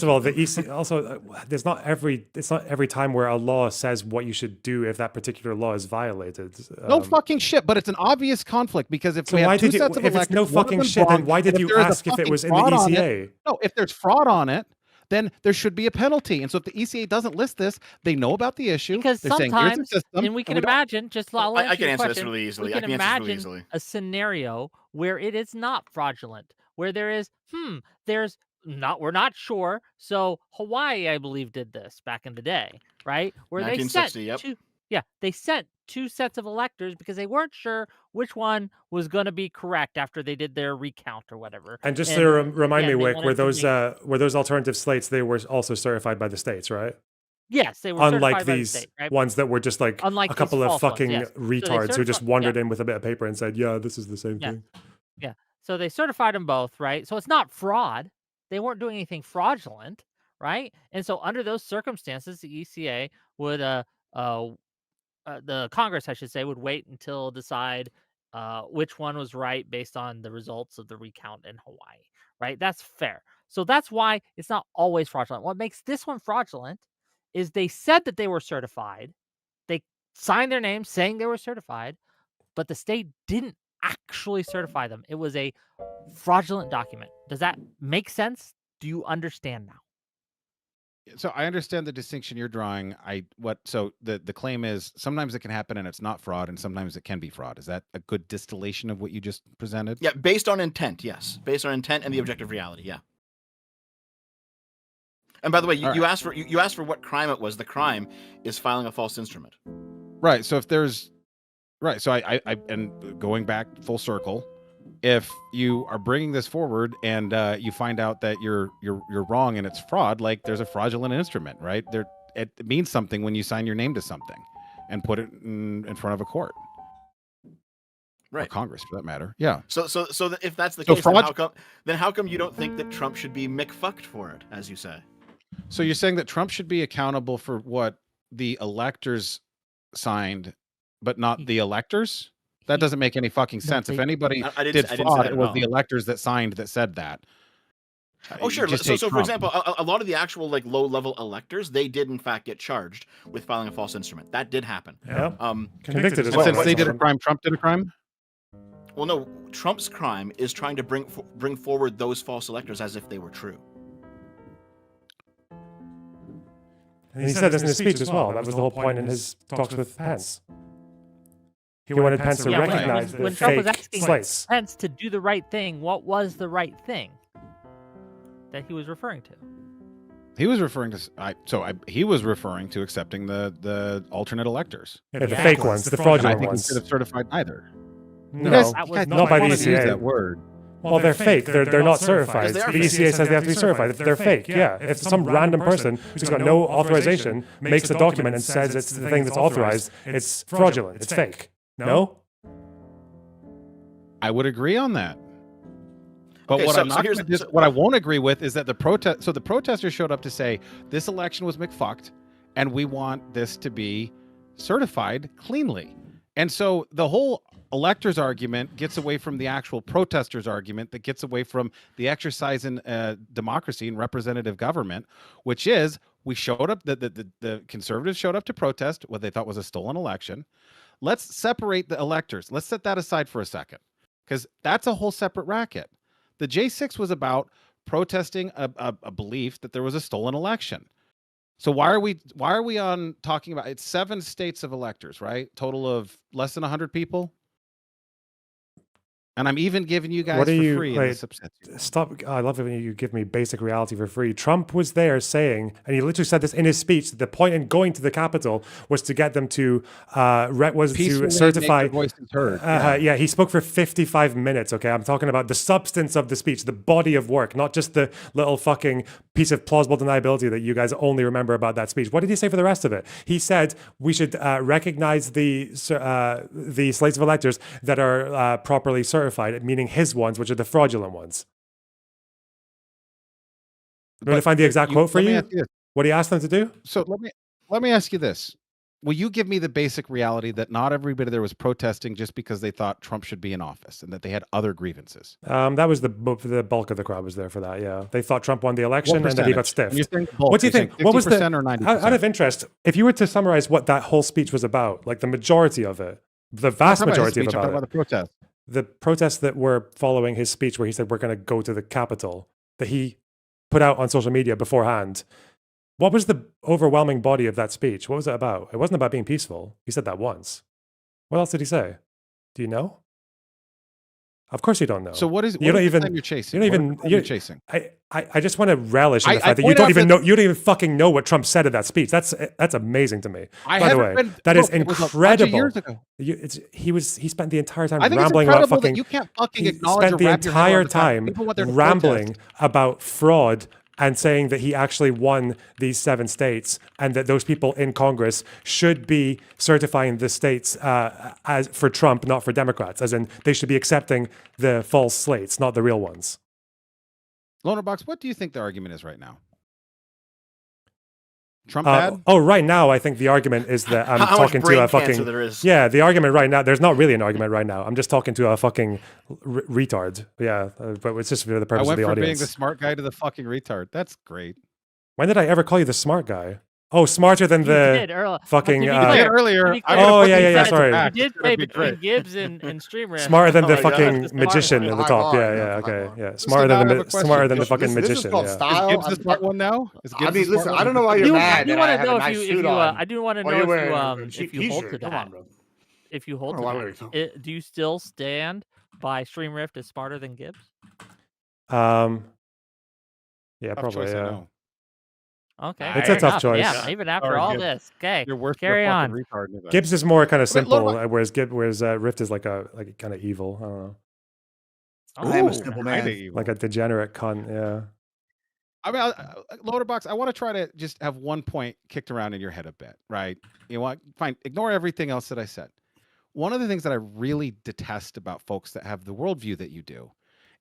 all, the EC also it's not every time where a law says what you should do if that particular law is violated. No fucking shit, but it's an obvious conflict because if So we have why two did you, sets of if it's electors, no one of fucking them's shit, wrong, then why did and you there is a ask if it fucking was in the fraud on ECA? it- No, if there's fraud on it, then there should be a penalty. And so if the ECA doesn't list this, they know about the issue. Because they're saying, here's the sometimes, system, and we can don't- imagine, just I'll I answer can your answer this question. really easily. We I can can answer this really imagine easily. a scenario where it is not fraudulent, where there is, there's not, we're not sure. So Hawaii, I believe, did this back in the day, right? Where they sent 1960, yep. they sent two sets of electors because they weren't sure which one was going to be correct after they did their recount or whatever. And just to remind me, they Wick, wanted to were those alternative slates? They were also certified by the states, right? Yes, they were Unlike certified by the these state, right? ones that were just like Unlike a these couple of false ones, fucking yes. So they retards who just certified- wandered in with a bit of paper and said, "Yeah, this is the same thing." Yeah. So they certified them both, right? So it's not fraud. They weren't doing anything fraudulent, right? And so under those circumstances, the ECA would, the Congress, I should say, would wait until decide which one was right based on the results of the recount in Hawaii, right? That's fair. So that's why it's not always fraudulent. What makes this one fraudulent is they said that they were certified. They signed their name saying they were certified, but the state didn't actually certify them. It was a fraudulent document. Does that make sense? Do you understand now? So I understand the distinction you're drawing. So the claim is sometimes it can happen and it's not fraud, and sometimes it can be fraud. Is that a good distillation of what you just presented? Yeah, based on intent, yes. Based on intent and the objective reality, yeah. And by the way, you asked for what crime it was. The crime is filing a false instrument. Right. So if there's so I and going back full circle, if you are bringing this forward and you find out that you're wrong and it's fraud, like there's a fraudulent instrument, right? It means something when you sign your name to something and put it in front of a court. Right. Or Congress, for that matter. Yeah. So if that's the So case, then how come you don't think that Trump should be McFucked for it, as you say? So you're saying that Trump should be accountable for what the electors signed, but not the electors? That doesn't make any fucking sense. If anybody did fraud, it was the electors that signed that said that. Oh, sure. So for example, a lot of the actual like low-level electors, they did in fact get charged with filing a false instrument. That did happen. Yeah. Convicted as well. Since they did a crime, Trump did a crime? Well, no. Trump's crime is trying to bring forward those false electors as if they were true. And he said this in his speech as well. That was the whole point in his talks with Pence. He wanted Pence to recognize the when Trump was fake asking slates. Pence to do the right thing, what was the right thing that he was referring to? He was referring to he was referring to accepting the alternate electors. Yeah, the fake ones, the fraudulent I think ones. he should have certified either. No, you guys not by the use ECA. that word. Well, they're fake. They're not certified. The ECA says they have to be certified. They're fake. Yeah. If some random person who's got no authorization makes a document and says it's the thing that's authorized, it's fraudulent. It's fake. No? I would agree on that. But Okay, what I won't agree with is that the protesters showed up to say this election was McFucked and we want this to be certified cleanly. And so the whole electors argument gets away from the actual protesters argument that gets away from the exercise in democracy and representative government, which is we showed up, the conservatives showed up to protest what they thought was a stolen election. Let's separate the electors. Let's set that aside for a second because that's a whole separate racket. The J6 was about protesting a belief that there was a stolen election. So why are we on talking about it's 7 states of electors, right? Total of less than 100 people. And I'm even giving you guys What are for you? free in Wait, this subset. stop! I love it when you give me basic reality for free. Trump was there saying, and he literally said this in his speech. That the point in going to the Capitol was to get them to Peacefully to certify. make their voices heard. Yeah, he spoke for 55 minutes. Okay, I'm talking about the substance of the speech, the body of work, not just the little fucking piece of plausible deniability that you guys only remember about that speech. What did he say for the rest of it? He said we should recognize the slates of electors that are properly certified, meaning his ones, which are the fraudulent ones. You want to find the exact quote for you? What he asked them to do? So let me ask you this. Will you give me the basic reality that not everybody there was protesting just because they thought Trump should be in office and that they had other grievances? That was the bulk of the crowd was there for that. Yeah, they thought Trump won the election and then he got stiffed. Bulk, what do you think? What was the 50% or 90%? out of interest? If you were to summarize what that whole speech was about, like the majority of it, the vast majority of about the protest. The protests that were following his speech, where he said we're going to go to the Capitol, that he put out on social media beforehand. What was the overwhelming body of that speech? What was it about? It wasn't about being peaceful. He said that once. What else did he say? Do you know? Of course you don't know. So what is you don't even you're chasing? You don't even you're chasing. I just want to relish in the fact that you don't even know. You don't even fucking know what Trump said in that speech. That's amazing to me. By the way, that is incredible. Years ago. He spent the entire time I think rambling it's about incredible fucking. That you can't fucking He acknowledge spent or the wrap your head entire around the fact that time people want their rambling protest. about fraud and saying that he actually won these 7 states and that those people in Congress should be certifying the states as for Trump, not for Democrats, as in they should be accepting the false slates, not the real ones. Lonerbox, what do you think the argument is right now? Trump bad? Right now, I think the argument is that I'm talking to a fucking. There is. Yeah, the argument right now. There's not really an argument right now. I'm just talking to a fucking retard. Yeah, but it's just for the purpose of the I went from being audience. the smart guy to the fucking retard. That's great. When did I ever call you the smart guy? Oh, smarter than the fucking. You did earlier. Oh yeah. Sorry. You did say between Gibbs and Streamref. Smarter than the fucking magician in the top. Yeah. Okay. Yeah. Smarter than the fucking magician. This is called Yeah. style. Is Gibbs the smart one now? I mean, listen. I don't know why you're mad. I do want to know if you hold to Come that. on, bro. If you hold to that, do you still stand by Streamrift as smarter than Gibbs? Yeah, Tough probably. choice, I Yeah. know. Okay, It's fair a tough enough. choice. Yeah, even after all Gibbs. this. Okay, You're worth carry your on. fucking retard. Anyway. Gibbs is more kind of But simple, Lord, whereas Rift is like kind of evil. I don't know. I am a simple man. Like a degenerate cunt. Yeah. I mean, Lonerbox, I want to try to just have one point kicked around in your head a bit, right? You want fine, ignore everything else that I said. One of the things that I really detest about folks that have the worldview that you do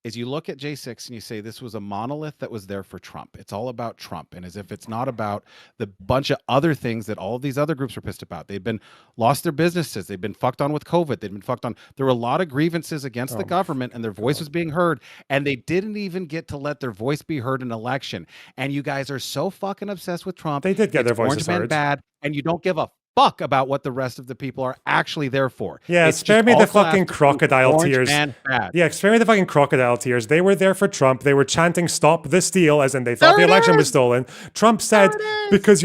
is you look at J6 and you say this was a monolith that was there for Trump. It's all about Trump, and as if it's not about the bunch of other things that all of these other groups are pissed about. They've been lost their businesses. They've been fucked on with COVID. They've been fucked on. There were a lot of grievances against the government, and their voice was being heard, and they didn't even get to let their voice be heard in an election. And you guys are so fucking obsessed with Trump. They did get their voices Orange Man heard. bad, and you don't give a fuck about what the rest of the people are actually there for. Yeah, It's spare just me all the fucking collapsed into crocodile Orange tears. Man bad. Yeah, spare me the fucking crocodile tears. They were there for Trump. They were chanting "Stop the steal," as in they thought the election was stolen. Trump said, because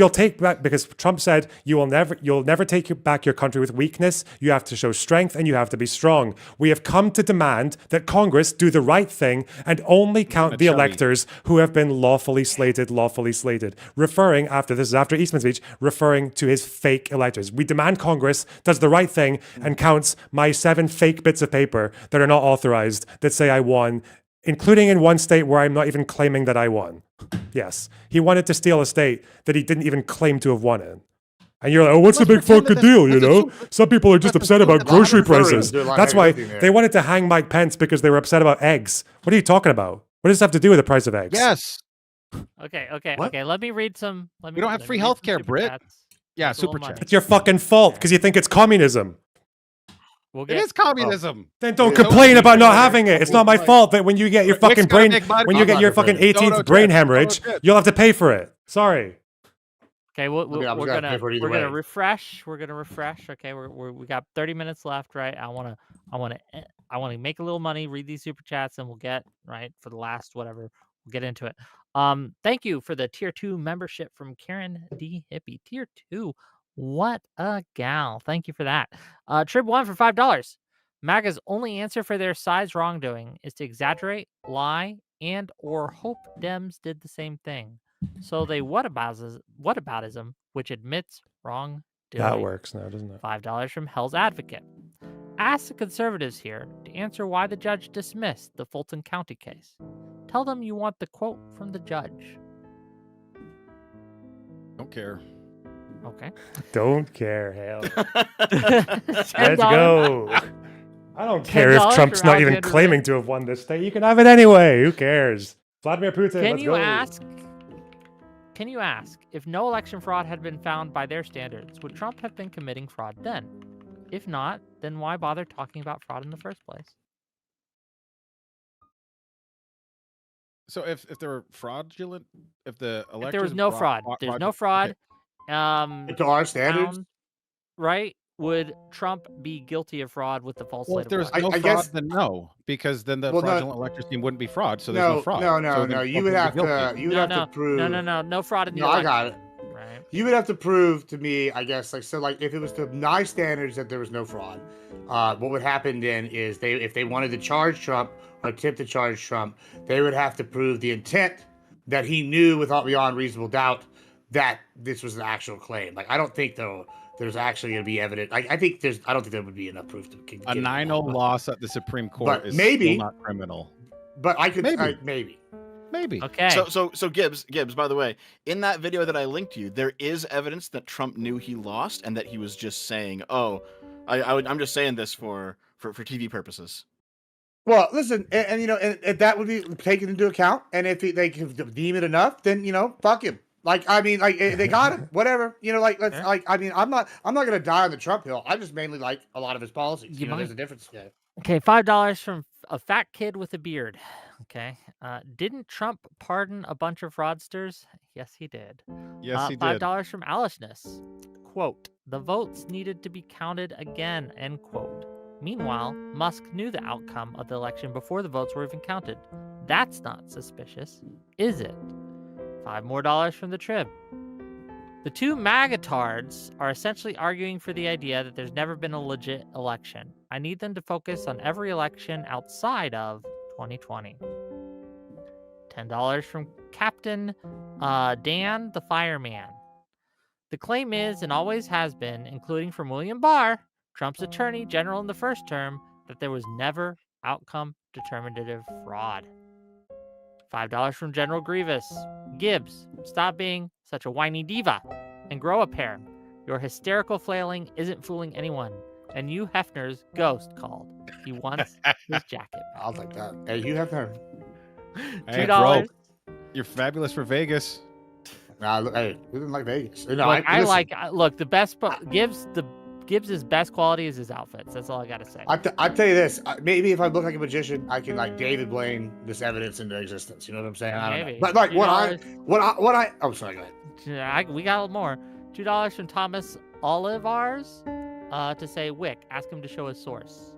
Trump said you'll never take back your country with weakness. You have to show strength and you have to be strong. We have come to demand that Congress do the right thing and only count the electors who have been lawfully slated. Referring after Eastman's speech, referring to his fake electors. We demand Congress does the right thing and counts my 7 fake bits of paper that are not authorized that say I won, including in one state where I'm not even claiming that I won. Yes, he wanted to steal a state that he didn't even claim to have won in. And you're like, oh, what's the big fucking deal, you know? Some people are just upset about grocery prices. That's why they wanted to hang Mike Pence because they were upset about eggs. What are you talking about? What does this have to do with the price of eggs? Yes. Okay. Let me read some. We don't have free healthcare, Brit. Yeah, super chat. It's your fucking fault because you think it's communism. It is communism. Then don't complain about not having it. It's not my fault that when you get your fucking brain, when you get your fucking 18th brain hemorrhage, you'll have to pay for it. Sorry. Okay, I mean, I'm we're just gonna pay for it either gonna way. refresh. We're gonna refresh. Okay, we got 30 minutes left, right? I wanna make a little money. Read these super chats, and we'll get right for the last whatever. We'll get into it. Thank you for the tier 2 membership from Karen D Hippie. Tier 2, what a gal! Thank you for that. Trib 1 for $5. MAGA's only answer for their side's wrongdoing is to exaggerate, lie, and or hope Dems did the same thing. So they whataboutism, which admits wrongdoing. That works now, doesn't it? $5 from Hell's Advocate. Ask the conservatives here to answer why the judge dismissed the Fulton County case. Tell them you want the quote from the judge. Don't care. Okay. Don't care, Hale. Let's $10. go. I don't care if $10 Trump's for not even Alexander claiming Ray. to have won this state. You can have it anyway. Who cares? Vladimir Putin, Can let's you go. ask if no election fraud had been found by their standards, would Trump have been committing fraud then? If not, then why bother talking about fraud in the first place? So if they were fraudulent, if the electors If there was no fraud, there's no fraud. To our standards, found, right? Would Trump be guilty of fraud with the false Well, slate if of there's elections? no I fraud, guess- then no, because then the Well, no- fraudulent electors team wouldn't be fraud. So there's no fraud. No. So then You Trump would wouldn't have be guilty. to. You would have to prove. No fraud in the No, I election. got it. Right. You would have to prove to me, I guess, like if it was to my standards that there was no fraud, what would happen then is if they wanted to charge Trump or attempt to charge Trump, they would have to prove the intent that he knew without beyond reasonable doubt that this was an actual claim. Like I don't think though there's actually going to be evidence. I don't think there would be enough proof to get A 9-0 loss at the Supreme Court but is maybe- still not criminal. But I could Maybe. maybe. Okay. So Gibbs, by the way, in that video that I linked you, there is evidence that Trump knew he lost and that he was just saying, "Oh, I'm just saying this for TV purposes." Well, listen, and and that would be taken into account. And if they can deem it enough, then fuck him. Like I mean, like they got him. Whatever. Let's I mean, I'm not gonna die on the Trump hill. I just mainly like a lot of his policies. There's a difference. Yeah. Okay, $5 from a fat kid with a beard. Okay. Didn't Trump pardon a bunch of fraudsters? Yes, he did. Yes, he did. $5 from Alishness. Quote, the votes needed to be counted again, end quote. Meanwhile, Musk knew the outcome of the election before the votes were even counted. That's not suspicious, is it? $5 more from the Trib. The two magatards are essentially arguing for the idea that there's never been a legit election. I need them to focus on every election outside of 2020. $10 from Captain Dan the Fireman. The claim is, and always has been, including from William Barr, Trump's attorney general in the first term, that there was never outcome determinative fraud. $5 from General Grievous. Gibbs, stop being such a whiny diva and grow a pair. Your hysterical flailing isn't fooling anyone. And Hugh Hefner's ghost called. He wants his jacket. I'll take that. Hey, Hugh Hefner. Hey, $2. bro, you're fabulous for Vegas. Nah, hey, we didn't like Vegas. Look, the best. Gibbs' best quality is his outfits. That's all I gotta say. I tell you this. Maybe if I look like a magician, I can like David Blaine this evidence into existence. You know what I'm saying? I don't Maybe. know. But like what $2. I. Oh, sorry. Go ahead. We got a little more. $2 from Thomas Olivars to say Wick. Ask him to show his source.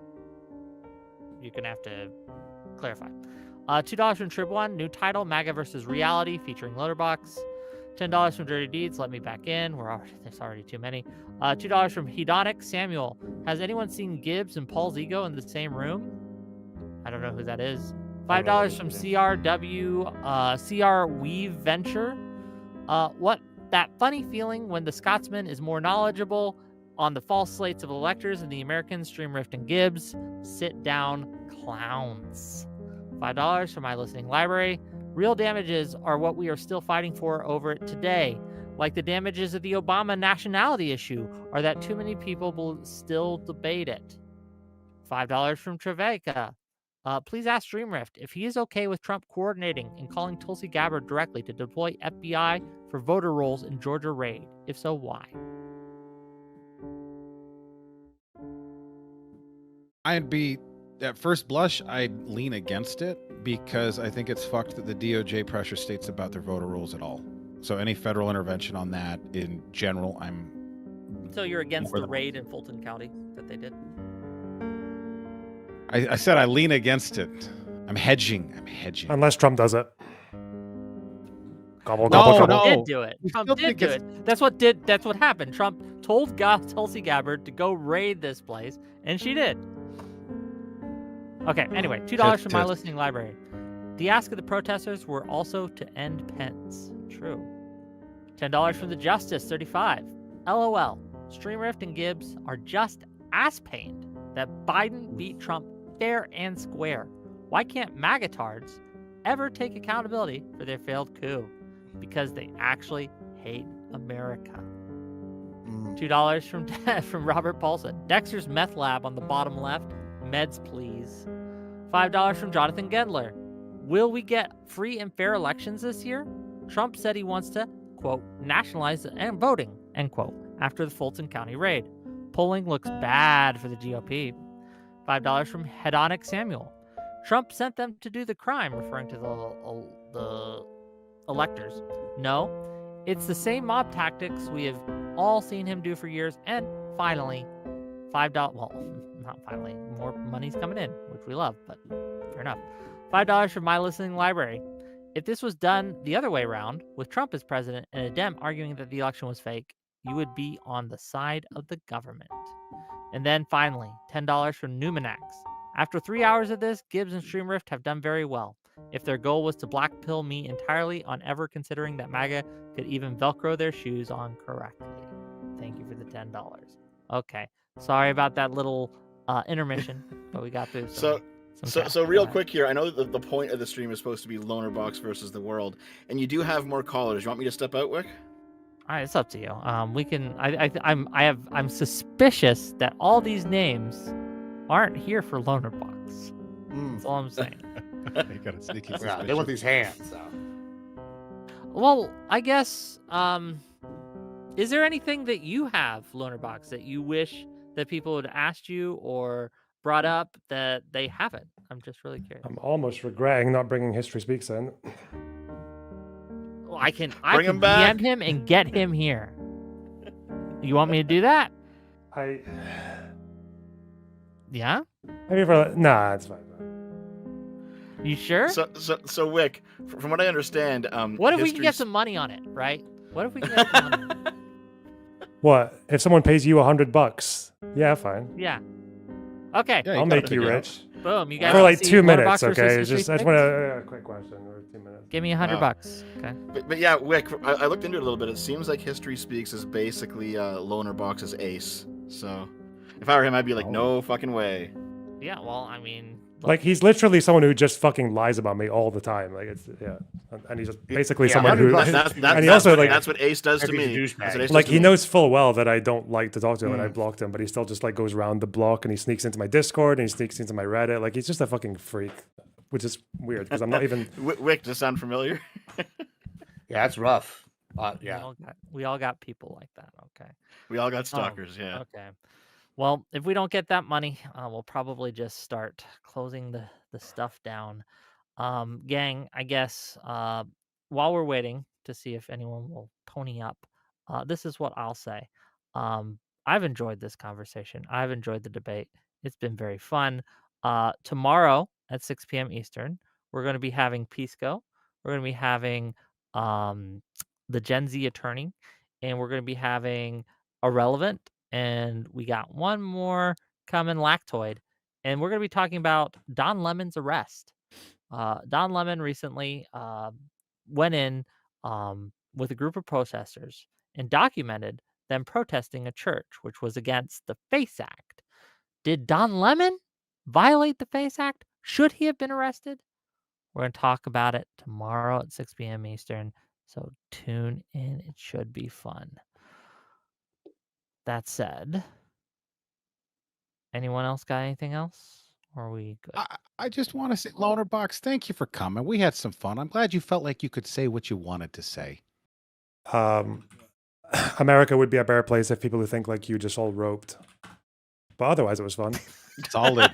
You're gonna have to clarify. $2 from Trib One. New title: MAGA versus Reality, featuring Lonerbox. $10 from Dirty Deeds. Let me back in. There's already too many. $2 from Hedonic Samuel. Has anyone seen Gibbs and Paul's ego in the same room? I don't know who that is. $5 from CR Weave Venture. What that funny feeling when the Scotsman is more knowledgeable on the false slates of electors than the Americans, Streamrift and Gibbs. Sit down, clowns. $5 from My Listening Library. Real damages are what we are still fighting for over it today, like the damages of the Obama nationality issue, or that too many people will still debate it. $5 from Treveka. Please ask Streamrift if he is okay with Trump coordinating and calling Tulsi Gabbard directly to deploy FBI for voter rolls in Georgia raid. If so, why? At first blush, I'd lean against it because I think it's fucked that the DOJ pressure states about their voter rolls at all. So any federal intervention on that in general, I'm. So you're against more the than- raid in Fulton County that they did? I said I lean against it. I'm hedging. Unless Trump does it. Gobble, No, gobble, Trump gobble. did do it. Trump did do it. That's what happened. Trump told Tulsi Gabbard to go raid this place, and she did. Okay, anyway, $2 from my listening library. The ask of the protesters were also to end Pence. True. $10 from the Justice, 35. LOL. Streamrift and Gibbs are just ass-pained that Biden beat Trump fair and square. Why can't MAGA-tards ever take accountability for their failed coup? Because they actually hate America. $2 from Robert Paulson. Dexter's meth lab on the bottom left. Meds, please. $5 from Jonathan Gendler. Will we get free and fair elections this year? Trump said he wants to, quote, nationalize and voting, end quote, after the Fulton County raid. Polling looks bad for the GOP. $5 from Hedonic Samuel. Trump sent them to do the crime, referring to the electors. No, it's the same mob tactics we have all seen him do for years. And finally, $5, well, not finally, more money's coming in, which we love, but fair enough. $5 from my listening library. If this was done the other way around, with Trump as president and a Dem arguing that the election was fake, you would be on the side of the government. And then finally, $10 from Numinax. After 3 hours of this, Gibbs and Streamrift have done very well. If their goal was to blackpill me entirely on ever considering that MAGA could even Velcro their shoes on correctly. Thank you for the $10. Okay, sorry about that little intermission, but we got through some So real quick here, I know that the point of the stream is supposed to be Lonerbox versus the world, and you do have more callers. You want me to step out, Wick? All right, it's up to you. We can. I'm suspicious that all these names aren't here for Lonerbox. That's all I'm saying. You got a sneaky Yeah, they want these hands. So. Well, I guess. Is there anything that you have, Lonerbox, that you wish that people would asked you or brought up that they haven't? I'm just really curious. I'm almost regretting not bringing History Speaks in. Well, I can Bring him back. DM him and get him here. You want me to do that? Yeah? Maybe nah, it's fine. You sure? So Wick, from what I understand, what if we can get some money on it, right? What if we can get some money? What? If someone pays you $100? Yeah, fine. Yeah. Okay. Yeah, I'll make you rich. Boom. You guys for like see 2 Lonerbox minutes, versus okay? History I just Speaks? want a quick question. Or 2 minutes. Give me $100. Okay. But yeah, Wick, I looked into it a little bit. It seems like History Speaks is basically Lonerbox's ace. So if I were him, I'd be like, no fucking way. Yeah. Well, I mean, Like, he's literally someone who just fucking lies about me all the time. Like, it's, yeah. And he's just basically someone who... and he also, like... That's what Ace does to me. Like, he knows full well that I don't like to talk to him and I blocked him, but he still just, like, goes around the block and he sneaks into my Discord and he sneaks into my Reddit. Like, he's just a fucking freak, which is weird because I'm not even... Wick, does that sound familiar? Yeah, that's rough. Yeah. We all got people like that. Okay. We all got stalkers, yeah. Okay. Well, if we don't get that money, we'll probably just start closing the stuff down. Gang, I guess while we're waiting to see if anyone will pony up, this is what I'll say. I've enjoyed this conversation. I've enjoyed the debate. It's been very fun. Tomorrow at 6 p.m. Eastern, we're going to be having Pisco. We're going to be having the Gen Z attorney, and we're going to be having Irrelevant. And we got one more coming, Lactoid. And we're going to be talking about Don Lemon's arrest. Don Lemon recently went in with a group of protesters and documented them protesting a church, which was against the FACE Act. Did Don Lemon violate the FACE Act? Should he have been arrested? We're going to talk about it tomorrow at 6 p.m. Eastern. So tune in. It should be fun. That said, anyone else got anything else? Or are we good? I just want to say, Lonerbox, thank you for coming. We had some fun. I'm glad you felt like you could say what you wanted to say. America would be a better place if people who think like you just all roped. But otherwise, it was fun. Solid.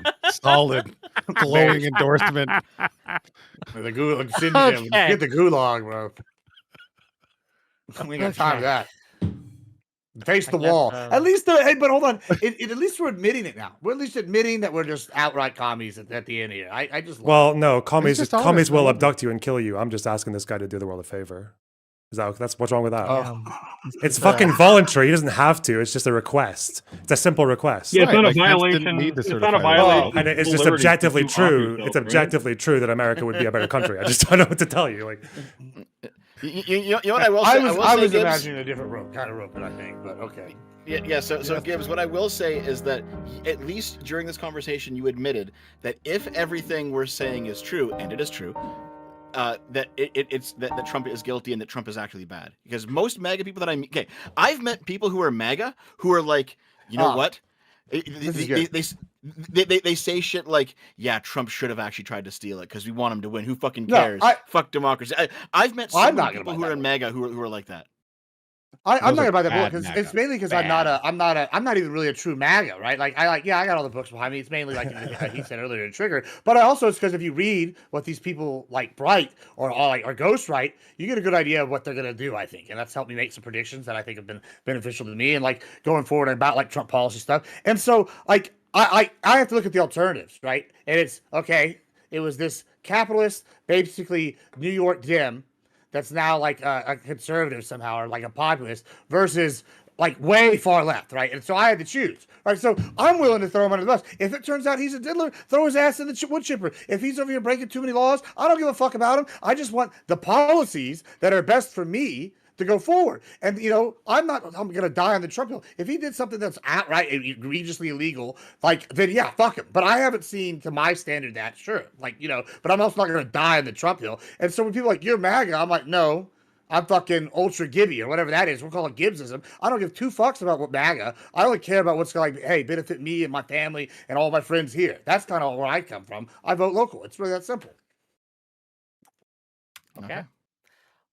Glowing endorsement. The Gulag syndrome. Okay. Get the Gulag, bro. We ain't got time for that. Face the I guess, wall. At least, hey, but hold on. At least we're admitting it now. We're at least admitting that we're just outright commies at the end here. I just. Well, no, commies just honest, commies will I love it. abduct you and kill you. I'm just asking this guy to do the world a favor. That's what's wrong with that? It's It's fucking voluntary. He doesn't have to. It's just a request. It's a simple request. Yeah, it's not a like, Pence didn't violation. need to It's certify not a that. violation. And it's of just liberty to objectively off true. yourself, It's right? objectively true that America would be a better country. I just don't know what to tell you. Like, You know what I will say? I was Gibbs? imagining a different kind of rope, I think, but okay. Yeah. So Gibbs, what I will say is that at least during this conversation, you admitted that if everything we're saying is true, and it is true, that it's that Trump is guilty and that Trump is actually bad. Because most MAGA people that I meet, I've met people who are MAGA who are like, you know what? They say shit like, yeah, Trump should have actually tried to steal it because we want him to win. Who fucking cares? Fuck democracy. I've met so many people who are in MAGA who are like that. I'm not gonna buy that book because it's mainly because I'm not even really a true MAGA, right? Like I got all the books behind me. It's mainly like he said earlier, a trigger. But also it's because if you read what these people like Bright or Ghost write, you get a good idea of what they're gonna do, I think, and that's helped me make some predictions that I think have been beneficial to me and like going forward about like Trump policy stuff. And so like I have to look at the alternatives, right? And it's okay. It was this capitalist, basically New York Dem. That's now like a conservative somehow or like a populist versus like way far left, right? And so I had to choose, right? So I'm willing to throw him under the bus. If it turns out he's a diddler, throw his ass in the wood chipper. If he's over here breaking too many laws, I don't give a fuck about him. I just want the policies that are best for me to go forward. And, you know, I'm going to die on the Trump hill. If he did something that's outright egregiously illegal, like, then yeah, fuck him. But I haven't seen to my standard that, sure. Like, you know, but I'm also not going to die on the Trump hill. And so when people are like, you're MAGA, I'm like, no, I'm fucking ultra Gibby or whatever that is. We'll call it Gibbsism. I don't give two fucks about what MAGA. I only care about what's going to, like, hey, benefit me and my family and all my friends here. That's kind of where I come from. I vote local. It's really that simple. Okay.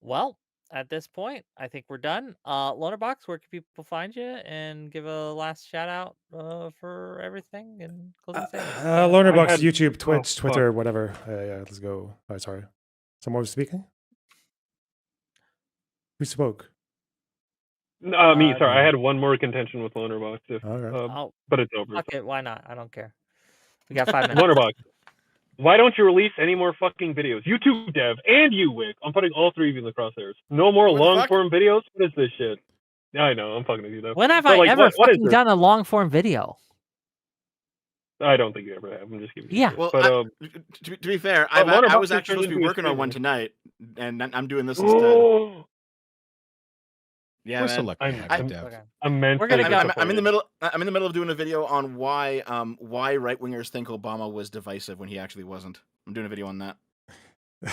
Well, at this point, I think we're done. Lonerbox, where can people find you and give a last shout out for everything and closing statements? Lonerbox, YouTube, Twitch, Twitter, whatever. Yeah, let's go. Oh, sorry. Someone was speaking? Who spoke? Me, sorry. I had one more contention with Lonerbox, but it's over. Fuck it, why not? I don't care. We got 5 minutes. Lonerbox, why don't you release any more fucking videos? You too, Dev, and you, Wick. I'm putting all three of you in the crosshairs. No more long-form videos? What is this shit? Yeah, I know. I'm fucking with you, though. When have I ever fucking done a long-form video? I don't think you ever have. I'm just giving you shit. Well, but, to be fair, I was actually supposed to be working on one tonight, and I'm doing this instead. Yeah, We're man. selecting. I'm meant. I'm in the middle. I'm in the middle of doing a video on why right wingers think Obama was divisive when he actually wasn't. I'm doing a video on that.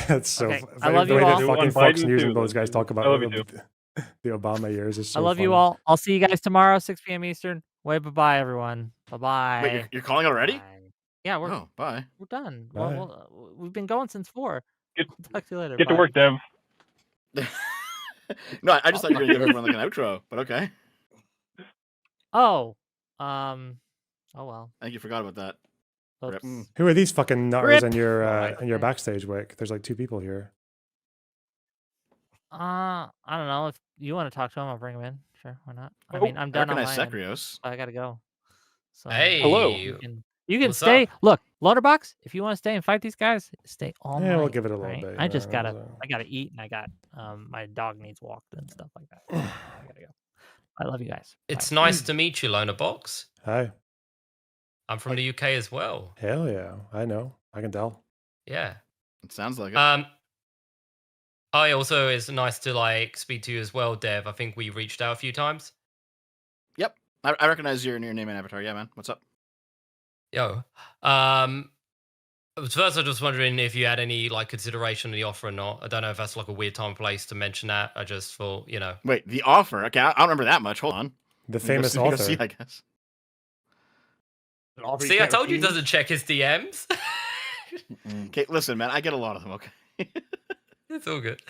That's so. Okay. I love you the way all. that fucking On Fox Biden News too. and those guys talk about I love you too. the Obama years is so I love you funny. all. I'll see you guys tomorrow, 6 p.m. Eastern. Bye-bye, everyone. Bye-bye. Wait, you're calling already? Yeah, we're bye. We're done. Bye. We've been going since 4. Talk to you later. Get to Bye. work, Dev. No, I just thought you were going to give everyone like an outro, but okay. Oh well. I think you forgot about that. Oops. Who are these fucking nutters Rip. in your backstage, Wick? There's like 2 people here. I don't know. If you want to talk to him, I'll bring him in. Sure, why not? I mean, I'm done on recognize my end. Sekrios. I gotta go. So Hey. Hello. You can What's stay. up? Look, Lonerbox, if you want to stay and fight these guys, stay all night. Yeah, we'll give it a little right? bit. I just yeah, gotta eat, and I got my dog needs walked and stuff like that. I gotta go. I love you guys. It's Bye. nice to meet you, Lonerbox. Hi. I'm from the UK as well. Hell yeah. I know. I can tell. Yeah. It sounds like it. I also, it's nice to like speak to you as well, Dev. I think we reached out a few times. Yep, I recognize your name and avatar. Yeah, man. What's up? Yo. First, I was just wondering if you had any like consideration of the offer or not. I don't know if that's like a weird time and place to mention that. I just thought, you know. Wait, the offer? Okay, I don't remember that much. Hold on. The famous Go author. see, I guess. See, I told you he doesn't check his DMs. Okay, listen, man. I get a lot of them. Okay. It's all good.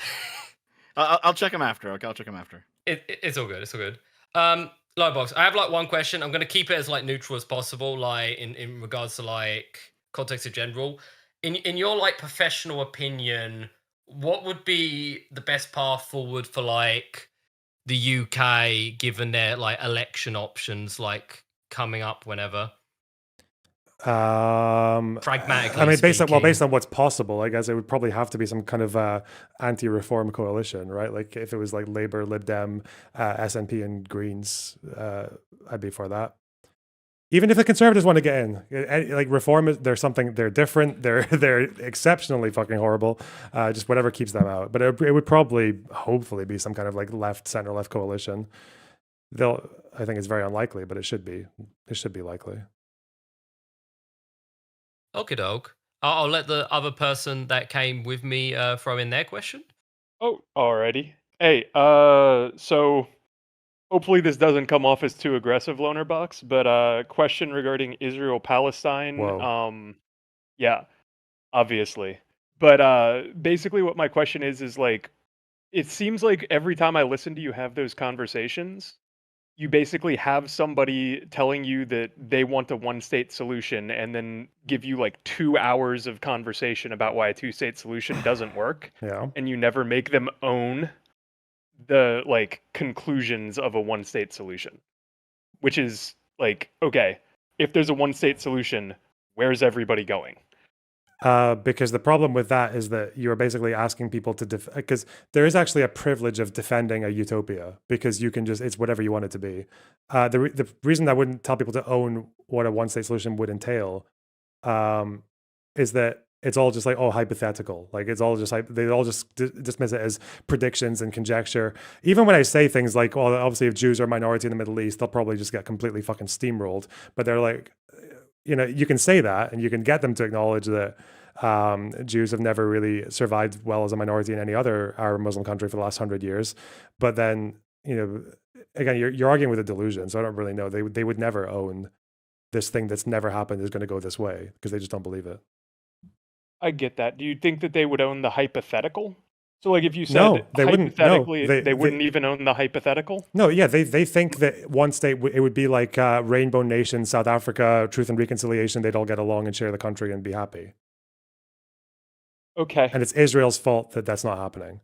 I'll check them after. Okay, I'll check them after. It's all good. It's all good. Lightbox, I have like one question. I'm gonna keep it as like neutral as possible, like in regards to like context in general. In your like professional opinion, what would be the best path forward for like the UK, given their like election options, like coming up whenever? Pragmatically I mean, based speaking. on what's possible, I guess it would probably have to be some kind of anti-reform coalition, right? Like if it was like Labour, Lib Dem, SNP, and Greens, I'd be for that. Even if the Conservatives want to get in, like reform is they're different, they're exceptionally fucking horrible. Just whatever keeps them out. But it would probably, hopefully, be some kind of like center left coalition. I think it's very unlikely, but it should be likely. Okie doke. I'll let the other person that came with me throw in their question. Oh, alrighty. Hey, so hopefully this doesn't come off as too aggressive, Lonerbox, but question regarding Israel-Palestine. Yeah, obviously. But basically what my question is like, it seems like every time I listen to you have those conversations, you basically have somebody telling you that they want a one-state solution and then give you like 2 hours of conversation about why a two-state solution doesn't work. Yeah. And you never make them own the like conclusions of a one-state solution. Which is like, okay, if there's a one-state solution, where's everybody going? Because the problem with that is that you're basically asking people to because there is actually a privilege of defending a utopia, because you can just, it's whatever you want it to be. The reason I wouldn't tell people to own what a one-state solution would entail is that it's all just like, oh, hypothetical. Like it's all just like, they all just dismiss it as predictions and conjecture. Even when I say things like, well, obviously if Jews are a minority in the Middle East, they'll probably just get completely fucking steamrolled. But they're like, you know, you can say that and you can get them to acknowledge that Jews have never really survived well as a minority in any other Arab Muslim country for the last 100 years. But then, you know, again, you're arguing with a delusion. So I don't really know. They would never own this thing that's never happened is going to go this way, because they just don't believe it. I get that. Do you think that they would own the hypothetical? So like if you said No, they wouldn't. No, hypothetically, they wouldn't even own the hypothetical? No, yeah, they think that one state, it would be like Rainbow Nation, South Africa, Truth and Reconciliation. They'd all get along and share the country and be happy. Okay. And it's Israel's fault that that's not happening.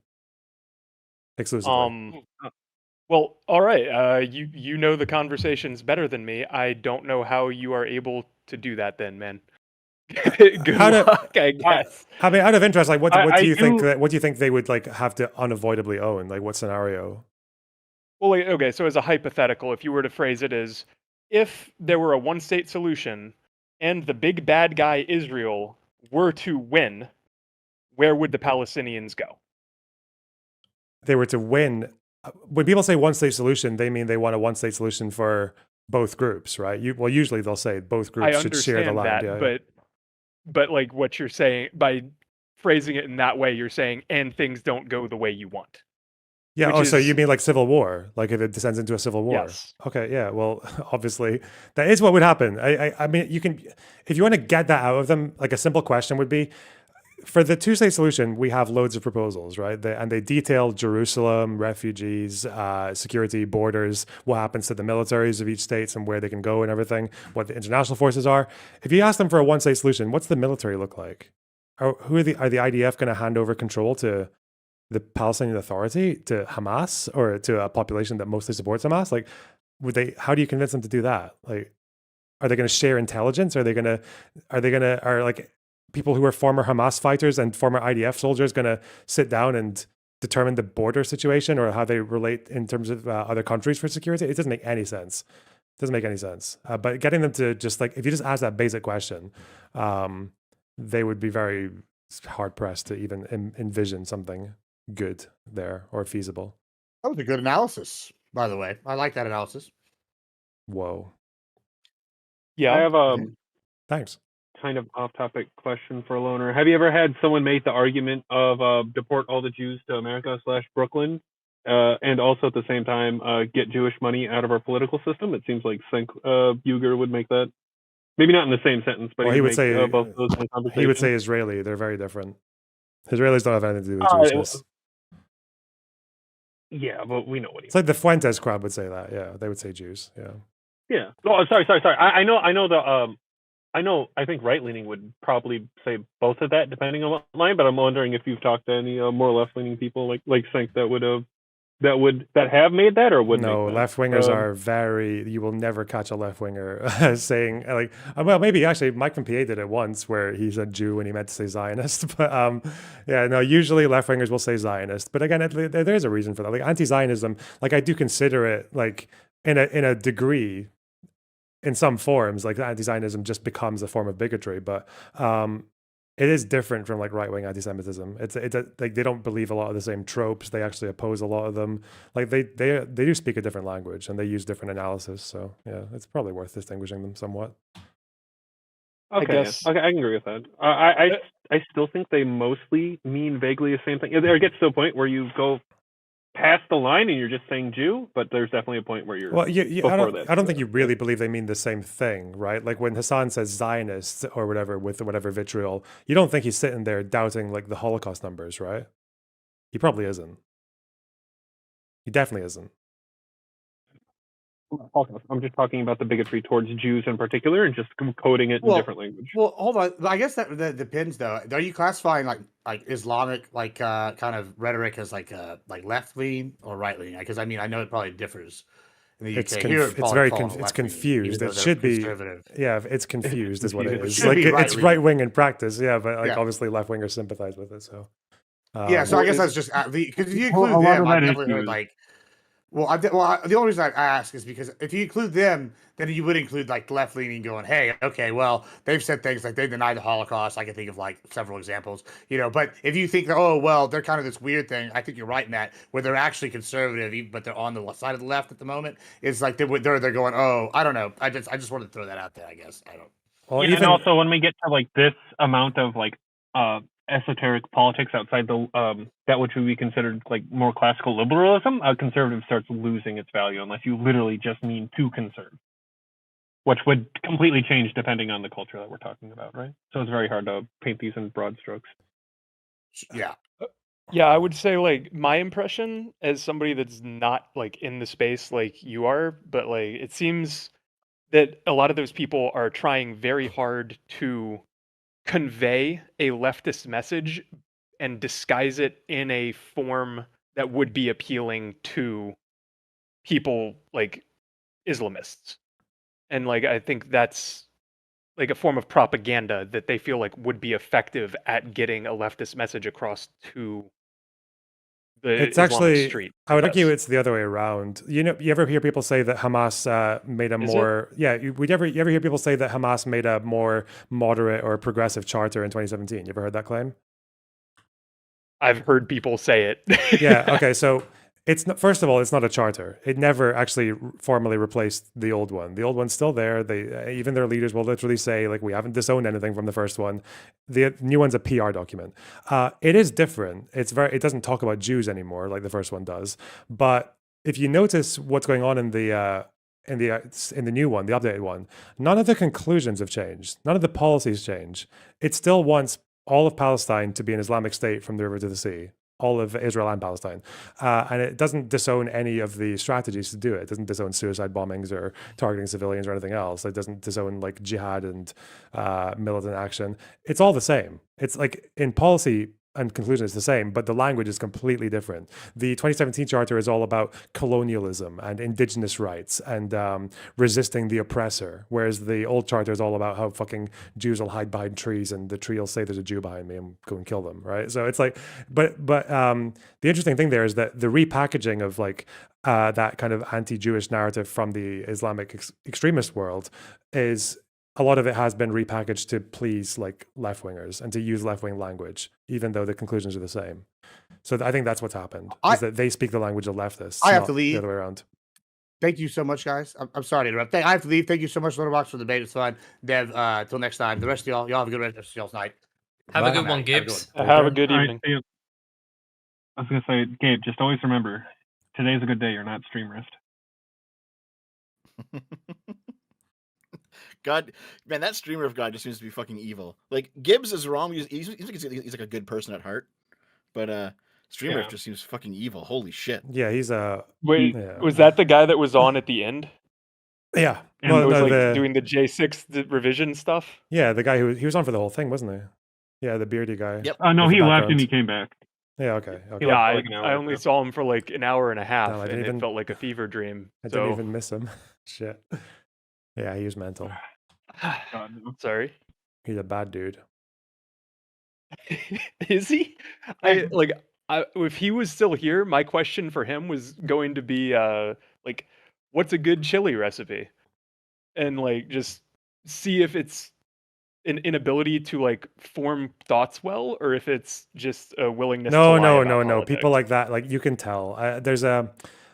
Exclusively. Well, all right. You know the conversations better than me. I don't know how you are able to do that then, man. Good luck, I guess. I mean, out of interest, like what do you think they would like have to unavoidably own? Like what scenario? Well, like, okay, so as a hypothetical, if you were to phrase it as, if there were a one-state solution and the big bad guy Israel were to win, where would the Palestinians go? They were to win. When people say one-state solution, they mean they want a one-state solution for both groups, right? Usually they'll say both groups should share the land. That, but like what you're saying, by phrasing it in that way, you're saying, and things don't go the way you want. Yeah. So you mean like civil war? Like if it descends into a civil war? Yes. Okay. Yeah. Well, obviously that is what would happen. I mean, you can, if you want to get that out of them, like a simple question would be, for the two-state solution, we have loads of proposals, right? And they detail Jerusalem, refugees, security, borders, what happens to the militaries of each state and where they can go and everything, what the international forces are. If you ask them for a one-state solution, what's the military look like? Are the IDF going to hand over control to the Palestinian Authority, to Hamas, or to a population that mostly supports Hamas? Like, how do you convince them to do that? Like, are they going to share intelligence? Are like people who are former Hamas fighters and former IDF soldiers going to sit down and determine the border situation or how they relate in terms of other countries for security? It doesn't make any sense. But getting them to just like, if you just ask that basic question, they would be very hard pressed to even envision something good there or feasible. That was a good analysis, by the way. I like that analysis. Whoa. Yeah. I have thanks. Kind of off-topic question for Loner. Have you ever had someone make the argument of deport all the Jews to America/Brooklyn, and also at the same time get Jewish money out of our political system? It seems like Buger would make that. Maybe not in the same sentence, but he would say both of those in conversation. He would say Israeli. They're very different. Israelis don't have anything to do with Jewishness. Yeah, but we know what it's like. The Fuentes crowd would say that. Yeah, they would say Jews. Yeah. Yeah. Oh, sorry. I know the I think right-leaning would probably say both of that, depending on what line. But I'm wondering if you've talked to any more left-leaning people, like Sink, that would that have made that or would No, make that? left wingers are very. You will never catch a left winger saying like, well, maybe actually Mike from PA did it once where he said Jew when he meant to say Zionist. But yeah, no, usually left wingers will say Zionist. But again, there's a reason for that. Like anti-Zionism, like I do consider it like in a degree. In some forms, like anti-Zionism just becomes a form of bigotry, but it is different from like right-wing anti-Semitism. It's like they don't believe a lot of the same tropes. They actually oppose a lot of them. Like they do speak a different language and they use different analysis. So yeah, it's probably worth distinguishing them somewhat. Okay, okay, I can agree with that. I still think they mostly mean vaguely the same thing. It gets to a point where you go past the line and you're just saying Jew, but there's definitely a point where you're well, I don't think you really believe they mean the same thing, right? Like when Hasan says Zionist or whatever with whatever vitriol, you don't think he's sitting there doubting like the Holocaust numbers, right? He probably isn't. He definitely isn't. I'm just talking about the bigotry towards Jews in particular and just coding it in different language. Well, hold on. I guess that depends, though. Are you classifying like Islamic kind of rhetoric as like left leaning or right leaning? Because I mean, I know it probably differs in the UK. It's confused. It should be. Yeah, it's confused is what it is. Like it's right wing in practice. Yeah, but like obviously left wingers sympathize with it. So yeah, so I guess that's just because if you include them, I've definitely heard like. the only reason I ask is because if you include them, then you would include like left leaning going, hey, okay, well, they've said things like they deny the Holocaust. I can think of like several examples, but if you think that, oh, well, they're kind of this weird thing, I think you're right in that, where they're actually conservative, but they're on the side of the left at the moment. It's like they're going, oh, I don't know. I just wanted to throw that out there, I guess. I don't. Well, and also when we get to like this amount of like esoteric politics outside the that which would be considered like more classical liberalism, conservative starts losing its value unless you literally just mean to conserve, which would completely change depending on the culture that we're talking about, right? So it's very hard to paint these in broad strokes. Yeah. Yeah, I would say like my impression as somebody that's not like in the space like you are, but like it seems that a lot of those people are trying very hard to convey a leftist message and disguise it in a form that would be appealing to people like Islamists. And like I think that's like a form of propaganda that they feel like would be effective at getting a leftist message across to the it's Islamic actually street. I would argue it's the other way around. You ever hear people say that Hamas made a more you ever hear people say that Hamas made a more moderate or progressive charter in 2017? You ever heard that claim? I've heard people say it. Yeah, okay, so it's not, first of all, it's not a charter. It never actually formally replaced the old one. The old one's still there. They even their leaders will literally say like we haven't disowned anything from the first one. The new one's a PR document. It is different. It doesn't talk about Jews anymore like the first one does. But if you notice what's going on in the new one, the updated one, none of the conclusions have changed. None of the policies change. It still wants all of Palestine to be an Islamic state from the river to the sea. All of Israel and Palestine. And it doesn't disown any of the strategies to do it. It doesn't disown suicide bombings or targeting civilians or anything else. It doesn't disown like jihad and militant action. It's all the same. It's like in policy and conclusion is the same, but the language is completely different. The 2017 Charter is all about colonialism and indigenous rights and resisting the oppressor, whereas the old Charter is all about how fucking Jews will hide behind trees and the tree will say there's a Jew behind me and go and kill them, right? So it's like, but the interesting thing there is that the repackaging of like that kind of anti-Jewish narrative from the Islamic extremist world is a lot of it has been repackaged to please like left wingers and to use left wing language, even though the conclusions are the same. So I think that's what's happened is that they speak the language of leftists. I have to leave. The other way around. Thank you so much, guys. I'm sorry to interrupt. I have to leave. Thank you so much, Lonerbox, for the debate. It's fun. Dev, till next time. The rest of y'all have a good rest of y'all's night. Have a good one, Gibbs. Have a good evening. I was going to say, Gabe, just always remember, today's a good day. You're not stream wrist. God, man, that streamer of God just seems to be fucking evil. Like Gibbs is wrong. He's like a good person at heart, but streamer just seems fucking evil. Holy shit. Yeah, he's a. Wait, was that the guy that was on at the end? Yeah, and was like doing the J6 revision stuff. Yeah, the guy he was on for the whole thing, wasn't he? Yeah, the beardy guy. Yep. No, he left and he came back. Yeah, okay. Yeah, like an hour I or only so. saw him for like an hour and a half, Damn, I and didn't it even- felt like a fever dream. I So didn't even miss him. Shit. Yeah, he was mental. God, no. sorry. He's a bad dude. Is he? If he was still here, my question for him was going to be like, what's a good chili recipe? And like just see if it's an inability to like form thoughts well, or if it's just a willingness to No, lie no, about no, no. politics. People like that, like you can tell.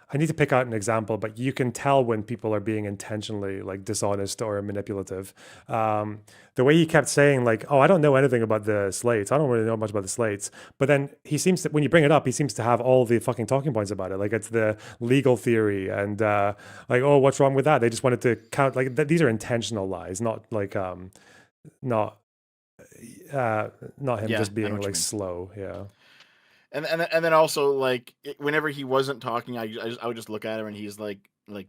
I need to pick out an example, but you can tell when people are being intentionally like dishonest or manipulative. The way he kept saying like, "Oh, I don't know anything about the slates. I don't really know much about the slates." But then he seems to, when you bring it up, he seems to have all the fucking talking points about it. Like it's the legal theory and like, "Oh, what's wrong with that?" They just wanted to count like these are intentional lies, not like not not him Yeah, just I know being what you like mean. slow. Yeah. And then also like whenever he wasn't talking, I would just look at him and he's like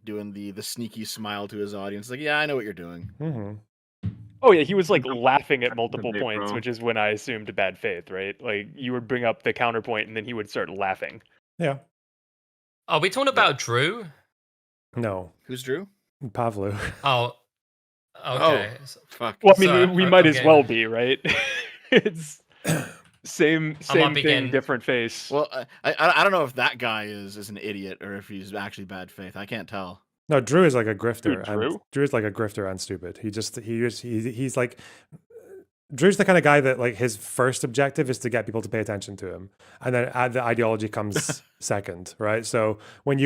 doing the sneaky smile to his audience, like, yeah, I know what you're doing. Mm-hmm. Oh yeah, he was like laughing at multiple Debate, points, bro. which is when I assumed bad faith, right? Like you would bring up the counterpoint and then he would start laughing. Yeah. Are we talking about Drew? No. Who's Drew? Pavlu. Oh, okay. Fuck. Well, I mean, So, we might I'm as well getting- be, right? It's same thing, getting- different face. Well, I don't know if that guy is an idiot or if he's actually bad faith. I can't tell. No, Drew is like a grifter. Drew? Drew is like a grifter and stupid. He's like Drew's the kind of guy that like his first objective is to get people to pay attention to him, and then the ideology comes second, right? So when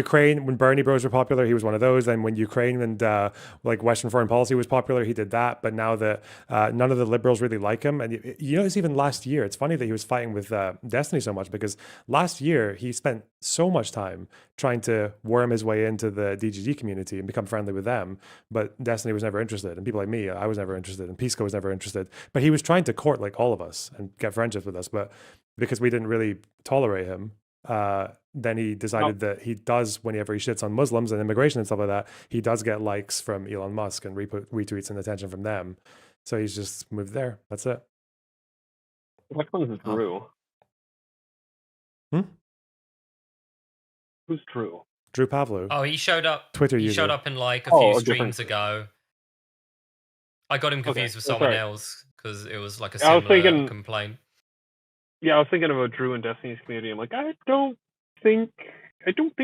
Bernie Bros were popular, he was one of those. And when Ukraine and like Western foreign policy was popular, he did that. But now that none of the liberals really like him, and you notice even last year, it's funny that he was fighting with Destiny so much because last year he spent so much time trying to worm his way into the DGG community and become friendly with them. But Destiny was never interested, and people like me, I was never interested, and Pisco was never interested. But he was trying to court like all of us and get friendships with us, but because we didn't really tolerate him, then he decided that he does, whenever he shits on Muslims and immigration and stuff like that, he does get likes from Elon Musk and retweets and attention from them. So he's just moved there. That's it. Which one's Drew? Hmm? Who's Drew? Drew Pavlu. Oh, he showed up. Twitter he user. showed up in like a Oh, few a different- streams ago. I got him confused with someone sorry. else because it was like a I was similar thinking- complaint. Yeah, I was thinking about Drew and Destiny's community. I'm like, I don't think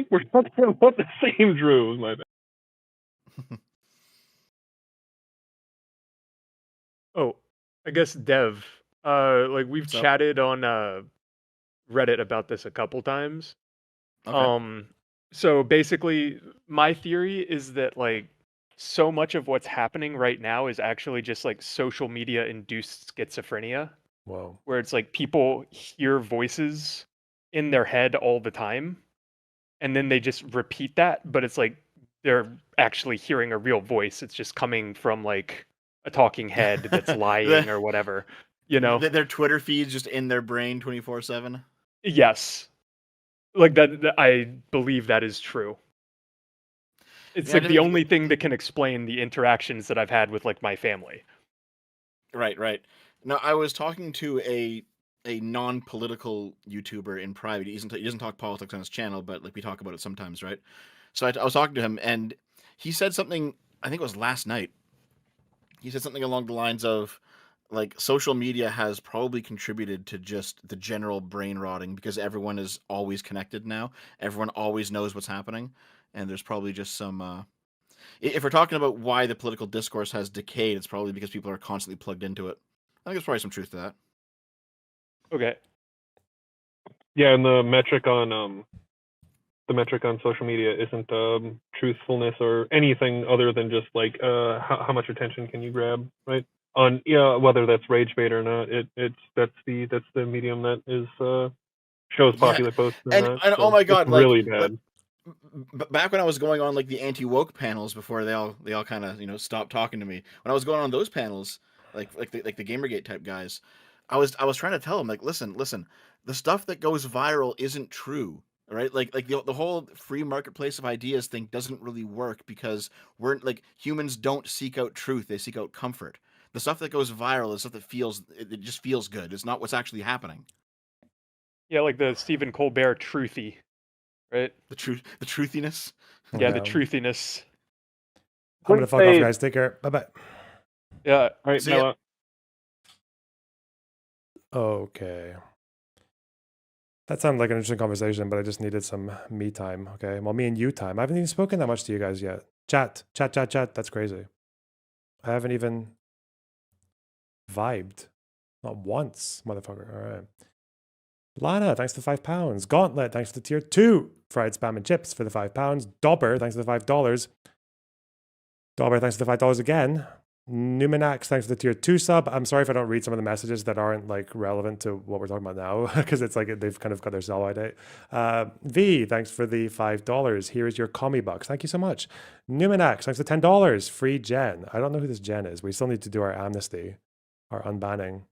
we're talking about the same Drew. My bad. Oh, I guess Dev. Like we've What's up? chatted on Reddit about this a couple times. Okay. So basically, my theory is that like so much of what's happening right now is actually just like social media induced schizophrenia, Whoa. where it's like people hear voices in their head all the time, and then they just repeat that, but it's like they're actually hearing a real voice. It's just coming from like a talking head that's lying or whatever, you know? Their Twitter feeds just in their brain 24/7. Yes. Like that I believe that is true. It's Yeah, like the only thing that can explain the interactions that I've had with like my family. Right. Now, I was talking to a non-political YouTuber in private. He doesn't talk politics on his channel, but like we talk about it sometimes, right? So I was talking to him, and he said something. I think it was last night. He said something along the lines of, like, social media has probably contributed to just the general brain rotting because everyone is always connected now. Everyone always knows what's happening, and there's probably just some. If we're talking about why the political discourse has decayed, it's probably because people are constantly plugged into it. I think there's probably some truth to that. Okay. Yeah, and the metric on social media isn't truthfulness or anything other than just like how much attention can you grab, right? On whether that's rage bait or not, that's the medium that is shows popular posts and that, and so oh my god, it's like, really bad. Back when I was going on like the anti-woke panels before they all kind of stopped talking to me. When I was going on those panels, like the Gamergate type guys, I was trying to tell them, like, listen, the stuff that goes viral isn't true. Right, like the whole free marketplace of ideas thing doesn't really work because humans don't seek out truth; they seek out comfort. The stuff that goes viral is stuff that it just feels good. It's not what's actually happening. Yeah, like the Stephen Colbert truthy, right? The truthiness. Yeah, the truthiness. I'm gonna fuck off, guys. Take care. Bye bye. Yeah. All right, See ya. Bella. Okay. That sounded like an interesting conversation, but I just needed some me time. Okay. Well, me and you time. I haven't even spoken that much to you guys yet. Chat. That's crazy. I haven't even vibed. Not once, motherfucker. All right. Lana, thanks for the £5. Gauntlet, thanks for the tier 2. Fried spam and chips for the £5. Dauber, thanks for the $5. Dauber, thanks for the $5 again. Numinax, thanks for the tier 2 sub. I'm sorry if I don't read some of the messages that aren't like relevant to what we're talking about now, because it's like they've kind of got their sell-by date. V, thanks for the $5. Here is your commie bucks. Thank you so much. Numinax, thanks for the $10. Free Jen. I don't know who this Jen is. We still need to do our amnesty, our unbanning.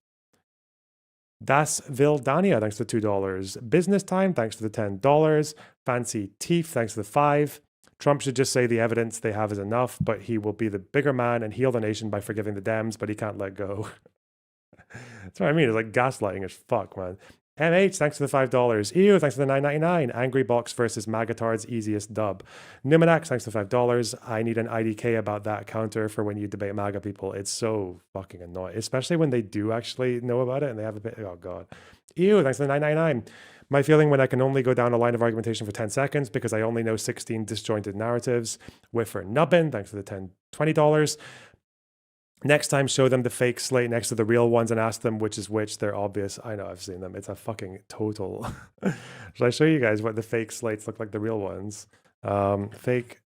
Das Vildania, thanks for the $2. Business Time, thanks for the $10. Fancy Teeth, thanks for the $5. Trump should just say the evidence they have is enough, but he will be the bigger man and heal the nation by forgiving the Dems, but he can't let go. That's what I mean. It's like gaslighting as fuck, man. MH, thanks for the $5. Ew, thanks for the $9.99. Angry Box versus Magatard's easiest dub. Numinax, thanks for the $5. I need an IDK about that counter for when you debate MAGA people. It's so fucking annoying, especially when they do actually know about it and they have a bit. Oh, God. Ew, thanks for the $9.99. My feeling when I can only go down a line of argumentation for 10 seconds because I only know 16 disjointed narratives. Whiffer Nubbin, thanks for the $20. Next time, show them the fake slate next to the real ones and ask them which is which. They're obvious. I know, I've seen them. It's a fucking total. Should I show you guys what the fake slates look like the real ones? Fake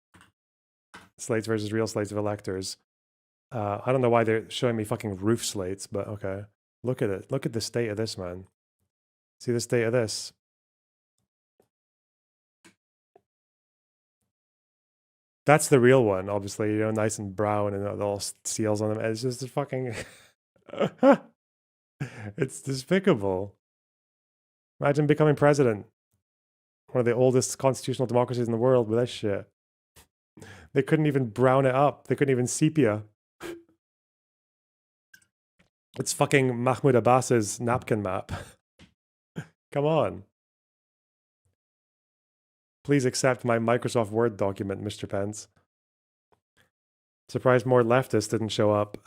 slates versus real slates of electors. I don't know why they're showing me fucking roof slates, but okay. Look at it. Look at the state of this, man. See the state of this. That's the real one, obviously, you know, nice and brown and all seals on them. It's just a fucking... It's despicable. Imagine becoming president. One of the oldest constitutional democracies in the world with that shit. They couldn't even brown it up. They couldn't even sepia. It's fucking Mahmoud Abbas's napkin map. Come on. Please accept my Microsoft Word document, Mr. Pence. Surprised more leftists didn't show up.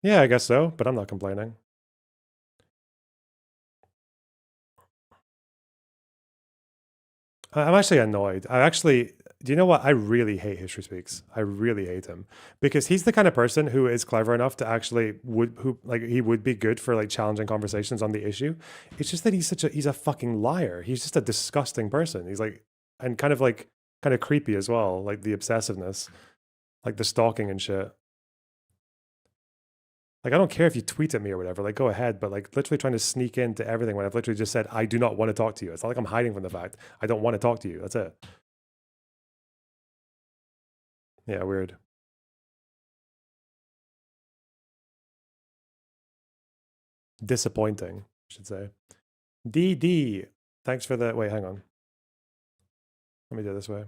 Yeah, I guess so, but I'm not complaining. I'm actually annoyed. Do you know what? I really hate History Speaks. I really hate him because he's the kind of person who is clever enough to actually he would be good for like challenging conversations on the issue. It's just that he's a fucking liar. He's just a disgusting person. He's like, and kind of creepy as well. Like the obsessiveness, like the stalking and shit. Like, I don't care if you tweet at me or whatever, like, go ahead, but like literally trying to sneak into everything when I've literally just said, I do not want to talk to you. It's not like I'm hiding from the fact. I don't want to talk to you. That's it. Yeah, weird. Disappointing, I should say. DD, thanks for the, wait, hang on. Let me do it this way.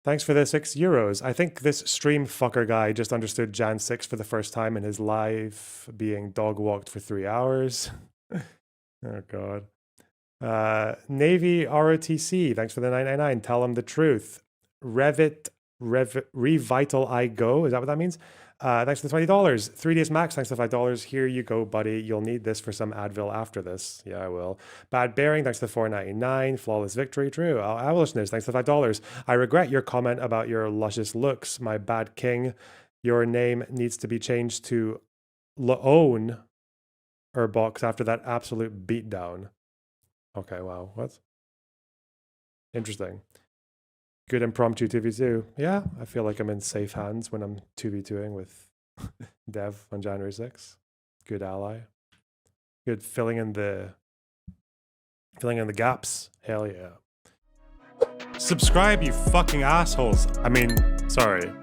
Thanks for the €6. I think this stream fucker guy just understood Jan 6 for the first time in his life, being dog walked for 3 hours. Oh, God. Navy ROTC, thanks for the 999. Tell him the truth. Revital I Go, is that what that means? Thanks for the $20. 3ds Max, thanks for the $5. Here you go, buddy. You'll need this for some Advil after this. Yeah, I will. Bad Bearing, thanks for the $4.99. Flawless Victory, true. Owlishness, thanks for the $5. I regret your comment about your luscious looks, my bad king. Your name needs to be changed to Loon Box after that absolute beatdown. Okay, wow. What? Interesting. Good impromptu 2v2. Yeah, I feel like I'm in safe hands when I'm 2v2ing with Dev on January 6th. Good ally. Good filling in the gaps. Hell yeah. Subscribe, you fucking assholes. I mean, sorry.